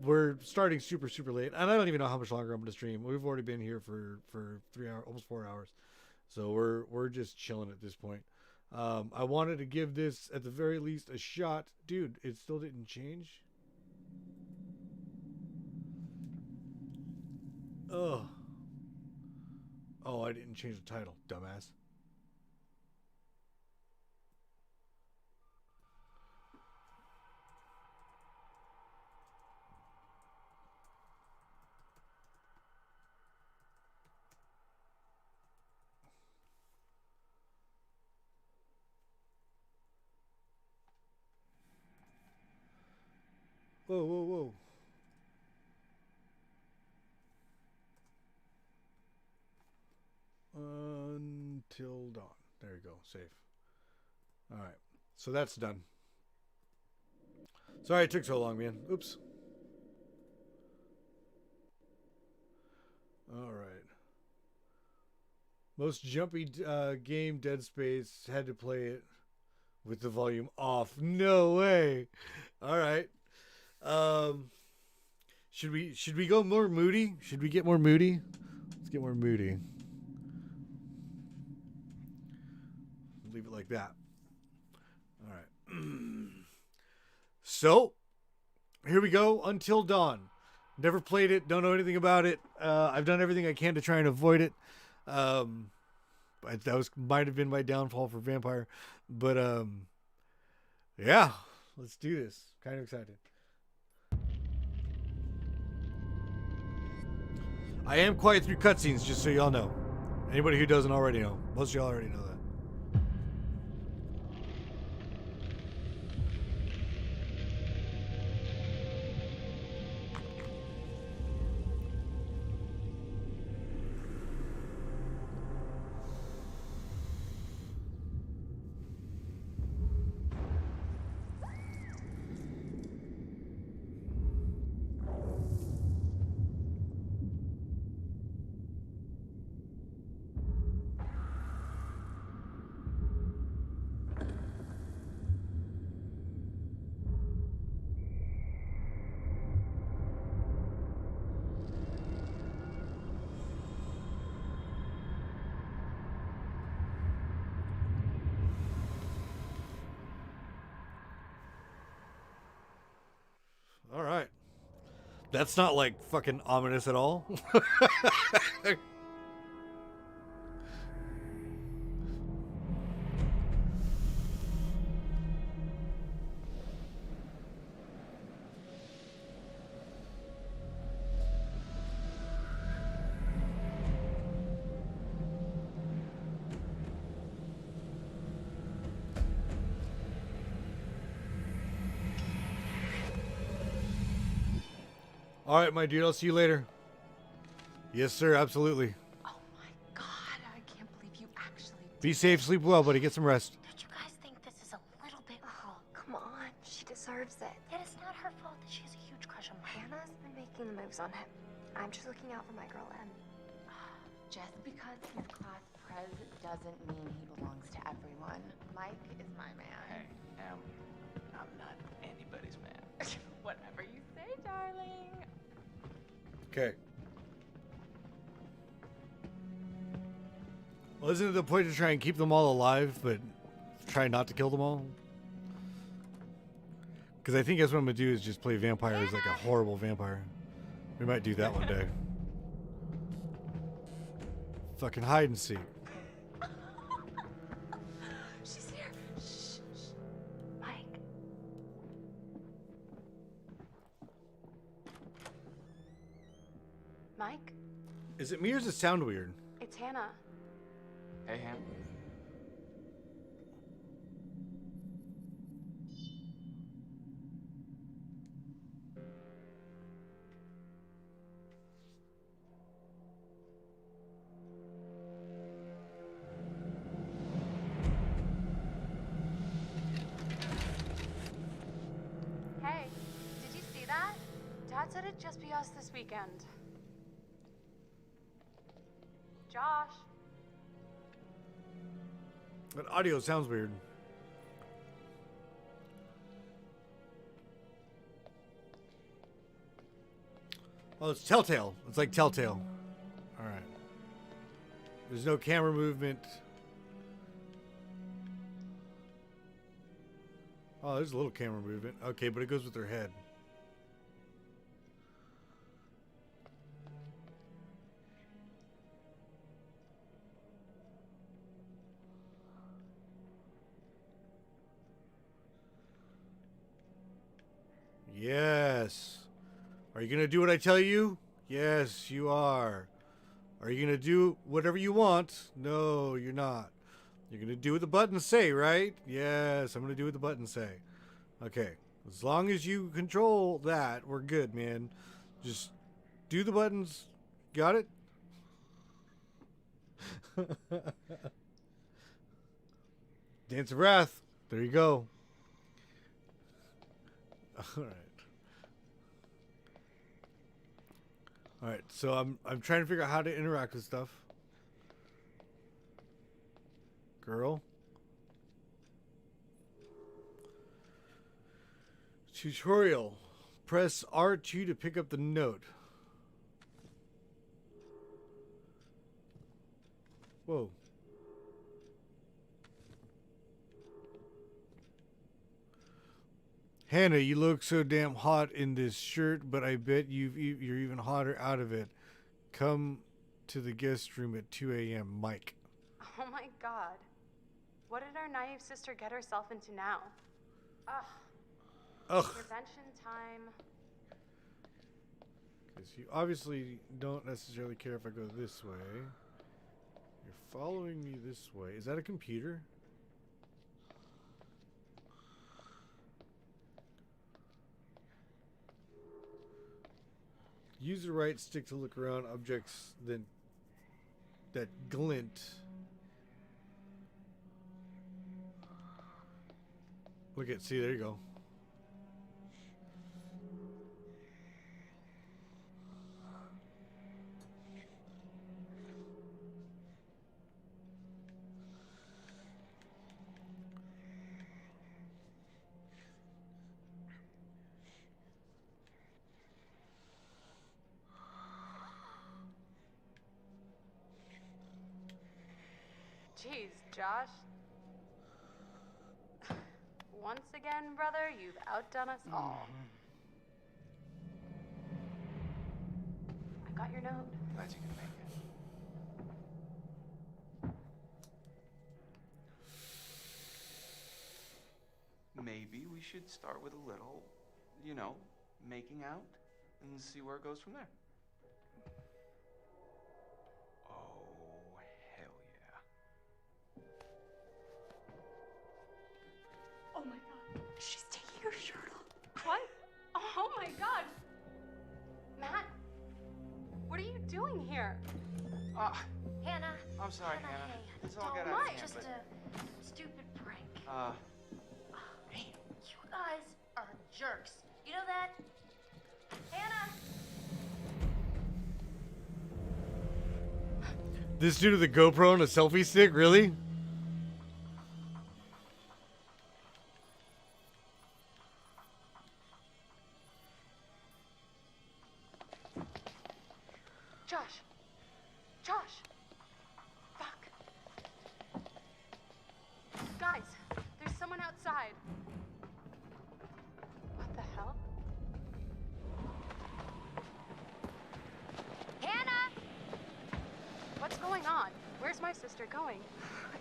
We're starting super late, and I don't even know how much longer I'm gonna stream. We've already been here for 3 hours, almost 4 hours. So we're just chilling at this point. I wanted to give this at the very least a shot. Dude, it still didn't change. Ugh. Oh, I didn't change the title, dumbass. Whoa. Until Dawn. There you go. Save. All right. So that's done. Sorry it took so long, man. Oops. All right. Most jumpy game, Dead Space. Had to play it with the volume off. No way. All right. Should we go more moody? Should we get more moody? Let's get more moody. Leave it like that. All right. So, here we go. Until Dawn. Never played it. Don't know anything about it. I've done everything I can to try and avoid it. But that might have been my downfall for Vampire. But yeah, let's do this. Kind of excited. I am quiet through cutscenes, just so y'all know. Anybody who doesn't already know. Most of y'all already know that. All right. That's not like fucking ominous at all. All right, my dude. I'll see you later. Yes, sir. Absolutely. Oh my god, I can't believe you actually Be safe. Sleep well, buddy. Get some rest. Don't you guys think this is a little bit cruel? Come on, she deserves it. It is not her fault that she has a huge crush on mine. Hannah's been making the moves on him. I'm just looking out for my girl, Em. Just because he's class prez doesn't mean he belongs to everyone. Mike is my man. Hey, I'm not anybody's man. Whatever you say, darling. Okay. Well, isn't it the point to try and keep them all alive, but try not to kill them all? Because I think that's what I'm going to do is just play vampire as like a horrible vampire. We might do that one day. Fucking hide and seek. She's here. Shh, shh. Mike. Mike? Is it me or does it sound weird? It's Hannah. Hey, Ham. Hey, did you see that? Dad said it'd just be us this weekend. Josh. That audio sounds weird. Oh, it's Telltale. It's like Telltale. All right. There's no camera movement. Oh, there's a little camera movement. Okay, but it goes with her head. Yes. Are you going to do what I tell you? Yes, you are. Are you going to do whatever you want? No, you're not. You're going to do what the buttons say, right? Yes, I'm going to do what the buttons say. Okay. As long as you control that, we're good, man. Just do the buttons. Got it? Dance of Wrath. There you go. All right. All right, so I'm trying to figure out how to interact with stuff. Girl. Tutorial. Press R2 to pick up the note. Whoa. Hannah, you look so damn hot in this shirt, but I bet you're even hotter out of it. Come to the guest room at 2 a.m. Mike. Oh my god. What did our naive sister get herself into now? Ugh. Prevention time. Because you obviously don't necessarily care if I go this way. You're following me this way. Is that a computer? Use the right stick to look around objects that glint. Look at, see, there you go. Jeez, Josh. Once again, brother, you've outdone us all. I got your note. Glad you can make it. Maybe we should start with a little, you know, making out and see where it goes from there. Oh, hell yeah. Oh my god. She's taking her shirt off. What? Oh my god. here? Hannah. I'm sorry, Hannah. Hannah. Hey, It's all don't good out mind. here, Just but- a stupid prank. You guys are jerks. You know that? Hannah. This dude with a GoPro and a selfie stick, really? Josh. Josh. Fuck. Guys, there's someone outside. What the hell? Hannah. What's going on? Where's my sister going?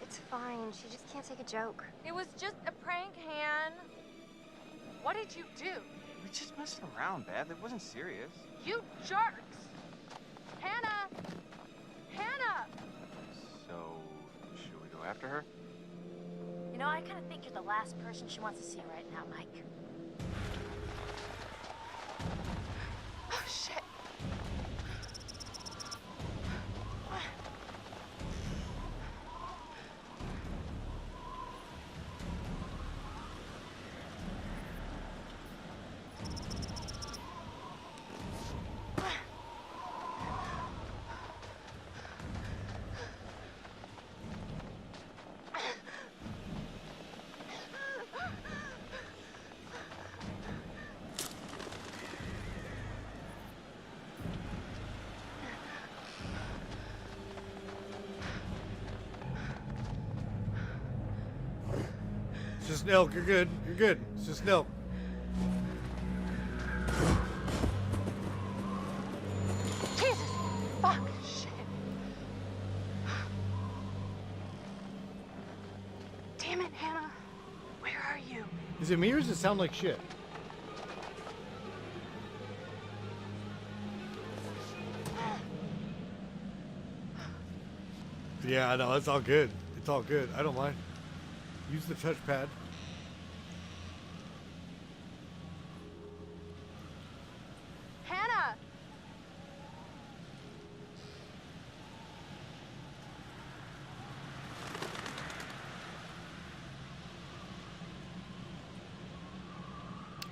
It's fine. She just can't take a joke. It was just a prank, Han. What did you do? We just messing around, Beth. It wasn't serious. You jerks! Hannah! Hannah! So, should we go after her? You know, I kind of think you're the last person she wants to see right now, Mike. Oh, shit. It's just an elk. You're good. You're good. It's just an elk. Jesus! Fuck! Shit! Damn it, Hannah! Where are you? Is it me or does it sound like shit? Yeah, I know. It's all good. It's all good. I don't mind. Use the touchpad. Hannah!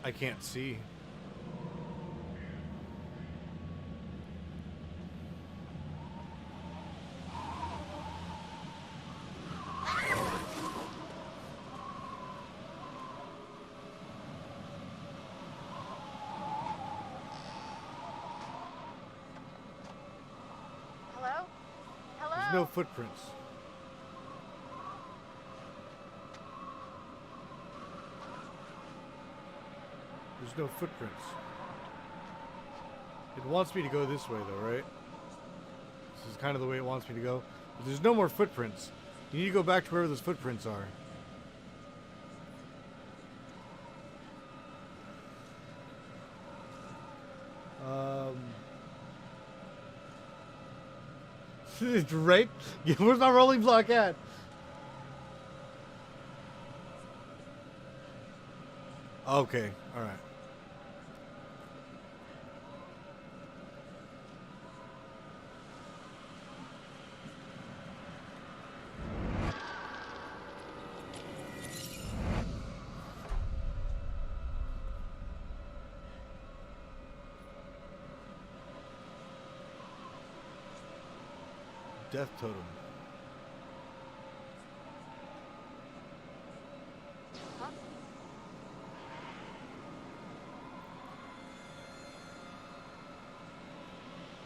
I can't see. Hello? Hello? There's no footprints. There's no footprints. It wants me to go this way though, right? This is kind of the way it wants me to go. But there's no more footprints. You need to go back to wherever those footprints are. Right? Where's my rolling block at? Okay, alright. Death totem. Huh?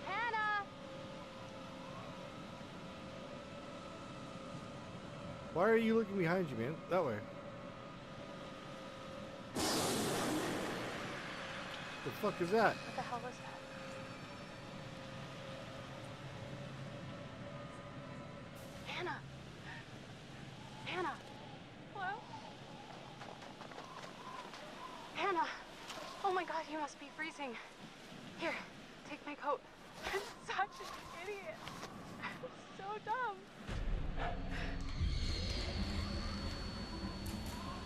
Hannah! Why are you looking behind you, man? That way. The fuck is that? What the hell was that? Hannah! Hannah! Hello? Hannah! Oh my god, you must be freezing. Here, take my coat. I'm such an idiot. I'm so dumb.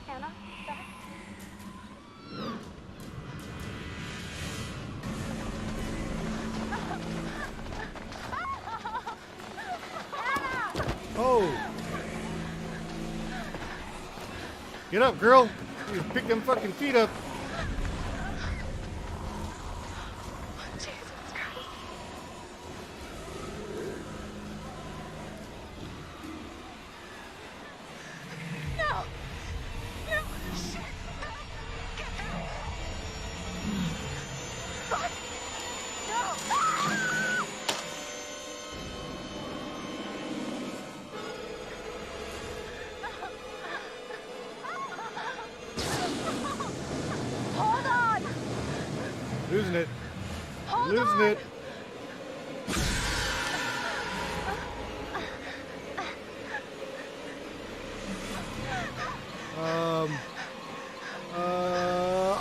Hannah, back. Ah! Oh! Get up, girl! You pick them fucking feet up. Losing it. Losing it.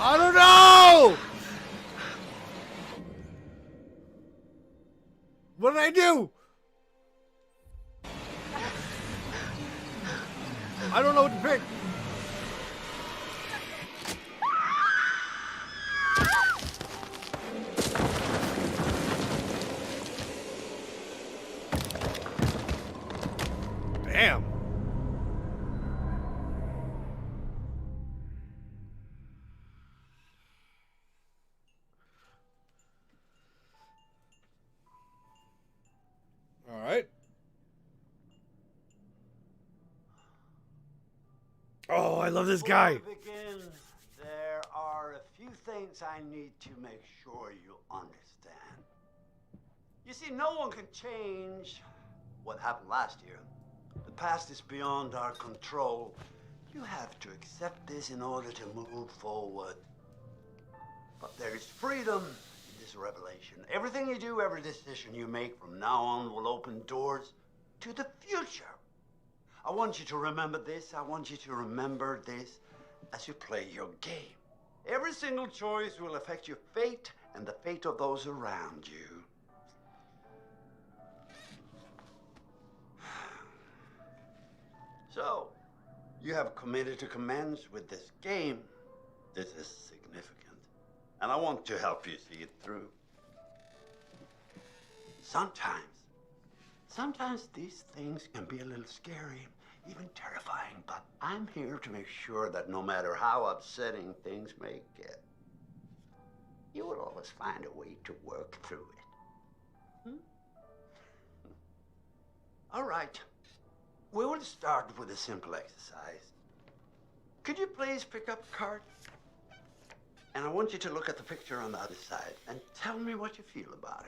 I don't know. What did I do? I don't know what to pick. Damn. All right. Oh, I love this guy. Before we begin, there are a few things I need to make sure you understand. You see, no one can change what happened last year. The past is beyond our control. You have to accept this in order to move forward. But there is freedom in this revelation. Everything you do, every decision you make from now on will open doors to the future. I want you to remember this. I want you to remember this as you play your game. Every single choice will affect your fate and the fate of those around you. So, you have committed to commence with this game. This is significant, and I want to help you see it through. Sometimes these things can be a little scary, even terrifying, but I'm here to make sure that no matter how upsetting things may get, you will always find a way to work through it. All right. We will start with a simple exercise. Could you please pick up a card? And I want you to look at the picture on the other side and tell me what you feel about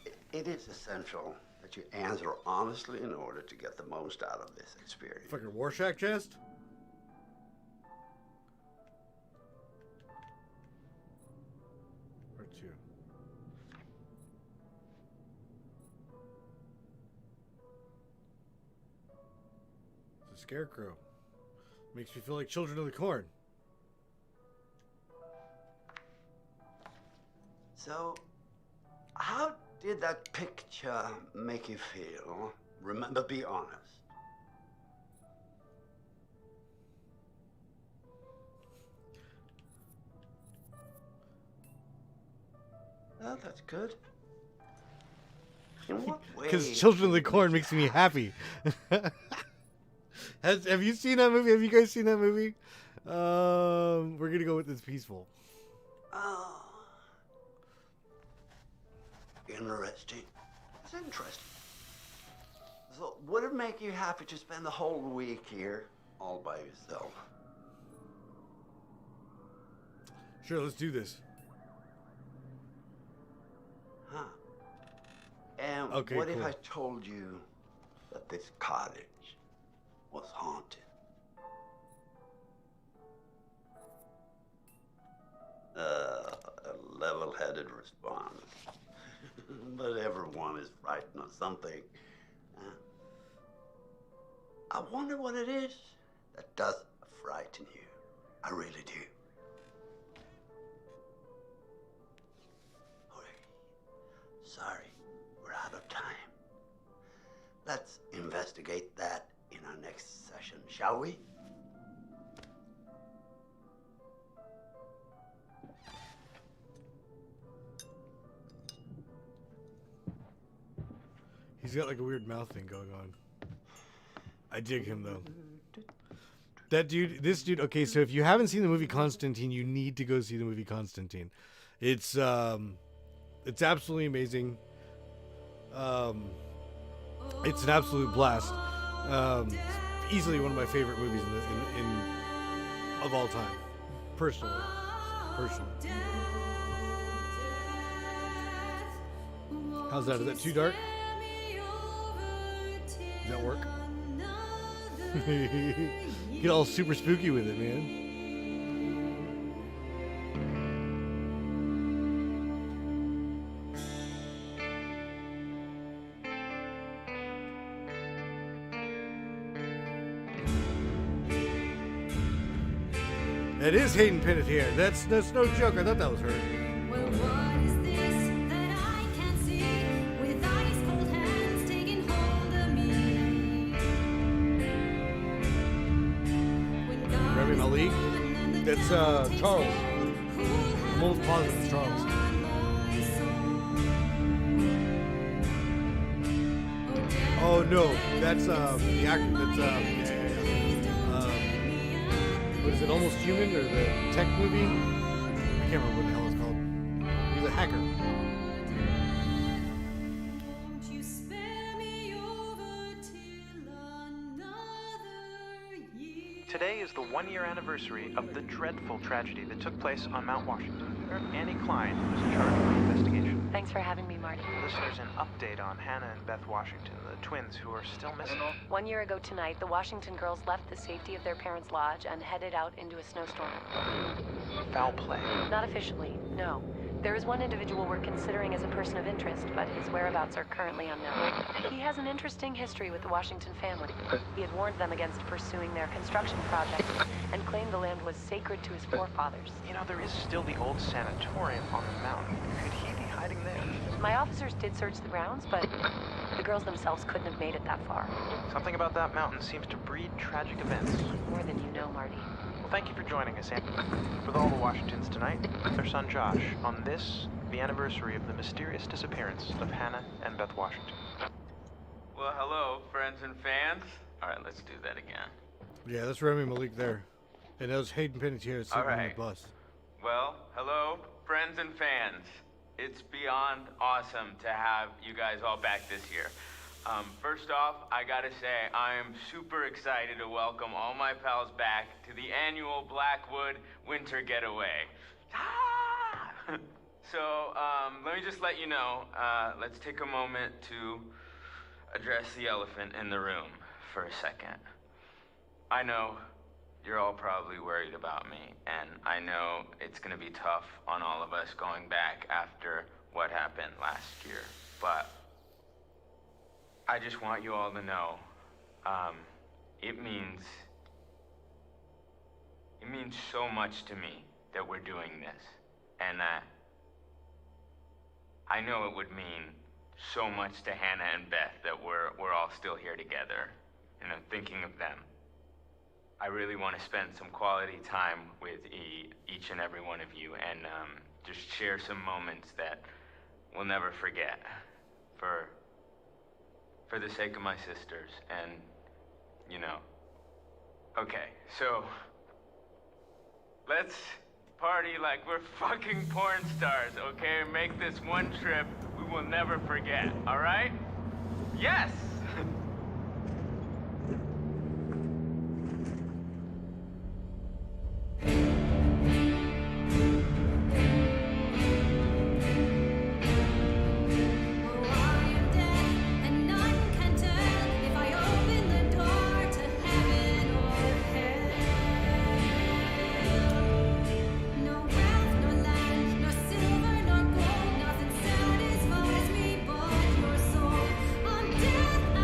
it. It is essential that you answer honestly in order to get the most out of this experience. Fucking Rorschach chest? Or two. It's a scarecrow. Makes me feel like Children of the Corn. So, how did that picture make you feel? Remember, be honest. Oh, that's good. In what way? Because Children of the Corn makes me happy. Have you seen that movie? Have you guys seen that movie? We're gonna go with this peaceful. Oh. Interesting. That's interesting. So, would it make you happy to spend the whole week here all by yourself? Sure, let's do this. Huh. And okay, what cool. if I told you that this cottage was haunted? A level-headed response. But everyone is frightened of something. I wonder what it is that does frighten you. I really do. Sorry, we're out of time. Let's investigate that in our next session, shall we? He's got like a weird mouth thing going on. I dig him though. That dude, this dude. Okay, so if you haven't seen the movie Constantine, you need to go see the movie Constantine. It's absolutely amazing. It's an absolute blast. Easily one of my favorite movies in of all time, personally. How's that? Is that too dark? Does that work? Get all super spooky with it, man. It is Hayden Panettiere. That's no joke. I thought that was her. Well, what is this that I can't see with ice cold hands taking hold of me? Remy Malik. That's Charles. I'm almost positive it's Charles. Oh no, that's the actor. That's what is it? Almost Human, or the tech movie? I can't remember what the hell it's called. He's a hacker. Today is the one-year anniversary of the dreadful tragedy that took place on Mount Washington. Annie Klein was in charge of the investigation. Thanks for having me, Marty. Listeners, an update on Hannah and Beth Washington, the twins who are still missing. 1 year ago tonight, the Washington girls left the safety of their parents' lodge and headed out into a snowstorm. Foul play. Not officially, no. There is one individual we're considering as a person of interest, but his whereabouts are currently unknown. He has an interesting history with the Washington family. He had warned them against pursuing their construction project and claimed the land was sacred to his forefathers. You know, there is still the old sanatorium on the mountain. Could he be hiding there? My officers did search the grounds, but the girls themselves couldn't have made it that far. Something about that mountain seems to breed tragic events. More than you know, Marty. Well, thank you for joining us, Annie. With all the Washingtons tonight, their son Josh, on this, the anniversary of the mysterious disappearance of Hannah and Beth Washington. Well, hello, friends and fans. All right, let's do that again. Yeah, that's Remy Malik there. And that was Hayden Panettiere sitting on the bus. Well, hello, friends and fans. It's beyond awesome to have you guys all back this year. First off, I gotta say, I am super excited to welcome all my pals back to the annual Blackwood Winter Getaway. Ah! So, let me just let you know, let's take a moment to address the elephant in the room for a second. I know you're all probably worried about me, and I know it's gonna be tough on all of us going back after what happened last year, but I just want you all to know, it means so much to me that we're doing this, and I know it would mean so much to Hannah and Beth that we're all still here together, and I'm thinking of them. I really want to spend some quality time with each and every one of you, and just share some moments that we'll never forget for the sake of my sisters, and, you know. Okay, so let's party like we're fucking porn stars, okay? Make this one trip we will never forget, all right? Yes! Nothing satisfies me but your soul. I'm dead.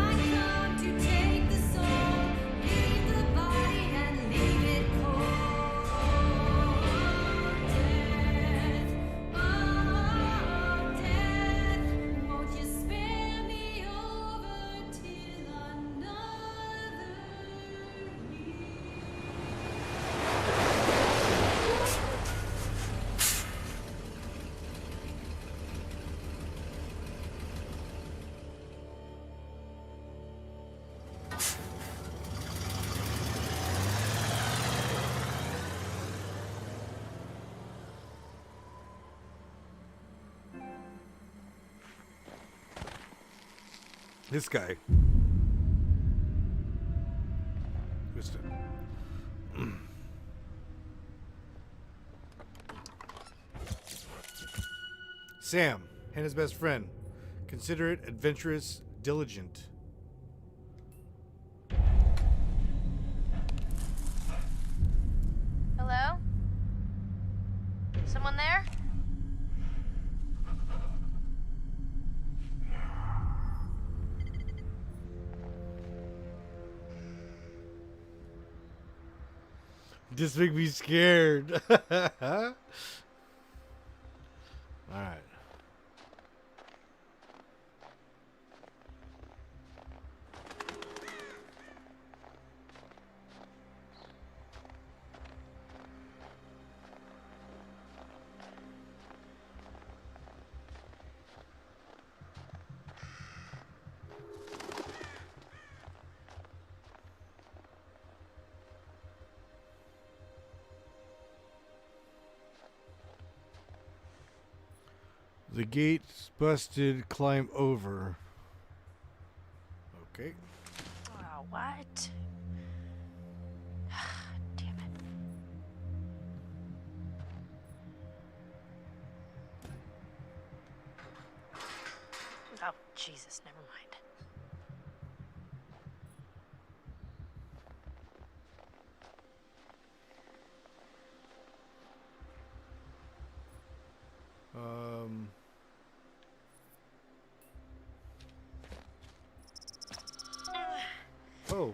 This guy. Missed it. Sam, Hannah's best friend. Considerate, adventurous, diligent. Hello? Someone there? This make me scared. Alright. The gate's busted, climb over. Okay. Oh, what? Damn it. Oh, Jesus, never mind. Oh.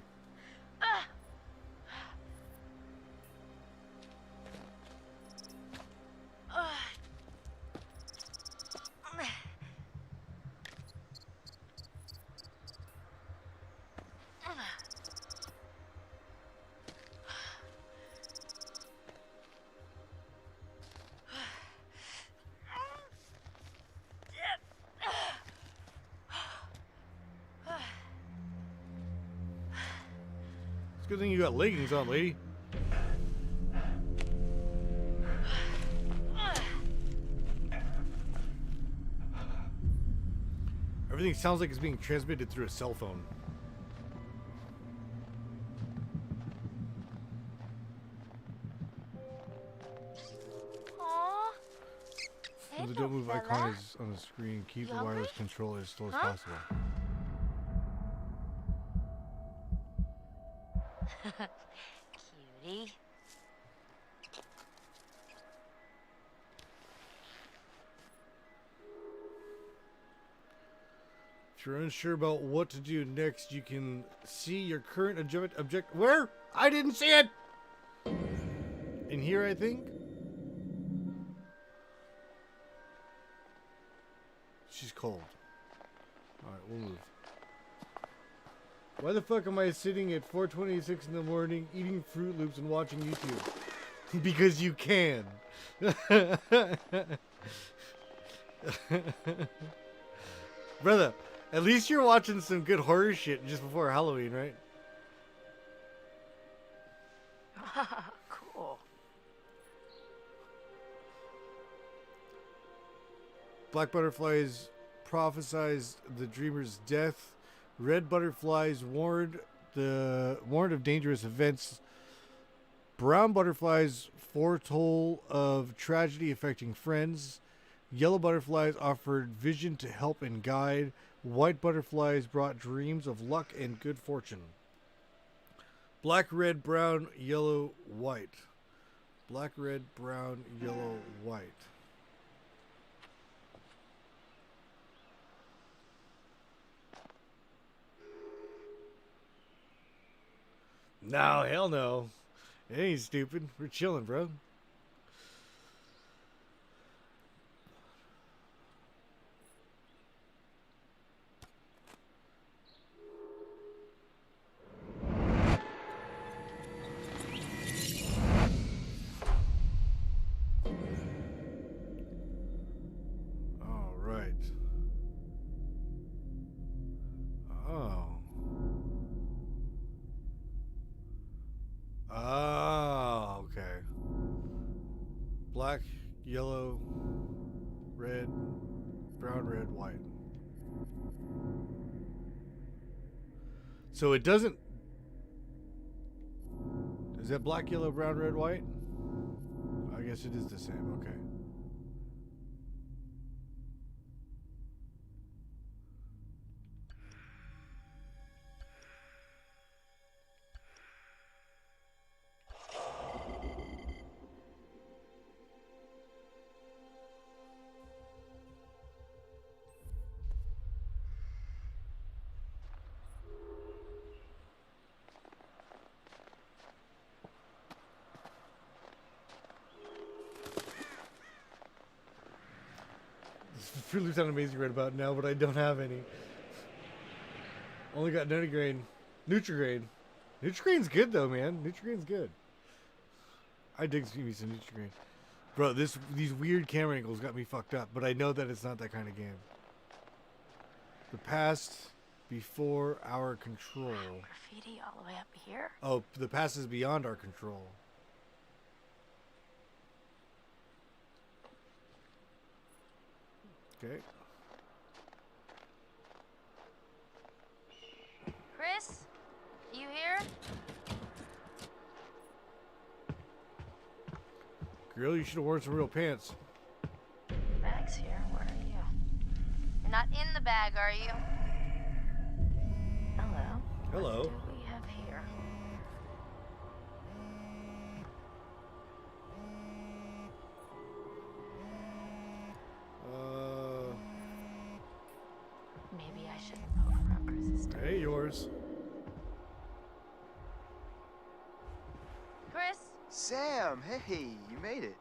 It's a good thing you got leggings on, lady. Everything sounds like it's being transmitted through a cell phone. Aww. Hey, The don't move fella. icon is on the screen. Keep the wireless control as slow as possible. Cutie. If you're unsure about what to do next, you can see your current object. Where? I didn't see it! In here, I think? She's cold. Alright, we'll move. Why the fuck am I sitting at 4:26 in the morning eating Fruit Loops and watching YouTube? Because you can. Brother, at least you're watching some good horror shit just before Halloween, right? Cool. Black butterflies prophesized the dreamer's death. Red butterflies warned of dangerous events. Brown butterflies foretold of tragedy affecting friends. Yellow butterflies offered vision to help and guide. White butterflies brought dreams of luck and good fortune. Black, red, brown, yellow, white. Black, red, brown, yellow, white. No, hell no. It ain't stupid. We're chilling, bro. All right. Oh. Oh, okay. Black, yellow, red, brown, red, white. So it doesn't... Is that black, yellow, brown, red, white? I guess it is the same. Okay. Fruit Loops sound amazing right about now, but I don't have any. Only got Nuttigrain. Nutrigrain. Nutrigrain's good though, man. Nutrigrain's good. I dig me some Nutrigrain. Bro, these weird camera angles got me fucked up, but I know that it's not that kind of game. The past before our control. Graffiti all the way up here. Oh, the past is beyond our control. Okay. Chris, you here? Girl, you should have worn some real pants. Bag's here. Where are you? You're not in the bag, are you? Hello. Hello. What do we have here? Maybe I shouldn't poke around Chris's stuff. Hey, yours. Chris? Sam, hey, you made it.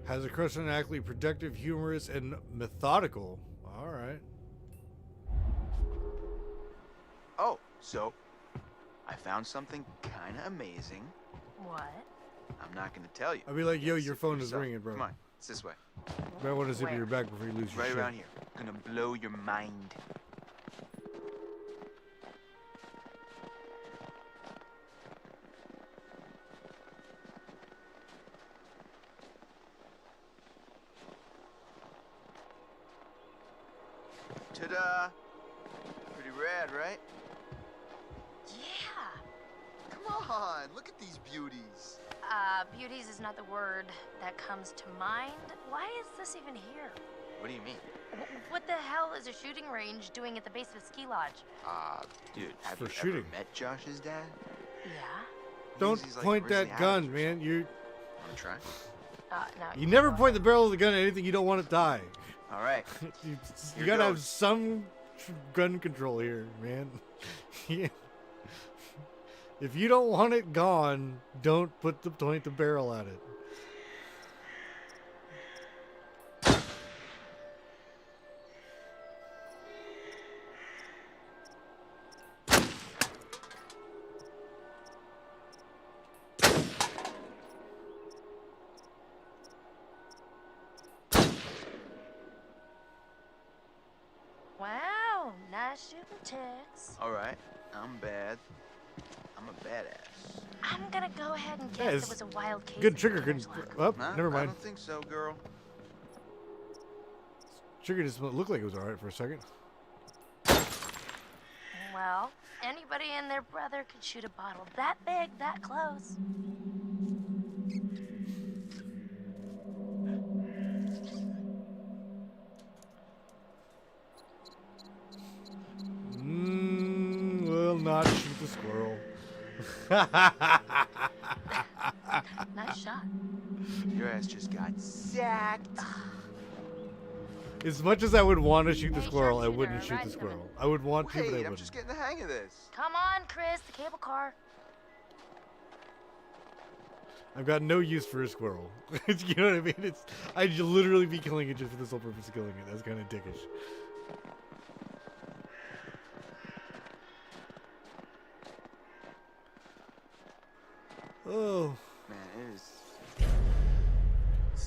Has a crush on Ackley, productive, humorous, and methodical. All right. Oh, so I found something kind of amazing. What? I'm not going to tell you. I'll be like, yo, your phone is ringing, bro. Come on, it's this way. You might want to zip your back before you lose your Right shit. around here. Gonna blow your mind. Ta-da! Pretty rad, right? Yeah. Come on, look at these beauties. Beauties is not the word that comes to mind. Why is this even here? What do you mean? What the hell is a shooting range doing at the base of a ski lodge? Dude, have For you shooting. ever met Josh's dad? Yeah. Don't He's like point originally that gun, Irish or man. You Wanna try? No. you never point the barrel of the gun at anything you don't want to die. All right. you Here gotta have goes. some gun control here, man. Yeah. If you don't want it gone, don't point the barrel at it. Wow, nice shooting ticks. All right. I'm bad. I'm a badass. I'm gonna go ahead and Yeah, guess it's it was a wild case. good of trigger. beginner's Good. luck. Oh, Nah, never I mind. don't think so, girl. Trigger just looked like it was alright for a second. Well, anybody and their brother could shoot a bottle that big, that close. Will not shoot the squirrel. Nice shot. Your ass just got sacked. As much as I would want to shoot the Hey, squirrel, I sharpshooter, wouldn't shoot the riding squirrel. I would want to, but I Wait, I'm wouldn't. just getting the hang of this. Come on, Chris, the cable car. I've got no use for a squirrel. You know what I mean? I'd literally be killing it just for the sole purpose of killing it. That's kind of dickish. Oh. Man, it is.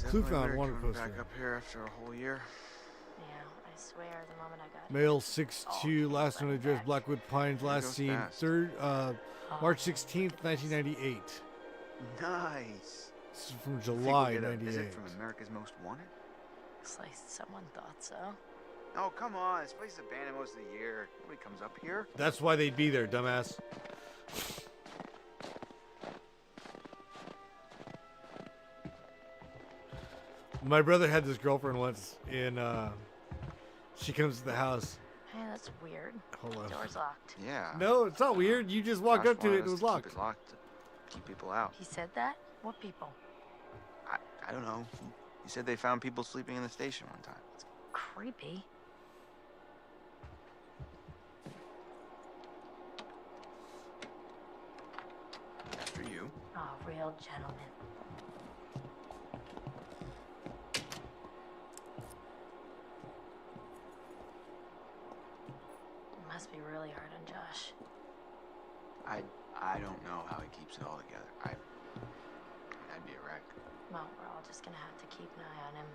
Clue Definitely found weird wanted coming poster. back up here after a whole year. Yeah, I swear, the moment I got Male 6'2", last known address Blackwood Pines, last goes seen fast. March 16th, 1998. Nice. This is from Think we'll July get a 98. visit from America's Most Wanted? looks like someone thought so. Oh, come on. This place is abandoned most of the year. Nobody comes up here. That's why they'd be there, dumbass. My brother had this girlfriend once, and she comes to the house. Hey, that's weird. Hold on. Door's locked. Yeah. No, it's not weird. You just walked Josh up to it wanted and it us was to locked. Keep it locked to keep people out. He said that? What people? I don't know. He said they found people sleeping in the station one time. It's creepy. After you. Oh, real gentleman. It must be really hard on Josh. I don't know how he keeps it all together. I'd be a wreck. Well, we're all just gonna have to keep an eye on him.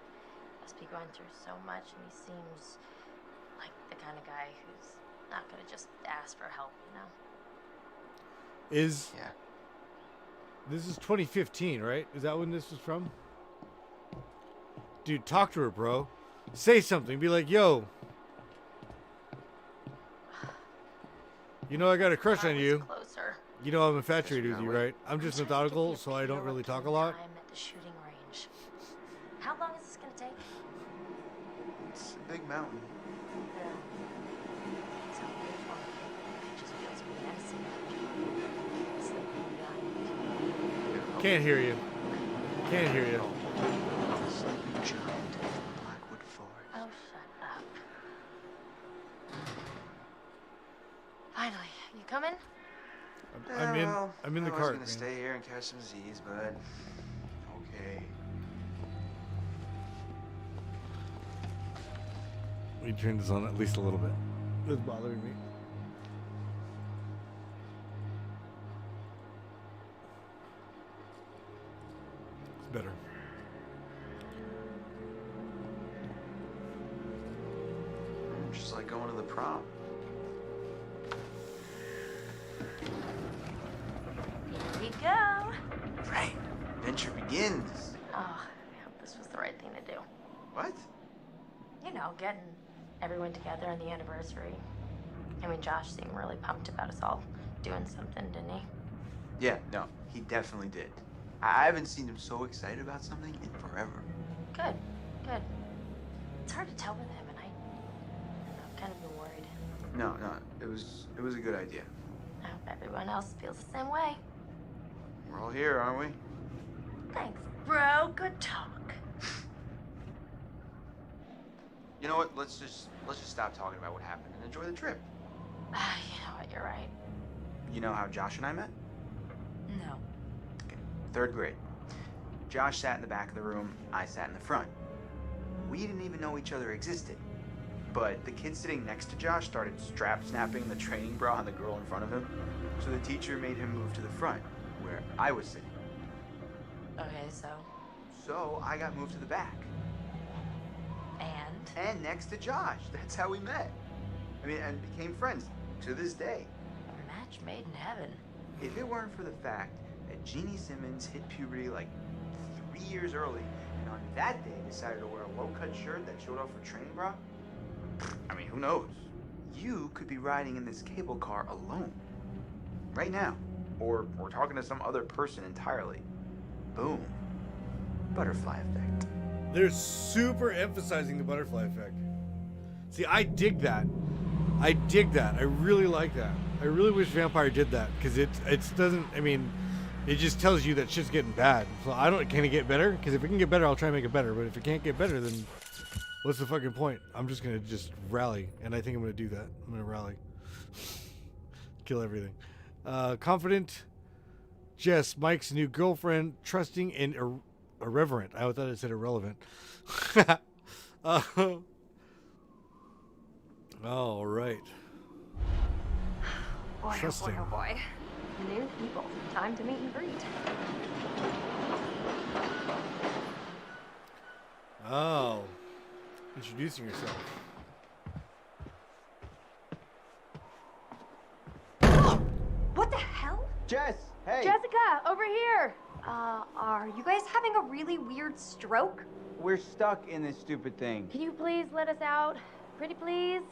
Must be going through so much, and he seems like the kind of guy who's not gonna just ask for help, you know? Yeah. This is 2015, right? Is that when this was from? Dude, talk to her, bro. Say something. Be like, yo. You know I got a crush on you. Closer. You know I'm infatuated with you, right? I'm just methodical, so I don't really talk a lot. Time at the shooting range. How long is this gonna take? It's a big mountain. Yeah. So beautiful. It just feels menacing. Sleeping giant. Can't hear you. Can't hear you. Sleeping giant of the Blackwood Forest. Oh, shut up. Finally, you coming? I'm in the I was cart. gonna stay here and catch some Z's, but okay. We turned this on at least a little bit. It's bothering me. It's better. Just like going to the prom. Here we go. Right. Adventure begins. Oh, I hope this was the right thing to do. What? You know, getting everyone together on the anniversary. I mean, Josh seemed really pumped about us all doing something, didn't he? Yeah, no, he definitely did. I haven't seen him so excited about something in forever. Good, good. It's hard to tell with him, and I've kind of been worried. No, it was a good idea. I hope everyone else feels the same way. We're all here, aren't we? Thanks, bro. Good talk. You know what? Let's just stop talking about what happened and enjoy the trip. You know what? You're right. You know how Josh and I met? No. Okay, 3rd grade. Josh sat in the back of the room, I sat in the front. We didn't even know each other existed. But the kid sitting next to Josh started strap snapping the training bra on the girl in front of him. So the teacher made him move to the front, where I was sitting. Okay, so? So I got moved to the back. And next to Josh. That's how we met. I mean, and became friends to this day. A match made in heaven. If it weren't for the fact that Jeannie Simmons hit puberty like 3 years early, and on that day decided to wear a low-cut shirt that showed off her training bra, I mean, who knows? You could be riding in this cable car alone. Right now. Or talking to some other person entirely. Boom. Butterfly effect. They're super emphasizing the butterfly effect. See, I dig that. I dig that. I really like that. I really wish Vampire did that, because it doesn't, I mean, it just tells you that shit's getting bad. So can it get better? Because if it can get better, I'll try and make it better. But if it can't get better, then what's the fucking point? I'm just going to just rally, and I think I'm going to do that. I'm going to rally. Kill everything. Confident. Jess, Mike's new girlfriend, trusting and irreverent. I thought it said irrelevant. All right. Boy, Trusting. oh boy, oh boy. New people. Time to meet and greet. Oh. Introducing yourself. What the hell? Jess, hey. Jessica, over here. Are you guys having a really weird stroke? We're stuck in this stupid thing. Can you please let us out? Pretty please.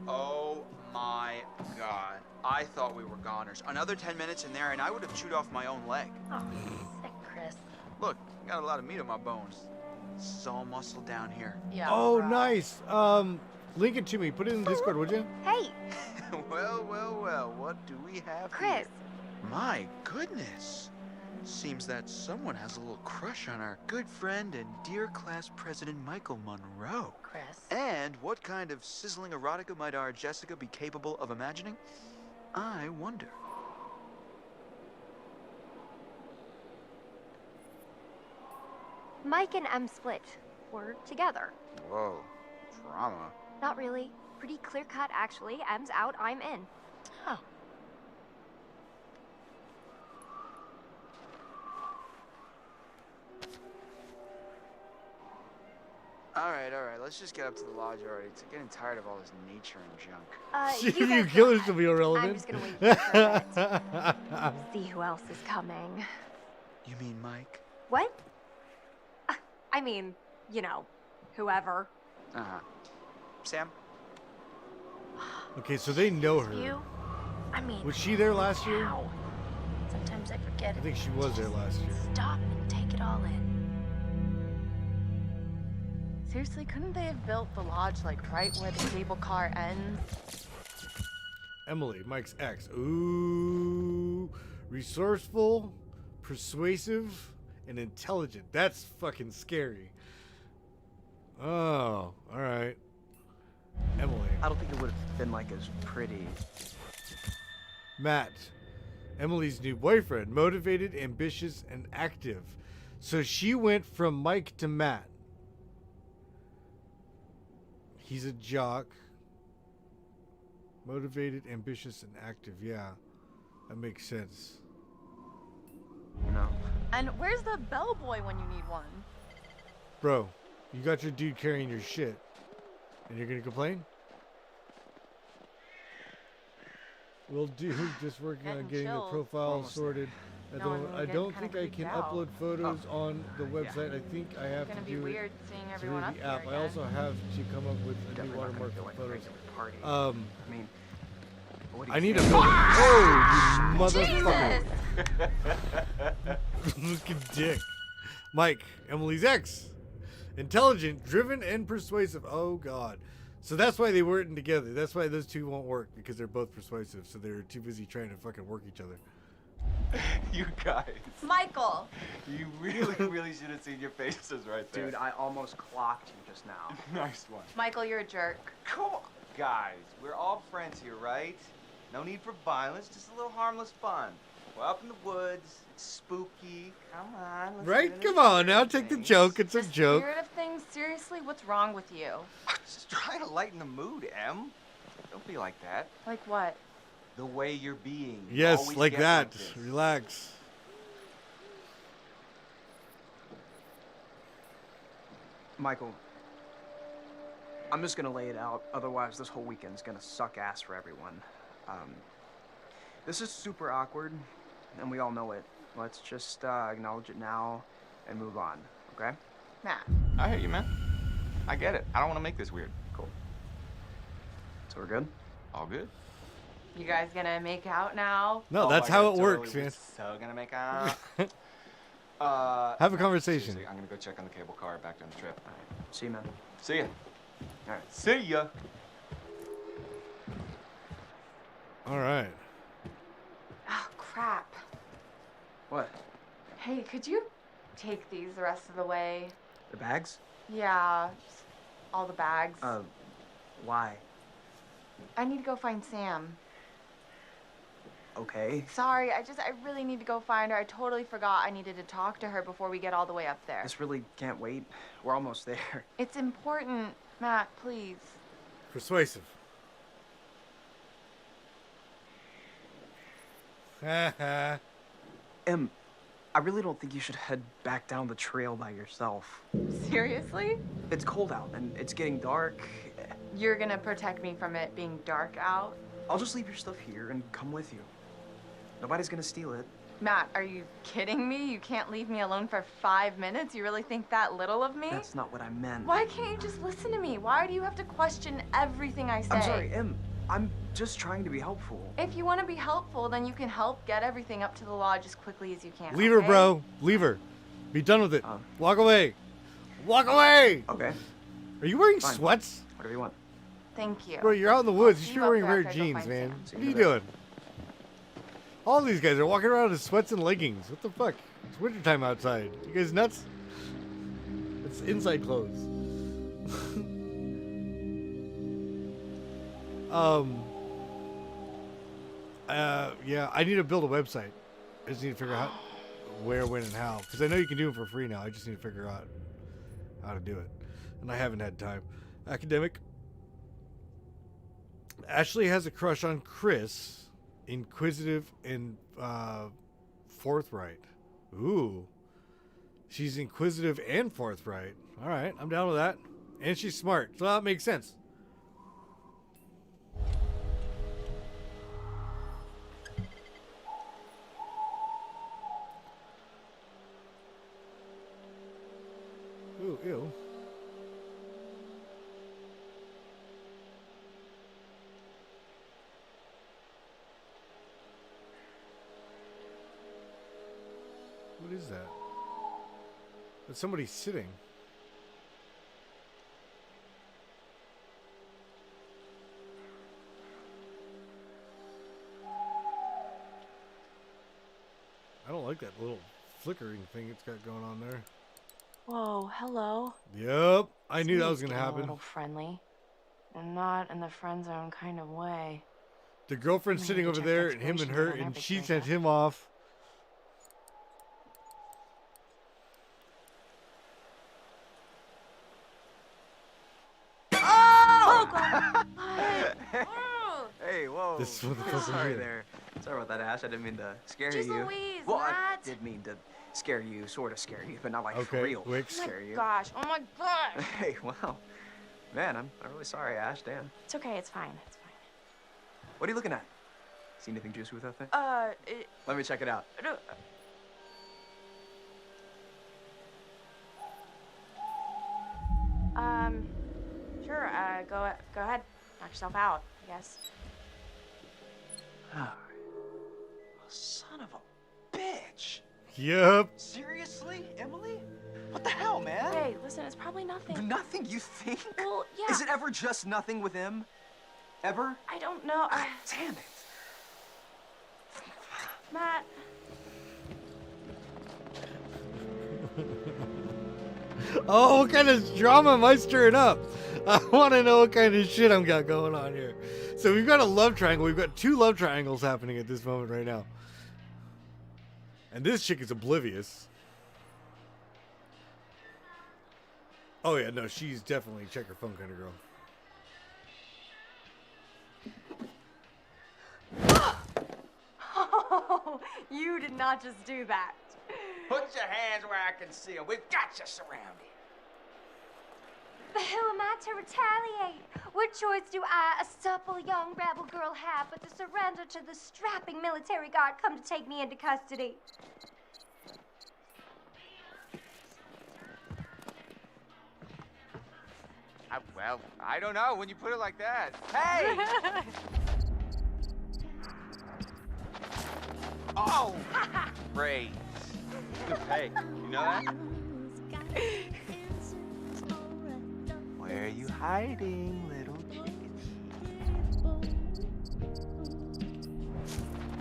Oh my god. I thought we were goners. Another 10 minutes in there and I would have chewed off my own leg. Oh, sick, Chris. Look, I got a lot of meat on my bones. This is all muscle down here. Yeah. Oh, nice. Link it to me. Put it in Discord, would you? Hey, Well, what do we have Chris. here? My goodness. Seems that someone has a little crush on our good friend and dear class president Michael Monroe. Chris. And what kind of sizzling erotica might our Jessica be capable of imagining? I wonder. Mike and M split. We're together. Whoa, drama. Not really. Pretty clear cut, actually. M's out, I'm in. Huh. All right, let's just get up to the lodge already. It's getting tired of all this nature and junk. If You you guys kill go her, ahead. she'll be irrelevant. I'm just gonna wait here for a bit. See who else is coming. You mean Mike? What? I mean, you know, whoever. Uh-huh. Sam? Okay, so they know her. You? I mean, Was she there last year? wow. Sometimes I forget I it. think she was there last year. Stop and take it all in. Seriously, couldn't they have built the lodge like right where the cable car ends? Emily, Mike's ex. Ooh. Resourceful, persuasive, and intelligent. That's fucking scary. Oh, alright. Emily. I don't think it would have been like as pretty. Matt. Emily's new boyfriend. Motivated, ambitious, and active. So she went from Mike to Matt. He's a jock. Motivated, ambitious, and active. Yeah, that makes sense. You know. And where's the bellboy when you need one? Bro, you got your dude carrying your shit. And you're gonna complain? Well, dude, just working on getting the profile sorted. I don't think I can upload photos on the website. I think I have to do it through the app. I also have to come up with a new watermark for photos. I mean, I need a photo. Oh, you motherfucker! Look at dick. Mike, Emily's ex. Intelligent, driven, and persuasive. Oh God. So that's why they weren't together. That's why those two won't work, because they're both persuasive. So they're too busy trying to fucking work each other. You guys. Michael! You really should have seen your faces right there. dude, I almost clocked you just now. Nice one. Michael, you're a jerk. Come on. Guys, we're all friends here, right? No need for violence, just a little harmless fun. We're up in the woods, it's spooky. Come on. let's Right? get into Come on now, take the things. joke. It's a joke. Spirit of things, seriously, what's wrong with you? I'm just trying to lighten the mood, Em. Don't be like that. Like what? The way you're being. You Yes, always like get that. this. Relax. Michael, I'm just gonna lay it out. Otherwise, this whole weekend's gonna suck ass for everyone. This is super awkward, and we all know it. Let's just acknowledge it now and move on, okay? Nah. I hear you, man. I get it. I don't want to make this weird. Cool. So we're good? All good. You guys gonna make out now? No, Oh that's my how God, it works, totally. man. We're so gonna make out. Have a conversation. Seriously, I'm gonna go check on the cable car back down the trip. All right. See you, man. See ya. All right. See ya. All right. Oh, crap. What? Hey, could you take these the rest of the way? The bags? Yeah, just all the bags. Why? I need to go find Sam. Okay. Sorry, I really need to go find her. I totally forgot I needed to talk to her before we get all the way up there. This really can't wait. We're almost there. It's important. Matt, please. Persuasive. Haha. I really don't think you should head back down the trail by yourself. Seriously? It's cold out and it's getting dark. You're gonna protect me from it being dark out? I'll just leave your stuff here and come with you. Nobody's gonna steal it. Matt, are you kidding me? You can't leave me alone for 5 minutes? You really think that little of me? That's not what I meant. Why can't you just listen to me? Why do you have to question everything I say? I'm sorry, Em. I'm just trying to be helpful. If you want to be helpful, then you can help get everything up to the lodge as quickly as you can. Leave her, okay? bro. Leave her. Be done with it. Walk away. Walk away. Okay. Are you wearing Fine. sweats? Whatever you want. Thank you. Bro, you're out in the woods. You See should be you wearing up there weird after I go jeans, find man. Sam. What are you doing? All these guys are walking around in sweats and leggings. What the fuck? It's wintertime outside. You guys nuts? It's inside clothes. Yeah, I need to build a website. I just need to figure out where, when, and how. Because I know you can do it for free now. I just need to figure out how to do it. And I haven't had time. Academic. Ashley has a crush on Chris. Inquisitive and forthright. Ooh. She's inquisitive and forthright. Alright, I'm down with that. And she's smart. So that makes sense. Ooh, ew. What is that? That's somebody sitting. I don't like that little flickering thing it's got going on there. Whoa, hello. Yep, I knew that was gonna Getting happen. A little friendly, and not in the friend zone kind of way. The girlfriend's We sitting need to over check there, and him and expirations her, on our and big she breakup. sent him off. Oh, God. Oh. Hey, whoa. This is what the fuck Sorry we're there. Sorry about that, Ash. I didn't mean to scare Jeez you. Louise, Well, Matt. I did mean to scare you, sort of scare you, but not like for Okay, real Wix. scare you. Gosh, oh my gosh. Hey, wow. Man, I'm really sorry, Ash. Damn. It's okay, it's fine, it's fine. What are you looking at? See anything juicy with that thing? It, Let me check it out. no, sure, go ahead. Knock yourself out, I guess. Oh, son of a bitch. Yep. Seriously, Emily? What the hell, man? Hey, listen, it's probably nothing. Nothing, you think? Well, yeah. Is it ever just nothing with him? Ever? I don't know. Damn it. Matt. Oh, what kind of drama am I stirring up? I want to know what kind of shit I've got going on here. So we've got a love triangle. We've got 2 love triangles happening at this moment right now. And this chick is oblivious. Oh yeah, no, she's definitely check her phone kind of girl. Oh, you did not just do that. Put your hands where I can see them. We've got you surrounded. But who am I to retaliate? What choice do I, a supple young rebel girl, have but to surrender to the strapping military guard come to take me into custody? Well, I don't know when you put it like that. Hey! Oh! Great. Hey, you know that? Where are you hiding, little chicken?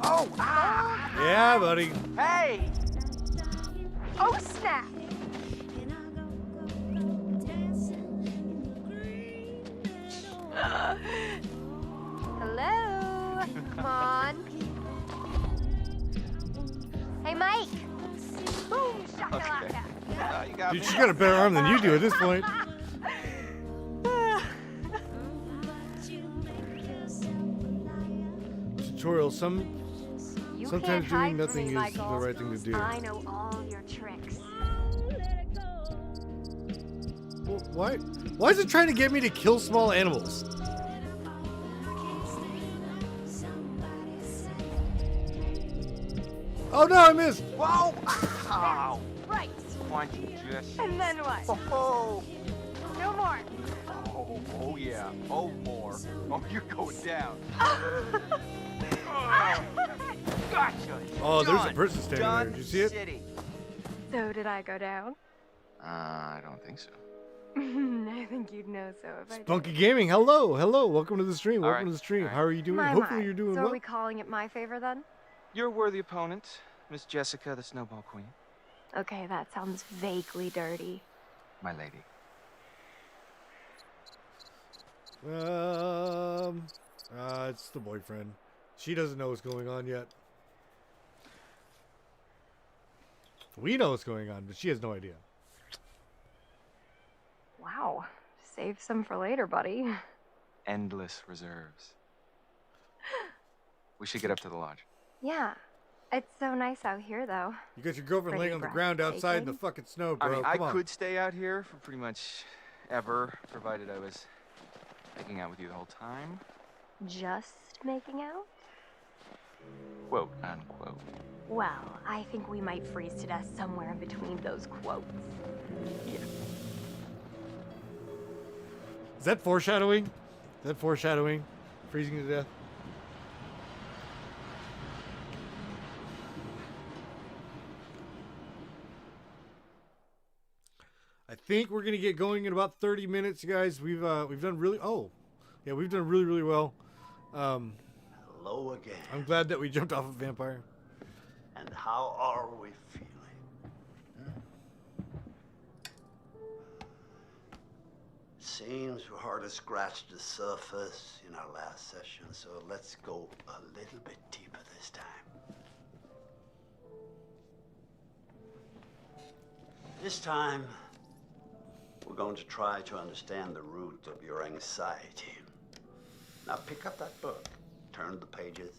Oh! Ah! Yeah, buddy. Hey! Oh, snap! Hello? Come on. Hey, Mike. Boom, shakalaka. You got Dude, me. she's got a better arm than you do at this point. Tutorial. You Sometimes can't hide doing from nothing me, is Michael. the right thing to do. I know all your tricks. Well, why is it trying to get me to kill small animals? Oh no, I missed! Whoa! Ow! Right. Why don't you just... And then what? Oh, No more. oh yeah. Oh, more. Oh, you're going down. Gotcha. Oh, there's a Done. person standing there. Done Did you see it? City. So did I go down? I don't think so. I think you'd know so if I did. Spunky Gaming, hello, hello. Welcome to the stream. All Welcome right, to the stream. all right. How are you doing? Hopefully you're doing So well. are we calling it my favor then? You're a worthy opponent, Miss Jessica, the Snowball Queen. Okay, that sounds vaguely dirty. My lady. It's the boyfriend. She doesn't know what's going on yet. We know what's going on, but she has no idea. Wow. Save some for later, buddy. Endless reserves. We should get up to the lodge. Yeah. It's so nice out here, though. You got your girlfriend Pretty laying on the ground outside in the breathtaking. fucking snow, bro. I mean, Come I on. could stay out here for pretty much ever, provided I was making out with you the whole time. Just making out? Quote, unquote. Well, I think we might freeze to death somewhere in between those quotes. Yeah. Is that foreshadowing? Is that foreshadowing? Freezing to death? I think we're gonna get going in about 30 minutes, guys. We've done really we've done really well. Hello again. I'm glad that we jumped off of Vampire. And how are we feeling? Seems we hardly scratched the surface in our last session, so let's go a little bit deeper this time. This time, we're going to try to understand the root of your anxiety. Now pick up that book, turn the pages.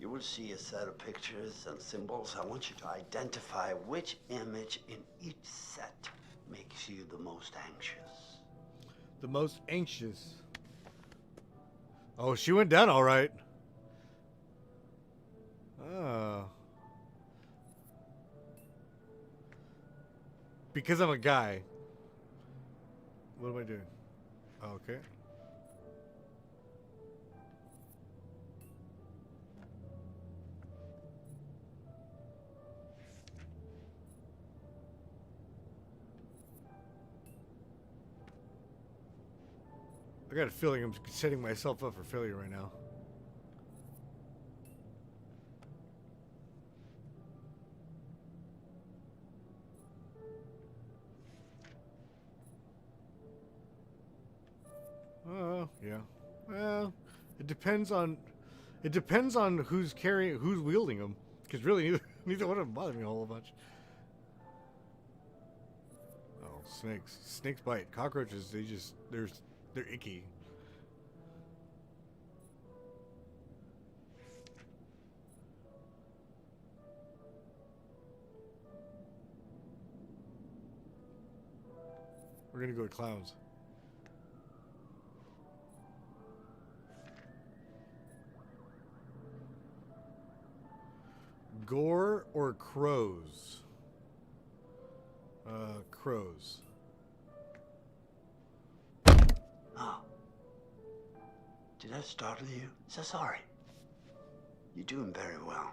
You will see a set of pictures and symbols. I want you to identify which image in each set makes you the most anxious. The most anxious. Oh, she went down all right. Oh. Because I'm a guy. What am I doing? Okay. I got a feeling I'm setting myself up for failure right now. Yeah. Well, it depends on who's wielding them. Because really, neither one of them bother me a whole bunch. Oh, snakes! Snakes bite. Cockroaches, they're icky. We're gonna go to clowns. Gore or crows? Crows. Oh. Did I startle you? So sorry. You're doing very well.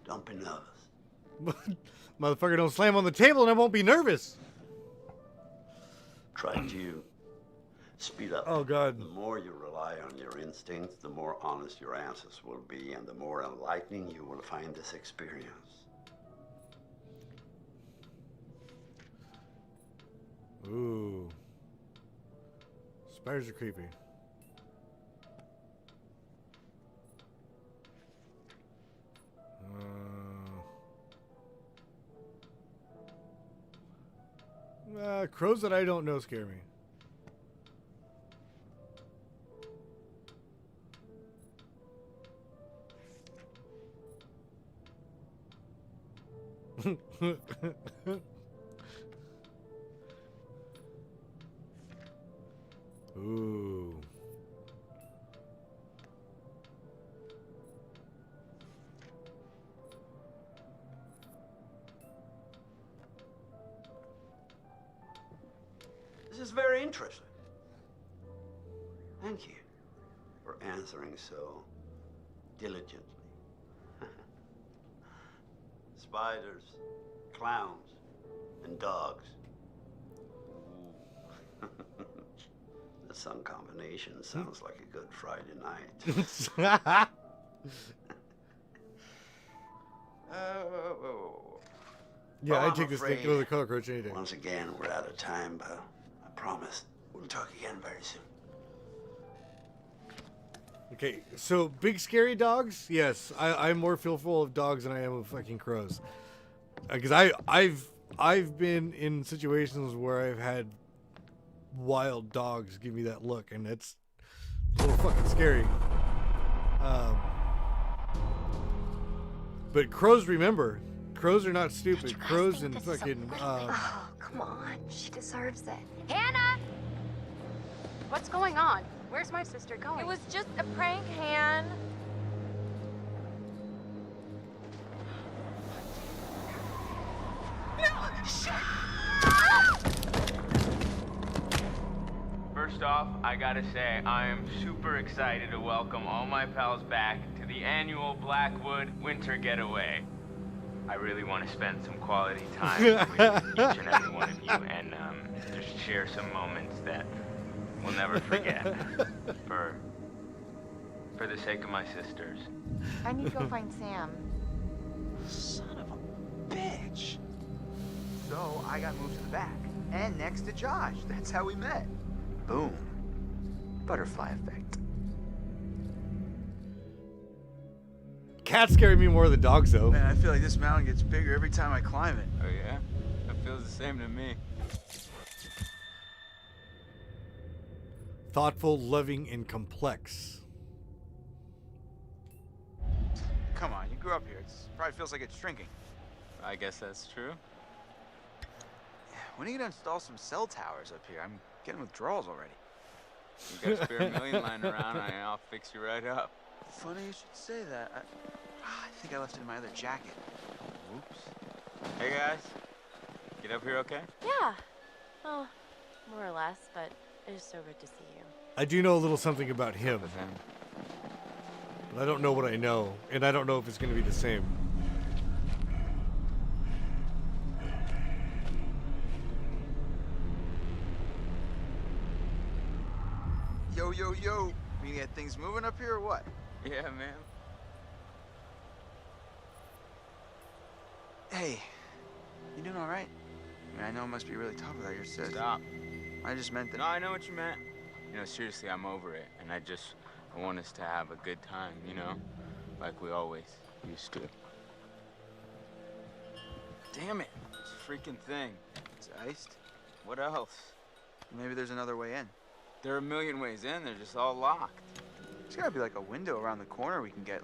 Don't be nervous. Motherfucker, don't slam on the table and I won't be nervous. Try to speed up. Oh, God. The more you rely on your instincts, the more honest your answers will be, and the more enlightening you will find this experience. Ooh. Spiders are creepy. Crows that I don't know scare me. Ooh. is very interesting. Thank you for answering so diligently. Spiders, clowns, and dogs. Ooh. The sun combination sounds like a good Friday night. Yeah, Well, I I'm take this thing afraid to the cockroach any day. Once again, we're out of time, but I promise we'll talk again very soon. Okay, so big scary dogs? Yes, I'm more fearful of dogs than I am of fucking crows. Because I've been in situations where I've had wild dogs give me that look, and it's a little fucking scary. But crows remember. Crows are not stupid. Crows and fucking. Oh, come on. She deserves it. Hannah! What's going on? Where's my sister going? It was just a prank, Han. First off, I gotta say, I am super excited to welcome all my pals back to the annual Blackwood Winter Getaway. I really want to spend some quality time with each and every one of you and just share some moments that we'll never forget for the sake of my sisters. I need to go find Sam. Son of a bitch. So I got moved to the back and next to Josh. That's how we met. Boom. Butterfly effect. Cats scare me more than dogs, though. Man, I feel like this mountain gets bigger every time I climb it. Oh yeah? That feels the same to me. Thoughtful, loving, and complex. Come on, you grew up here. It probably feels like it's shrinking. I guess that's true. When are you gonna install some cell towers up here? I'm getting withdrawals already. You got a spare million lying around, I'll fix you right up. Funny you should say that. I think I left it in my other jacket. Whoops. Hey guys, get up here okay? Yeah. Well, more or less, but it's so good to see you. I do know a little something about him. But I don't know what I know, and I don't know if it's going to be the same. Yo, yo, yo. We gonna get things moving up here or what? Yeah, man. Hey, you doing all right? I mean, I know it must be really tough without your sis. Stop. I just meant that. No, I know what you meant. You know, seriously, I'm over it. And I want us to have a good time, you know? Like we always used to. Damn it. This freaking thing. It's iced. What else? Maybe there's another way in. There are a million ways in. They're just all locked. There's gotta be like a window around the corner we can get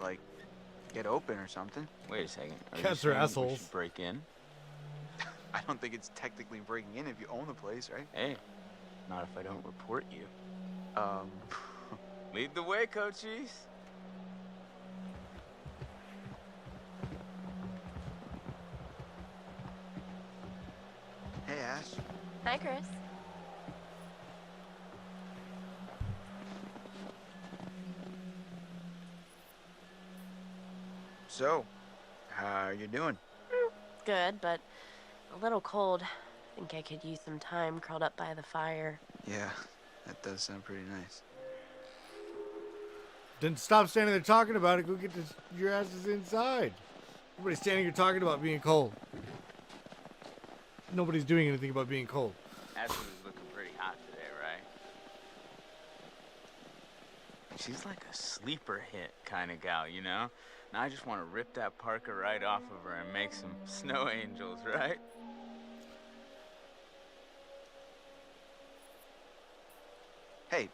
open or something. Wait a second. Cats are assholes. We should break in? I don't think it's technically breaking in if you own the place, right? Hey, not if I don't report you. Lead the way, coachies. Hey, Ash. Hi, Chris. So, how are you doing? Good, but a little cold. Think I could use some time curled up by the fire. Yeah, that does sound pretty nice. Then stop standing there talking about it. Go get your asses inside. Everybody's standing here talking about being cold. Nobody's doing anything about being cold. Ashley was looking pretty hot today, right? She's like a sleeper hit kind of gal, you know? Now I just want to rip that parka right off of her and make some snow angels, right? Hey,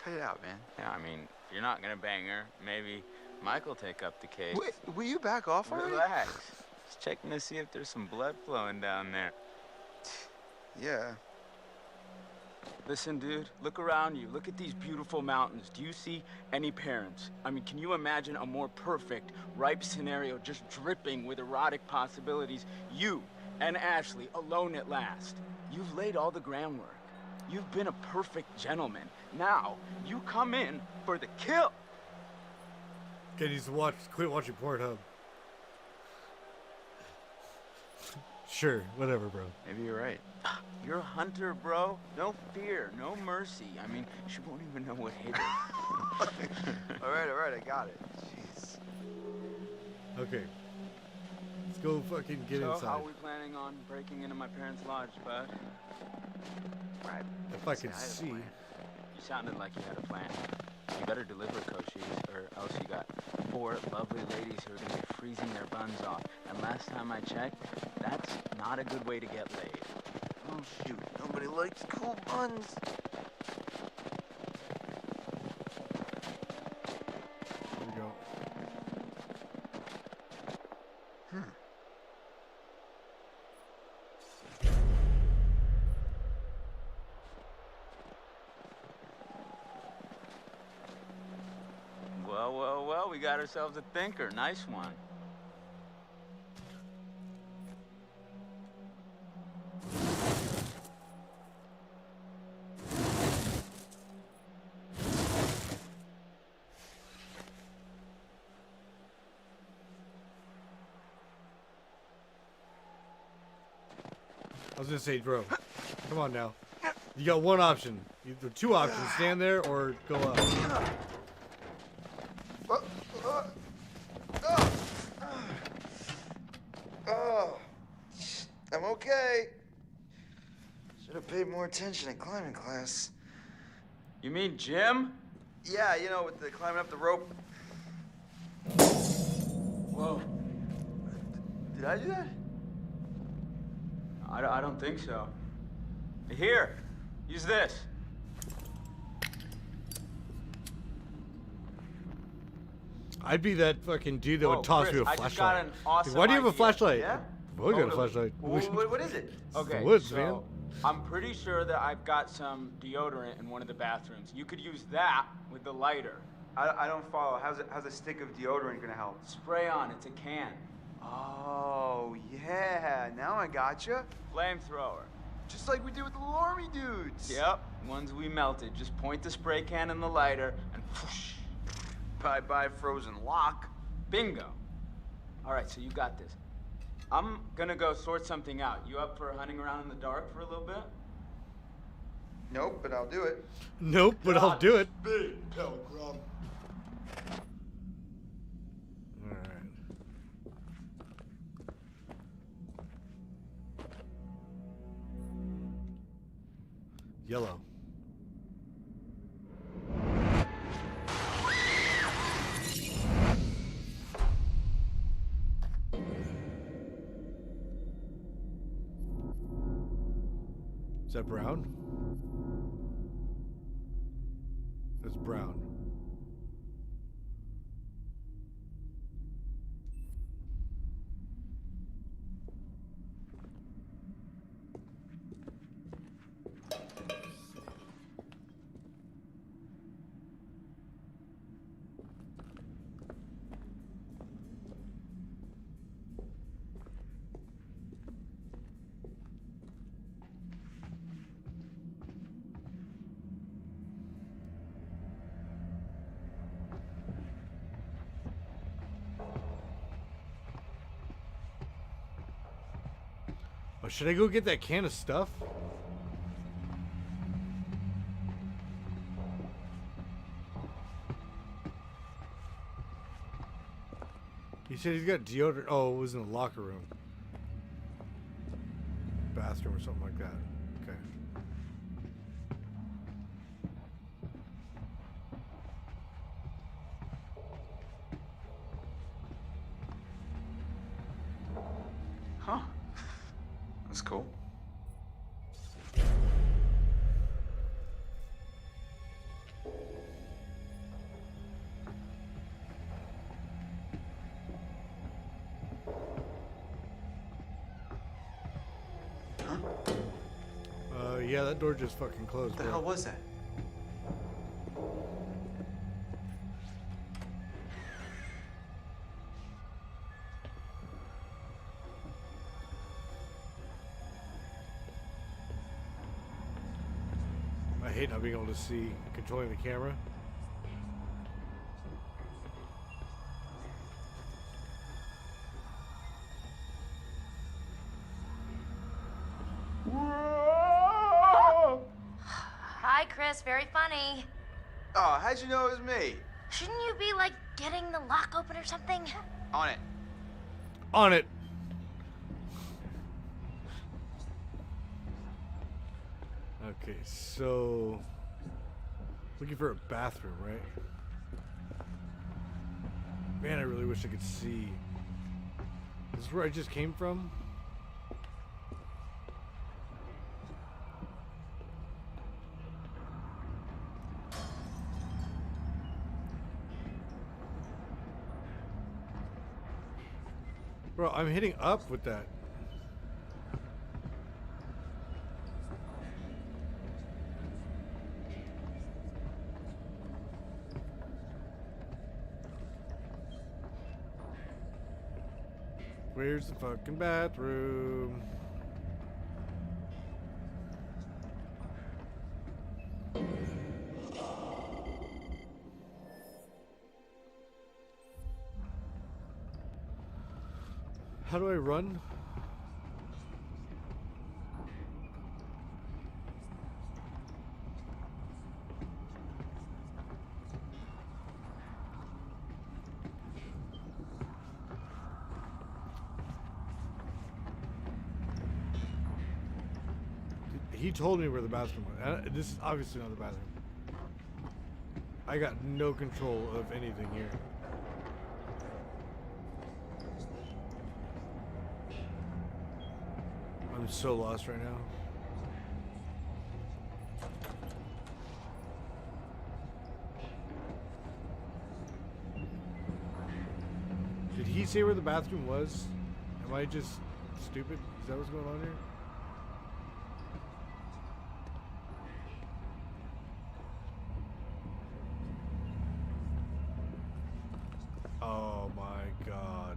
cut it out, man. Yeah, I mean, if you're not gonna bang her, maybe Mike'll take up the case. Wait, will you back off already? Relax. Just checking to see if there's some blood flowing down there. Yeah. Listen, dude, look around you. Look at these beautiful mountains. Do you see any parents? I mean, can you imagine a more perfect, ripe scenario just dripping with erotic possibilities? You and Ashley alone at last. You've laid all the groundwork. You've been a perfect gentleman. Now, you come in for the kill. Okay, needs to quit watching Pornhub. Sure, whatever, bro. Maybe you're right. You're a hunter, bro. No fear, no mercy. I mean, she won't even know what hit her. all right, I got it. Jeez. Okay. Let's go fucking get So, inside. how are we planning on breaking into my parents' lodge, bud? Right. If I could see. You sounded like you had a plan. You better deliver, Cochise, or else you got 4 lovely ladies who are gonna be freezing their buns off. And last time I checked, that's not a good way to get laid. Oh shoot, nobody likes cool buns. Here we go. Well, we got ourselves a thinker. Nice one. I was gonna say, bro, come on now. You got one option. Either 2 options, stand there or go up. Oh, I'm okay. Should have paid more attention in climbing class. You mean Jim? Yeah, you know, with the climbing up the rope. Whoa. Did I do that? I don't think so. Here, use this. I'd be that fucking dude that would toss Chris, me a I just got flashlight. an awesome Why do you have a idea. flashlight? Yeah? I've always got a flashlight. What is it? Okay, the woods, so man. I'm pretty sure that I've got some deodorant in one of the bathrooms. You could use that with the lighter. I don't follow. How's a stick of deodorant gonna help? Spray on, it's a can. Oh, yeah. Now I gotcha. Flamethrower. Just like we did with the little army dudes. Yep, ones we melted. Just point the spray can in the lighter and whoosh. Bye-bye frozen lock. Bingo. All right, so you got this. I'm gonna go sort something out. You up for hunting around in the dark for a little bit? Nope, but I'll do it. Nope, but I'll do it. Big pilgrim. Alright. Yellow. Is that brown? That's brown. Oh, should I go get that can of stuff? He said he's got deodorant. Oh, it was in the locker room. Bathroom or something like that. Okay. Huh. That's cool. Yeah, that door just fucking closed. What the bro. hell was that? hate not being able to see controlling the camera. Hi, Chris. Very funny. Oh, how'd you know it was me? Shouldn't you be, like, getting the lock open or something? On it. On it. Okay, so looking for a bathroom, right? Man, I really wish I could see. This is where I just came from. Bro, I'm hitting up with that. Where's the fucking bathroom? How do I run? He told me where the bathroom was. This is obviously not the bathroom. I got no control of anything here. I'm so lost right now. Did he say where the bathroom was? Am I just stupid? Is that what's going on here? Oh my God.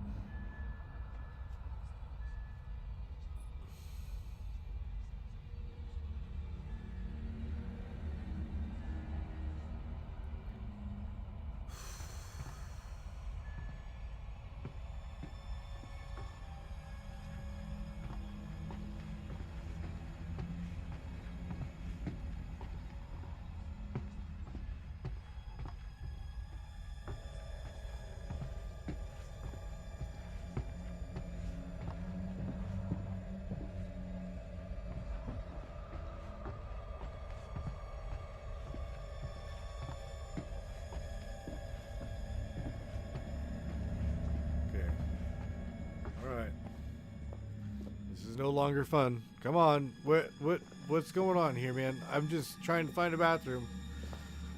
No longer fun. Come on. What's going on here, man? I'm just trying to find a bathroom.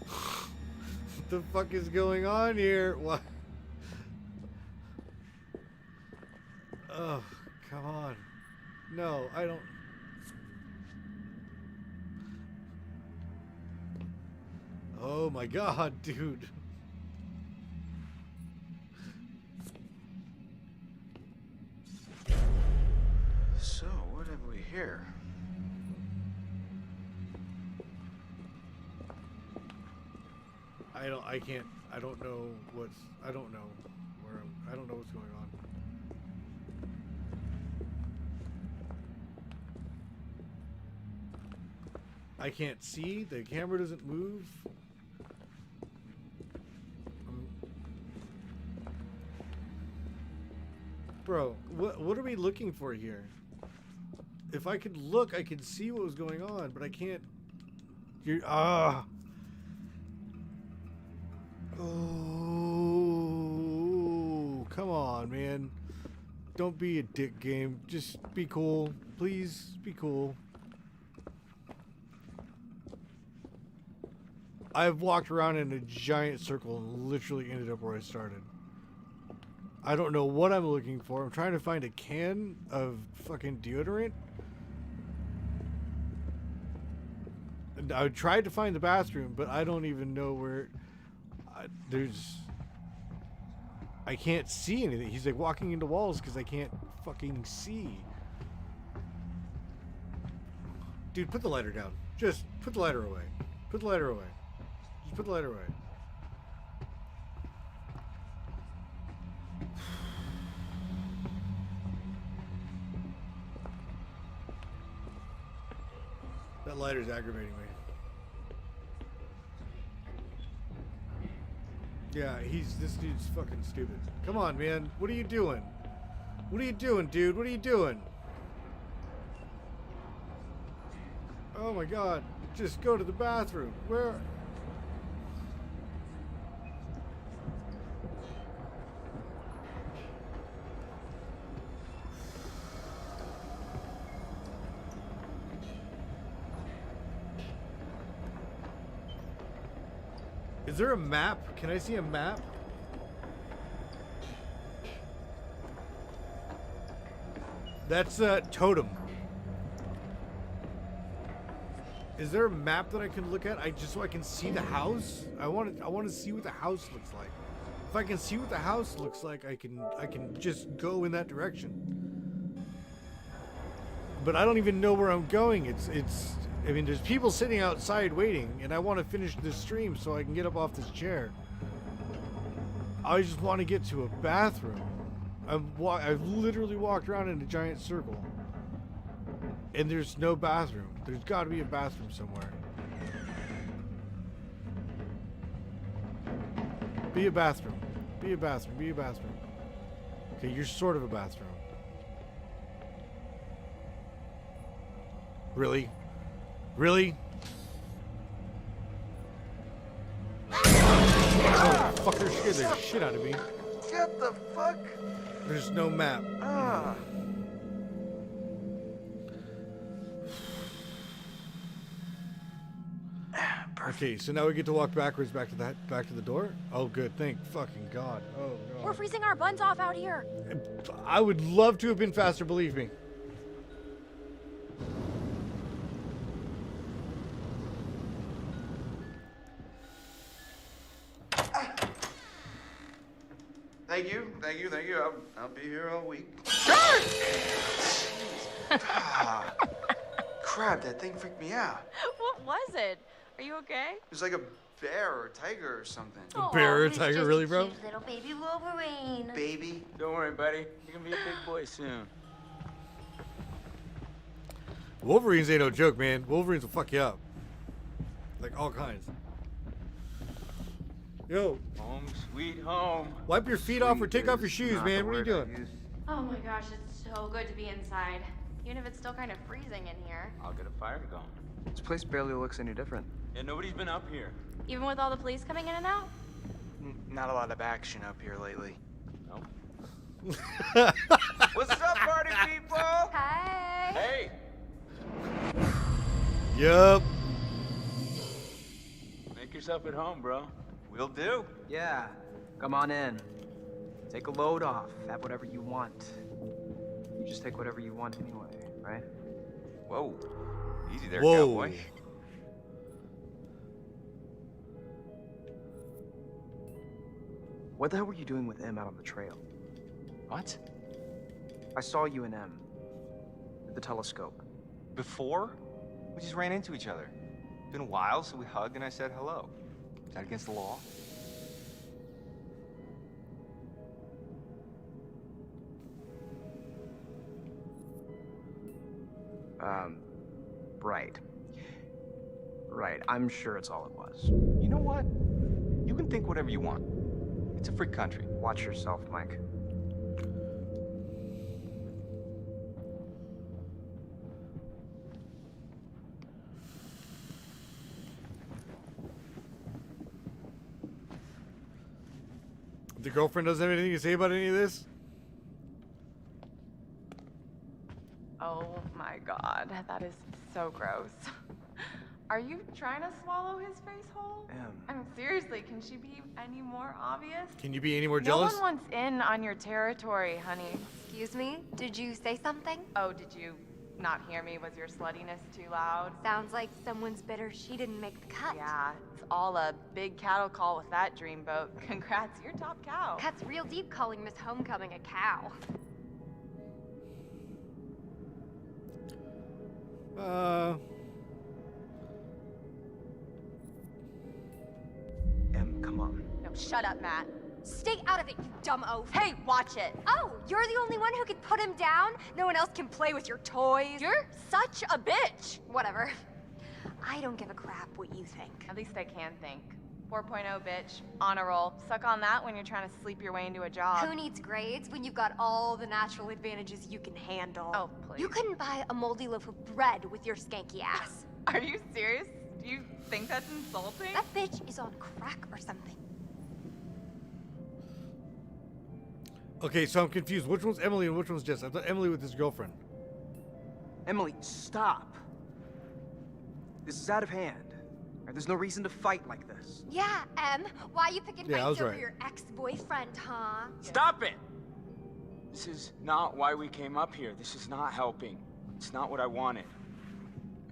What the fuck is going on here? What? Oh, come on. No, I don't. Oh my God, dude. So, what have we here? I don't know what's, I don't know where, I don't know what's going on. I can't see, the camera doesn't move. Bro, what are we looking for here? If I could look, I could see what was going on, but I can't. You're Oh, come on, man. Don't be a dick game. Just be cool. Please be cool. I've walked around in a giant circle and literally ended up where I started. I don't know what I'm looking for. I'm trying to find a can of fucking deodorant. And I tried to find the bathroom, but I don't even know where. I can't see anything. He's like walking into walls because I can't fucking see. Dude, put the lighter down. Just put the lighter away. Put the lighter away. Just put the lighter away. That lighter's aggravating me. Yeah, this dude's fucking stupid. Come on, man. What are you doing? What are you doing, dude? What are you doing? Oh my god. Just go to the bathroom. Where? Is there a map? Can I see a map? That's totem. Is there a map that I can look at? Just so I can see the house. I want to see what the house looks like. If I can see what the house looks like, I can just go in that direction. But I don't even know where I'm going. I mean, there's people sitting outside waiting, and I want to finish this stream so I can get up off this chair. I just want to get to a bathroom. I've literally walked around in a giant circle, and there's no bathroom. There's got to be a bathroom somewhere. Be a bathroom. Be a bathroom. Be a bathroom. Okay, you're sort of a bathroom. Really? Really? Oh, fucker scared the shit out of me. What the fuck? There's no map. Ah. Okay, so now we get to walk backwards back to the door. Oh, good. Thank fucking God. Oh God. We're freezing our buns off out here. I would love to have been faster. Believe me. Thank you. I'll be here all week. Crap, that thing freaked me out. What was it? Are you okay? It was like a bear or a tiger or something. A bear or a tiger, really, bro? Cute little baby Wolverine. Baby? Don't worry, buddy. You're gonna be a big boy soon. Wolverines ain't no joke, man. Wolverines will fuck you up. Like all kinds. Yo. Home sweet home. Wipe your feet off or take off your shoes, man. What are you doing? Oh my gosh, it's so good to be inside. Even if it's still kind of freezing in here. I'll get a fire going. This place barely looks any different. Yeah, nobody's been up here. Even with all the police coming in and out? Not a lot of action up here lately. Nope. What's up, party people? Hi. Hey! Yup. Make yourself at home, bro. Will do. Yeah, come on in. Take a load off. Have whatever you want. You just take whatever you want anyway, right? Whoa. Easy there, Whoa. cowboy. What the hell were you doing with M out on the trail? What? I saw you and M at the telescope. Before? We just ran into each other. It's been a while, so we hugged and I said hello. Is that against the law? Right. Right, I'm sure it's all it was. You know what? You can think whatever you want. It's a free country. Watch yourself, Mike. The girlfriend doesn't have anything to say about any of this? Oh my god, that is so gross. Are you trying to swallow his face whole? I mean, seriously, can she be any more obvious? Can you be any more jealous? No one wants in on your territory, honey. Excuse me? Did you say something? Oh, did you not hear me? Was your sluttiness too loud? Sounds like someone's bitter she didn't make the cut. Yeah, it's all a big cattle call with that dreamboat. Congrats, you're top cow. Cuts real deep calling Miss Homecoming a cow. Come on. No, shut up, Matt. Stay out of it, you dumb oaf. Hey, watch it. Oh, you're the only one who can put him down? No one else can play with your toys? You're such a bitch. Whatever. I don't give a crap what you think. At least I can think. 4.0, bitch. On a roll. Suck on that when you're trying to sleep your way into a job. Who needs grades when you've got all the natural advantages you can handle? Oh, please. You couldn't buy a moldy loaf of bread with your skanky ass. Are you serious? Do you think that's insulting? That bitch is on crack or something. Okay, so I'm confused. Which one's Emily and which one's Jess? I thought Emily with his girlfriend. Emily, stop. This is out of hand. There's no reason to fight like this. Yeah, why you picking Yeah, I fights was over right. your ex-boyfriend, huh? Stop it! This is not why we came up here. This is not helping. It's not what I wanted.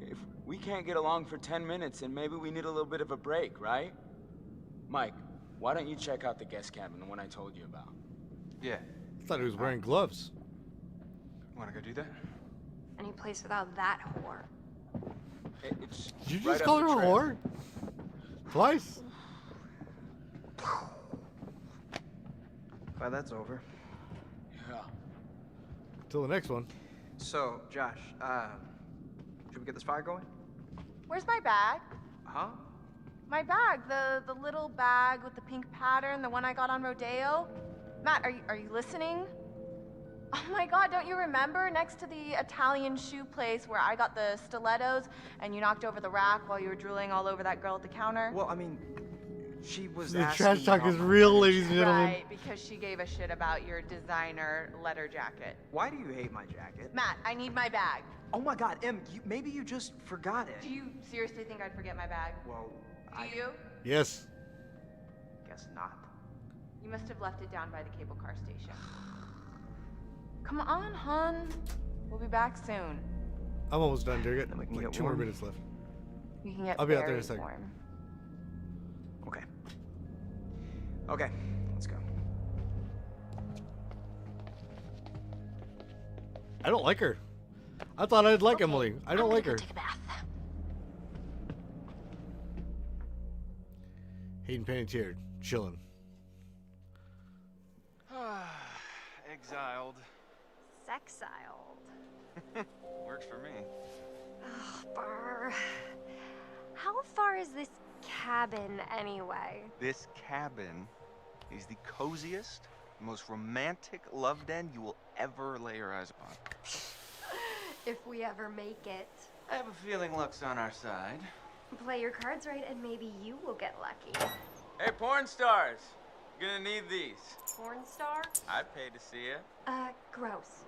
If we can't get along for 10 minutes, then maybe we need a little bit of a break, right? Mike, why don't you check out the guest cabin, the one I told you about? Yeah. I thought he was wearing gloves. Wanna go do that? Any place without that whore. It's Did you right just up call the her a trail. whore? Twice? Glad that's over. Yeah. Till the next one. So, Josh, should we get this fire going? Where's my bag? Huh? My bag, the little bag with the pink pattern, the one I got on Rodeo. Matt, are you listening? Oh my God, don't you remember next to the Italian shoe place where I got the stilettos and you knocked over the rack while you were drooling all over that girl at the counter? Well, I mean, she was The asking trash talk about is my real, letter ladies and jacket. gentlemen. Right, because she gave a shit about your designer letter jacket. Why do you hate my jacket? Matt, I need my bag. Oh my God, Em, maybe you just forgot it. Do you seriously think I'd forget my bag? Well, Do you? Yes. Guess not. You must have left it down by the cable car station. Come on, hon. We'll be back soon. I'm almost done, dear. Got Then we can like get 2 more warm. minutes left. We can get I'll be out there in very a second. warm. Okay. Okay, let's go. I don't like her. I thought I'd like Emily. I don't like her. Take a bath. Hayden Panettiere, chilling. Exiled. Sexiled. Works for me. Oh, Burr. How far is this cabin anyway? This cabin is the coziest, most romantic love den you will ever lay your eyes upon. If we ever make it. I have a feeling luck's on our side. Play your cards right and maybe you will get lucky. Hey, porn stars! You're gonna need these. Porn star? I'd pay to see it. Gross.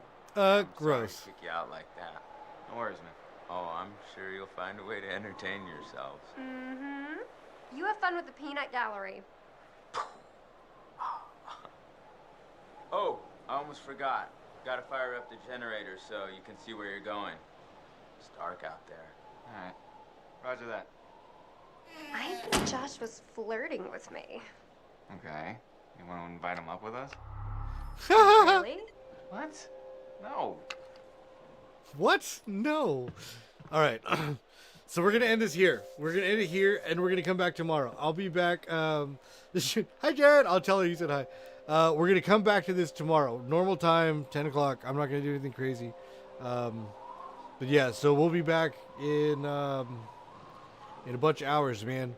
Gross. Sorry to kick you out like that. No worries, man. Oh, I'm sure you'll find a way to entertain yourselves. Mm-hmm. You have fun with the peanut gallery. Oh, I almost forgot. Gotta fire up the generator so you can see where you're going. It's dark out there. Alright. Roger that. I think Josh was flirting with me. Okay. You want to invite him up with us? Really? What? No. What? No. All right. So we're gonna end this here. We're gonna end it here, and we're gonna come back tomorrow. I'll be back. Hi, Jared. I'll tell her you said hi. We're gonna come back to this tomorrow. Normal time, 10 o'clock. I'm not gonna do anything crazy. But yeah, so we'll be back in a bunch of hours, man.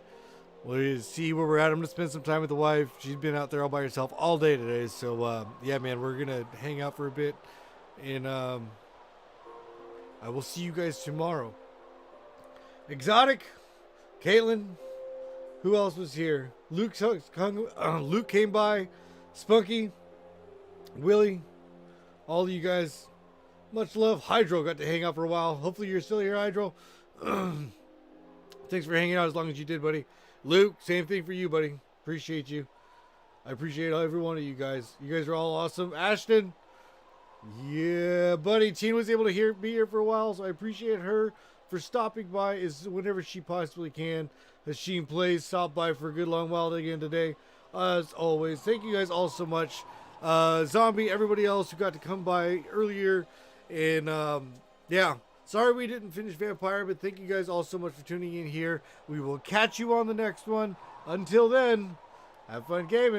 We'll see where we're at. I'm gonna spend some time with the wife. She's been out there all by herself all day today. So yeah, man, we're gonna hang out for a bit, and I will see you guys tomorrow. Exotic, Caitlin, who else was here? Luke came by, Spunky, Willie, all of you guys. Much love. Hydro got to hang out for a while. Hopefully you're still here, Hydro. Thanks for hanging out as long as you did, buddy. Luke, same thing for you, buddy. Appreciate you. I appreciate every one of you guys. You guys are all awesome. Ashton, yeah, buddy. Tina was able to be here for a while, so I appreciate her for stopping by whenever she possibly can. Hashim plays, stopped by for a good long while again today. As always, thank you guys all so much. Zombie, everybody else who got to come by earlier. And yeah, sorry we didn't finish Vampire, but thank you guys all so much for tuning in here. We will catch you on the next one. Until then, Have fun gaming.